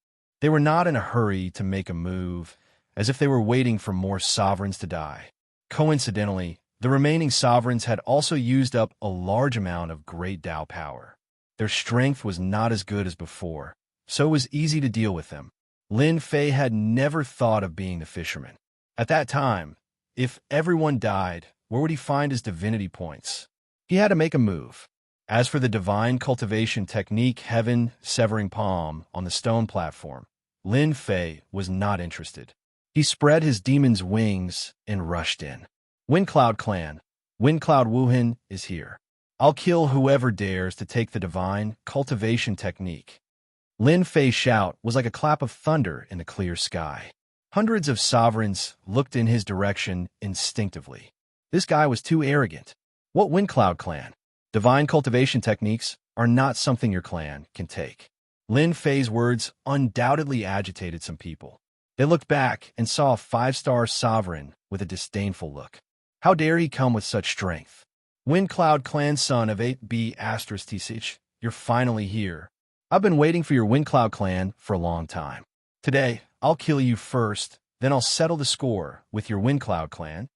They were not in a hurry to make a move, as if they were waiting for more sovereigns to die. Coincidentally, the remaining sovereigns had also used up a large amount of great Dao power. Their strength was not as good as before, so it was easy to deal with them. Lin Fei had never thought of being the fisherman. At that time, if everyone died, where would he find his divinity points? He had to make a move. As for the divine cultivation technique Heaven Severing Palm on the stone platform, Lin Fei was not interested. He spread his demon's wings and rushed in. Windcloud Clan, Windcloud Wuhan is here. I'll kill whoever dares to take the divine cultivation technique. Lin Fei's shout was like a clap of thunder in the clear sky. Hundreds of sovereigns looked in his direction instinctively. This guy was too arrogant. What Windcloud Clan? Divine cultivation techniques are not something your clan can take. Lin Fei's words undoubtedly agitated some people. They looked back and saw a 5-star sovereign with a disdainful look. How dare he come with such strength? Windcloud Clan son of 8B *T6, you're finally here. I've been waiting for your Windcloud Clan for a long time. Today, I'll kill you first, then I'll settle the score with your Windcloud Clan.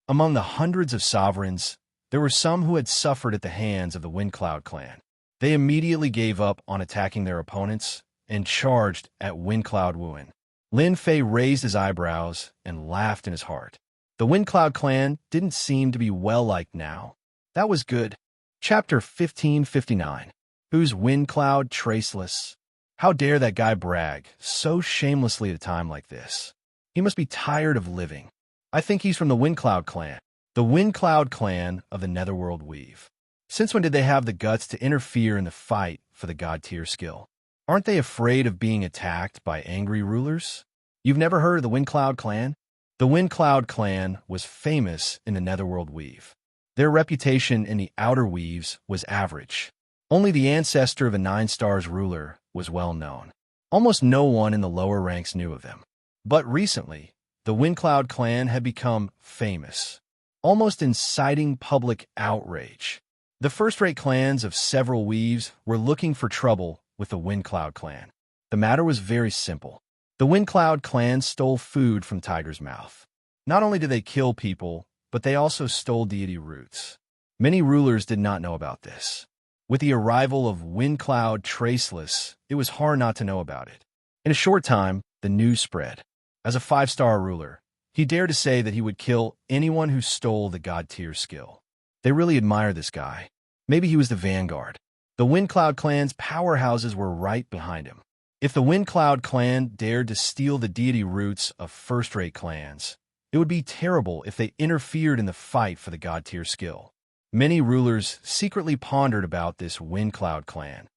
Among the hundreds of sovereigns, there were some who had suffered at the hands of the Windcloud Clan. They immediately gave up on attacking their opponents and charged at Windcloud Wuhan. Lin Fei raised his eyebrows and laughed in his heart. The Windcloud Clan didn't seem to be well-liked now. That was good. Chapter 1559. Who's Windcloud Traceless? How dare that guy brag so shamelessly at a time like this? He must be tired of living. I think he's from the Windcloud Clan. The Windcloud Clan of the Netherworld Weave. Since when did they have the guts to interfere in the fight for the God-tier skill? Aren't they afraid of being attacked by angry rulers? You've never heard of the Windcloud Clan? The Windcloud Clan was famous in the Netherworld Weave. Their reputation in the Outer Weaves was average. Only the ancestor of a 9-stars ruler was well known. Almost no one in the lower ranks knew of them. But recently, the Windcloud Clan had become famous, almost inciting public outrage. The first-rate clans of several weaves were looking for trouble with the Windcloud Clan. The matter was very simple. The Windcloud Clan stole food from Tiger's Mouth. Not only did they kill people, but they also stole deity roots. Many rulers did not know about this. With the arrival of Windcloud Traceless, it was hard not to know about it. In a short time, the news spread. As a 5-star ruler, he dared to say that he would kill anyone who stole the God-tier skill. They really admired this guy. Maybe he was the vanguard. The Windcloud Clan's powerhouses were right behind him. If the Windcloud Clan dared to steal the deity roots of first-rate clans, it would be terrible if they interfered in the fight for the God-tier skill. Many rulers secretly pondered about this Windcloud Clan.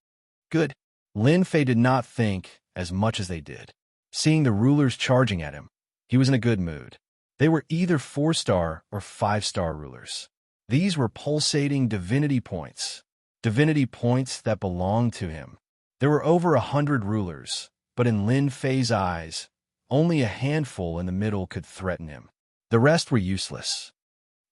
Good. Lin Fei did not think as much as they did. Seeing the rulers charging at him, he was in a good mood. They were either 4-star or 5-star rulers. These were pulsating divinity points that belonged to him. There were over 100 rulers, but in Lin Fei's eyes, only a handful in the middle could threaten him. The rest were useless.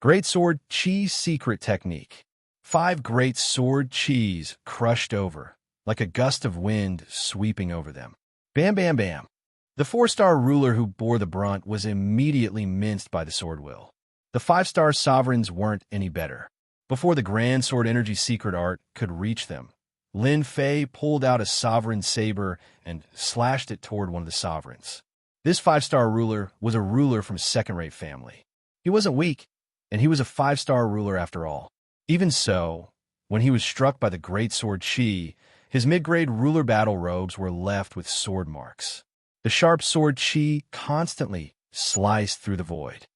Great Sword Chi's secret technique. 5 great sword chis crushed over, like a gust of wind sweeping over them. Bam, bam, bam. The 4-star ruler who bore the brunt was immediately minced by the sword will. The 5-star sovereigns weren't any better. Before the Grand Sword Energy secret art could reach them, Lin Fei pulled out a sovereign saber and slashed it toward one of the sovereigns. This five-star ruler was a ruler from a second-rate family. He wasn't weak, and he was a five-star ruler after all. Even so, when he was struck by the great sword Qi, his mid-grade ruler battle robes were left with sword marks. The sharp sword Qi constantly sliced through the void.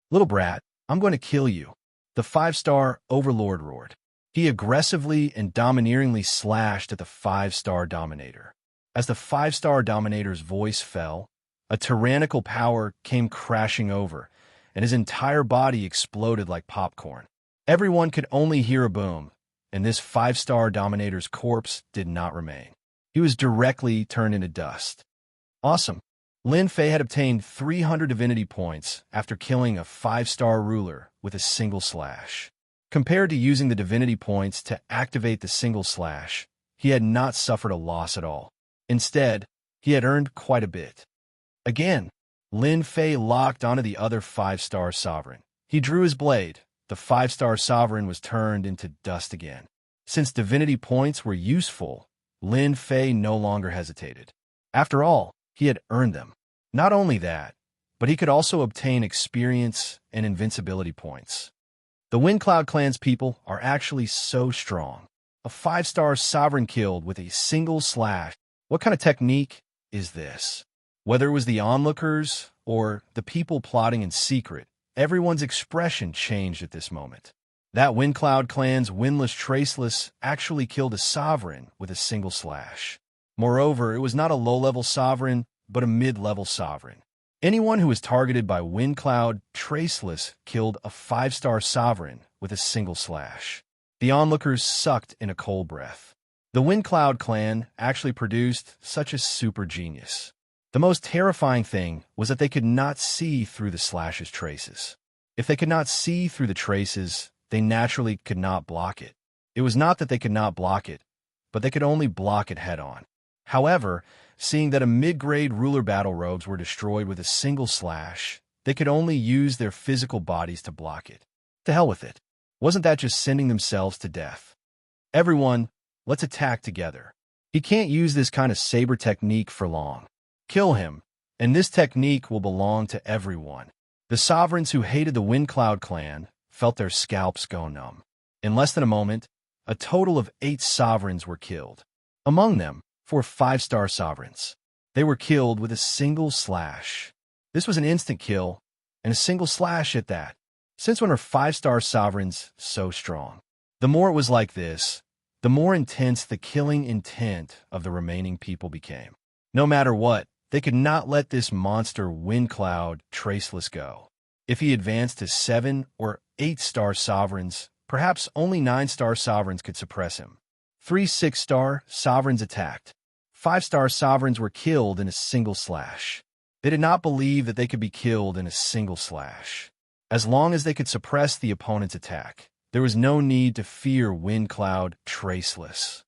"Little brat, I'm going to kill you," the five-star overlord roared. He aggressively and domineeringly slashed at the five-star dominator. As the five-star dominator's voice fell, a tyrannical power came crashing over, and his entire body exploded like popcorn. Everyone could only hear a boom, and this five-star dominator's corpse did not remain. He was directly turned into dust. Awesome. Lin Fei had obtained 300 divinity points after killing a five-star ruler with a single slash. Compared to using the divinity points to activate the single slash, he had not suffered a loss at all. Instead, he had earned quite a bit. Again, Lin Fei locked onto the other five-star sovereign. He drew his blade. The five-star sovereign was turned into dust again. Since divinity points were useful, Lin Fei no longer hesitated. After all, he had earned them. Not only that, but he could also obtain experience and invincibility points. The Wind Cloud Clan's people are actually so strong. A five-star sovereign killed with a single slash. What kind of technique is this? Whether it was the onlookers or the people plotting in secret, everyone's expression changed at this moment. That Wind Cloud Clan's windless Traceless actually killed a sovereign with a single slash. Moreover, it was not a low-level sovereign, but a mid-level sovereign. Anyone who was targeted by Wind Cloud Traceless killed a five-star sovereign with a single slash. The onlookers sucked in a cold breath. The Wind Cloud Clan actually produced such a super genius. The most terrifying thing was that they could not see through the slash's traces. If they could not see through the traces, they naturally could not block it. It was not that they could not block it, but they could only block it head-on. However, seeing that a mid-grade ruler battle robes were destroyed with a single slash, they could only use their physical bodies to block it. To hell with it. Wasn't that just sending themselves to death? Everyone, let's attack together. He can't use this kind of saber technique for long. Kill him, and this technique will belong to everyone. The sovereigns who hated the Wind Cloud Clan felt their scalps go numb. In less than a moment, a total of 8 sovereigns were killed. Among them, 4 five-star sovereigns. They were killed with a single slash. This was an instant kill, and a single slash at that. Since when are five-star sovereigns so strong? The more it was like this, the more intense the killing intent of the remaining people became. No matter what, they could not let this monster Wind Cloud Traceless go. If he advanced to 7 or 8-star sovereigns, perhaps only 9-star sovereigns could suppress him. 3 6-star sovereigns attacked. 5-star sovereigns were killed in a single slash. They did not believe that they could be killed in a single slash. As long as they could suppress the opponent's attack, there was no need to fear Wind Cloud Traceless.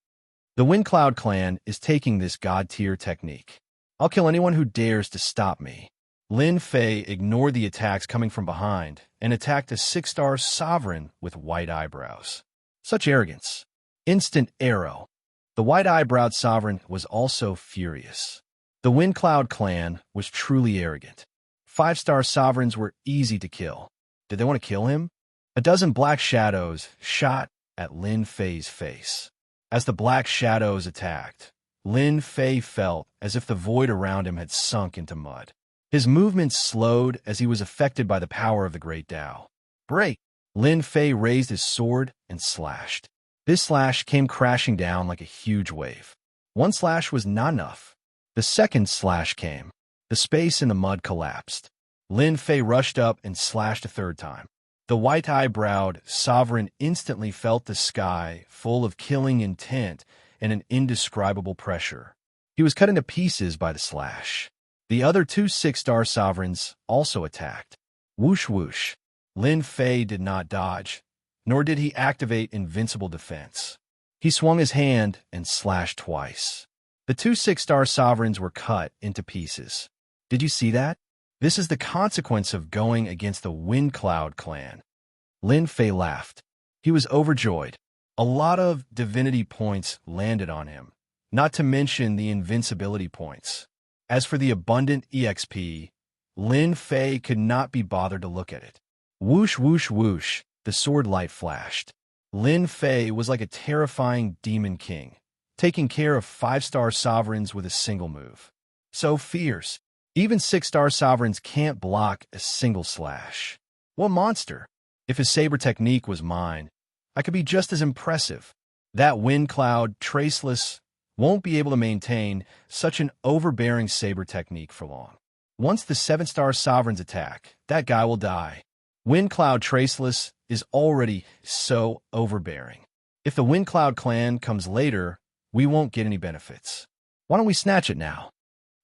The Wind Cloud Clan is taking this god-tier technique. I'll kill anyone who dares to stop me. Lin Fei ignored the attacks coming from behind and attacked a 6-star sovereign with white eyebrows. Such arrogance. Instant arrow. The white-eyebrowed sovereign was also furious. The Wind Cloud Clan was truly arrogant. 5-star sovereigns were easy to kill. Did they want to kill him? A dozen black shadows shot at Lin Fei's face. As the black shadows attacked, Lin Fei felt as if the void around him had sunk into mud. His movements slowed as he was affected by the power of the Great Tao. Break! Lin Fei raised his sword and slashed. This slash came crashing down like a huge wave. One slash was not enough. The second slash came. The space in the mud collapsed. Lin Fei rushed up and slashed a third time. The white-eyebrowed sovereign instantly felt the sky full of killing intent and an indescribable pressure. He was cut into pieces by the slash. The other 2 6-star sovereigns also attacked. Whoosh whoosh. Lin Fei did not dodge, nor did he activate invincible defense. He swung his hand and slashed twice. The 2 6-star sovereigns were cut into pieces. Did you see that? This is the consequence of going against the Wind Cloud Clan. Lin Fei laughed. He was overjoyed. A lot of divinity points landed on him, not to mention the invincibility points. As for the abundant EXP, Lin Fei could not be bothered to look at it. Whoosh, whoosh, whoosh, the sword light flashed. Lin Fei was like a terrifying demon king, taking care of 5-star sovereigns with a single move. So fierce, even 6-star sovereigns can't block a single slash. What monster! If his saber technique was mine, I could be just as impressive. That wind cloud, traceless, won't be able to maintain such an overbearing saber technique for long. Once the 7-star sovereigns attack, that guy will die. Wind cloud traceless is already so overbearing. If the Wind Cloud clan comes later, we won't get any benefits. Why don't we snatch it now?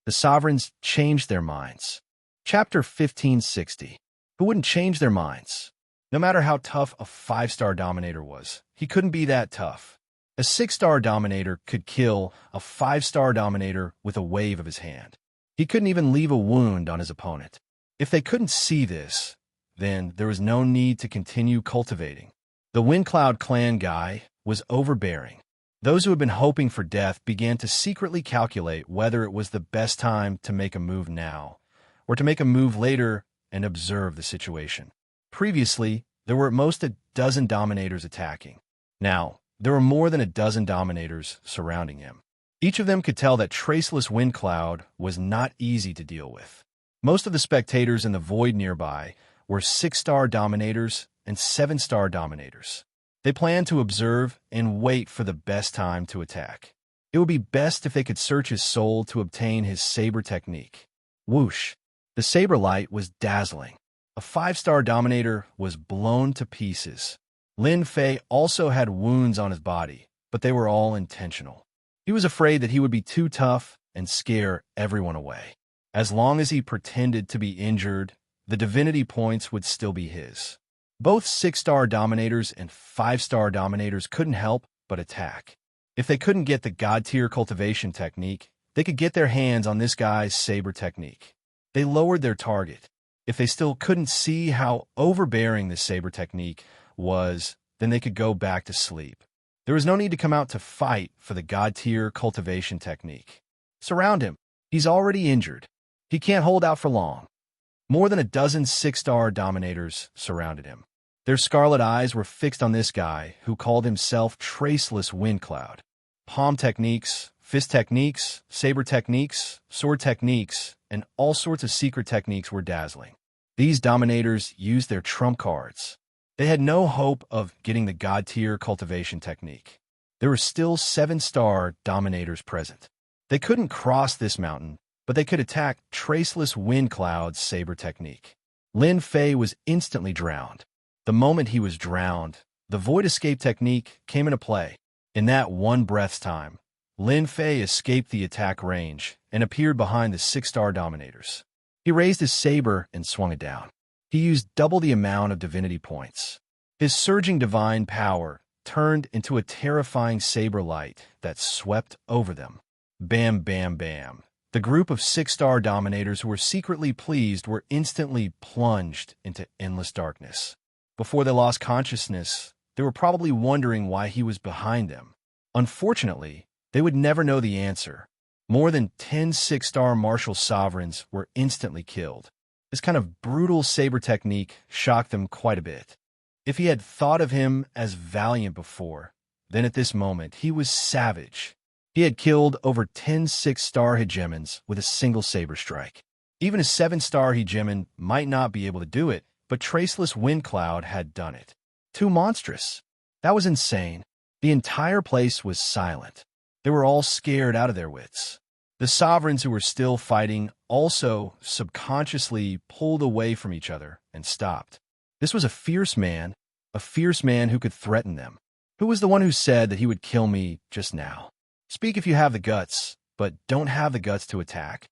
The sovereigns changed their minds. Chapter 1560. Who wouldn't change their minds? No matter how tough a 5-star dominator was, he couldn't be that tough. A 6-star dominator could kill a 5-star dominator with a wave of his hand. He couldn't even leave a wound on his opponent. If they couldn't see this, then there was no need to continue cultivating. The Wind Cloud clan guy was overbearing. Those who had been hoping for death began to secretly calculate whether it was the best time to make a move now, or to make a move later and observe the situation. Previously, there were at most a dozen dominators attacking. Now, there were more than a dozen dominators surrounding him. Each of them could tell that traceless Wind Cloud was not easy to deal with. Most of the spectators in the void nearby were 6-star dominators and 7-star dominators. They planned to observe and wait for the best time to attack. It would be best if they could search his soul to obtain his saber technique. Whoosh! The saber light was dazzling. A 5-star dominator was blown to pieces. Lin Fei also had wounds on his body, but they were all intentional. He was afraid that he would be too tough and scare everyone away. As long as he pretended to be injured, the divinity points would still be his. Both 6-star dominators and 5-star dominators couldn't help but attack. If they couldn't get the God-tier cultivation technique, they could get their hands on this guy's saber technique. They lowered their target. If they still couldn't see how overbearing this saber technique was, then they could go back to sleep. There was no need to come out to fight for the God-tier cultivation technique. Surround him. He's already injured. He can't hold out for long. More than a dozen 6-star dominators surrounded him. Their scarlet eyes were fixed on this guy who called himself Traceless Wind Cloud. Palm techniques, fist techniques, saber techniques, sword techniques, and all sorts of secret techniques were dazzling. These dominators used their trump cards. They had no hope of getting the God-tier cultivation technique. There were still 7-star dominators present. They couldn't cross this mountain, but they could attack Traceless Wind Cloud's saber technique. Lin Fei was instantly drowned. The moment he was drowned, the void escape technique came into play. In that one breath's time, Lin Fei escaped the attack range and appeared behind the 6-star dominators. He raised his saber and swung it down. He used double the amount of divinity points. His surging divine power turned into a terrifying saber light that swept over them. Bam, bam, bam. The group of 6-star dominators who were secretly pleased were instantly plunged into endless darkness. Before they lost consciousness, they were probably wondering why he was behind them. Unfortunately, they would never know the answer. More than 10 6-star martial sovereigns were instantly killed. This kind of brutal saber technique shocked them quite a bit. If he had thought of him as valiant before, then at this moment he was savage. He had killed over 10 6-star hegemons with a single saber strike. Even a 7-star hegemon might not be able to do it, but Traceless Wind Cloud had done it. Too monstrous. That was insane. The entire place was silent. They were all scared out of their wits. The sovereigns who were still fighting also subconsciously pulled away from each other and stopped. This was a fierce man who could threaten them. Who was the one who said that he would kill me just now? Speak if you have the guts, but don't have the guts to attack.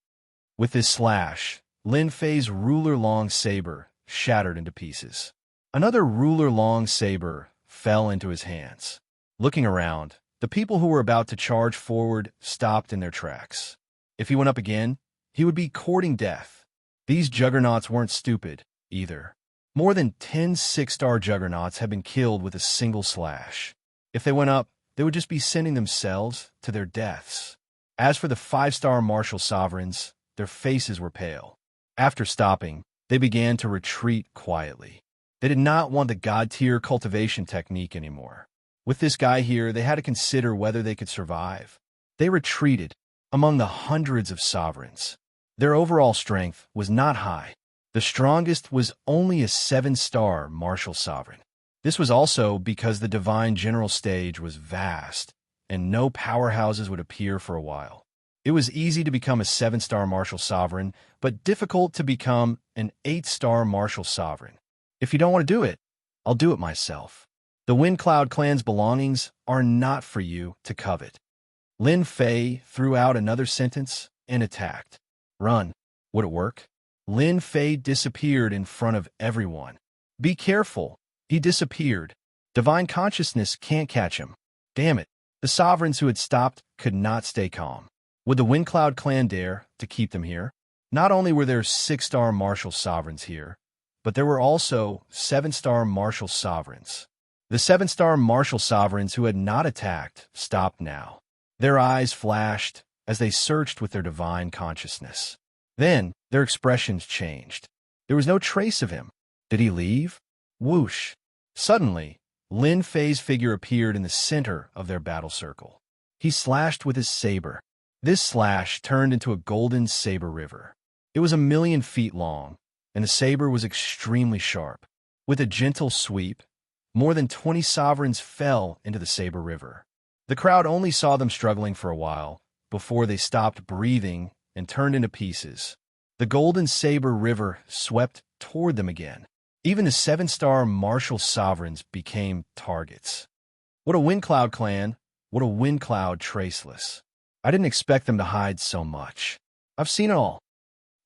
With this slash, Lin Fei's ruler-long saber shattered into pieces. Another ruler-long saber fell into his hands. Looking around, the people who were about to charge forward stopped in their tracks. If he went up again, he would be courting death. These juggernauts weren't stupid, either. More than 10 6-star juggernauts had been killed with a single slash. If they went up, they would just be sending themselves to their deaths. As for the 5-star martial sovereigns, their faces were pale. After stopping, they began to retreat quietly. They did not want the god-tier cultivation technique anymore. With this guy here, they had to consider whether they could survive. They retreated among the hundreds of sovereigns. Their overall strength was not high. The strongest was only a 7-star martial sovereign. This was also because the divine general stage was vast, and no powerhouses would appear for a while. It was easy to become a 7-star martial sovereign, but difficult to become an 8-star martial sovereign. If you don't want to do it, I'll do it myself. The Wind Cloud clan's belongings are not for you to covet. Lin Fei threw out another sentence and attacked. Run. Would it work? Lin Fei disappeared in front of everyone. Be careful. He disappeared. Divine consciousness can't catch him. Damn it. The sovereigns who had stopped could not stay calm. Would the Wind Cloud clan dare to keep them here? Not only were there 6-star martial sovereigns here, but there were also 7-star martial sovereigns. The 7-star martial sovereigns who had not attacked stopped now. Their eyes flashed as they searched with their divine consciousness. Then, their expressions changed. There was no trace of him. Did he leave? Whoosh! Suddenly, Lin Fei's figure appeared in the center of their battle circle. He slashed with his saber. This slash turned into a golden saber river. It was 1,000,000 feet long, and the saber was extremely sharp. With a gentle sweep, more than 20 sovereigns fell into the saber river. The crowd only saw them struggling for a while before they stopped breathing and turned into pieces. The golden saber river swept toward them again. Even the 7-star martial sovereigns became targets. What a Wind Cloud clan, what a Wind Cloud traceless. I didn't expect them to hide so much. I've seen it all.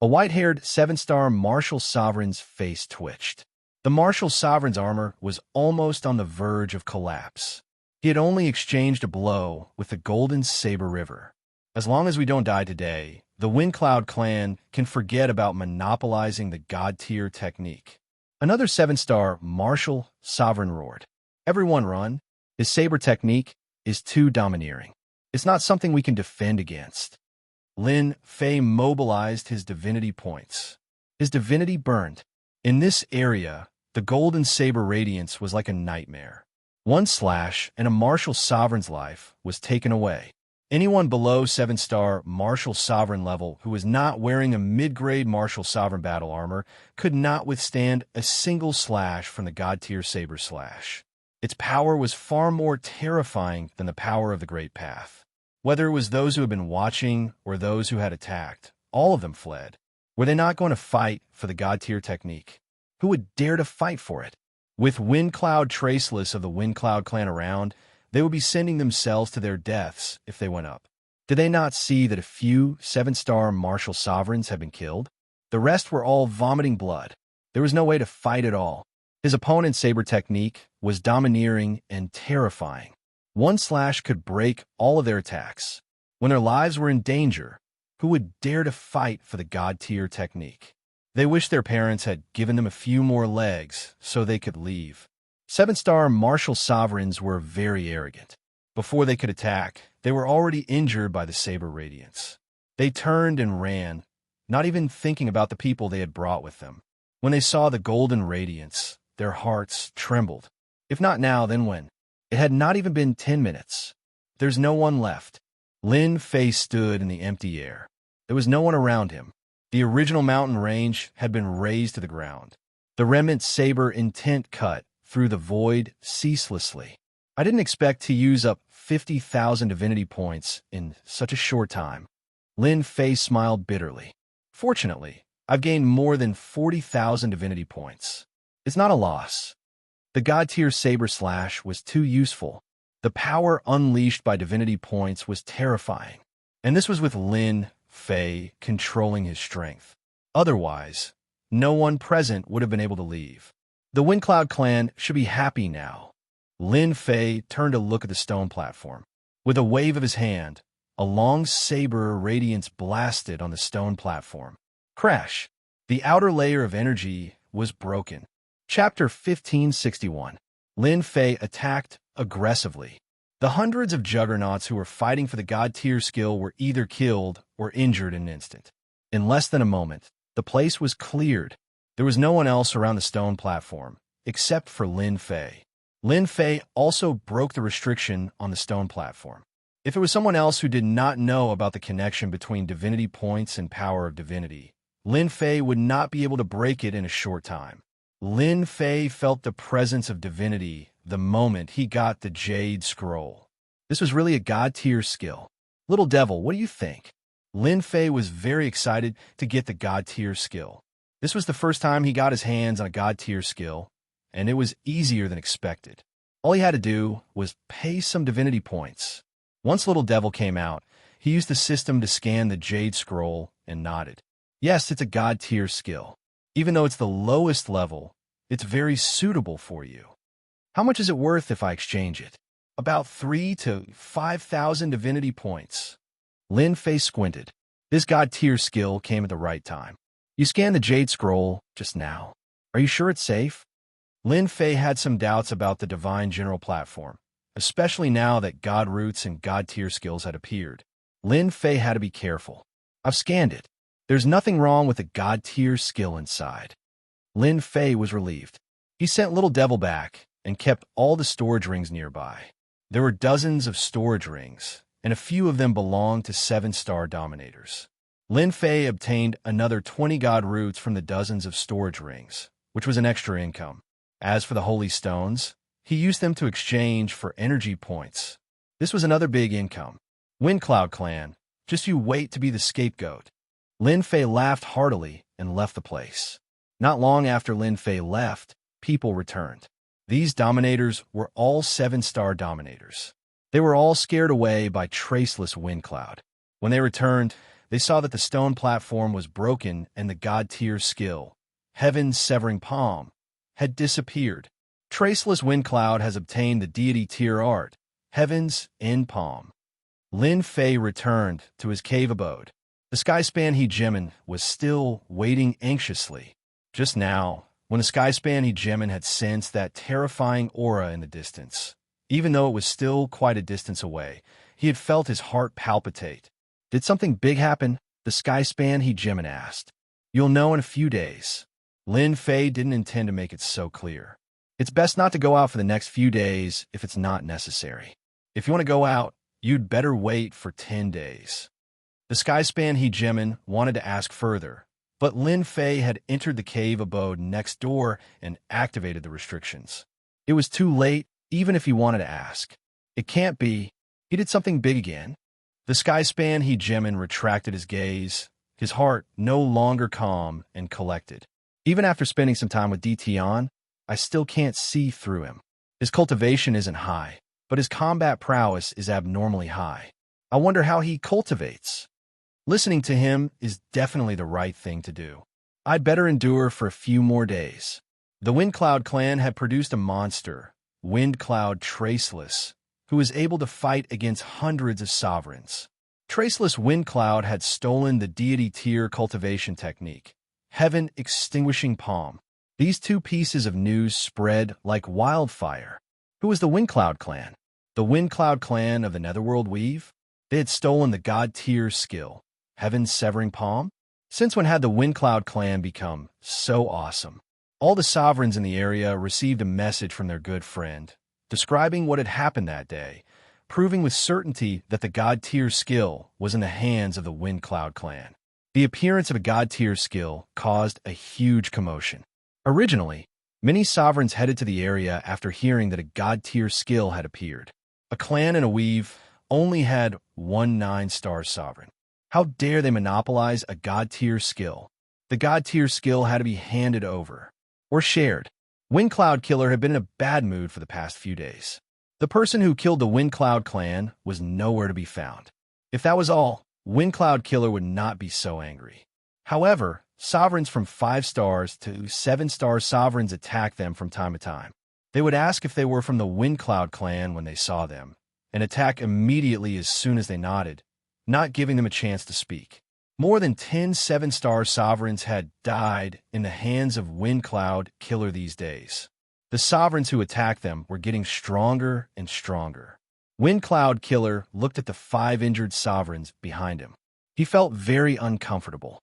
A white-haired 7-star martial sovereign's face twitched. The martial sovereign's armor was almost on the verge of collapse. He had only exchanged a blow with the golden saber river. As long as we don't die today, the Wind Cloud clan can forget about monopolizing the god-tier technique. Another 7-star martial sovereign roared. Everyone run. His saber technique is too domineering. It's not something we can defend against. Lin Fei mobilized his divinity points. His divinity burned. In this area, the golden saber radiance was like a nightmare. One slash and a martial sovereign's life was taken away. Anyone below 7-star martial sovereign level who was not wearing a mid-grade martial sovereign battle armor could not withstand a single slash from the god-tier saber slash. Its power was far more terrifying than the power of the Great Path. Whether it was those who had been watching or those who had attacked, all of them fled. Were they not going to fight for the god-tier technique? Who would dare to fight for it? With Wind Cloud traceless of the Wind Cloud clan around, they would be sending themselves to their deaths if they went up. Did they not see that a few 7-star martial sovereigns had been killed? The rest were all vomiting blood. There was no way to fight at all. His opponent's saber technique was domineering and terrifying. One slash could break all of their attacks. When their lives were in danger, who would dare to fight for the god-tier technique? They wished their parents had given them a few more legs so they could leave. 7-star martial sovereigns were very arrogant. Before they could attack, they were already injured by the saber radiance. They turned and ran, not even thinking about the people they had brought with them. When they saw the golden radiance, their hearts trembled. If not now, then when? It had not even been 10 minutes. There's no one left. Lin Fei stood in the empty air. There was no one around him. The original mountain range had been razed to the ground. The remnant saber intent cut through the void ceaselessly. I didn't expect to use up 50,000 divinity points in such a short time. Lin Fei smiled bitterly. Fortunately, I've gained more than 40,000 divinity points. It's not a loss. The god-tier saber slash was too useful. The power unleashed by divinity points was terrifying. And this was with Lin Fei controlling his strength. Otherwise, no one present would have been able to leave. The Wind Cloud clan should be happy now. Lin Fei turned to look at the stone platform. With a wave of his hand, a long saber radiance blasted on the stone platform. Crash! The outer layer of energy was broken. Chapter 1561. Lin Fei attacked aggressively. The hundreds of juggernauts who were fighting for the god-tier skill were either killed or injured in an instant. In less than a moment, the place was cleared. There was no one else around the stone platform, except for Lin Fei. Lin Fei also broke the restriction on the stone platform. If it was someone else who did not know about the connection between divinity points and power of divinity, Lin Fei would not be able to break it in a short time. Lin Fei felt the presence of divinity the moment he got the Jade Scroll. This was really a god-tier skill. Little Devil, what do you think? Lin Fei was very excited to get the god-tier skill. This was the first time he got his hands on a god-tier skill, and it was easier than expected. All he had to do was pay some divinity points. Once Little Devil came out, he used the system to scan the Jade Scroll and nodded. Yes, it's a god-tier skill. Even though it's the lowest level, it's very suitable for you. How much is it worth if I exchange it? About 3,000 to 5,000 divinity points. Lin Fei squinted. This god-tier skill came at the right time. You scanned the Jade Scroll just now. Are you sure it's safe? Lin Fei had some doubts about the Divine General platform, especially now that God Roots and God-tier skills had appeared. Lin Fei had to be careful. I've scanned it. There's nothing wrong with the God-tier skill inside. Lin Fei was relieved. He sent Little Devil back and kept all the storage rings nearby. There were dozens of storage rings, and a few of them belonged to 7-star dominators. Lin Fei obtained another 20 God Roots from the dozens of storage rings, which was an extra income. As for the Holy Stones, he used them to exchange for energy points. This was another big income. Windcloud Clan, just you wait to be the scapegoat. Lin Fei laughed heartily and left the place. Not long after Lin Fei left, people returned. These dominators were all 7-star dominators. They were all scared away by Traceless Windcloud. When they returned, they saw that the stone platform was broken and the god-tier skill, Heaven's Severing Palm, had disappeared. Traceless Windcloud has obtained the deity tier art, Heaven's End Palm. Lin Fei returned to his cave abode. The Skyspan Hegemon was still waiting anxiously. Just now, when the Skyspan Hegemon had sensed that terrifying aura in the distance, even though it was still quite a distance away, he had felt his heart palpitate. Did something big happen? The Skyspan Hegemon asked. You'll know in a few days. Lin Fei didn't intend to make it so clear. It's best not to go out for the next few days if it's not necessary. If you want to go out, you'd better wait for 10 days. The Skyspan Hegemon wanted to ask further, but Lin Fei had entered the cave abode next door and activated the restrictions. It was too late, even if he wanted to ask. It can't be. He did something big again. The Skyspan Hegemon retracted his gaze, his heart no longer calm and collected. Even after spending some time with DT, I still can't see through him. His cultivation isn't high, but his combat prowess is abnormally high. I wonder how he cultivates. Listening to him is definitely the right thing to do. I'd better endure for a few more days. The Windcloud clan had produced a monster, Windcloud Traceless, who was able to fight against hundreds of sovereigns. Traceless Windcloud had stolen the deity tier cultivation technique, Heaven Extinguishing Palm. These two pieces of news spread like wildfire. Who was the Windcloud clan? The Windcloud clan of the Netherworld Weave? They had stolen the god tier skill, Heaven's Severing Palm? Since when had the Windcloud clan become so awesome? All the sovereigns in the area received a message from their good friend, describing what had happened that day, proving with certainty that the god-tier skill was in the hands of the Windcloud clan. The appearance of a god-tier skill caused a huge commotion. Originally, many sovereigns headed to the area after hearing that a god-tier skill had appeared. A clan and a weave only had one 9-star sovereign. How dare they monopolize a god-tier skill? The god-tier skill had to be handed over, or shared. Windcloud Killer had been in a bad mood for the past few days. The person who killed the Windcloud clan was nowhere to be found. If that was all, Windcloud Killer would not be so angry. However, sovereigns from 5 stars to 7-star sovereigns attacked them from time to time. They would ask if they were from the Windcloud clan when they saw them, and attack immediately as soon as they nodded, not giving them a chance to speak. More than 10 7-star sovereigns had died in the hands of Windcloud Killer these days. The sovereigns who attacked them were getting stronger and stronger. Wind Cloud Killer looked at the 5 injured sovereigns behind him. He felt very uncomfortable.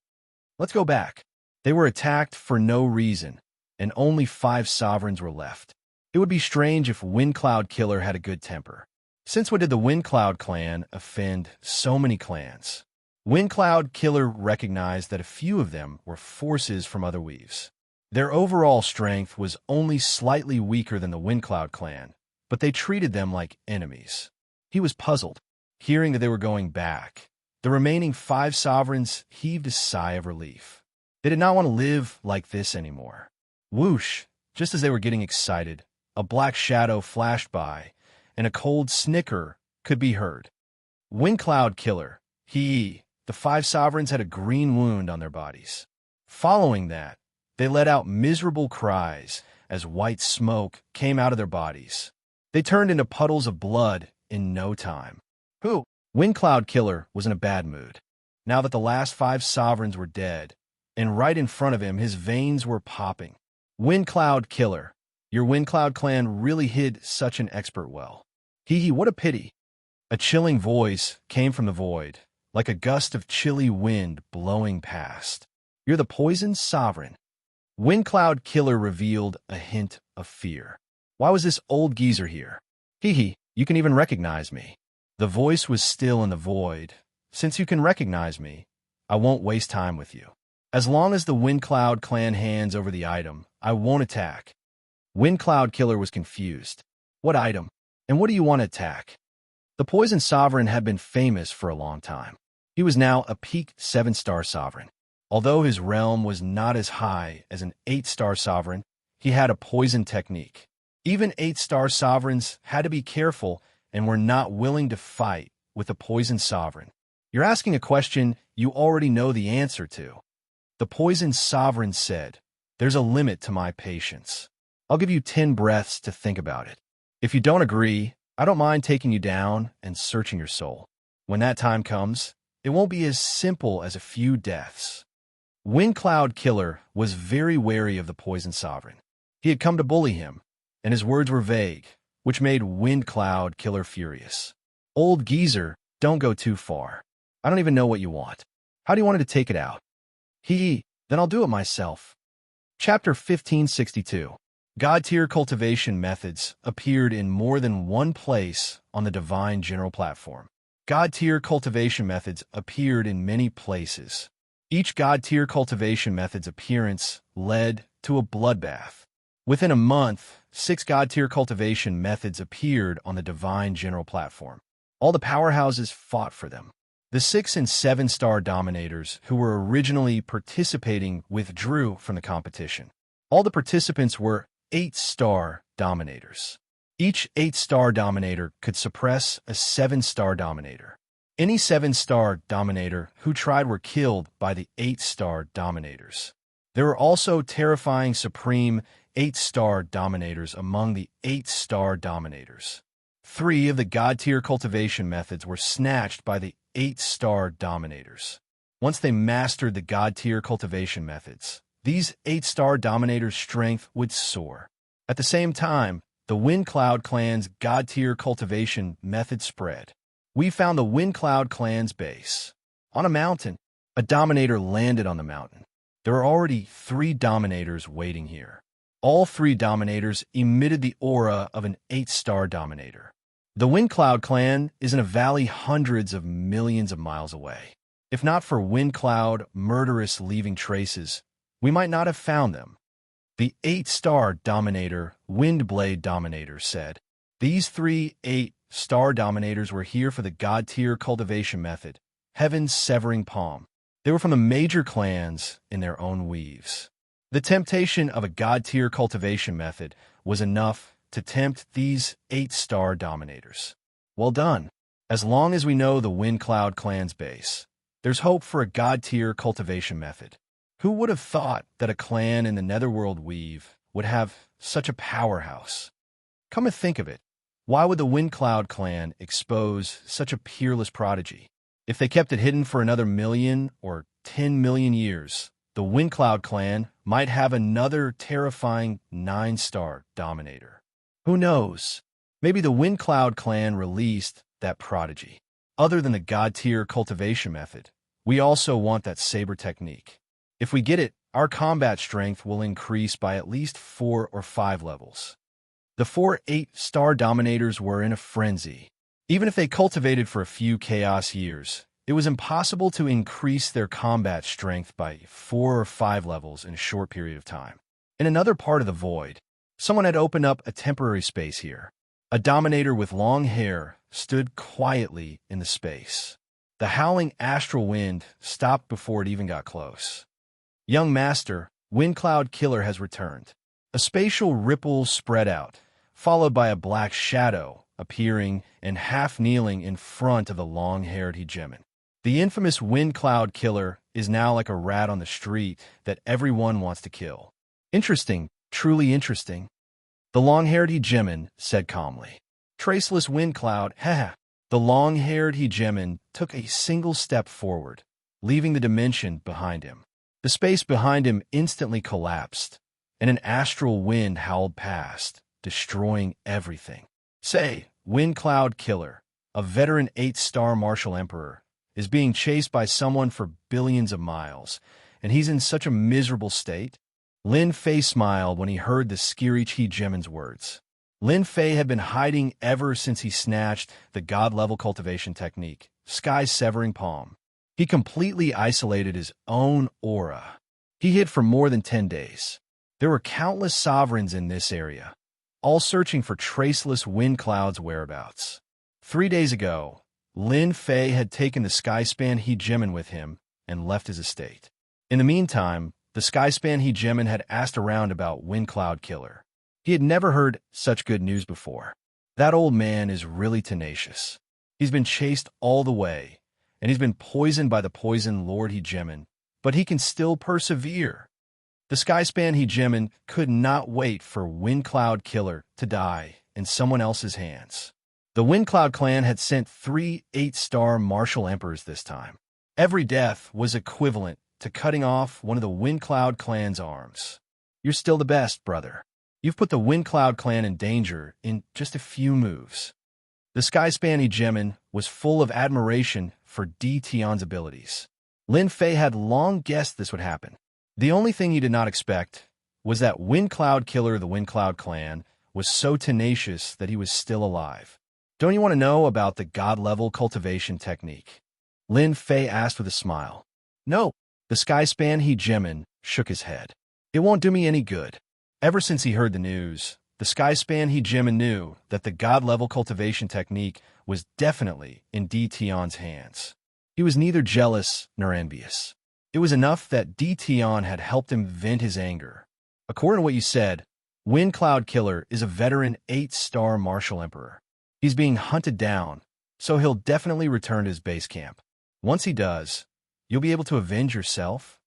Let's go back. They were attacked for no reason, and only 5 sovereigns were left. It would be strange if Wind Cloud Killer had a good temper. Since when did the Wind Cloud clan offend so many clans? Wind Cloud Killer recognized that a few of them were forces from other weaves. Their overall strength was only slightly weaker than the Wind Cloud clan, but they treated them like enemies. He was puzzled, hearing that they were going back. The remaining 5 sovereigns heaved a sigh of relief. They did not want to live like this anymore. Whoosh! Just as they were getting excited, a black shadow flashed by, and a cold snicker could be heard. Wind Cloud Killer. The 5 sovereigns had a green wound on their bodies. Following that, they let out miserable cries as white smoke came out of their bodies. They turned into puddles of blood in no time. Who? Wind Cloud Killer was in a bad mood. Now that the last 5 sovereigns were dead, and right in front of him his veins were popping. Wind Cloud Killer. Your Wind Cloud clan really hid such an expert well. What a pity. A chilling voice came from the void, like a gust of chilly wind blowing past. You're the poisoned sovereign. Wind Cloud Killer revealed a hint of fear. Why was this old geezer here? You can even recognize me. The voice was still in the void. Since you can recognize me, I won't waste time with you. As long as the Wind Cloud clan hands over the item, I won't attack. Wind Cloud Killer was confused. What item? And what do you want to attack? The Poison Sovereign had been famous for a long time. He was now a peak 7-star sovereign. Although his realm was not as high as an 8-star sovereign, he had a poison technique. Even 8-star sovereigns had to be careful and were not willing to fight with a poison sovereign. You're asking a question you already know the answer to. The Poison Sovereign said, "There's a limit to my patience. I'll give you 10 breaths to think about it. If you don't agree, I don't mind taking you down and searching your soul. When that time comes, it won't be as simple as a few deaths." Wind Cloud Killer was very wary of the Poison Sovereign. He had come to bully him, and his words were vague, which made Wind Cloud Killer furious. Old geezer, don't go too far. I don't even know what you want. How do you want to take it out? Then I'll do it myself. Chapter 1562. God-tier cultivation methods appeared in more than one place on the Divine General Platform. God-tier cultivation methods appeared in many places. Each God-tier cultivation method's appearance led to a bloodbath. Within a month, 6 God-tier cultivation methods appeared on the Divine General Platform. All the powerhouses fought for them. The 6- and 7-star dominators who were originally participating withdrew from the competition. All the participants were 8-star dominators. Each 8-star dominator could suppress a 7-star dominator. Any 7-star dominator who tried were killed by the 8-star dominators. There were also terrifying supreme 8-star dominators among the 8-star dominators. 3 of the God-tier cultivation methods were snatched by the 8-star dominators. Once they mastered the God-tier cultivation methods, these 8-star dominators' strength would soar. At the same time, the Wind Cloud clan's God-tier cultivation method spread. We found the Wind Cloud clan's base. On a mountain, a dominator landed on the mountain. There were already 3 dominators waiting here. All 3 dominators emitted the aura of an 8-star dominator. The Wind Cloud clan is in a valley hundreds of millions of miles away. If not for Wind Cloud murderous leaving traces, we might not have found them. The 8-star dominator, Windblade Dominator, said, "These 3 8-star dominators were here for the God-tier cultivation method, Heaven's Severing Palm. They were from the major clans in their own weaves. The temptation of a God-tier cultivation method was enough to tempt these 8-star dominators. Well done. As long as we know the Wind Cloud clan's base, there's hope for a God-tier cultivation method. Who would have thought that a clan in the Netherworld weave would have such a powerhouse? Come to think of it, why would the Wind Cloud clan expose such a peerless prodigy? If they kept it hidden for another 1,000,000 or 10 million years, the Wind Cloud clan might have another terrifying 9-star dominator. Who knows? Maybe the Wind Cloud clan released that prodigy. Other than the god-tier cultivation method, we also want that saber technique. If we get it, our combat strength will increase by at least 4 or 5 levels. The 4 8-star dominators were in a frenzy. Even if they cultivated for a few chaos years, it was impossible to increase their combat strength by 4 or 5 levels in a short period of time. In another part of the void, someone had opened up a temporary space here. A dominator with long hair stood quietly in the space. The howling astral wind stopped before it even got close. Young Master, Wind Cloud Killer has returned. A spatial ripple spread out, followed by a black shadow appearing and half-kneeling in front of the long-haired hegemon. The infamous Wind Cloud Killer is now like a rat on the street that everyone wants to kill. Interesting, truly interesting. The long-haired hegemon said calmly. Traceless Wind Cloud, haha. The long-haired hegemon took a single step forward, leaving the dimension behind him. The space behind him instantly collapsed, and an astral wind howled past, destroying everything. Say, Wind Cloud Killer, a veteran 8-star martial emperor, is being chased by someone for billions of miles, and he's in such a miserable state. Lin Fei smiled when he heard the Skirich hegemon's words. Lin Fei had been hiding ever since he snatched the god-level cultivation technique, Sky's Severing Palm. He completely isolated his own aura. He hid for more than 10 days. There were countless sovereigns in this area, all searching for Traceless Wind Cloud's whereabouts. 3 days ago, Lin Fei had taken the Skyspan hegemon with him and left his estate. In the meantime, the Skyspan hegemon had asked around about Wind Cloud Killer. He had never heard such good news before. That old man is really tenacious. He's been chased all the way, and he's been poisoned by the Poison Lord hegemon, but he can still persevere. The Skyspan hegemon could not wait for Wind Cloud Killer to die in someone else's hands. The Wind Cloud clan had sent 3 8-star martial emperors this time. Every death was equivalent to cutting off one of the Wind Cloud clan's arms. You're still the best, brother. You've put the Wind Cloud clan in danger in just a few moves. The Skyspan hegemon was full of admiration for D. Tion's abilities. Lin Fei had long guessed this would happen. The only thing he did not expect was that Wind Cloud Killer of the Wind Cloud clan was so tenacious that he was still alive. Don't you want to know about the god-level cultivation technique? Lin Fei asked with a smile. No, the Skyspan hegemon shook his head. It won't do me any good. Ever since he heard the news, the Skyspan hegemon knew that the god-level cultivation technique was definitely in D. Tion's hands. He was neither jealous nor envious. It was enough that D. Tion had helped him vent his anger. According to what you said, Wind Cloud Killer is a veteran 8-star martial emperor. He's being hunted down, so he'll definitely return to his base camp. Once he does, you'll be able to avenge yourself.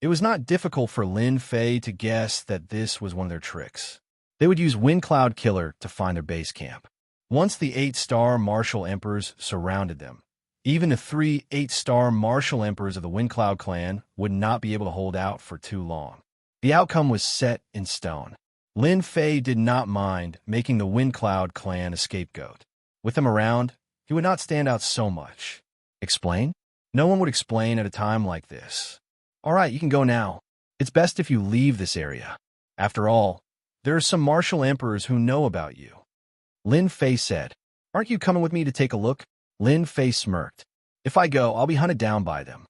It was not difficult for Lin Fei to guess that this was one of their tricks. They would use Wind Cloud Killer to find their base camp. Once the 8-star martial emperors surrounded them, even the 3 8-star martial emperors of the Wind Cloud clan would not be able to hold out for too long. The outcome was set in stone. Lin Fei did not mind making the Wind Cloud clan a scapegoat. With them around, he would not stand out so much. Explain? No one would explain at a time like this. All right, you can go now. It's best if you leave this area. After all, there are some martial emperors who know about you. Lin Fei said. Aren't you coming with me to take a look? Lin Fei smirked. If I go, I'll be hunted down by them.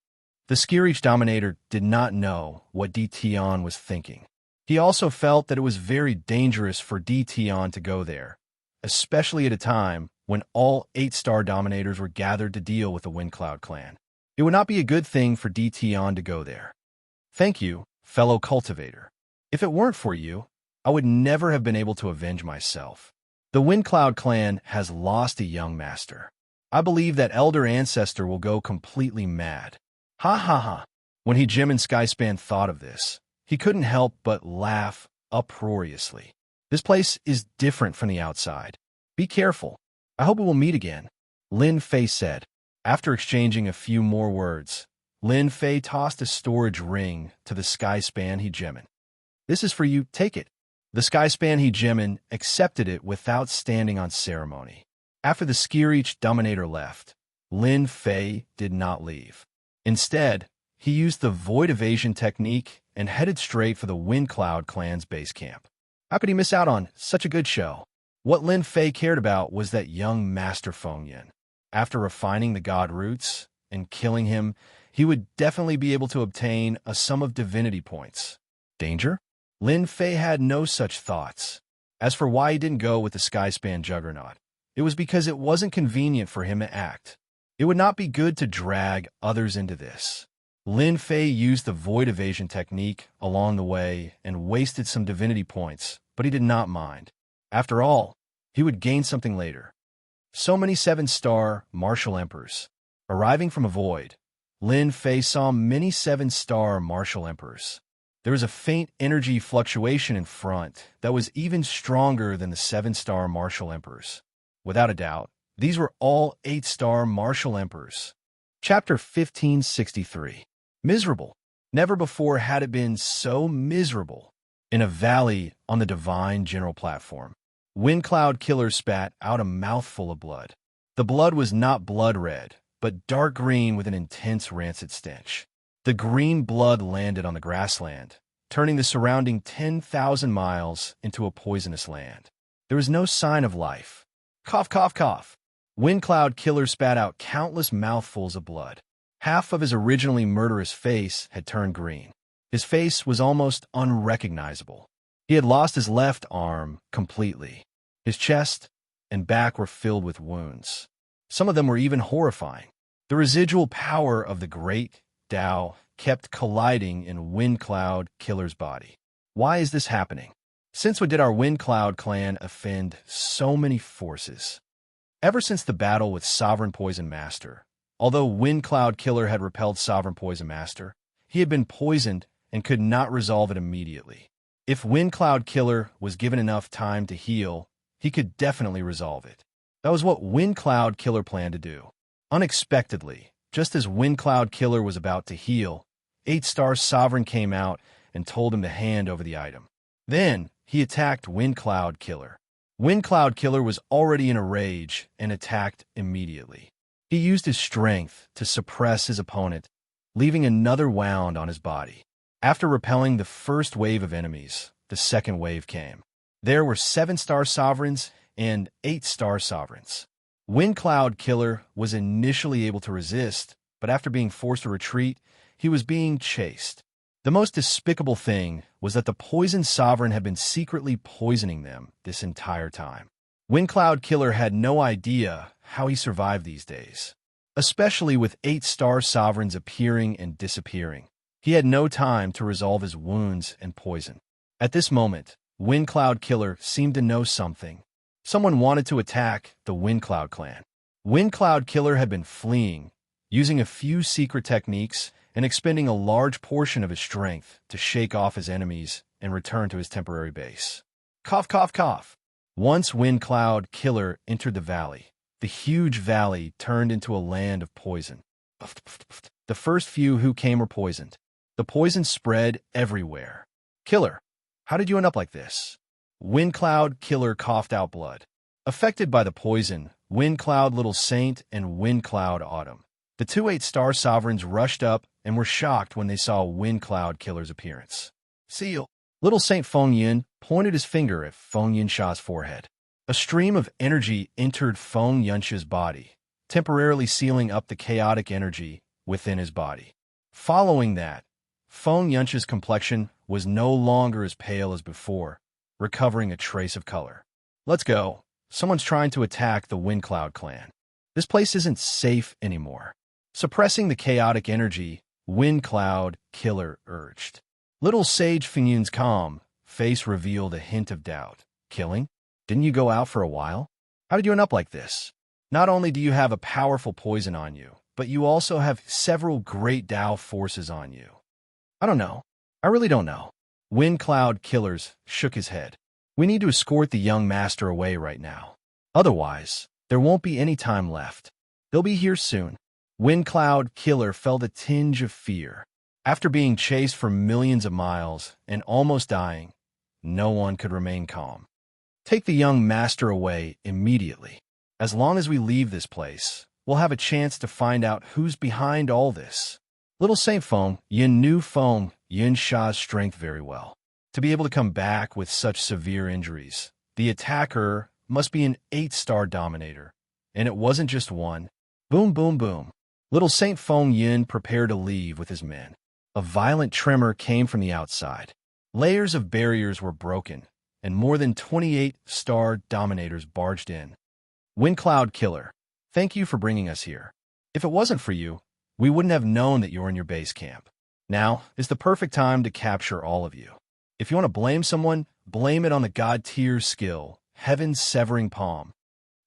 The Skirich Dominator did not know what D. Tion was thinking. He also felt that it was very dangerous for D. Tion to go there, especially at a time when all 8-star Dominators were gathered to deal with the Wind Cloud clan. It would not be a good thing for D. Tion to go there. Thank you, fellow cultivator. If it weren't for you, I would never have been able to avenge myself. The Wind Cloud clan has lost a young master. I believe that Elder Ancestor will go completely mad. Ha ha ha. When Hegemon Skyspan thought of this, he couldn't help but laugh uproariously. This place is different from the outside. Be careful. I hope we will meet again, Lin Fei said. After exchanging a few more words, Lin Fei tossed a storage ring to the sky span hegemon. This is for you, take it. The sky span hegemon accepted it without standing on ceremony. After the Skirich Dominator left, Lin Fei did not leave. Instead, he used the void evasion technique and headed straight for the Wind Cloud clan's base camp. How could he miss out on such a good show? What Lin Fei cared about was that young Master Feng Yin. After refining the god roots and killing him, he would definitely be able to obtain a sum of divinity points. Danger? Lin Fei had no such thoughts. As for why he didn't go with the Skyspan Juggernaut, it was because it wasn't convenient for him to act. It would not be good to drag others into this. Lin Fei used the void evasion technique along the way and wasted some divinity points, but he did not mind. After all, he would gain something later. So many 7-star martial emperors. Arriving from a void, Lin Fei saw many 7-star martial emperors. There was a faint energy fluctuation in front that was even stronger than the 7-star martial emperors. Without a doubt, these were all 8-star martial emperors. Chapter 1563. Miserable. Never before had it been so miserable. In a valley on the Divine General Platform, Wind Cloud Killer spat out a mouthful of blood. The blood was not blood red, but dark green with an intense rancid stench. The green blood landed on the grassland, turning the surrounding 10,000 miles into a poisonous land. There was no sign of life. Cough, cough, cough. Wind Cloud Killer spat out countless mouthfuls of blood. Half of his originally murderous face had turned green. His face was almost unrecognizable. He had lost his left arm completely. His chest and back were filled with wounds. Some of them were even horrifying. The residual power of the great Tao kept colliding in Wind Cloud Killer's body. Why is this happening? Since when did our Wind Cloud clan offend so many forces? Ever since the battle with Sovereign Poison Master, although Wind Cloud Killer had repelled Sovereign Poison Master, he had been poisoned and could not resolve it immediately. If Wind Cloud Killer was given enough time to heal, he could definitely resolve it. That was what Wind Cloud Killer planned to do. Unexpectedly, just as Wind Cloud Killer was about to heal, 8-star Sovereign came out and told him to hand over the item. Then, he attacked Wind Cloud Killer. Wind Cloud Killer was already in a rage and attacked immediately. He used his strength to suppress his opponent, leaving another wound on his body. After repelling the first wave of enemies, the second wave came. There were 7-star Sovereigns and 8-star Sovereigns. Wind Cloud Killer was initially able to resist, but after being forced to retreat, he was being chased. The most despicable thing was that the poisoned Sovereign had been secretly poisoning them this entire time. Wind Cloud Killer had no idea how he survived these days, especially with 8-star Sovereigns appearing and disappearing. He had no time to resolve his wounds and poison. At this moment, Wind Cloud Killer seemed to know something. Someone wanted to attack the Wind Cloud clan. Wind Cloud Killer had been fleeing, using a few secret techniques and expending a large portion of his strength to shake off his enemies and return to his temporary base. Cough, cough, cough. Once Wind Cloud Killer entered the valley, the huge valley turned into a land of poison. The first few who came were poisoned. The poison spread everywhere. Killer, how did you end up like this? Wind Cloud Killer coughed out blood. Affected by the poison, Wind Cloud Little Saint and Wind Cloud Autumn. The two 8-star Sovereigns rushed up and were shocked when they saw Wind Cloud Killer's appearance. Seal. Little Saint Feng Yin pointed his finger at Feng Yinsha's forehead. A stream of energy entered Feng Yinsha's body, temporarily sealing up the chaotic energy within his body. Following that, Feng Yinsha's complexion was no longer as pale as before, recovering a trace of color. Let's go. Someone's trying to attack the Wind Cloud clan. This place isn't safe anymore. Suppressing the chaotic energy, Wind Cloud Killer urged. Little Sage Fengyun's calm face revealed a hint of doubt. Killing? Didn't you go out for a while? How did you end up like this? Not only do you have a powerful poison on you, but you also have several great Tao forces on you. I don't know. I really don't know. Wind Cloud Killers shook his head. We need to escort the young master away right now. Otherwise, there won't be any time left. They'll be here soon. Wind Cloud Killer felt a tinge of fear. After being chased for millions of miles and almost dying, no one could remain calm. Take the young master away immediately. As long as we leave this place, we'll have a chance to find out who's behind all this. Little Saint Feng Yin knew Feng Xianxia's strength very well. To be able to come back with such severe injuries, the attacker must be an 8-star dominator. And it wasn't just one. Boom, boom, boom. Little Saint Feng Yin prepared to leave with his men. A violent tremor came from the outside. Layers of barriers were broken, and more than 28-star dominators barged in. Wind Cloud Killer, thank you for bringing us here. If it wasn't for you, we wouldn't have known that you're in your base camp. Now is the perfect time to capture all of you. If you want to blame someone, blame it on the God Tier skill, Heaven's Severing Palm.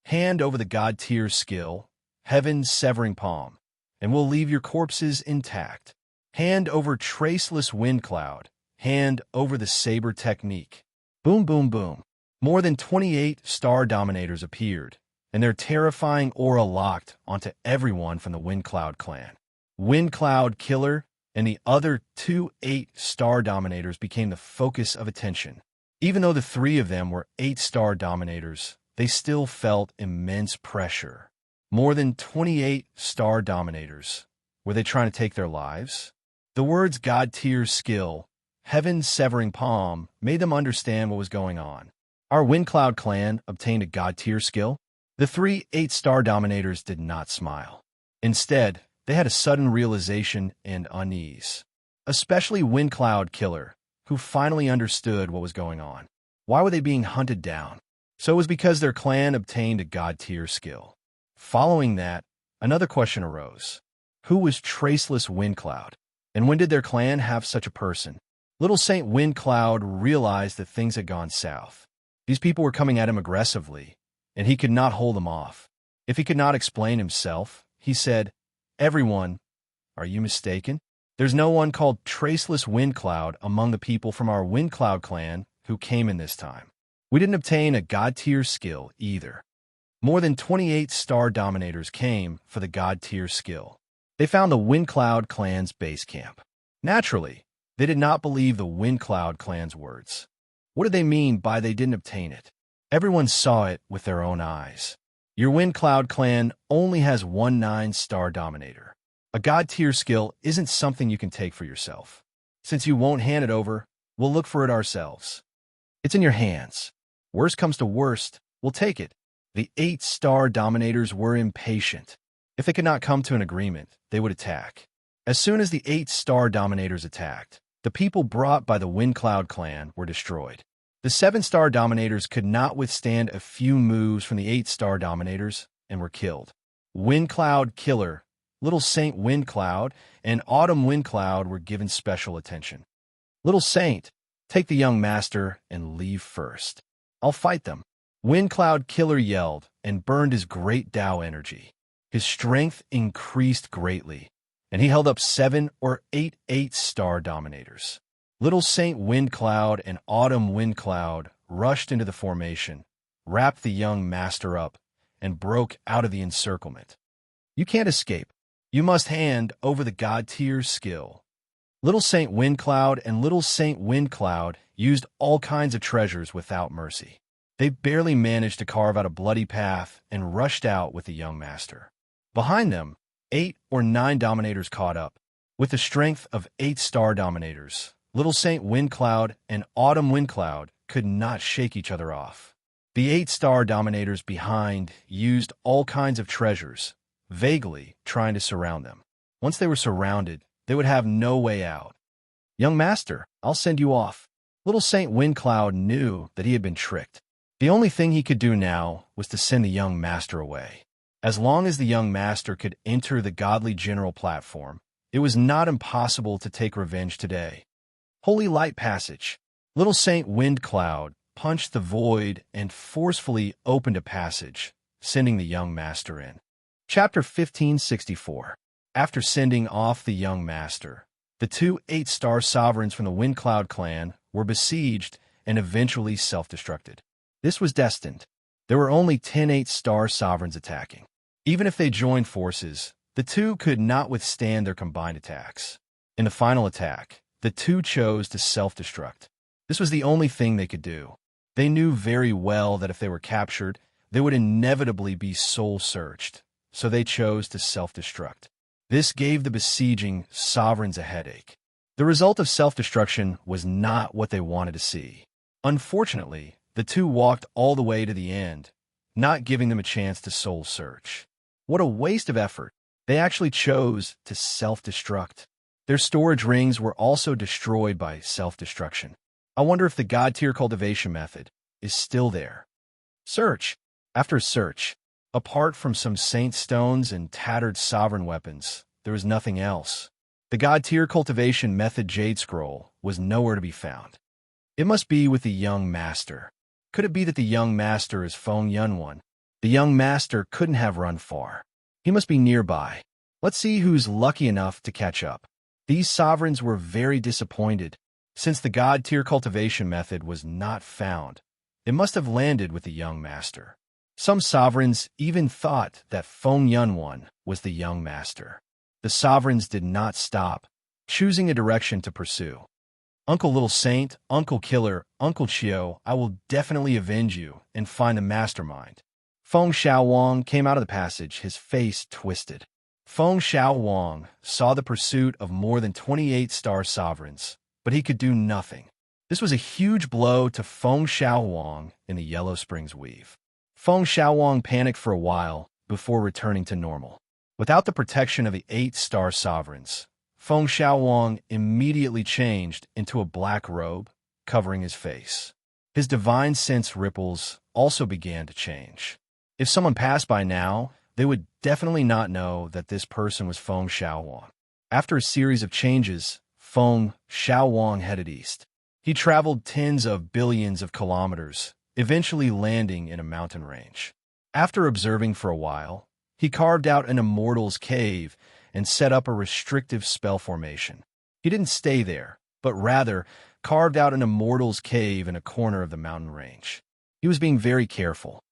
Hand over the God Tier skill, Heaven's Severing Palm, and we'll leave your corpses intact. Hand over Traceless Wind Cloud. Hand over the Saber Technique. Boom, boom, boom. More than 28-star dominators appeared, and their terrifying aura locked onto everyone from the Wind Cloud clan. Wind Cloud Killer and the other 2 8-star dominators became the focus of attention. Even though the 3 of them were 8-star dominators, they still felt immense pressure. More than 28-star dominators. Were they trying to take their lives? The words God Tier skill, Heaven's Severing Palm, made them understand what was going on. Our Wind Cloud clan obtained a God Tier skill. The 3 8-star dominators did not smile. Instead, they had a sudden realization and unease. Especially Wind Cloud Killer, who finally understood what was going on. Why were they being hunted down? So it was because their clan obtained a God Tier skill. Following that, another question arose. Who was Traceless Wind Cloud? And when did their clan have such a person? Little Saint Wind Cloud realized that things had gone south. These people were coming at him aggressively, and he could not hold them off. If he could not explain himself, he said, "Everyone, are you mistaken? There's no one called Traceless Wind Cloud among the people from our Wind Cloud clan who came in this time. We didn't obtain a God Tier skill either." More than 28-star dominators came for the God Tier skill. They found the Wind Cloud clan's base camp. Naturally, they did not believe the Wind Cloud clan's words. What did they mean by they didn't obtain it? Everyone saw it with their own eyes. Your Wind Cloud clan only has 1 9-star dominator. A God Tier skill isn't something you can take for yourself. Since you won't hand it over, we'll look for it ourselves. It's in your hands. Worst comes to worst, we'll take it. The 8-star dominators were impatient. If they could not come to an agreement, they would attack. As soon as the 8-star dominators attacked, the people brought by the Wind Cloud clan were destroyed. The 7-star dominators could not withstand a few moves from the 8-star dominators and were killed. Wind Cloud Killer, Little Saint Wind Cloud, and Autumn Wind Cloud were given special attention. Little Saint, take the young master and leave first. I'll fight them. Wind Cloud Killer yelled and burned his great Tao energy. His strength increased greatly, and he held up 7 or 8 8-star dominators. Little Saint Wind Cloud and Autumn Wind Cloud rushed into the formation, wrapped the young master up, and broke out of the encirclement. You can't escape. You must hand over the God Tier skill. Little Saint Wind Cloud and Little Saint Wind Cloud used all kinds of treasures without mercy. They barely managed to carve out a bloody path and rushed out with the young master. Behind them, 8 or 9 dominators caught up. With the strength of 8-star dominators, Little Saint Wind Cloud and Autumn Wind Cloud could not shake each other off. The 8-star dominators behind used all kinds of treasures, vaguely trying to surround them. Once they were surrounded, they would have no way out. Young master, I'll send you off. Little Saint Wind Cloud knew that he had been tricked. The only thing he could do now was to send the young master away. As long as the young master could enter the godly general platform, it was not impossible to take revenge today. Holy Light Passage. Little Saint Wind Cloud punched the void and forcefully opened a passage, sending the young master in. Chapter 1564. After sending off the young master, the 2 8-star sovereigns from the Wind Cloud clan were besieged and eventually self-destructed. This was destined. There were only 10 8-star sovereigns attacking. Even if they joined forces, The two could not withstand their combined attacks. In the final attack, the two chose to self-destruct. This was the only thing they could do. They knew very well that if they were captured, they would inevitably be soul-searched, so they chose to self-destruct. This gave the besieging sovereigns a headache. The result of self-destruction was not what they wanted to see. Unfortunately, the two walked all the way to the end, not giving them a chance to soul-search. What a waste of effort. They actually chose to self-destruct. Their storage rings were also destroyed by self-destruction. I wonder if the God-tier cultivation method is still there. Search. After search, apart from some saint stones and tattered sovereign weapons, there was nothing else. The God-tier cultivation method jade scroll was nowhere to be found. It must be with the young master. Could it be that the young master is Feng Yunwan? The young master couldn't have run far. He must be nearby. Let's see who's lucky enough to catch up. These sovereigns were very disappointed. Since the God-tier cultivation method was not found, it must have landed with the young master. Some sovereigns even thought that Feng Yunwan was the young master. The sovereigns did not stop, choosing a direction to pursue. Uncle Little Saint, Uncle Killer, Uncle Chio, I will definitely avenge you and find the mastermind. Feng Xiaowang came out of the passage, his face twisted. Feng Xiaowang saw the pursuit of more than 28 star sovereigns, but he could do nothing. This was a huge blow to Feng Xiaowang in the Yellow Springs Weave. Feng Xiaowang panicked for a while before returning to normal. Without the protection of the 8-star sovereigns, Feng Xiaowang immediately changed into a black robe, covering his face. His divine sense ripples also began to change. If someone passed by now, they would definitely not know that this person was Feng Xiaowang. After a series of changes, Feng Xiaowang headed east. He traveled tens of billions of kilometers, eventually landing in a mountain range. After observing for a while, he carved out an immortal's cave and set up a restrictive spell formation. He didn't stay there, but rather carved out an immortal's cave in a corner of the mountain range. He was being very careful.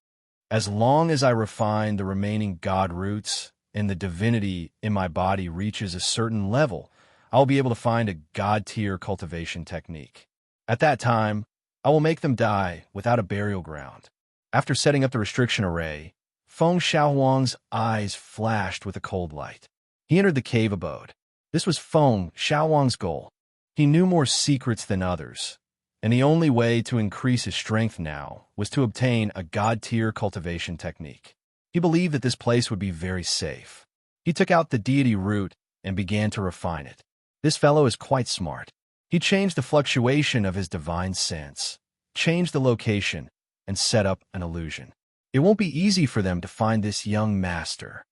As long as I refine the remaining god roots and the divinity in my body reaches a certain level, I'll be able to find a god-tier cultivation technique. At that time, I will make them die without a burial ground. After setting up the restriction array, Feng Xiaowang's eyes flashed with a cold light. He entered the cave abode. This was Feng Xiaowang's goal. He knew more secrets than others, and the only way to increase his strength now was to obtain a god-tier cultivation technique. He believed that this place would be very safe. He took out the deity root and began to refine it. This fellow is quite smart. He changed the fluctuation of his divine sense, changed the location, and set up an illusion. It won't be easy for them to find this young master.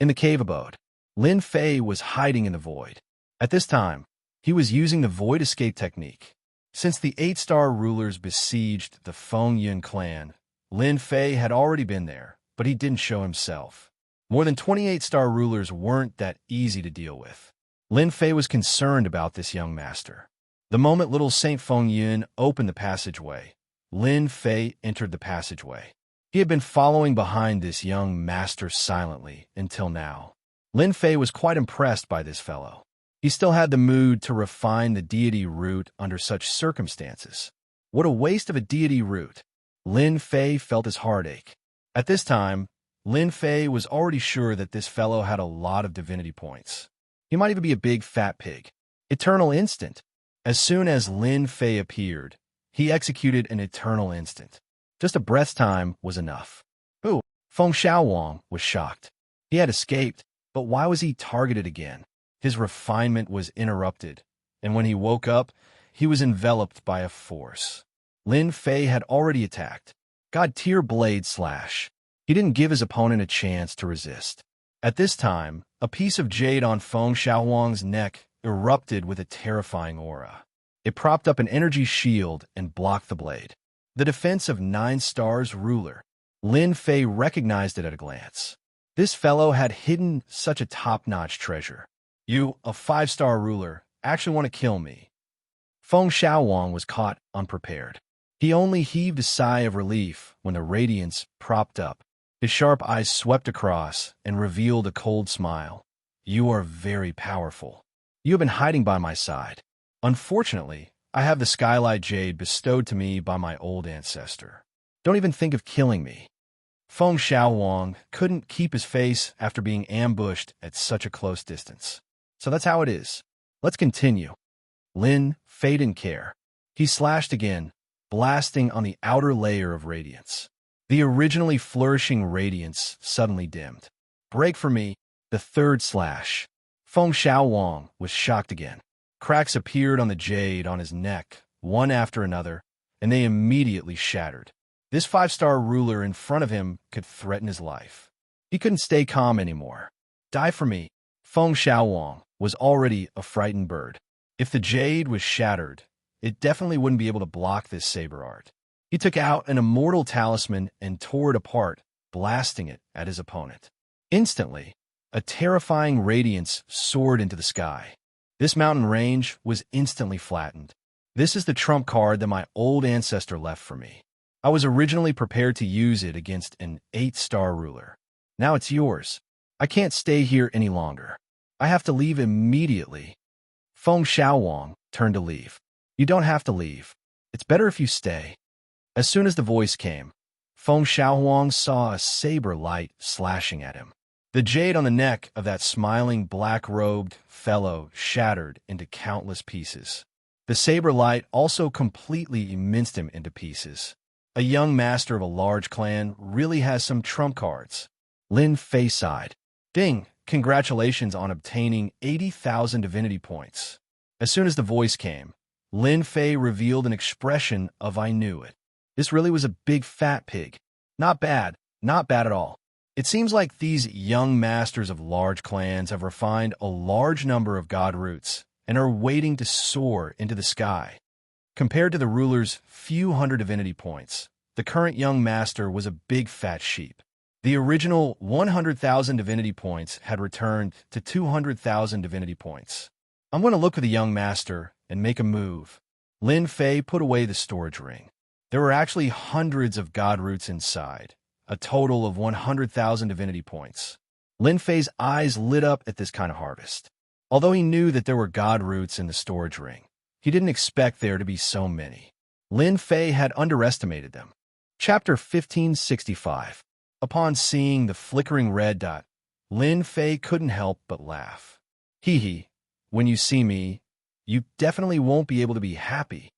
In the cave abode, Lin Fei was hiding in the void. At this time, he was using the void escape technique. Since the 8-star rulers besieged the Feng Yun clan, Lin Fei had already been there, but he didn't show himself. More than 28-star rulers weren't that easy to deal with. Lin Fei was concerned about this young master. The moment little Saint Feng Yun opened the passageway, Lin Fei entered the passageway. He had been following behind this young master silently until now. Lin Fei was quite impressed by this fellow. He still had the mood to refine the deity root under such circumstances. What a waste of a deity root. Lin Fei felt his heartache. At this time, Lin Fei was already sure that this fellow had a lot of divinity points. He might even be a big fat pig. Eternal Instant. As soon as Lin Fei appeared, he executed an eternal instant. Just a breath's time was enough. Ooh, Feng Xiaowang was shocked. He had escaped, but why was he targeted again? His refinement was interrupted, and when he woke up, he was enveloped by a force. Lin Fei had already attacked. God-tier blade slash. He didn't give his opponent a chance to resist. At this time, a piece of jade on Feng Xiaowang's neck erupted with a terrifying aura. It propped up an energy shield and blocked the blade. The defense of 9 stars ruler. Lin Fei recognized it at a glance. This fellow had hidden such a top-notch treasure. You, a 5-star ruler, actually want to kill me. Feng Xiaowang was caught unprepared. He only heaved a sigh of relief when the radiance propped up. His sharp eyes swept across and revealed a cold smile. You are very powerful. You have been hiding by my side. Unfortunately, I have the Skylight Jade bestowed to me by my old ancestor. Don't even think of killing me. Feng Xiaowang couldn't keep his face after being ambushed at such a close distance. So that's how it is. Let's continue. Lin Fei didn't care. He slashed again, blasting on the outer layer of radiance. The originally flourishing radiance suddenly dimmed. Break for me, the third slash. Feng Xiaowang was shocked again. Cracks appeared on the jade on his neck, one after another, and they immediately shattered. This five-star ruler in front of him could threaten his life. He couldn't stay calm anymore. Die for me. Feng Xiaowang was already a frightened bird. If the jade was shattered, it definitely wouldn't be able to block this saber art. He took out an immortal talisman and tore it apart, blasting it at his opponent. Instantly, a terrifying radiance soared into the sky. This mountain range was instantly flattened. This is the trump card that my old ancestor left for me. I was originally prepared to use it against an 8-star ruler. Now it's yours. I can't stay here any longer. I have to leave immediately. Feng Xiaowang turned to leave. You don't have to leave. It's better if you stay. As soon as the voice came, Feng Xiaowang saw a saber light slashing at him. The jade on the neck of that smiling black-robed fellow shattered into countless pieces. The saber light also completely minced him into pieces. A young master of a large clan really has some trump cards. Lin Fei sighed. Ding, congratulations on obtaining 80,000 divinity points. As soon as the voice came, Lin Fei revealed an expression of I knew it. This really was a big fat pig. Not bad at all. It seems like these young masters of large clans have refined a large number of god roots and are waiting to soar into the sky. Compared to the ruler's few hundred divinity points, the current young master was a big fat sheep. The original 100,000 divinity points had returned to 200,000 divinity points. I'm going to look at the young master and make a move. Lin Fei put away the storage ring. There were actually hundreds of god roots inside, a total of 100,000 divinity points. Lin Fei's eyes lit up at this kind of harvest. Although he knew that there were god roots in the storage ring, he didn't expect there to be so many. Lin Fei had underestimated them. Chapter 1565. Upon seeing the flickering red dot, Lin Fei couldn't help but laugh. Hee hee, when you see me, you definitely won't be able to be happy.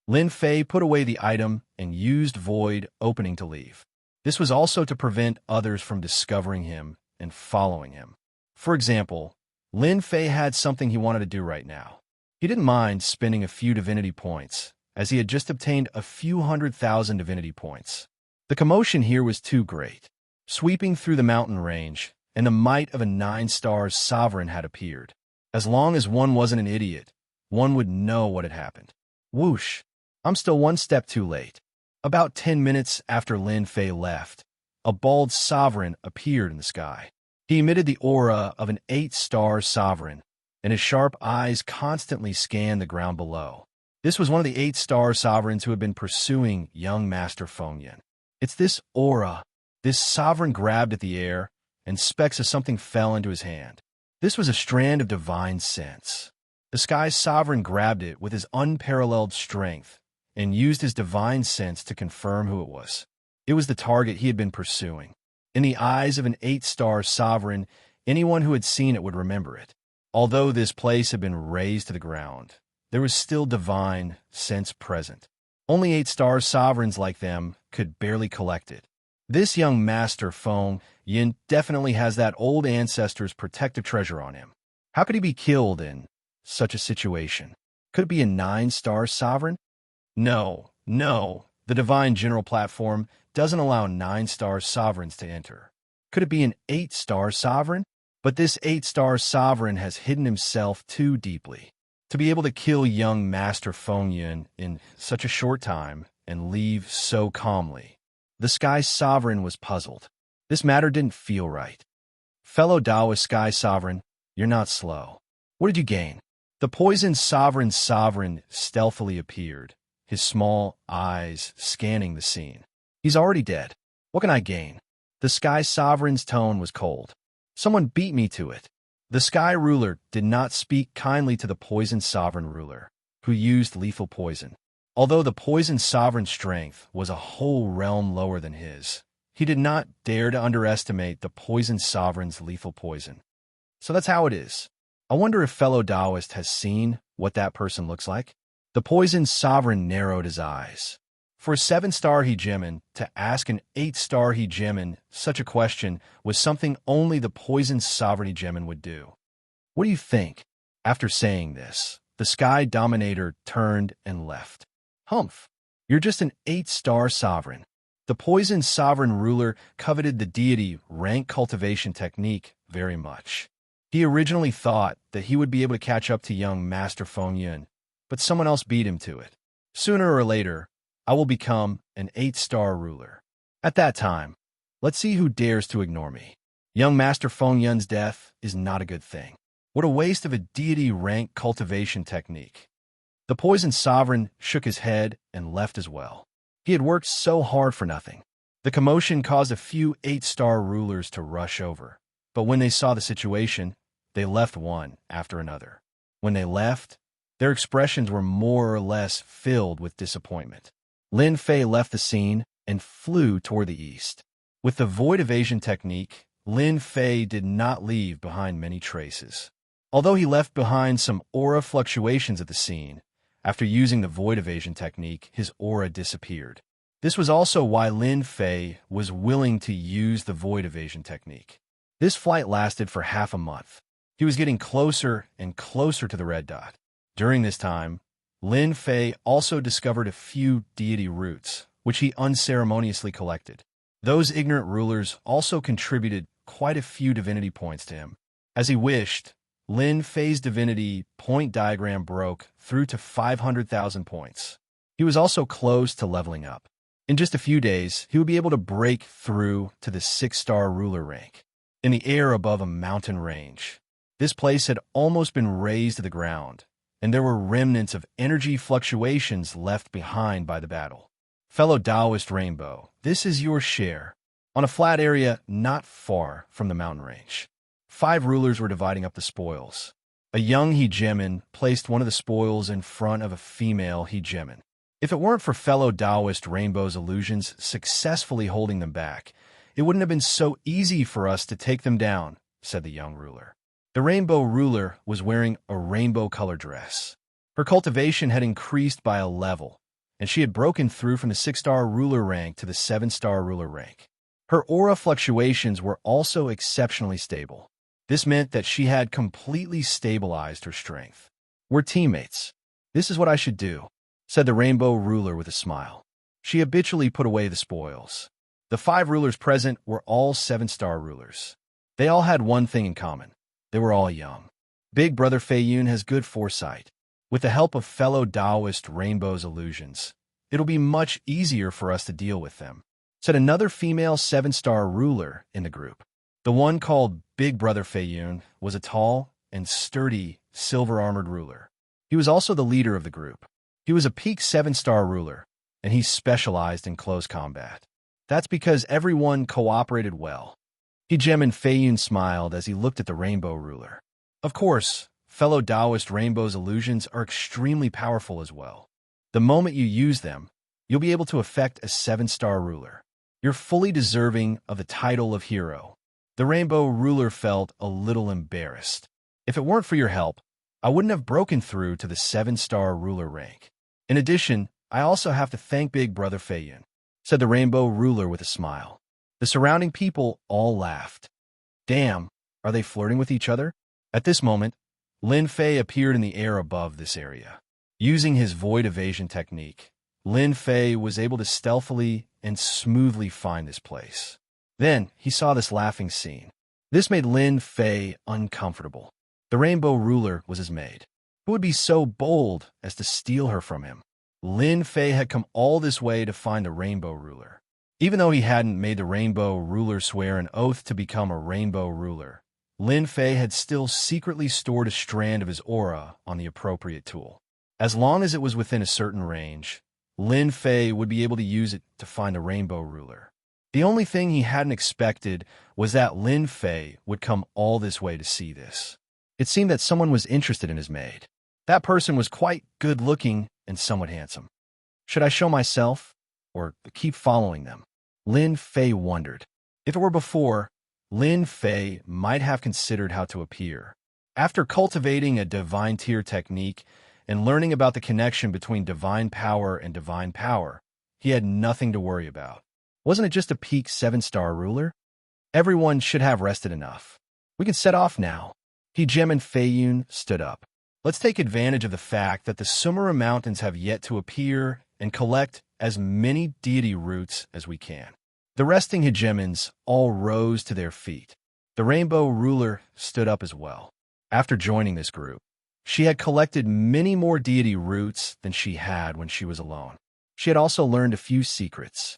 Lin Fei put away the item and used Void Opening to leave. This was also to prevent others from discovering him and following him. For example, Lin Fei had something he wanted to do right now. He didn't mind spending a few divinity points, as he had just obtained a few 100,000 divinity points. The commotion here was too great. Sweeping through the mountain range, and the might of a 9-star sovereign had appeared. As long as one wasn't an idiot, one would know what had happened. Whoosh! I'm still one step too late. About 10 minutes after Lin Fei left, a bald sovereign appeared in the sky. He emitted the aura of an 8-star sovereign, and his sharp eyes constantly scanned the ground below. This was one of the 8-star sovereigns who had been pursuing young Master Fengyan. It's this aura. This sovereign grabbed at the air, and specks of something fell into his hand. This was a strand of divine sense. The sky sovereign grabbed it with his unparalleled strength, and used his divine sense to confirm who it was. It was the target he had been pursuing. In the eyes of an 8-star sovereign, anyone who had seen it would remember it. Although this place had been razed to the ground, there was still divine sense present. Only 8-star sovereigns like them could barely collect it. This young Master Fengyan definitely has that old ancestor's protective treasure on him. How could he be killed in such a situation? Could it be a 9-star sovereign? No. The Divine General Platform doesn't allow 9-star sovereigns to enter. Could it be an 8-star sovereign? But this 8-star sovereign has hidden himself too deeply to be able to kill young Master Fengyan in such a short time and leave so calmly. The Sky Sovereign was puzzled. This matter didn't feel right. Fellow Daoist Sky Sovereign, you're not slow. What did you gain? The Poison Sovereign stealthily appeared, his small eyes scanning the scene. He's already dead. What can I gain? The Sky Sovereign's tone was cold. Someone beat me to it. The Sky Ruler did not speak kindly to the Poison Sovereign Ruler, who used lethal poison. Although the Poison Sovereign's strength was a whole realm lower than his, he did not dare to underestimate the Poison Sovereign's lethal poison. So that's how it is. I wonder if fellow Taoist has seen what that person looks like? The Poison Sovereign narrowed his eyes. For a 7-star hegemon to ask an 8-star hegemon such a question was something only the Poison Sovereign hegemon would do. What do you think? After saying this, the Sky Dominator turned and left. Humph, you're just an 8-star sovereign. The Poison Sovereign Ruler coveted the deity rank cultivation technique very much. He originally thought that he would be able to catch up to young Master Feng Yun, but someone else beat him to it. Sooner or later, I will become an 8-star ruler. At that time, let's see who dares to ignore me. Young Master Feng Yun's death is not a good thing. What a waste of a deity rank cultivation technique. The Poison Sovereign shook his head and left as well. He had worked so hard for nothing. The commotion caused a few 8-star rulers to rush over, but when they saw the situation, they left one after another. When they left, their expressions were more or less filled with disappointment. Lin Fei left the scene and flew toward the east. With the void evasion technique, Lin Fei did not leave behind many traces. Although he left behind some aura fluctuations at the scene, after using the void evasion technique, his aura disappeared. This was also why Lin Fei was willing to use the void evasion technique. This flight lasted for half a month. He was getting closer and closer to the red dot. During this time, Lin Fei also discovered a few deity roots, which he unceremoniously collected. Those ignorant rulers also contributed quite a few divinity points to him. As he wished, Lin Fei's divinity point diagram broke through to 500,000 points. He was also close to leveling up. In just a few days, he would be able to break through to the 6-star ruler rank. In the air above a mountain range, this place had almost been razed to the ground, and there were remnants of energy fluctuations left behind by the battle. Fellow Taoist Rainbow, this is your share. On a flat area not far from the mountain range, 5 rulers were dividing up the spoils. A young hegemon placed one of the spoils in front of a female hegemon. If it weren't for fellow Taoist Rainbow's illusions successfully holding them back, it wouldn't have been so easy for us to take them down, said the young ruler. The Rainbow ruler was wearing a rainbow-colored dress. Her cultivation had increased by a level, and she had broken through from the 6-star ruler rank to the 7-star ruler rank. Her aura fluctuations were also exceptionally stable. This meant that she had completely stabilized her strength. We're teammates. This is what I should do, said the Rainbow ruler with a smile. She habitually put away the spoils. The 5 rulers present were all 7-star rulers. They all had one thing in common. They were all young. Big Brother Fei Yun has good foresight. With the help of fellow Taoist Rainbow's illusions, it'll be much easier for us to deal with them, said another female 7-star ruler in the group. The one called Big Brother Fei Yun was a tall and sturdy silver-armored ruler. He was also the leader of the group. He was a peak 7-star ruler, and he specialized in close combat. That's because everyone cooperated well. Hegemon Fei Yun smiled as he looked at the Rainbow ruler. Of course, fellow Taoist Rainbow's illusions are extremely powerful as well. The moment you use them, you'll be able to affect a 7-star ruler. You're fully deserving of the title of hero. The Rainbow ruler felt a little embarrassed. If it weren't for your help, I wouldn't have broken through to the 7-star ruler rank. In addition, I also have to thank Big Brother Fei Yun, said the Rainbow ruler with a smile. The surrounding people all laughed. Damn, are they flirting with each other? At this moment, Lin Fei appeared in the air above this area. Using his void evasion technique, Lin Fei was able to stealthily and smoothly find this place. Then he saw this laughing scene. This made Lin Fei uncomfortable. The Rainbow ruler was his maid. Who would be so bold as to steal her from him? Lin Fei had come all this way to find the Rainbow ruler. Even though he hadn't made the Rainbow ruler swear an oath to become a Rainbow ruler, Lin Fei had still secretly stored a strand of his aura on the appropriate tool. As long as it was within a certain range, Lin Fei would be able to use it to find the Rainbow ruler. The only thing he hadn't expected was that Lin Fei would come all this way to see this. It seemed that someone was interested in his maid. That person was quite good-looking and somewhat handsome. Should I show myself, or keep following them? Lin Fei wondered. If it were before, Lin Fei might have considered how to appear. After cultivating a divine tier technique and learning about the connection between divine power and divine power, he had nothing to worry about. Wasn't it just a peak 7-star ruler? Everyone should have rested enough. We can set off now. He Gem and Fei Yun stood up. Let's take advantage of the fact that the Sumera Mountains have yet to appear and collect as many deity roots as we can. The resting hegemons all rose to their feet. The Rainbow Ruler stood up as well. After joining this group, she had collected many more deity roots than she had when she was alone. She had also learned a few secrets.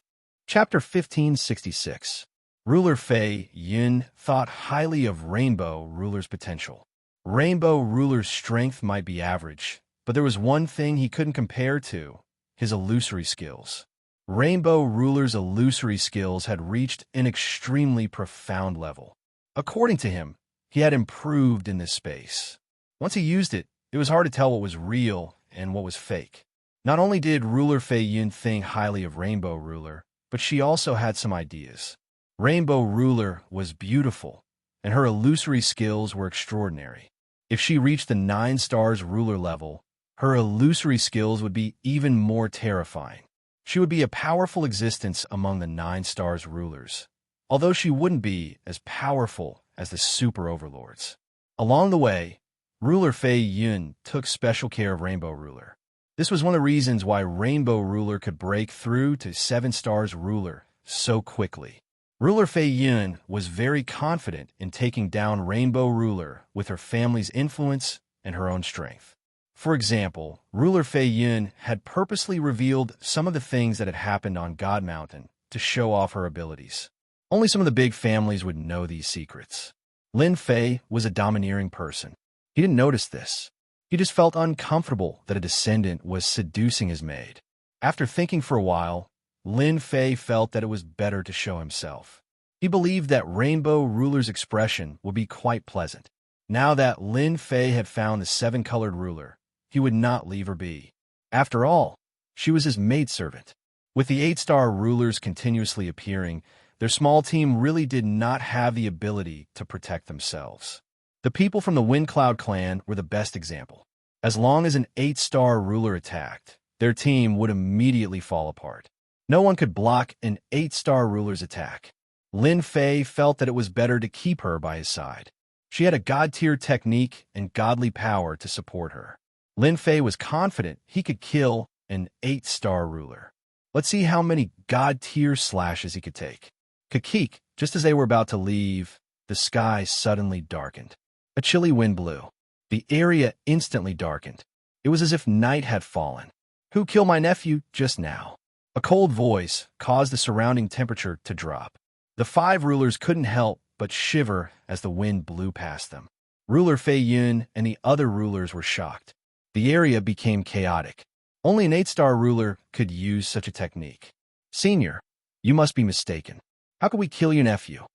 Chapter 1566. Ruler Fei Yun thought highly of Rainbow Ruler's potential. Rainbow Ruler's strength might be average, but there was one thing he couldn't compare to: his illusory skills. Rainbow Ruler's illusory skills had reached an extremely profound level. According to him, he had improved in this space. Once he used it, it was hard to tell what was real and what was fake. Not only did Ruler Fei Yun think highly of Rainbow Ruler, but she also had some ideas. Rainbow Ruler was beautiful, and her illusory skills were extraordinary. If she reached the 9 stars ruler level, her illusory skills would be even more terrifying. She would be a powerful existence among the 9 stars rulers, although she wouldn't be as powerful as the super overlords. Along the way, Ruler Fei Yun took special care of Rainbow Ruler. This was one of the reasons why Rainbow Ruler could break through to 7 stars ruler so quickly. Ruler Fei Yun was very confident in taking down Rainbow Ruler with her family's influence and her own strength. For example, Ruler Fei Yun had purposely revealed some of the things that had happened on God Mountain to show off her abilities. Only some of the big families would know these secrets. Lin Fei was a domineering person. He didn't notice this. He just felt uncomfortable that a descendant was seducing his maid. After thinking for a while, Lin Fei felt that it was better to show himself. He believed that Rainbow Ruler's expression would be quite pleasant. Now that Lin Fei had found the 7-colored ruler, he would not leave her be. After all, she was his maidservant. With the 8-star rulers continuously appearing, their small team really did not have the ability to protect themselves. The people from the Windcloud clan were the best example. As long as an 8-star ruler attacked, their team would immediately fall apart. No one could block an 8-star ruler's attack. Lin Fei felt that it was better to keep her by his side. She had a god-tier technique and godly power to support her. Lin Fei was confident he could kill an 8-star ruler. Let's see how many god-tier slashes he could take. Kakik, just as they were about to leave, the sky suddenly darkened. A chilly wind blew. The area instantly darkened. It was as if night had fallen. Who killed my nephew just now? A cold voice caused the surrounding temperature to drop. The 5 rulers couldn't help but shiver as the wind blew past them. Ruler Fei Yun and the other rulers were shocked. The area became chaotic. Only an 8-star ruler could use such a technique. Senior, you must be mistaken. How could we kill your nephew?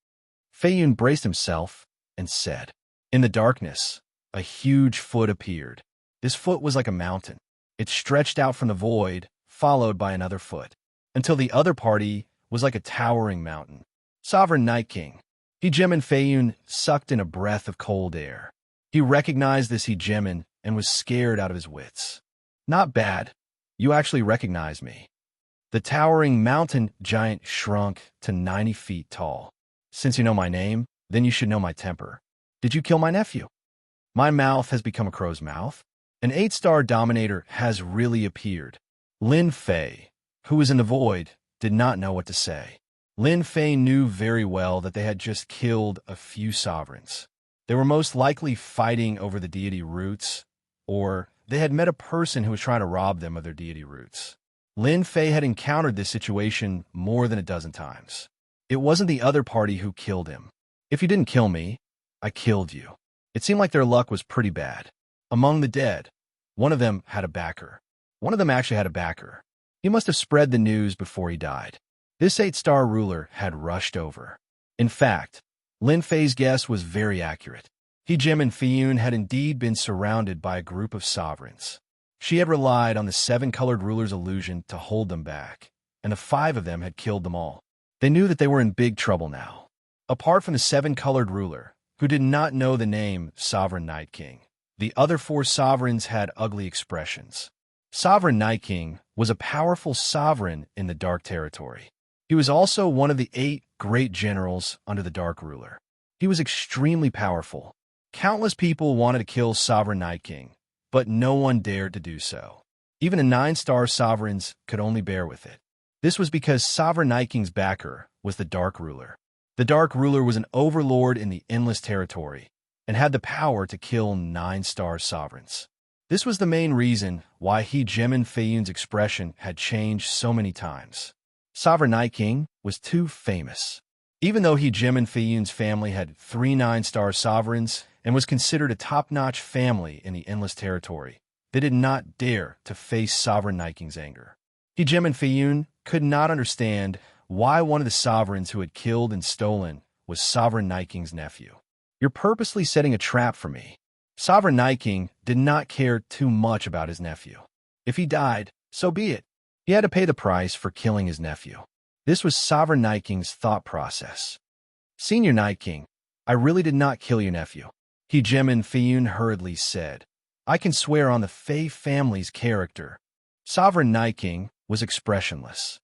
Fei Yun braced himself and said. In the darkness, a huge foot appeared. This foot was like a mountain. It stretched out from the void, followed by another foot, until the other party was like a towering mountain. Sovereign Night King. Hegemon Fei Yun sucked in a breath of cold air. He recognized this hegemon and was scared out of his wits. Not bad. You actually recognize me. The towering mountain giant shrunk to 90 feet tall. Since you know my name, then you should know my temper. Did you kill my nephew? My mouth has become a crow's mouth. An 8-star dominator has really appeared. Lin Fei, who was in the void, did not know what to say. Lin Fei knew very well that they had just killed a few sovereigns. They were most likely fighting over the deity roots, or they had met a person who was trying to rob them of their deity roots. Lin Fei had encountered this situation more than a dozen times. It wasn't the other party who killed him. If you didn't kill me, I killed you. It seemed like their luck was pretty bad. Among the dead, one of them had a backer. One of them actually had a backer. He must have spread the news before he died. This 8-star ruler had rushed over. In fact, Lin Fei's guess was very accurate. He, Jim, and Fiyun had indeed been surrounded by a group of sovereigns. She had relied on the 7-colored ruler's illusion to hold them back, and the 5 of them had killed them all. They knew that they were in big trouble now. Apart from the 7-colored ruler, who did not know the name Sovereign Night King, the other 4 sovereigns had ugly expressions. Sovereign Night King was a powerful sovereign in the Dark Territory. He was also one of the 8 great generals under the Dark Ruler. He was extremely powerful. Countless people wanted to kill Sovereign Night King, but no one dared to do so. Even the 9-star sovereigns could only bear with it. This was because Sovereign Night King's backer was the Dark Ruler. The Dark Ruler was an overlord in the Endless Territory and had the power to kill 9-star sovereigns. This was the main reason why he, Jim, and Feiyun's expression had changed so many times. Sovereign Night King was too famous. Even though he, Jim, and Feiyun's family had 3 9-star sovereigns and was considered a top-notch family in the Endless Territory, they did not dare to face Sovereign Night King's anger. He, Jim, and Feiyun could not understand why one of the sovereigns who had killed and stolen was Sovereign Night King's nephew. "You're purposely setting a trap for me." Sovereign Night King did not care too much about his nephew. If he died, so be it. He had to pay the price for killing his nephew. This was Sovereign Night King's thought process. "Senior Night King, I really did not kill your nephew," he, Jim, and Fiyun hurriedly said. "I can swear on the Fei family's character." Sovereign Night King was expressionless.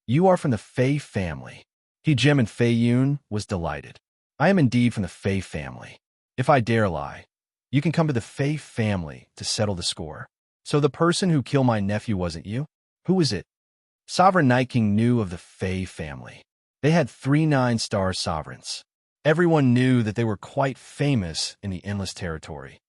"You are from the Fei family." He, Jim, and Feiyun was delighted. "I am indeed from the Fei family. If I dare lie, you can come to the Fei family to settle the score." "So the person who killed my nephew wasn't you? Who was it?" Sovereign Night King knew of the Fei family. They had 3 9-star sovereigns. Everyone knew that they were quite famous in the Endless Territory.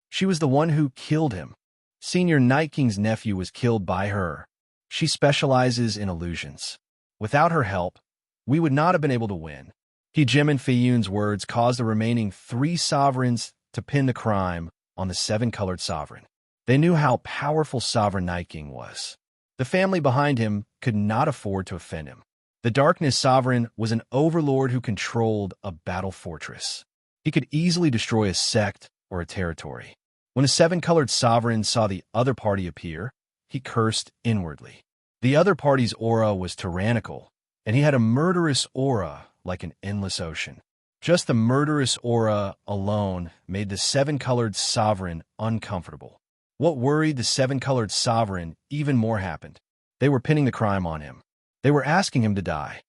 She was the one who killed him. Senior Night King's nephew was killed by her. She specializes in illusions. Without her help, we would not have been able to win. He, Jim, and Feiyun's words caused the remaining 3 sovereigns to pin the crime on the 7-colored sovereign. They knew how powerful Sovereign Night King was. The family behind him could not afford to offend him. The Darkness Sovereign was an overlord who controlled a battle fortress. He could easily destroy a sect or a territory. When the 7-colored sovereign saw the other party appear, he cursed inwardly. The other party's aura was tyrannical, and he had a murderous aura like an endless ocean. Just the murderous aura alone made the 7-colored sovereign uncomfortable. What worried the 7-colored sovereign even more happened. They were pinning the crime on him. They were asking him to die.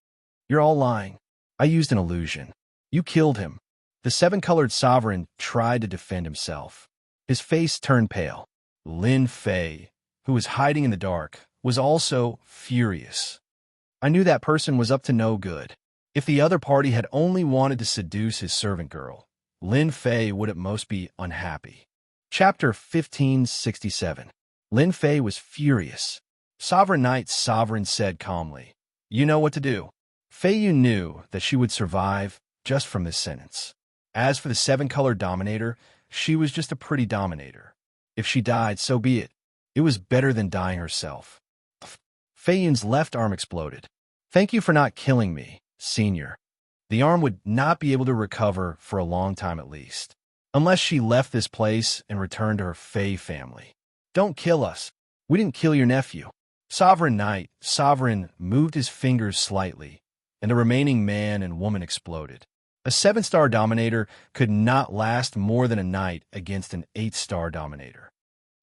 "You're all lying. I used an illusion. You killed him." The 7-colored sovereign tried to defend himself. His face turned pale. Lin Fei, who was hiding in the dark, was also furious. "I knew that person was up to no good. If the other party had only wanted to seduce his servant girl, Lin Fei would at most be unhappy." Chapter 1567. Lin Fei was furious. Sovereign Night Sovereign said calmly, "You know what to do." Feiyun knew that she would survive just from this sentence. As for the 7-colored dominator, she was just a pretty dominator. If she died, so be it. It was better than dying herself. Feiyun's left arm exploded. "Thank you for not killing me, Senior." The arm would not be able to recover for a long time at least, unless she left this place and returned to her Fei family. "Don't kill us. We didn't kill your nephew." Sovereign Night Sovereign moved his fingers slightly, and the remaining man and woman exploded. A 7-star dominator could not last more than a night against an 8-star dominator.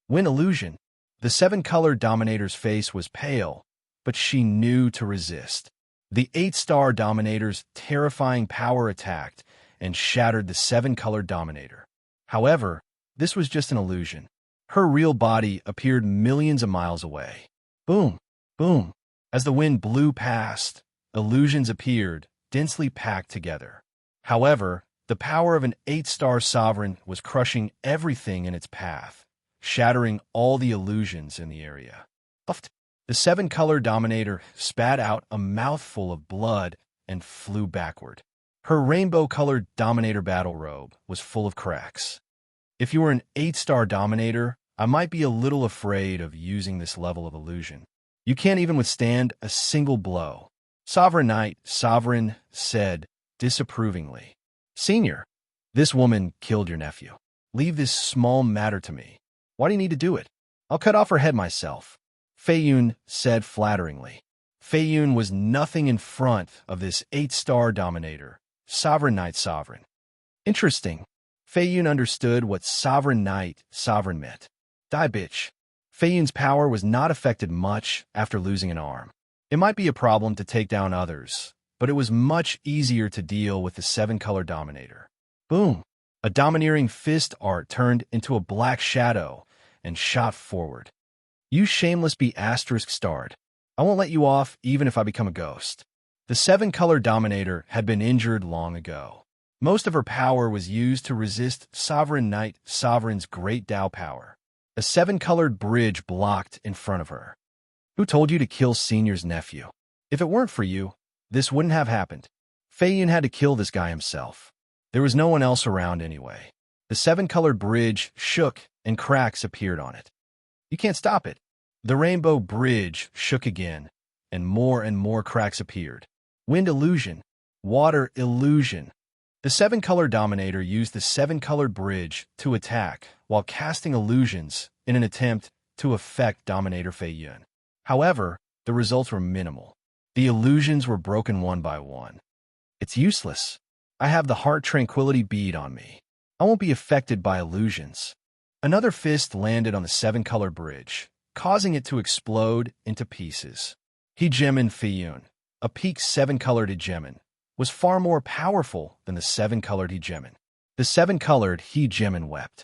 When illusion, the 7-colored dominator's face was pale, but she knew to resist. The 8-star dominator's terrifying power attacked and shattered the 7-colored dominator. However, this was just an illusion. Her real body appeared millions of miles away. Boom, boom. As the wind blew past, illusions appeared, densely packed together. However, the power of an 8-star sovereign was crushing everything in its path, shattering all the illusions in the area. The 7-colored dominator spat out a mouthful of blood and flew backward. Her rainbow-colored dominator battle robe was full of cracks. If you were an 8-star dominator, I might be a little afraid of using this level of illusion. You can't even withstand a single blow. Sovereign Knight, Sovereign said disapprovingly. Senior, this woman killed your nephew. Leave this small matter to me. Why do you need to do it? I'll cut off her head myself. Fei Yun said flatteringly. Fei Yun was nothing in front of this 8-star dominator, Sovereign Knight Sovereign. Interesting. Fei Yun understood what Sovereign Knight Sovereign meant. Die, bitch. Fei Yun's power was not affected much after losing an arm. It might be a problem to take down others, but it was much easier to deal with the 7-color dominator. Boom! A domineering fist art turned into a black shadow and shot forward. You shameless be *starred. I won't let you off even if I become a ghost. The 7-color dominator had been injured long ago. Most of her power was used to resist Sovereign Knight Sovereign's great Dao power. A 7-colored bridge blocked in front of her. Who told you to kill Senior's nephew? If it weren't for you, this wouldn't have happened. Fei Yun had to kill this guy himself. There was no one else around anyway. The 7-colored bridge shook and cracks appeared on it. You can't stop it. The rainbow bridge shook again, and more cracks appeared. Wind illusion. Water illusion. The 7-color dominator used the 7-colored bridge to attack while casting illusions in an attempt to affect Dominator Fei Yun. However, the results were minimal. The illusions were broken one by one. It's useless. I have the heart tranquility bead on me. I won't be affected by illusions. Another fist landed on the 7-color bridge, causing it to explode into pieces. Hegemon Fei Yun, a peak 7-colored hegemon, was far more powerful than the 7-colored hegemon. The 7-colored hegemon wept.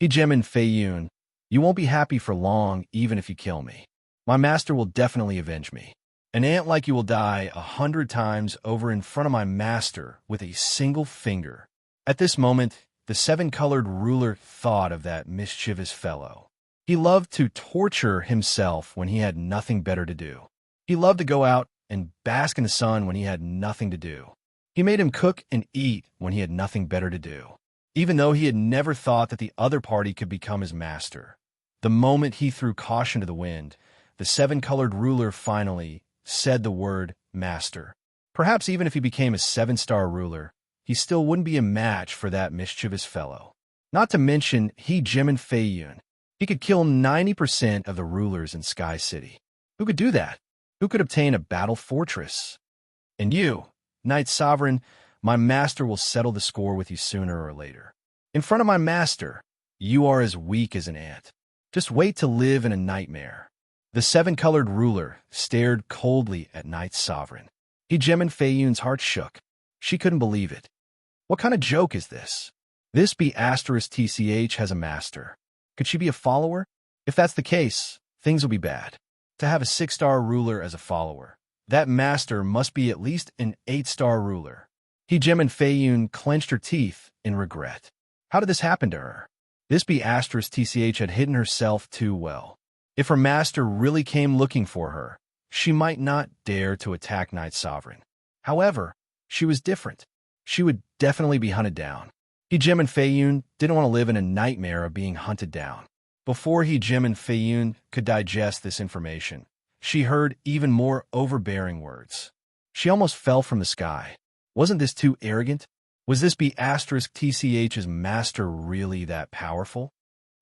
Hegemon Fei Yun, you won't be happy for long even if you kill me. My master will definitely avenge me. An ant like you will die 100 times over in front of my master with a single finger. At this moment, the 7-colored ruler thought of that mischievous fellow. He loved to torture himself when he had nothing better to do. He loved to go out and bask in the sun when he had nothing to do. He made him cook and eat when he had nothing better to do, even though he had never thought that the other party could become his master. The moment he threw caution to the wind, the 7-colored ruler finally said the word master. Perhaps even if he became a 7-star ruler, he still wouldn't be a match for that mischievous fellow. Not to mention Hegemon Fei Yun. He could kill 90% of the rulers in Sky City. Who could do that? Who could obtain a battle fortress? And you, Knight Sovereign, my master will settle the score with you sooner or later. In front of my master, you are as weak as an ant. Just wait to live in a nightmare. The 7-colored ruler stared coldly at Knight Sovereign. Hegemon Fei Yun's heart shook. She couldn't believe it. What kind of joke is this? This *TCH has a master. Could she be a follower? If that's the case, things will be bad. To have a 6-star ruler as a follower, that master must be at least an 8-star ruler. Hegemon Fei Yun clenched her teeth in regret. How did this happen to her? This *TCH had hidden herself too well. If her master really came looking for her, she might not dare to attack Knight Sovereign. However, she was different. She would definitely be hunted down. Hegemon Fei Yun didn't want to live in a nightmare of being hunted down. Before Hegemon Fei Yun could digest this information, she heard even more overbearing words. She almost fell from the sky. Wasn't this too arrogant? Was this *TCH's master really that powerful?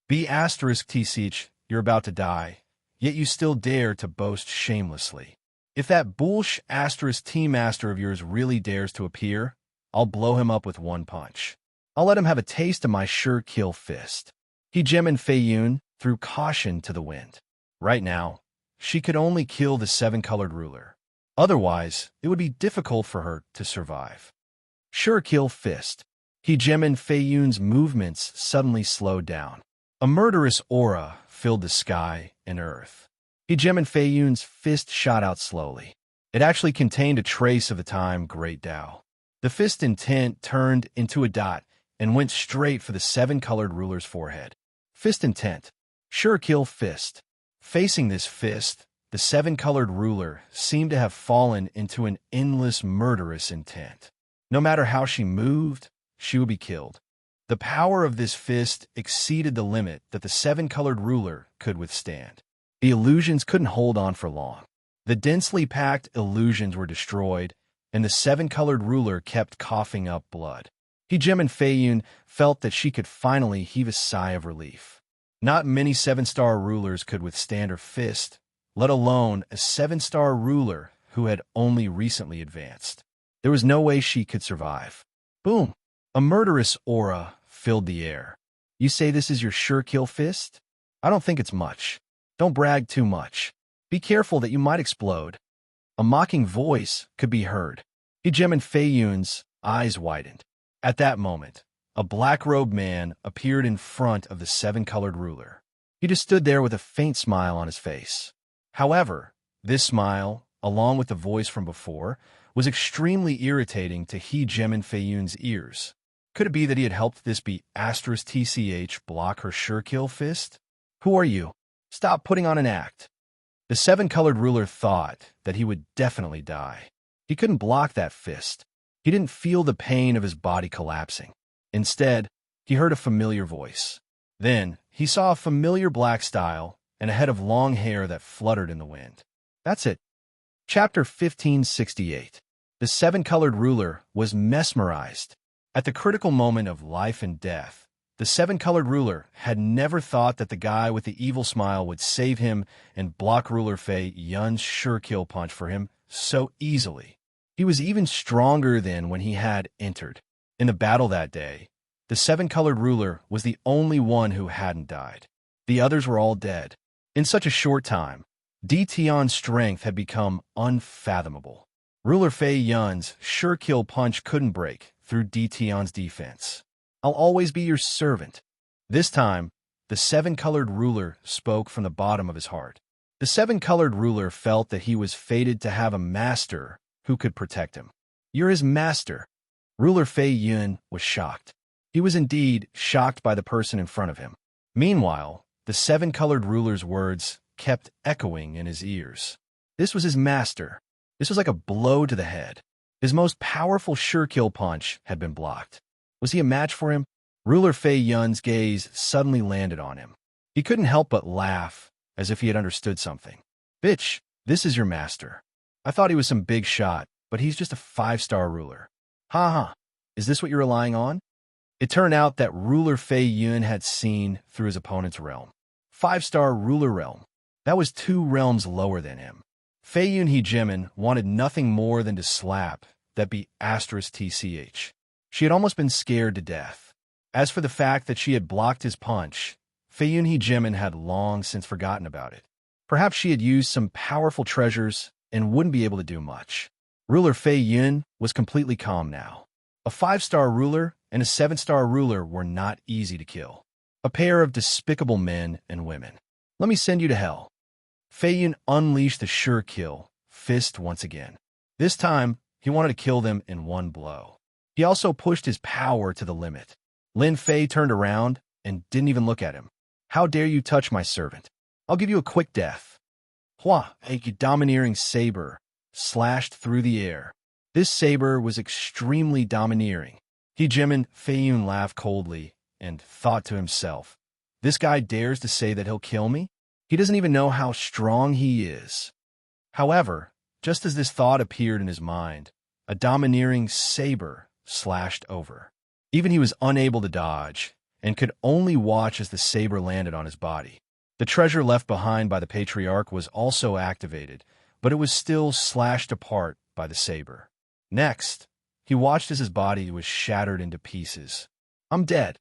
*TCH, you're about to die, yet you still dare to boast shamelessly. If that bullsh *T master of yours really dares to appear, I'll blow him up with one punch. I'll let him have a taste of my sure-kill fist. Hegemon Fei Yun threw caution to the wind. Right now, she could only kill the 7-colored ruler. Otherwise, it would be difficult for her to survive. Sure-kill fist. Hegemon Fei Yun's movements suddenly slowed down. A murderous aura filled the sky and earth. Hegemon Fei Yun's fist shot out slowly. It actually contained a trace of the time Great Dao. The fist intent turned into a dot and went straight for the 7-colored ruler's forehead. Fist intent. Sure-kill fist. Facing this fist, the 7-colored ruler seemed to have fallen into an endless murderous intent. No matter how she moved, she would be killed. The power of this fist exceeded the limit that the 7-colored ruler could withstand. The illusions couldn't hold on for long. The densely packed illusions were destroyed, and the seven-colored ruler kept coughing up blood. Jim and Feiyun felt that she could finally heave a sigh of relief. Not many seven-star rulers could withstand her fist, let alone a seven-star ruler who had only recently advanced. There was no way she could survive. Boom! A murderous aura filled the air. You say this is your sure-kill fist? I don't think it's much. Don't brag too much. Be careful that you might explode. A mocking voice could be heard. Jim and Feiyun's eyes widened. At that moment, a black-robed man appeared in front of the seven-colored ruler. He just stood there with a faint smile on his face. However, this smile, along with the voice from before, was extremely irritating to Jim and Feiyun's ears. Could it be that he had helped this be *TCH block her sure-kill fist? Who are you? Stop putting on an act. The seven-colored ruler thought that he would definitely die. He couldn't block that fist. He didn't feel the pain of his body collapsing. Instead, he heard a familiar voice. Then, he saw a familiar black style and a head of long hair that fluttered in the wind. That's it. Chapter 1568. The seven-colored ruler was mesmerized. At the critical moment of life and death, the seven-colored ruler had never thought that the guy with the evil smile would save him and block ruler Fei Yun's sure-kill punch for him so easily. He was even stronger than when he had entered. In the battle that day, the seven-colored ruler was the only one who hadn't died. The others were all dead. In such a short time, Tion's strength had become unfathomable. Ruler Fei Yun's sure-kill punch couldn't break through Tion's defense. I'll always be your servant. This time, the seven-colored ruler spoke from the bottom of his heart. The seven-colored ruler felt that he was fated to have a master who could protect him. You're his master. Ruler Fei Yun was shocked. He was indeed shocked by the person in front of him. Meanwhile, the seven-colored ruler's words kept echoing in his ears. This was his master. This was like a blow to the head. His most powerful sure-kill punch had been blocked. Was he a match for him? Ruler Fei Yun's gaze suddenly landed on him. He couldn't help but laugh, as if he had understood something. Bitch, this is your master. I thought he was some big shot, but he's just a 5-star ruler. Ha ha. Is this what you're relying on? It turned out that ruler Fei Yun had seen through his opponent's realm. 5-star ruler realm. That was 2 realms lower than him. Fei Yun Jimin wanted nothing more than to slap that be *TCH. She had almost been scared to death. As for the fact that she had blocked his punch, Fei Yun Jimin had long since forgotten about it. Perhaps she had used some powerful treasures and wouldn't be able to do much. Ruler Fei Yun was completely calm now. A 5-star ruler and a 7-star ruler were not easy to kill. A pair of despicable men and women. Let me send you to hell. Fei Yun unleashed the sure-kill fist once again. This time, he wanted to kill them in one blow. He also pushed his power to the limit. Lin Fei turned around and didn't even look at him. How dare you touch my servant? I'll give you a quick death. Hua, a domineering saber slashed through the air. This saber was extremely domineering. Jimin Fei Yun laughed coldly and thought to himself, this guy dares to say that he'll kill me? He doesn't even know how strong he is. However, just as this thought appeared in his mind, a domineering saber slashed over. Even he was unable to dodge and could only watch as the saber landed on his body. The treasure left behind by the patriarch was also activated, but it was still slashed apart by the saber. Next, he watched as his body was shattered into pieces. I'm dead.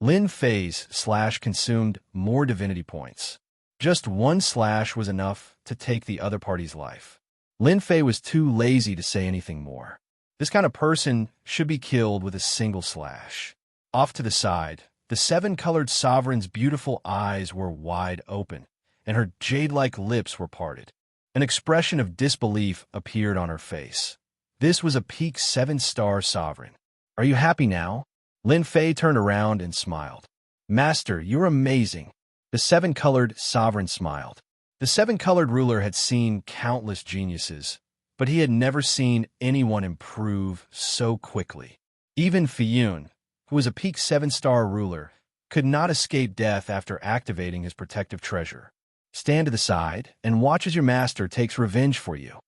Lin Fei's slash consumed more divinity points. Just one slash was enough to take the other party's life. Lin Fei was too lazy to say anything more. This kind of person should be killed with a single slash. Off to the side, the 7-colored sovereign's beautiful eyes were wide open, and her jade-like lips were parted. An expression of disbelief appeared on her face. This was a peak 7-star sovereign. Are you happy now? Lin Fei turned around and smiled. Master, you're amazing. The 7-colored sovereign smiled. The 7-colored ruler had seen countless geniuses, but he had never seen anyone improve so quickly. Even Feiyun, who was a peak 7-star ruler, could not escape death after activating his protective treasure. Stand to the side and watch as your master takes revenge for you."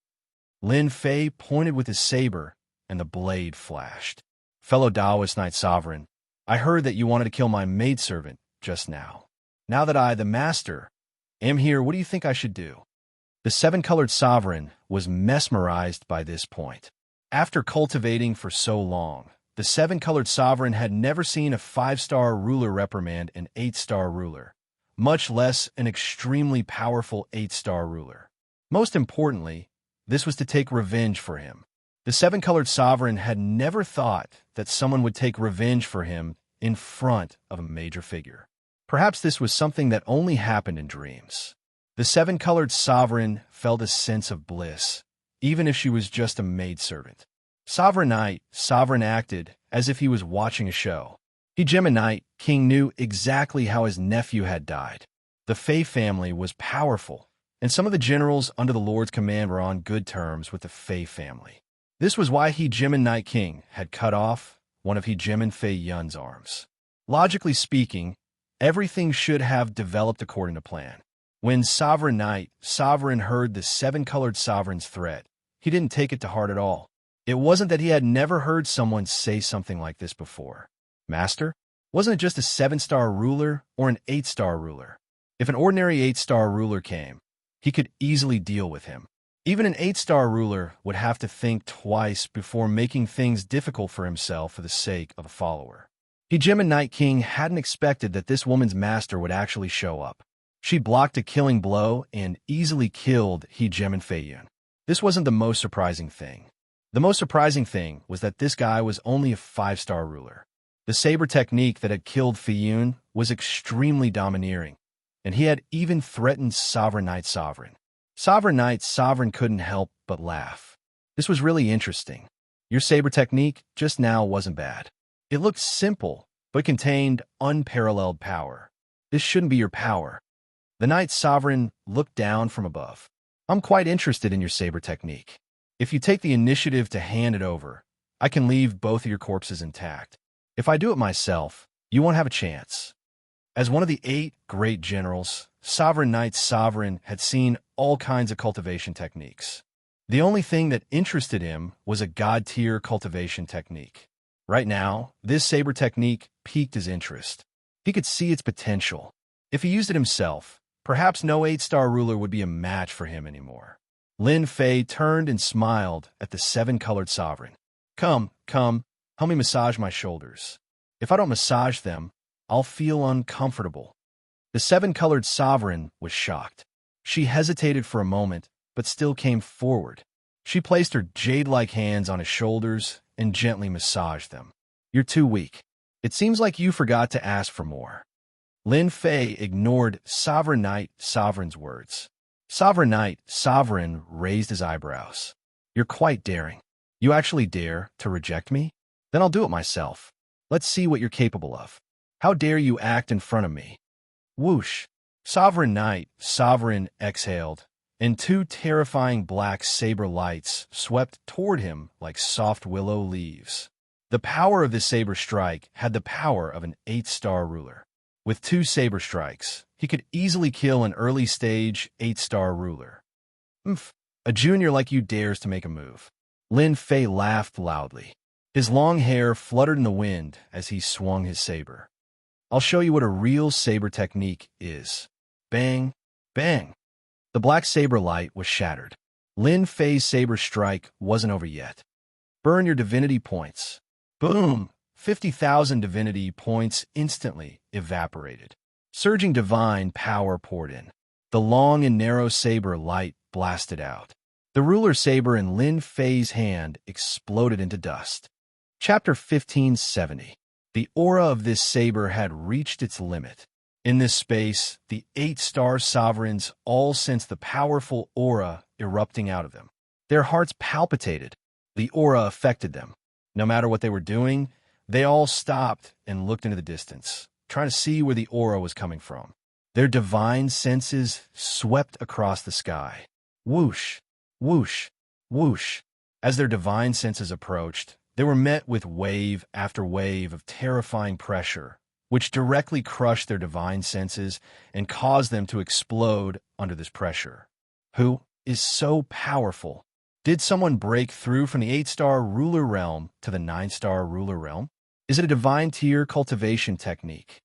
Lin Fei pointed with his saber, and the blade flashed. "Fellow Taoist Knight Sovereign, I heard that you wanted to kill my maidservant just now. Now that I, the master, am here, what do you think I should do?" The seven-colored sovereign was mesmerized by this point. After cultivating for so long, the seven-colored sovereign had never seen a 5-star ruler reprimand an 8-star ruler, much less an extremely powerful 8-star ruler. Most importantly, this was to take revenge for him. The seven-colored sovereign had never thought that someone would take revenge for him in front of a major figure. Perhaps this was something that only happened in dreams. The seven-colored sovereign felt a sense of bliss, even if she was just a maidservant. Sovereign Knight Sovereign acted as if he was watching a show. Xianxia Knight King knew exactly how his nephew had died. The Fei family was powerful, and some of the generals under the Lord's command were on good terms with the Fei family. This was why Xianxia Knight King had cut off one of Xianxia Fei Yun's arms. Logically speaking, everything should have developed according to plan. When Sovereign Knight Sovereign heard the seven-colored sovereign's threat, he didn't take it to heart at all. It wasn't that he had never heard someone say something like this before. "Master, wasn't it just a 7-star ruler or an 8-star ruler? If an ordinary 8-star ruler came, he could easily deal with him. Even an 8-star ruler would have to think twice before making things difficult for himself for the sake of a follower." Xianxia Knight King hadn't expected that this woman's master would actually show up. She blocked a killing blow and easily killed Xianxia Fei Yun. This wasn't the most surprising thing. The most surprising thing was that this guy was only a 5-star ruler. The saber technique that had killed Fei Yun was extremely domineering, and he had even threatened Sovereign Knight Sovereign. Sovereign Knight Sovereign couldn't help but laugh. This was really interesting. Your saber technique just now wasn't bad. It looked simple, but contained unparalleled power. This shouldn't be your power. The Knight Sovereign looked down from above. "I'm quite interested in your saber technique. If you take the initiative to hand it over, I can leave both of your corpses intact. If I do it myself, you won't have a chance." As one of the 8 great generals, Sovereign Knight Sovereign had seen all kinds of cultivation techniques. The only thing that interested him was a god-tier cultivation technique. Right now, this saber technique piqued his interest. He could see its potential. If he used it himself, perhaps no 8-star ruler would be a match for him anymore. Lin Fei turned and smiled at the seven-colored sovereign. Come, help me massage my shoulders. If I don't massage them, I'll feel uncomfortable." The seven-colored sovereign was shocked. She hesitated for a moment, but still came forward. She placed her jade-like hands on his shoulders and gently massaged them. "You're too weak. It seems like you forgot to ask for more." Lin Fei ignored Sovereign Knight Sovereign's words. Sovereign Knight Sovereign raised his eyebrows. "You're quite daring. You actually dare to reject me? Then I'll do it myself. Let's see what you're capable of. How dare you act in front of me?" Whoosh! Sovereign Knight Sovereign exhaled, and 2 terrifying black saber lights swept toward him like soft willow leaves. The power of this saber strike had the power of an 8-star ruler. With 2 saber strikes, he could easily kill an early-stage 8-star ruler. "Oomph, a junior like you dares to make a move." Lin Fei laughed loudly. His long hair fluttered in the wind as he swung his saber. "I'll show you what a real saber technique is." Bang, bang. The black saber light was shattered. Lin Fei's saber strike wasn't over yet. "Burn your divinity points." Boom! 50,000 divinity points instantly evaporated. Surging divine power poured in. The long and narrow saber light blasted out. The ruler saber in Lin Fei's hand exploded into dust. Chapter 1570. The aura of this saber had reached its limit. In this space, the 8-star sovereigns all sensed the powerful aura erupting out of them. Their hearts palpitated. The aura affected them. No matter what they were doing, they all stopped and looked into the distance, trying to see where the aura was coming from. Their divine senses swept across the sky. Whoosh, whoosh, whoosh. As their divine senses approached, they were met with wave after wave of terrifying pressure, which directly crushed their divine senses and caused them to explode under this pressure. Who is so powerful? Did someone break through from the 8-star ruler realm to the 9-star ruler realm? Is it a divine tier cultivation technique?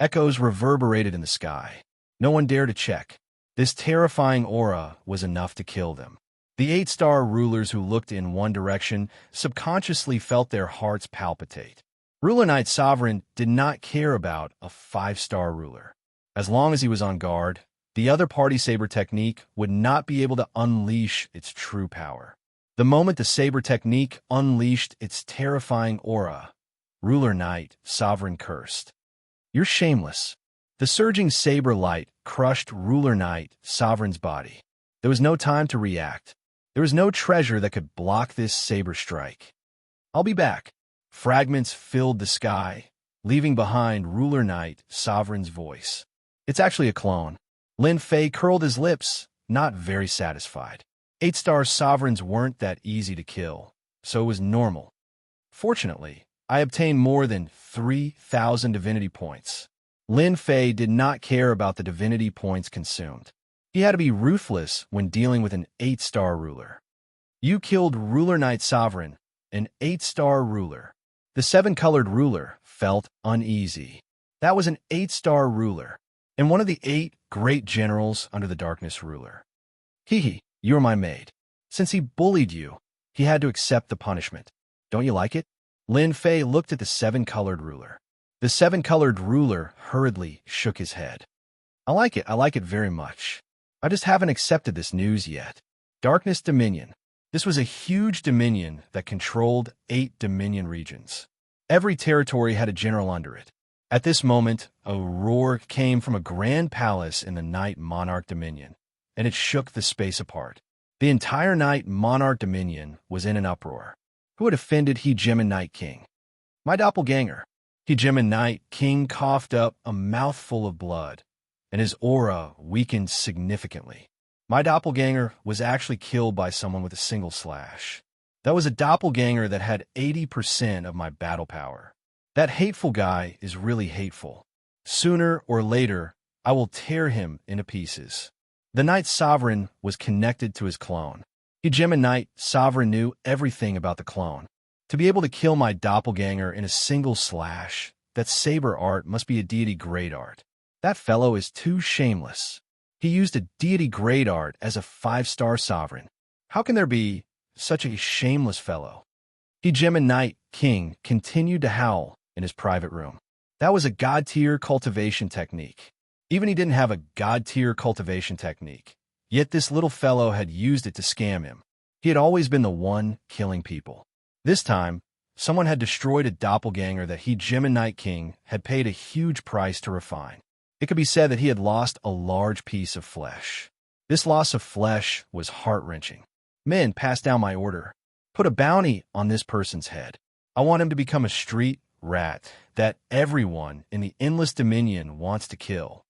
Echoes reverberated in the sky. No one dared to check. This terrifying aura was enough to kill them. The 8-star rulers who looked in one direction subconsciously felt their hearts palpitate. Ruler Knight Sovereign did not care about a 5-star ruler. As long as he was on guard, the other party saber technique would not be able to unleash its true power. The moment the saber technique unleashed its terrifying aura, Ruler Knight Sovereign cursed. "You're shameless." The surging saber light crushed Ruler Knight Sovereign's body. There was no time to react. There was no treasure that could block this saber strike. "I'll be back." Fragments filled the sky, leaving behind Ruler Knight Sovereign's voice. "It's actually a clone." Lin Fei curled his lips, not very satisfied. 8-star sovereigns weren't that easy to kill, so it was normal. "Fortunately, I obtained more than 3,000 divinity points." Lin Fei did not care about the divinity points consumed. He had to be ruthless when dealing with an 8-star ruler. "You killed Ruler Knight Sovereign, an 8-star ruler." The 7-colored ruler felt uneasy. That was an 8-star ruler, and one of the 8 great generals under the darkness ruler. "Hee, you're my maid. Since he bullied you, he had to accept the punishment. Don't you like it?" Lin Fei looked at the 7-colored ruler. The 7-colored ruler hurriedly shook his head. I like it very much. I just haven't accepted this news yet." Darkness Dominion. This was a huge dominion that controlled 8 dominion regions. Every territory had a general under it. At this moment, a roar came from a grand palace in the Night Monarch Dominion, and it shook the space apart. The entire Night Monarch Dominion was in an uproar. Who had offended Hegemon Night King? My doppelganger. Hegemon Night King coughed up a mouthful of blood, and his aura weakened significantly. My doppelganger was actually killed by someone with a single slash. That was a doppelganger that had 80% of my battle power. That hateful guy is really hateful. Sooner or later, I will tear him into pieces. The Knight Sovereign was connected to his clone. Hegemon Knight Sovereign knew everything about the clone. To be able to kill my doppelganger in a single slash, that saber art must be a deity grade art. That fellow is too shameless. He used a deity grade art as a 5-star sovereign. How can there be such a shameless fellow? Hegemon Knight King continued to howl in his private room. That was a god-tier cultivation technique. Even he didn't have a god-tier cultivation technique. Yet this little fellow had used it to scam him. He had always been the one killing people. This time, someone had destroyed a doppelganger that Hegemon Night King had paid a huge price to refine. It could be said that he had lost a large piece of flesh. This loss of flesh was heart-wrenching. Men, pass down my order. Put a bounty on this person's head. I want him to become a street rat that everyone in the Endless Dominion wants to kill.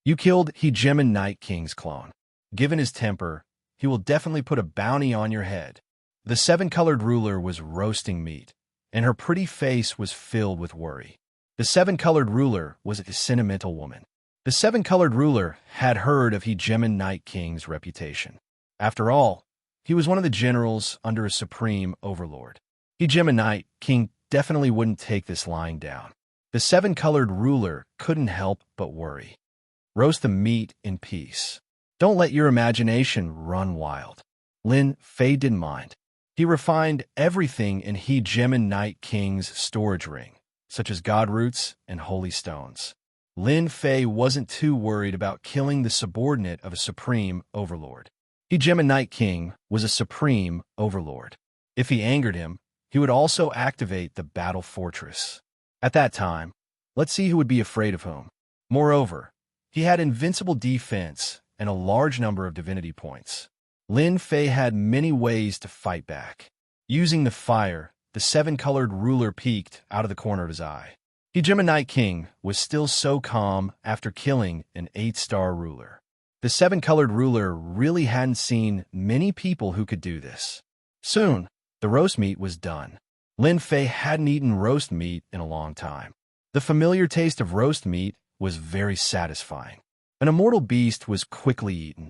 You killed Hegemon Night King's clone. Given his temper, he will definitely put a bounty on your head. The 7-colored ruler was roasting meat, and her pretty face was filled with worry. The 7-colored ruler was a sentimental woman. The 7-colored ruler had heard of Hegemon Night King's reputation. After all, he was one of the generals under a supreme overlord. Hegemon Night King definitely wouldn't take this lying down. The 7-colored ruler couldn't help but worry. Roast the meat in peace. Don't let your imagination run wild. Lin Fei didn't mind. He refined everything in Hegemon Night King's storage ring, such as god roots and holy stones. Lin Fei wasn't too worried about killing the subordinate of a supreme overlord. Hegemon Night King was a supreme overlord. If he angered him, he would also activate the battle fortress. At that time, let's see who would be afraid of whom. Moreover, he had invincible defense and a large number of divinity points. Lin Fei had many ways to fight back. Using the fire, the 7-colored ruler peeked out of the corner of his eye. Hegemon Night King was still so calm after killing an 8-star ruler. The 7-colored ruler really hadn't seen many people who could do this. Soon, the roast meat was done. Lin Fei hadn't eaten roast meat in a long time. The familiar taste of roast meat was very satisfying. An immortal beast was quickly eaten.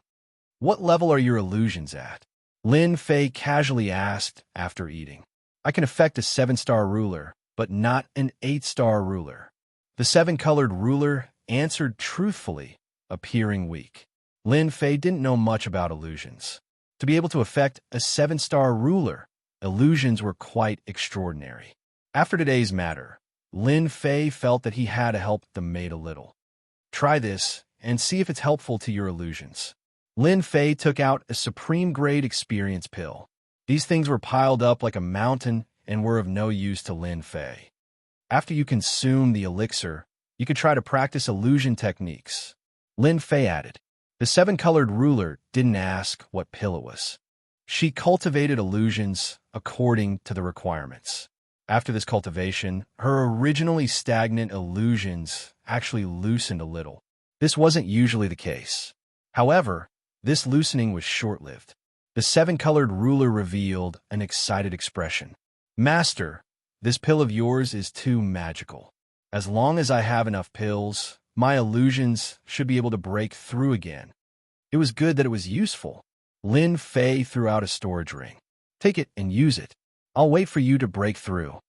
"What level are your illusions at?" Lin Fei casually asked after eating. "I can affect a 7-star ruler, but not an 8-star ruler." The 7-colored ruler answered truthfully, appearing weak. Lin Fei didn't know much about illusions. To be able to affect a 7-star ruler, illusions were quite extraordinary. After today's matter, Lin Fei felt that he had to help the maid a little. "Try this and see if it's helpful to your illusions." Lin Fei took out a supreme-grade experience pill. These things were piled up like a mountain and were of no use to Lin Fei. After you consume the elixir, you could try to practice illusion techniques. Lin Fei added. The 7-colored ruler didn't ask what pill it was. She cultivated illusions according to the requirements. After this cultivation, her originally stagnant illusions actually loosened a little. This wasn't usually the case. However, this loosening was short-lived. The 7-colored ruler revealed an excited expression. "Master, this pill of yours is too magical. As long as I have enough pills, my illusions should be able to break through again." It was good that it was useful. Lin Fei threw out a storage ring. "Take it and use it. I'll wait for you to break through."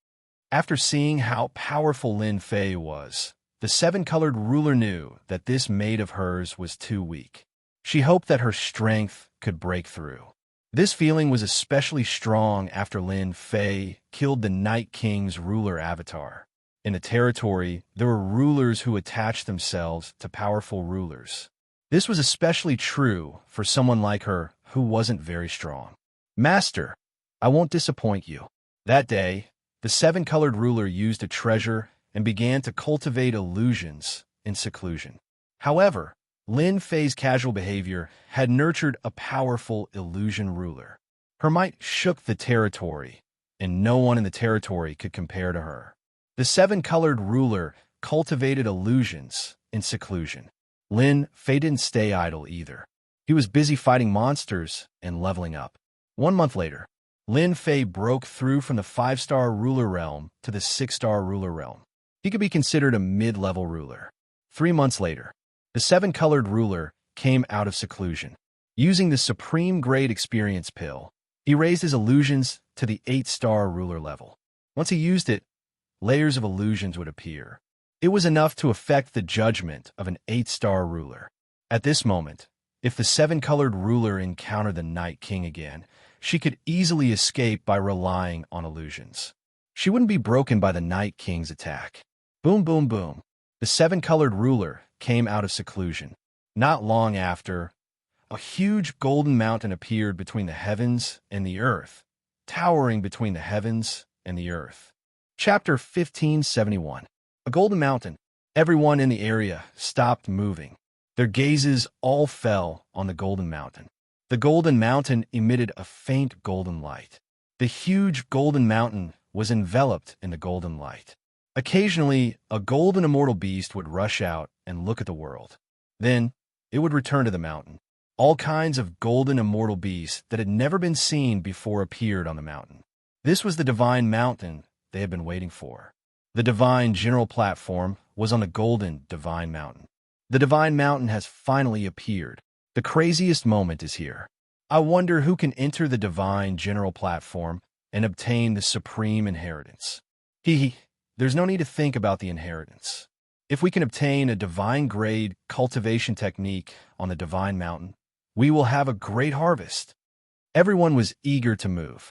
After seeing how powerful Lin Fei was, the 7-colored ruler knew that this maid of hers was too weak. She hoped that her strength could break through. This feeling was especially strong after Lin Fei killed the Night King's ruler avatar. In the territory, there were rulers who attached themselves to powerful rulers. This was especially true for someone like her who wasn't very strong. "Master, I won't disappoint you." That day, the 7-colored ruler used a treasure and began to cultivate illusions in seclusion. However, Lin Fei's casual behavior had nurtured a powerful illusion ruler. Her might shook the territory, and no one in the territory could compare to her. The 7-colored ruler cultivated illusions in seclusion. Lin Fei didn't stay idle either. He was busy fighting monsters and leveling up. 1 month later, Lin Fei broke through from the 5-star ruler realm to the 6-star ruler realm. He could be considered a mid-level ruler. 3 months later, the 7-colored ruler came out of seclusion. Using the supreme grade experience pill, he raised his illusions to the 8-star ruler level. Once he used it, layers of illusions would appear. It was enough to affect the judgment of an 8-star ruler. At this moment, if the 7-colored ruler encountered the Night King again, she could easily escape by relying on illusions. She wouldn't be broken by the Night King's attack. Boom, boom, boom. The 7-colored ruler came out of seclusion. Not long after, a huge golden mountain appeared between the heavens and the earth, towering between the heavens and the earth. Chapter 1571. A golden mountain. Everyone in the area stopped moving. Their gazes all fell on the golden mountain. The golden mountain emitted a faint golden light. The huge golden mountain was enveloped in the golden light. Occasionally, a golden immortal beast would rush out and look at the world. Then, it would return to the mountain. All kinds of golden immortal beasts that had never been seen before appeared on the mountain. This was the divine mountain they had been waiting for. The divine general platform was on the golden divine mountain. The divine mountain has finally appeared. The craziest moment is here. I wonder who can enter the divine general platform and obtain the supreme inheritance. There's no need to think about the inheritance. If we can obtain a divine-grade cultivation technique on the divine mountain, we will have a great harvest. Everyone was eager to move.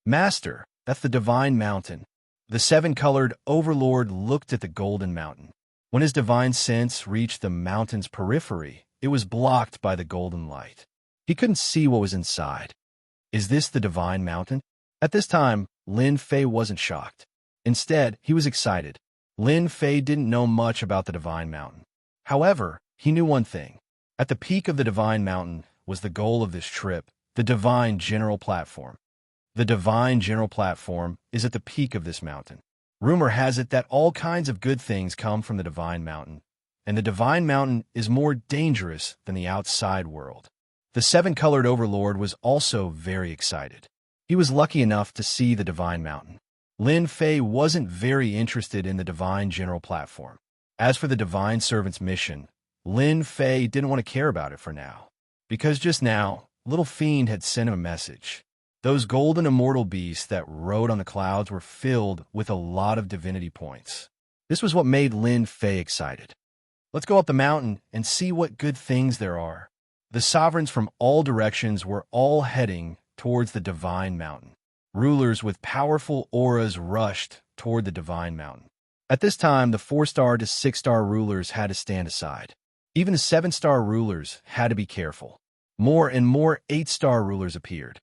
"Master, that's the divine mountain." The 7-colored overlord looked at the golden mountain. When his divine sense reached the mountain's periphery, it was blocked by the golden light. He couldn't see what was inside. Is this the divine mountain? At this time, Lin Fei wasn't shocked. Instead, he was excited. Lin Fei didn't know much about the divine mountain. However, he knew one thing. At the peak of the divine mountain was the goal of this trip, the divine general platform. The divine general platform is at the peak of this mountain. Rumor has it that all kinds of good things come from the divine mountain, and the divine mountain is more dangerous than the outside world. The 7-colored overlord was also very excited. He was lucky enough to see the divine mountain. Lin Fei wasn't very interested in the divine general platform. As for the divine servant's mission, Lin Fei didn't want to care about it for now, because just now, Little Fiend had sent him a message. Those golden immortal beasts that rode on the clouds were filled with a lot of divinity points. This was what made Lin Fei excited. Let's go up the mountain and see what good things there are. The sovereigns from all directions were all heading towards the Divine Mountain. Rulers with powerful auras rushed toward the Divine Mountain. At this time, the 4-star to 6-star rulers had to stand aside. Even the 7-star rulers had to be careful. More and more 8-star rulers appeared.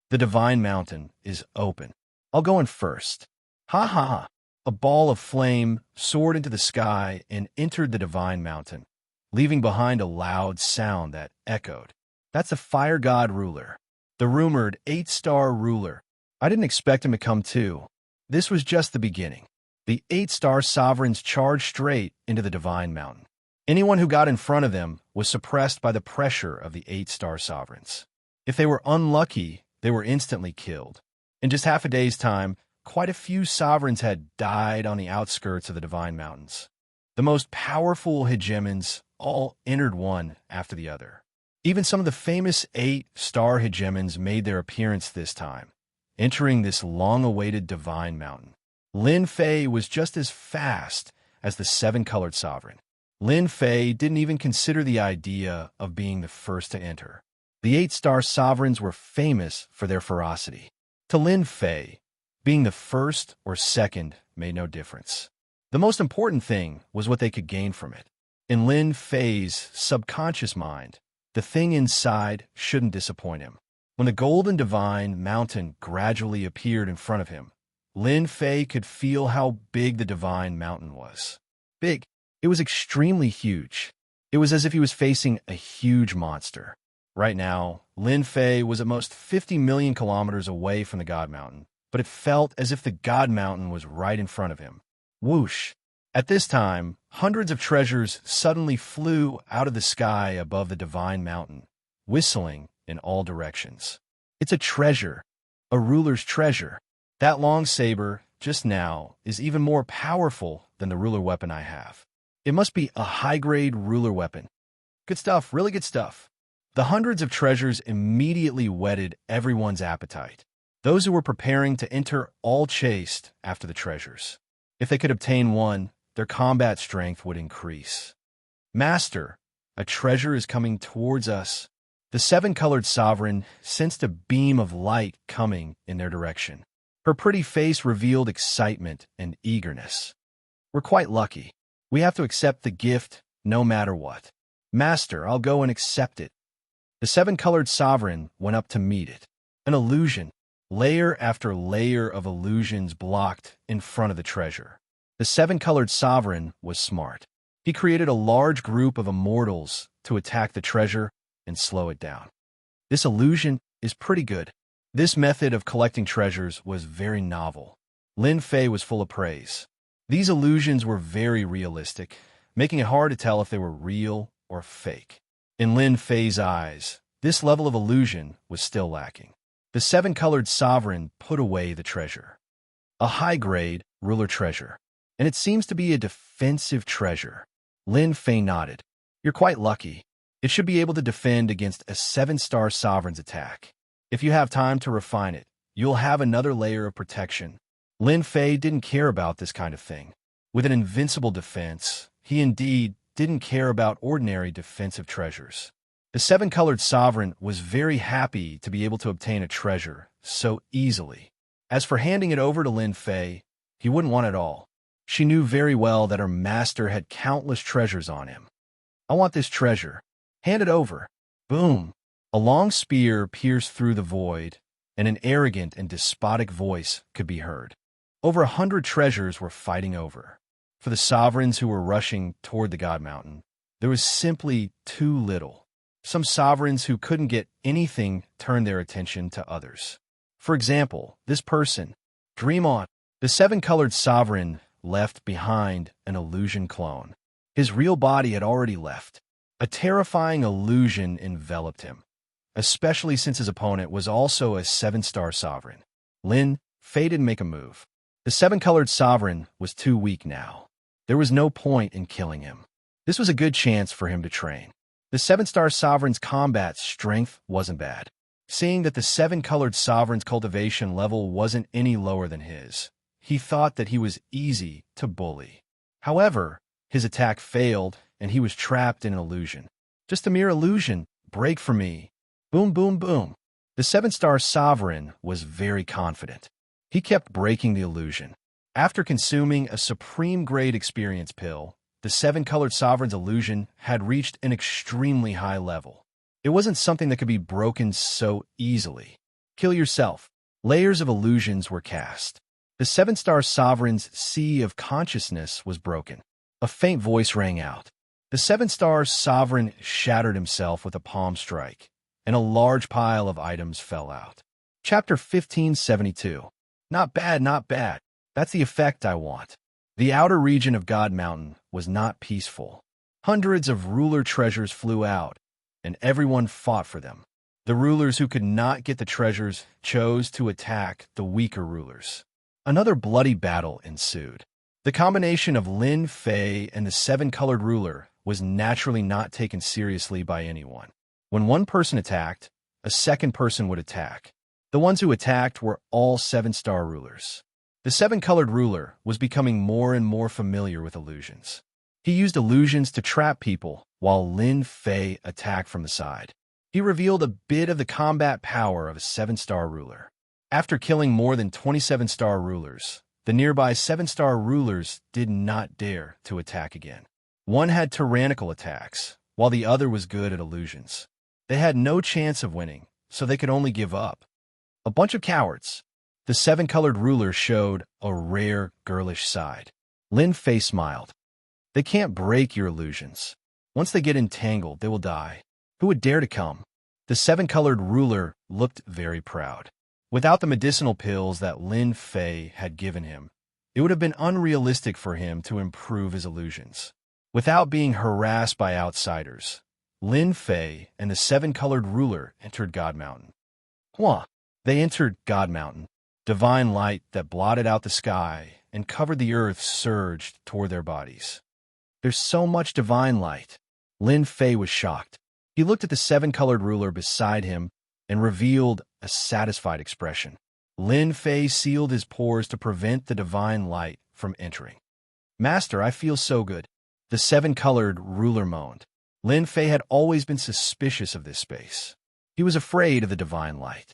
The Divine Mountain is open. I'll go in first. Ha ha ha. A ball of flame soared into the sky and entered the Divine Mountain, leaving behind a loud sound that echoed. That's the Fire God ruler, the rumored 8-star ruler. I didn't expect him to come too. This was just the beginning. The 8-star sovereigns charged straight into the Divine Mountain. Anyone who got in front of them was suppressed by the pressure of the 8-star sovereigns. If they were unlucky, they were instantly killed. In just half a day's time, quite a few sovereigns had died on the outskirts of the Divine Mountains. The most powerful hegemons all entered one after the other. Even some of the famous 8-star hegemons made their appearance this time, entering this long-awaited Divine Mountain. Lin Fei was just as fast as the 7-colored sovereign. Lin Fei didn't even consider the idea of being the first to enter. The 8-star sovereigns were famous for their ferocity. To Lin Fei, being the first or second made no difference. The most important thing was what they could gain from it. In Lin Fei's subconscious mind, the thing inside shouldn't disappoint him. When the golden Divine Mountain gradually appeared in front of him, Lin Fei could feel how big the Divine Mountain was. Big. It was extremely huge. It was as if he was facing a huge monster. Right now, Lin Fei was at most 50 million kilometers away from the God Mountain, but it felt as if the God Mountain was right in front of him. Whoosh! At this time, hundreds of treasures suddenly flew out of the sky above the Divine Mountain, whistling in all directions. It's a treasure, a ruler's treasure. That long saber, just now, is even more powerful than the ruler weapon I have. It must be a high-grade ruler weapon. Good stuff, really good stuff. The hundreds of treasures immediately whetted everyone's appetite. Those who were preparing to enter all chased after the treasures. If they could obtain one, their combat strength would increase. Master, a treasure is coming towards us. The 7-colored sovereign sensed a beam of light coming in their direction. Her pretty face revealed excitement and eagerness. We're quite lucky. We have to accept the gift no matter what. Master, I'll go and accept it. The 7-colored sovereign went up to meet it. An illusion. Layer after layer of illusions blocked in front of the treasure. The 7-colored sovereign was smart. He created a large group of immortals to attack the treasure and slow it down. This illusion is pretty good. This method of collecting treasures was very novel. Lin Fei was full of praise. These illusions were very realistic, making it hard to tell if they were real or fake. In Lin Fei's eyes, this level of illusion was still lacking. The 7-colored sovereign put away the treasure. A high-grade ruler treasure, and it seems to be a defensive treasure. Lin Fei nodded. You're quite lucky. It should be able to defend against a 7-star sovereign's attack. If you have time to refine it, you'll have another layer of protection. Lin Fei didn't care about this kind of thing. With an invincible defense, he indeed didn't care about ordinary defensive treasures. The 7-colored sovereign was very happy to be able to obtain a treasure so easily. As for handing it over to Lin Fei, he wouldn't want it all. She knew very well that her master had countless treasures on him. I want this treasure. Hand it over. Boom! A long spear pierced through the void, and an arrogant and despotic voice could be heard. Over 100 treasures were fighting over. For the sovereigns who were rushing toward the God Mountain, there was simply too little. Some sovereigns who couldn't get anything turned their attention to others. For example, this person, Dream On. The 7-colored sovereign left behind an illusion clone. His real body had already left. A terrifying illusion enveloped him, especially since his opponent was also a 7-star sovereign. Lin Fei didn't make a move. The 7-colored sovereign was too weak now. There was no point in killing him. This was a good chance for him to train. The seven-star sovereign's combat strength wasn't bad. Seeing that the seven-colored sovereign's cultivation level wasn't any lower than his, he thought that he was easy to bully. However, his attack failed, and he was trapped in an illusion. Just a mere illusion. Break for me. Boom, boom, boom. The seven-star sovereign was very confident. He kept breaking the illusion. After consuming a supreme-grade experience pill, the seven-colored sovereign's illusion had reached an extremely high level. It wasn't something that could be broken so easily. Kill yourself. Layers of illusions were cast. The seven-star sovereign's sea of consciousness was broken. A faint voice rang out. The seven-star sovereign shattered himself with a palm strike, and a large pile of items fell out. Chapter 1572. Not bad, not bad. That's the effect I want. The outer region of God Mountain was not peaceful. Hundreds of ruler treasures flew out, and everyone fought for them. The rulers who could not get the treasures chose to attack the weaker rulers. Another bloody battle ensued. The combination of Lin Fei and the seven-colored ruler was naturally not taken seriously by anyone. When one person attacked, a second person would attack. The ones who attacked were all seven-star rulers. The seven-colored ruler was becoming more and more familiar with illusions. He used illusions to trap people, while Lin Fei attacked from the side. He revealed a bit of the combat power of a seven-star ruler. After killing more than 27-star rulers, the nearby seven-star rulers did not dare to attack again. One had tyrannical attacks, while the other was good at illusions. They had no chance of winning, so they could only give up. A bunch of cowards. The seven-colored ruler showed a rare, girlish side. Lin Fei smiled. They can't break your illusions. Once they get entangled, they will die. Who would dare to come? The seven-colored ruler looked very proud. Without the medicinal pills that Lin Fei had given him, it would have been unrealistic for him to improve his illusions. Without being harassed by outsiders, Lin Fei and the seven-colored ruler entered God Mountain. They entered God Mountain. Divine light that blotted out the sky and covered the earth surged toward their bodies. There's so much divine light. Lin Fei was shocked. He looked at the seven-colored ruler beside him and revealed a satisfied expression. Lin Fei sealed his pores to prevent the divine light from entering. Master, I feel so good. The seven-colored ruler moaned. Lin Fei had always been suspicious of this space. He was afraid of the divine light.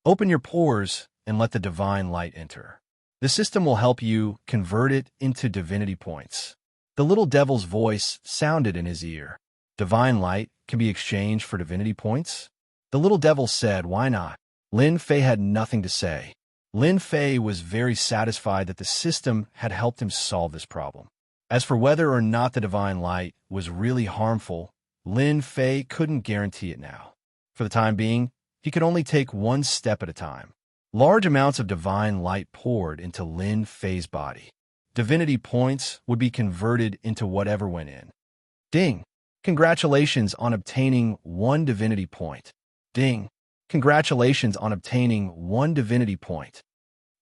Open your pores and let the divine light enter. The system will help you convert it into divinity points. The little devil's voice sounded in his ear. Divine light can be exchanged for divinity points? The little devil said, why not? Lin Fei had nothing to say. Lin Fei was very satisfied that the system had helped him solve this problem. As for whether or not the divine light was really harmful, Lin Fei couldn't guarantee it now. For the time being, he could only take one step at a time. Large amounts of divine light poured into Lin Fei's body. Divinity points would be converted into whatever went in. Ding! Congratulations on obtaining 1 divinity point. Ding! Congratulations on obtaining 1 divinity point.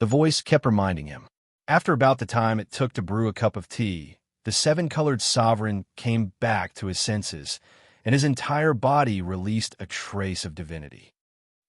The voice kept reminding him. After about the time it took to brew a cup of tea, the seven-colored sovereign came back to his senses, and his entire body released a trace of divinity.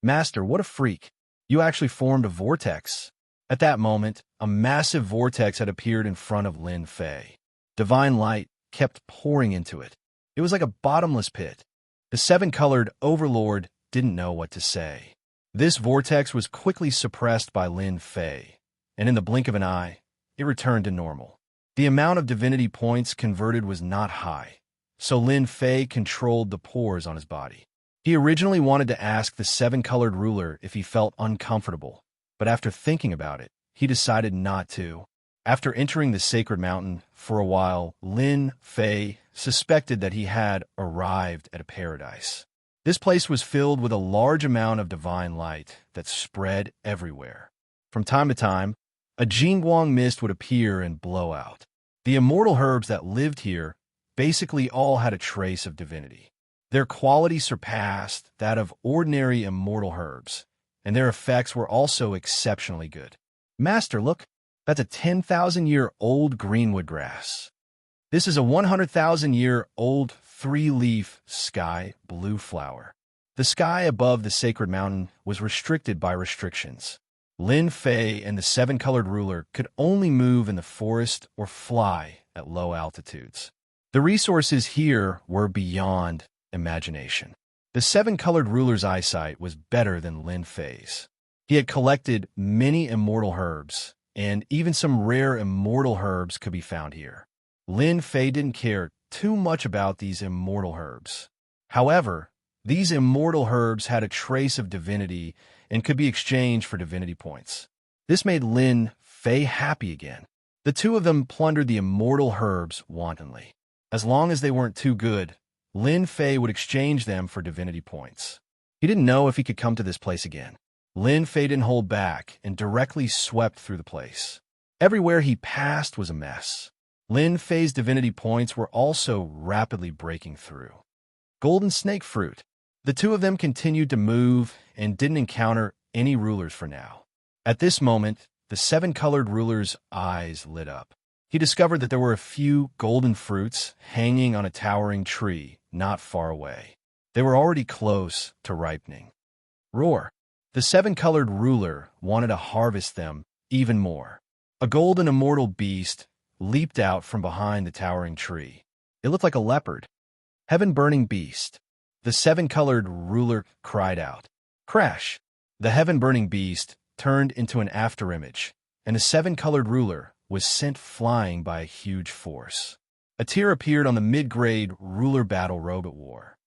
Master, what a freak! You actually formed a vortex. At that moment, a massive vortex had appeared in front of Lin Fei. Divine light kept pouring into it. It was like a bottomless pit. The seven-colored overlord didn't know what to say. This vortex was quickly suppressed by Lin Fei, and in the blink of an eye, it returned to normal. The amount of divinity points converted was not high, so Lin Fei controlled the pores on his body. He originally wanted to ask the seven-colored ruler if he felt uncomfortable, but after thinking about it, he decided not to. After entering the sacred mountain for a while, Lin Fei suspected that he had arrived at a paradise. This place was filled with a large amount of divine light that spread everywhere. From time to time, a Jingguang mist would appear and blow out. The immortal herbs that lived here basically all had a trace of divinity. Their quality surpassed that of ordinary immortal herbs, and their effects were also exceptionally good. Master, look, that's a 10,000-year-old greenwood grass. This is a 100,000-year-old three-leaf sky blue flower. The sky above the sacred mountain was restricted by restrictions. Lin Fei and the seven-colored ruler could only move in the forest or fly at low altitudes. The resources here were beyond imagination. The seven-colored ruler's eyesight was better than Lin Fei's. He had collected many immortal herbs, and even some rare immortal herbs could be found here. Lin Fei didn't care too much about these immortal herbs. However, these immortal herbs had a trace of divinity and could be exchanged for divinity points. This made Lin Fei happy again. The two of them plundered the immortal herbs wantonly. As long as they weren't too good, Lin Fei would exchange them for divinity points. He didn't know if he could come to this place again. Lin Fei didn't hold back and directly swept through the place. Everywhere he passed was a mess. Lin Fei's divinity points were also rapidly breaking through. Golden snake fruit. The two of them continued to move and didn't encounter any rulers for now. At this moment, the seven-colored ruler's eyes lit up. He discovered that there were a few golden fruits hanging on a towering tree not far away. They were already close to ripening. Roar! The seven-colored ruler wanted to harvest them even more. A golden immortal beast leaped out from behind the towering tree. It looked like a leopard. Heaven-burning beast. The seven-colored ruler cried out. Crash! The heaven-burning beast turned into an afterimage, and the seven-colored ruler was sent flying by a huge force. A tear appeared on the mid-grade ruler battle robot war.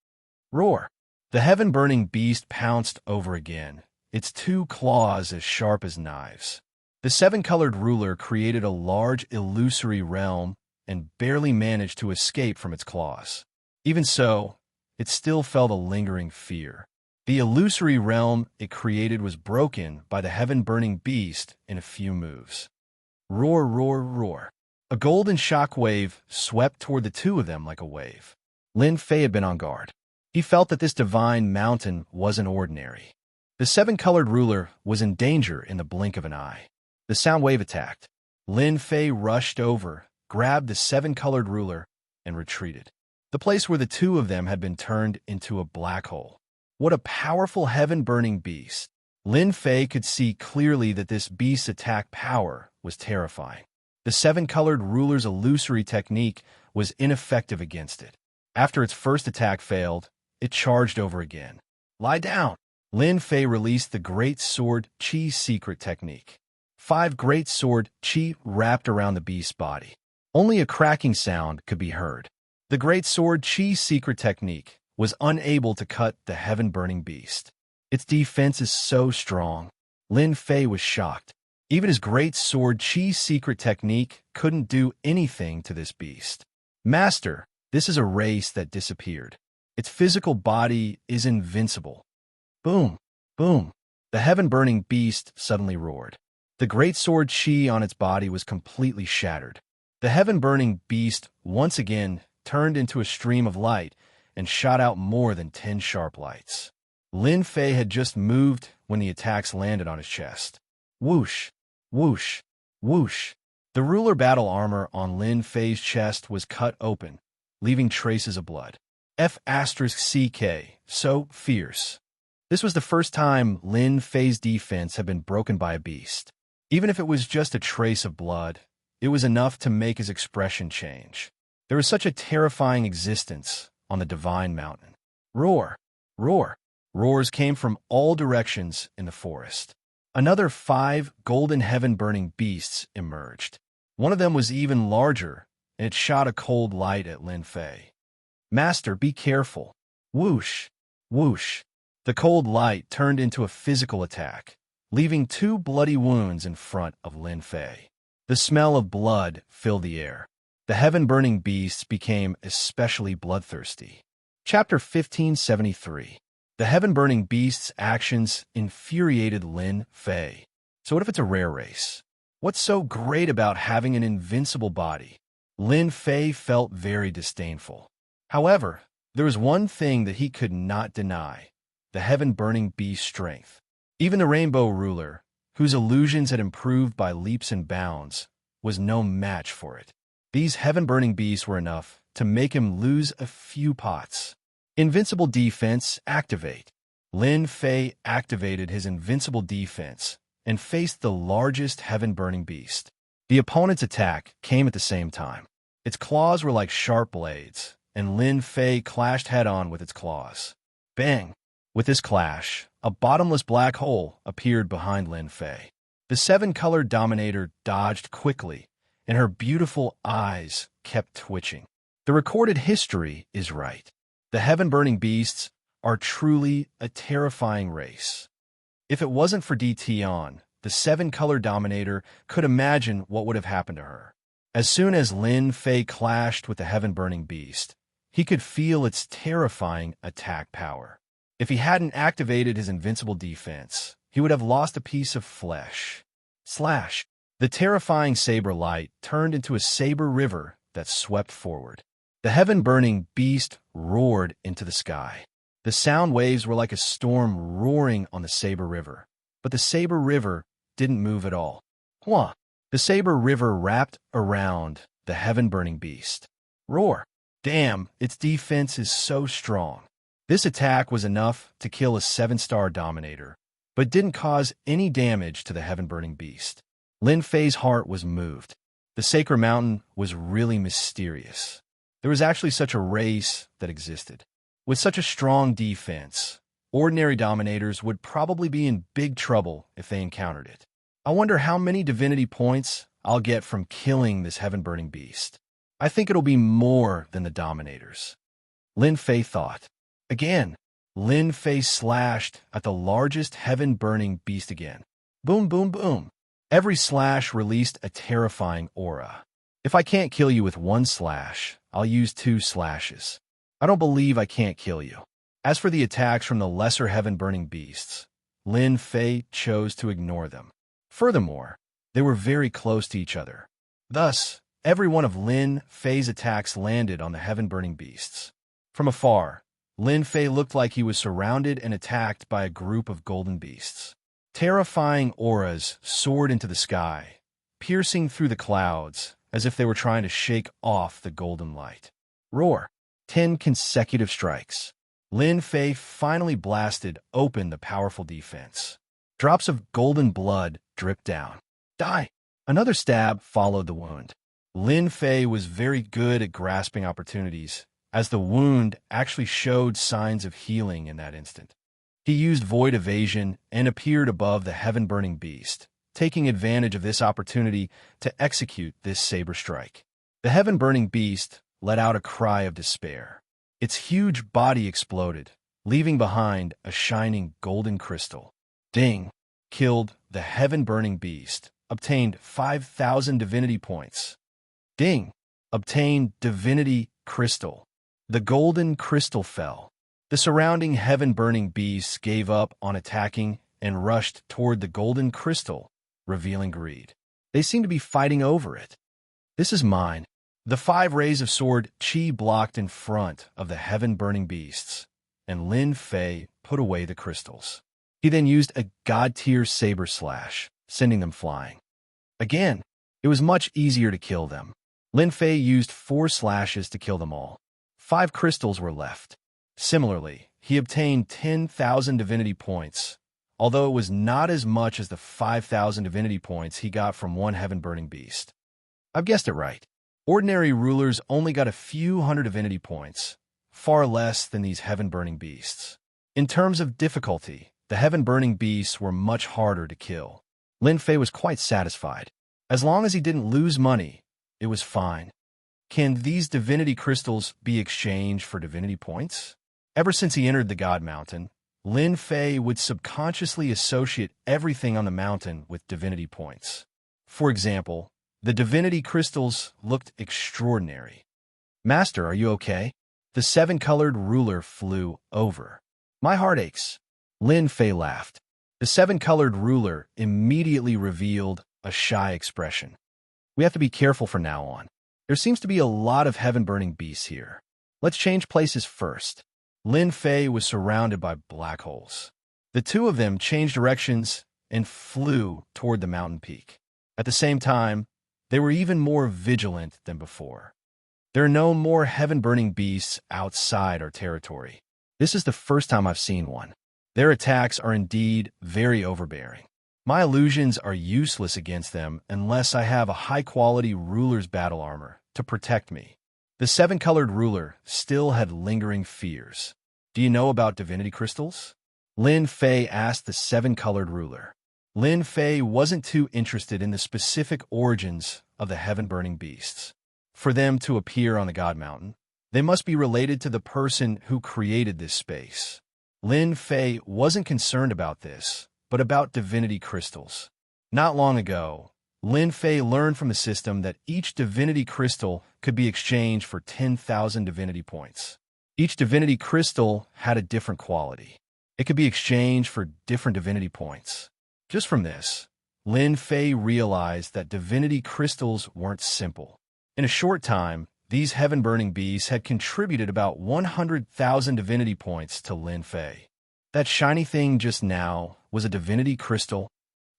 Roar! The heaven-burning beast pounced over again, its two claws as sharp as knives. The seven-colored ruler created a large illusory realm and barely managed to escape from its claws. Even so, it still felt a lingering fear. The illusory realm it created was broken by the heaven-burning beast in a few moves. Roar, roar, roar. A golden shockwave swept toward the two of them like a wave. Lin Fei had been on guard. He felt that this divine mountain wasn't ordinary. The seven-colored ruler was in danger in the blink of an eye. The sound wave attacked. Lin Fei rushed over, grabbed the seven-colored ruler, and retreated. The place where the two of them had been turned into a black hole. What a powerful heaven-burning beast. Lin Fei could see clearly that this beast's attack power was terrifying. The seven-colored ruler's illusory technique was ineffective against it. After its first attack failed, it charged over again. Lie down! Lin Fei released the Great Sword Qi secret technique. 5 Great Sword Qi wrapped around the beast's body. Only a cracking sound could be heard. The Great Sword Qi secret technique was unable to cut the heaven-burning beast. Its defense is so strong. Lin Fei was shocked. Even his Great Sword Qi secret technique couldn't do anything to this beast. Master, this is a race that disappeared. Its physical body is invincible. Boom! Boom! The heaven-burning beast suddenly roared. The Great Sword Qi on its body was completely shattered. The heaven-burning beast once again turned into a stream of light and shot out more than 10 sharp lights. Lin Fei had just moved when the attacks landed on his chest. Whoosh! Whoosh! Whoosh! The ruler battle armor on Lin Fei's chest was cut open, leaving traces of blood. F*CK, so fierce. This was the first time Lin Fei's defense had been broken by a beast. Even if it was just a trace of blood, it was enough to make his expression change. There was such a terrifying existence on the divine mountain. Roar! Roar! Roars came from all directions in the forest. Another 5 golden heaven-burning beasts emerged. One of them was even larger, and it shot a cold light at Lin Fei. Master, be careful. Whoosh! Whoosh! The cold light turned into a physical attack, leaving 2 bloody wounds in front of Lin Fei. The smell of blood filled the air. The heaven-burning beasts became especially bloodthirsty. Chapter 1573. The heaven-burning beast's actions infuriated Lin Fei. So what if it's a rare race? What's so great about having an invincible body? Lin Fei felt very disdainful. However, there was one thing that he could not deny: the heaven-burning beast's strength. Even the Rainbow Ruler, whose illusions had improved by leaps and bounds, was no match for it. These heaven-burning beasts were enough to make him lose a few pots. Invincible defense activate. Lin Fei activated his invincible defense and faced the largest heaven-burning beast. The opponent's attack came at the same time. Its claws were like sharp blades, and Lin Fei clashed head-on with its claws. Bang! With this clash, a bottomless black hole appeared behind Lin Fei. The seven-colored Dominator dodged quickly, and her beautiful eyes kept twitching. The recorded history is right. The heaven-burning beasts are truly a terrifying race. If it wasn't for Tion, the seven-colored Dominator could imagine what would have happened to her. As soon as Lin Fei clashed with the heaven-burning beast, he could feel its terrifying attack power. If he hadn't activated his invincible defense, he would have lost a piece of flesh. Slash! The terrifying saber light turned into a saber river that swept forward. The heaven-burning beast roared into the sky. The sound waves were like a storm roaring on the saber river, but the saber river didn't move at all. Hua! The saber river wrapped around the heaven-burning beast. Roar! Damn, its defense is so strong. This attack was enough to kill a 7-star Dominator, but didn't cause any damage to the heaven-burning beast. Lin Fei's heart was moved. The Sacred Mountain was really mysterious. There was actually such a race that existed. With such a strong defense, ordinary Dominators would probably be in big trouble if they encountered it. I wonder how many divinity points I'll get from killing this heaven-burning beast. I think it'll be more than the Dominators. Lin Fei thought. Again, Lin Fei slashed at the largest heaven-burning beast again. Boom, boom, boom. Every slash released a terrifying aura. If I can't kill you with one slash, I'll use 2 slashes. I don't believe I can't kill you. As for the attacks from the lesser heaven-burning beasts, Lin Fei chose to ignore them. Furthermore, they were very close to each other. Thus, every one of Lin Fei's attacks landed on the heaven-burning beasts. From afar, Lin Fei looked like he was surrounded and attacked by a group of golden beasts. Terrifying auras soared into the sky, piercing through the clouds as if they were trying to shake off the golden light. Roar! 10 consecutive strikes. Lin Fei finally blasted open the powerful defense. Drops of golden blood dripped down. Die! Another stab followed the wound. Lin Fei was very good at grasping opportunities, as the wound actually showed signs of healing in that instant. He used void evasion and appeared above the heaven-burning beast, taking advantage of this opportunity to execute this saber strike. The heaven-burning beast let out a cry of despair. Its huge body exploded, leaving behind a shining golden crystal. Ding! Killed the heaven-burning beast, obtained 5,000 divinity points. Ding! Obtained divinity crystal. The golden crystal fell. The surrounding heaven-burning beasts gave up on attacking and rushed toward the golden crystal, revealing greed. They seemed to be fighting over it. This is mine. The 5 rays of sword Qi blocked in front of the heaven-burning beasts, and Lin Fei put away the crystals. He then used a god-tier saber slash, sending them flying. Again, it was much easier to kill them. Lin Fei used 4 slashes to kill them all. 5 crystals were left. Similarly, he obtained 10,000 divinity points, although it was not as much as the 5,000 divinity points he got from one heaven-burning beast. I've guessed it right. Ordinary rulers only got a few hundred divinity points, far less than these heaven-burning beasts. In terms of difficulty, the heaven-burning beasts were much harder to kill. Lin Fei was quite satisfied. As long as he didn't lose money, it was fine. Can these divinity crystals be exchanged for divinity points? Ever since he entered the God Mountain, Lin Fei would subconsciously associate everything on the mountain with divinity points. For example, the divinity crystals looked extraordinary. Master, are you okay? The 7-colored ruler flew over. My heart aches. Lin Fei laughed. The 7-colored ruler immediately revealed a shy expression. We have to be careful from now on. There seems to be a lot of heaven-burning beasts here. Let's change places first. Lin Fei was surrounded by black holes. The 2 of them changed directions and flew toward the mountain peak. At the same time, They were even more vigilant than before. There are no more heaven-burning beasts outside our territory. This is the first time I've seen one. Their attacks are indeed very overbearing. My illusions are useless against them unless I have a high-quality ruler's battle armor to protect me. The seven-colored ruler still had lingering fears. Do you know about divinity crystals? Lin Fei asked the seven-colored ruler. Lin Fei wasn't too interested in the specific origins of the heaven-burning beasts. For them to appear on the God Mountain, they must be related to the person who created this space. Lin Fei wasn't concerned about this, but about divinity crystals. Not long ago, Lin Fei learned from the system that each divinity crystal could be exchanged for 10,000 divinity points. Each divinity crystal had a different quality. It could be exchanged for different divinity points. Just from this, Lin Fei realized that divinity crystals weren't simple. In a short time, these heaven-burning beasts had contributed about 100,000 divinity points to Lin Fei. That shiny thing just now was a divinity crystal.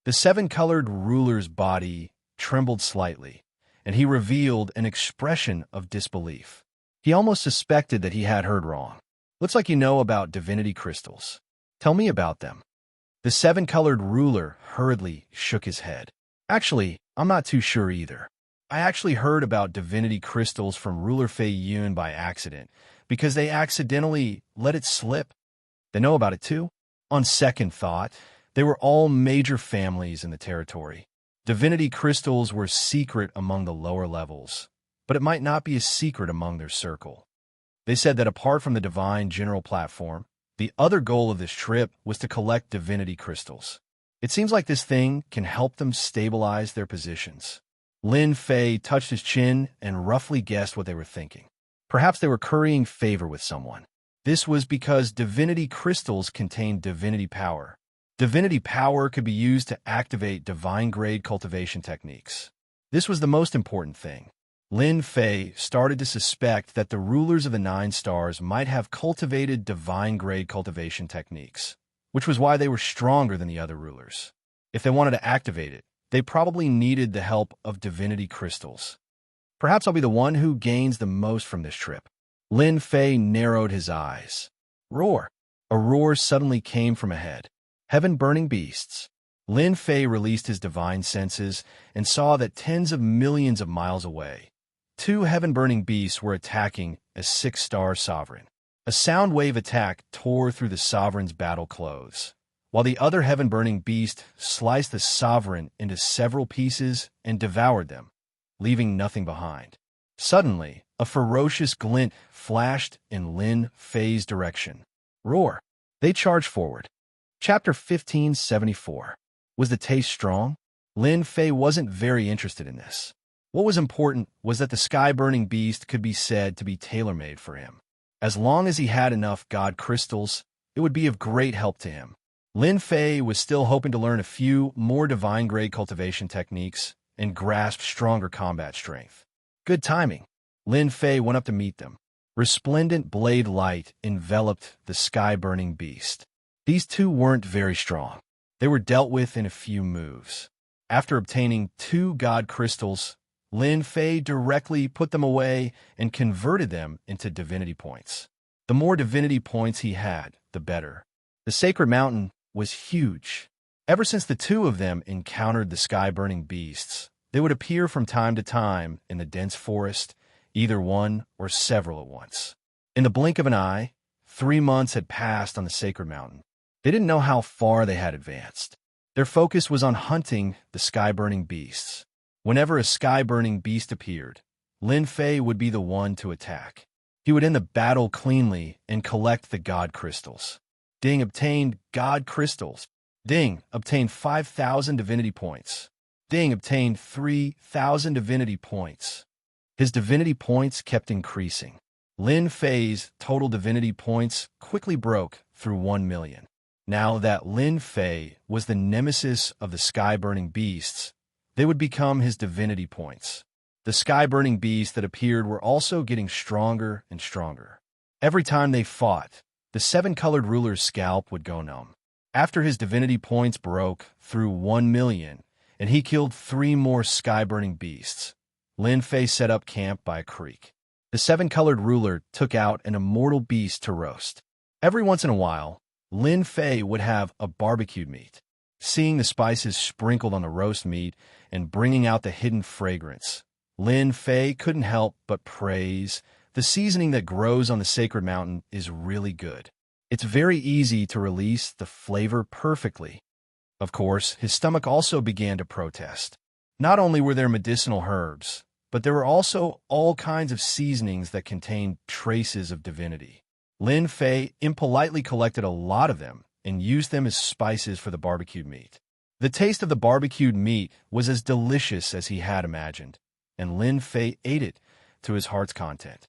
The seven-colored ruler's body trembled slightly, and he revealed an expression of disbelief. He almost suspected that he had heard wrong. Looks like you know about divinity crystals. Tell me about them. The seven-colored ruler hurriedly shook his head. Actually, I'm not too sure either. I actually heard about divinity crystals from Ruler Fei Yun by accident, because they accidentally let it slip. They know about it too? On second thought, they were all major families in the territory. Divinity crystals were secret among the lower levels, but it might not be a secret among their circle. They said that apart from the divine general platform, the other goal of this trip was to collect divinity crystals. It seems like this thing can help them stabilize their positions. Lin Fei touched his chin and roughly guessed what they were thinking. Perhaps they were currying favor with someone. This was because divinity crystals contained divinity power. Divinity power could be used to activate divine-grade cultivation techniques. This was the most important thing. Lin Fei started to suspect that the rulers of the 9 stars might have cultivated divine-grade cultivation techniques, which was why they were stronger than the other rulers. If they wanted to activate it, they probably needed the help of divinity crystals. Perhaps I'll be the one who gains the most from this trip. Lin Fei narrowed his eyes. Roar! A roar suddenly came from ahead. Heaven-burning beasts. Lin Fei released his divine senses and saw that tens of millions of miles away, 2 heaven-burning beasts were attacking a 6-star sovereign. A sound wave attack tore through the sovereign's battle clothes, while the other heaven-burning beast sliced the sovereign into several pieces and devoured them, leaving nothing behind. Suddenly, a ferocious glint flashed in Lin Fei's direction. Roar! They charged forward. Chapter 1574. Was the taste strong? Lin Fei wasn't very interested in this. What was important was that the sky-burning beast could be said to be tailor-made for him. As long as he had enough god crystals, it would be of great help to him. Lin Fei was still hoping to learn a few more divine-grade cultivation techniques and grasp stronger combat strength. Good timing. Lin Fei went up to meet them. Resplendent blade light enveloped the sky-burning beast. These 2 weren't very strong. They were dealt with in a few moves. After obtaining 2 god crystals, Lin Fei directly put them away and converted them into divinity points. The more divinity points he had, the better. The sacred mountain was huge. Ever since the 2 of them encountered the sky-burning beasts, they would appear from time to time in the dense forest, either one or several at once. In the blink of an eye, 3 months had passed on the sacred mountain. They didn't know how far they had advanced. Their focus was on hunting the sky-burning beasts. Whenever a sky-burning beast appeared, Lin Fei would be the one to attack. He would end the battle cleanly and collect the god crystals. Ding obtained god crystals. Ding obtained 5,000 divinity points. Ding obtained 3,000 divinity points. His divinity points kept increasing. Lin Fei's total divinity points quickly broke through 1 million. Now that Lin Fei was the nemesis of the sky-burning beasts, they would become his divinity points. The sky-burning beasts that appeared were also getting stronger and stronger. Every time they fought, the 7-colored ruler's scalp would go numb. After his divinity points broke through 1 million, and he killed 3 more sky-burning beasts. Lin Fei set up camp by a creek. The 7-colored ruler took out an immortal beast to roast. Every once in a while, Lin Fei would have a barbecued meat. Seeing the spices sprinkled on the roast meat and bringing out the hidden fragrance, Lin Fei couldn't help but praise, "The seasoning that grows on the sacred mountain is really good. It's very easy to release the flavor perfectly." Of course, his stomach also began to protest. Not only were there medicinal herbs, but there were also all kinds of seasonings that contained traces of divinity. Lin Fei impolitely collected a lot of them and used them as spices for the barbecued meat. The taste of the barbecued meat was as delicious as he had imagined, and Lin Fei ate it to his heart's content.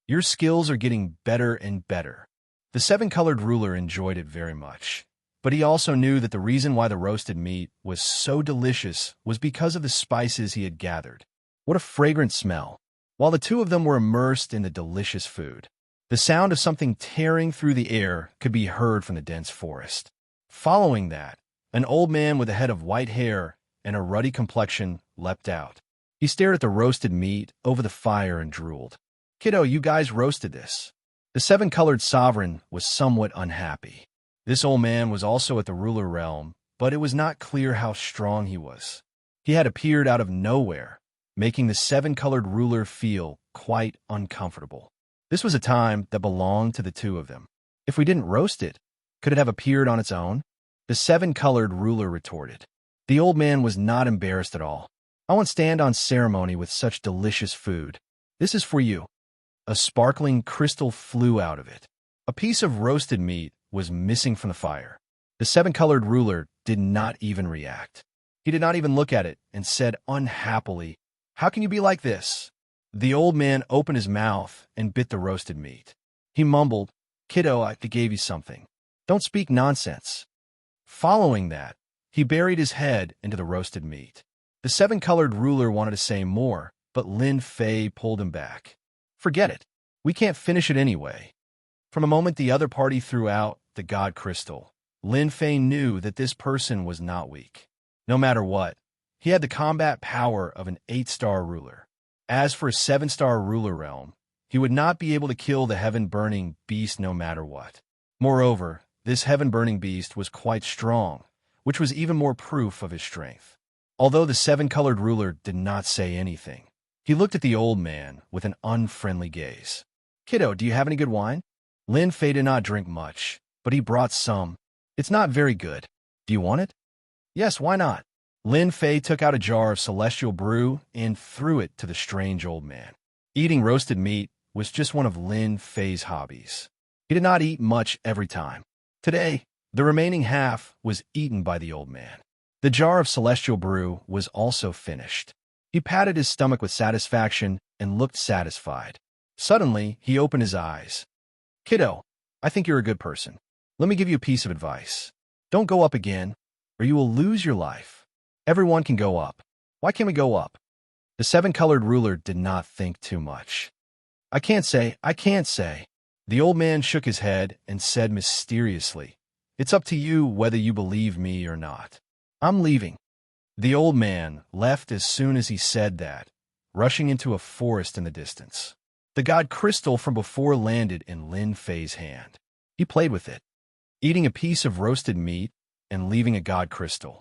"Your skills are getting better and better." The 7-colored ruler enjoyed it very much, but he also knew that the reason why the roasted meat was so delicious was because of the spices he had gathered. What a fragrant smell! While the two of them were immersed in the delicious food, the sound of something tearing through the air could be heard from the dense forest. Following that, an old man with a head of white hair and a ruddy complexion leapt out. He stared at the roasted meat over the fire and drooled. "Kiddo, you guys roasted this." The 7-colored sovereign was somewhat unhappy. This old man was also at the ruler realm, but it was not clear how strong he was. He had appeared out of nowhere, making the 7-colored ruler feel quite uncomfortable. This was a time that belonged to the two of them. "If we didn't roast it, could it have appeared on its own?" The 7-colored ruler retorted. The old man was not embarrassed at all. "I won't stand on ceremony with such delicious food. This is for you." A sparkling crystal flew out of it. A piece of roasted meat was missing from the fire. The 7-colored ruler did not even react. He did not even look at it and said unhappily, "How can you be like this?" The old man opened his mouth and bit the roasted meat. He mumbled, "Kiddo, I gave you something. Don't speak nonsense." Following that, he buried his head into the roasted meat. The 7-colored ruler wanted to say more, but Lin Fei pulled him back. "Forget it. We can't finish it anyway." From the moment the other party threw out the god crystal, Lin Fei knew that this person was not weak. No matter what, he had the combat power of an 8-star ruler. As for a 7-star ruler realm, he would not be able to kill the heaven-burning beast no matter what. Moreover, this heaven-burning beast was quite strong, which was even more proof of his strength. Although the 7-colored ruler did not say anything, he looked at the old man with an unfriendly gaze. "Kiddo, do you have any good wine?" Lin Fei did not drink much, but he brought some. "It's not very good. Do you want it?" "Yes, why not?" Lin Fei took out a jar of celestial brew and threw it to the strange old man. Eating roasted meat was just one of Lin Fei's hobbies. He did not eat much every time. Today, the remaining half was eaten by the old man. The jar of celestial brew was also finished. He patted his stomach with satisfaction and looked satisfied. Suddenly, he opened his eyes. "Kiddo, I think you're a good person. Let me give you a piece of advice. Don't go up again, or you will lose your life. Everyone can go up. Why can't we go up?" The 7-colored ruler did not think too much. I can't say. The old man shook his head and said mysteriously, "It's up to you whether you believe me or not. I'm leaving." The old man left as soon as he said that, rushing into a forest in the distance. The god crystal from before landed in Lin Fei's hand. He played with it, eating a piece of roasted meat and leaving a god crystal.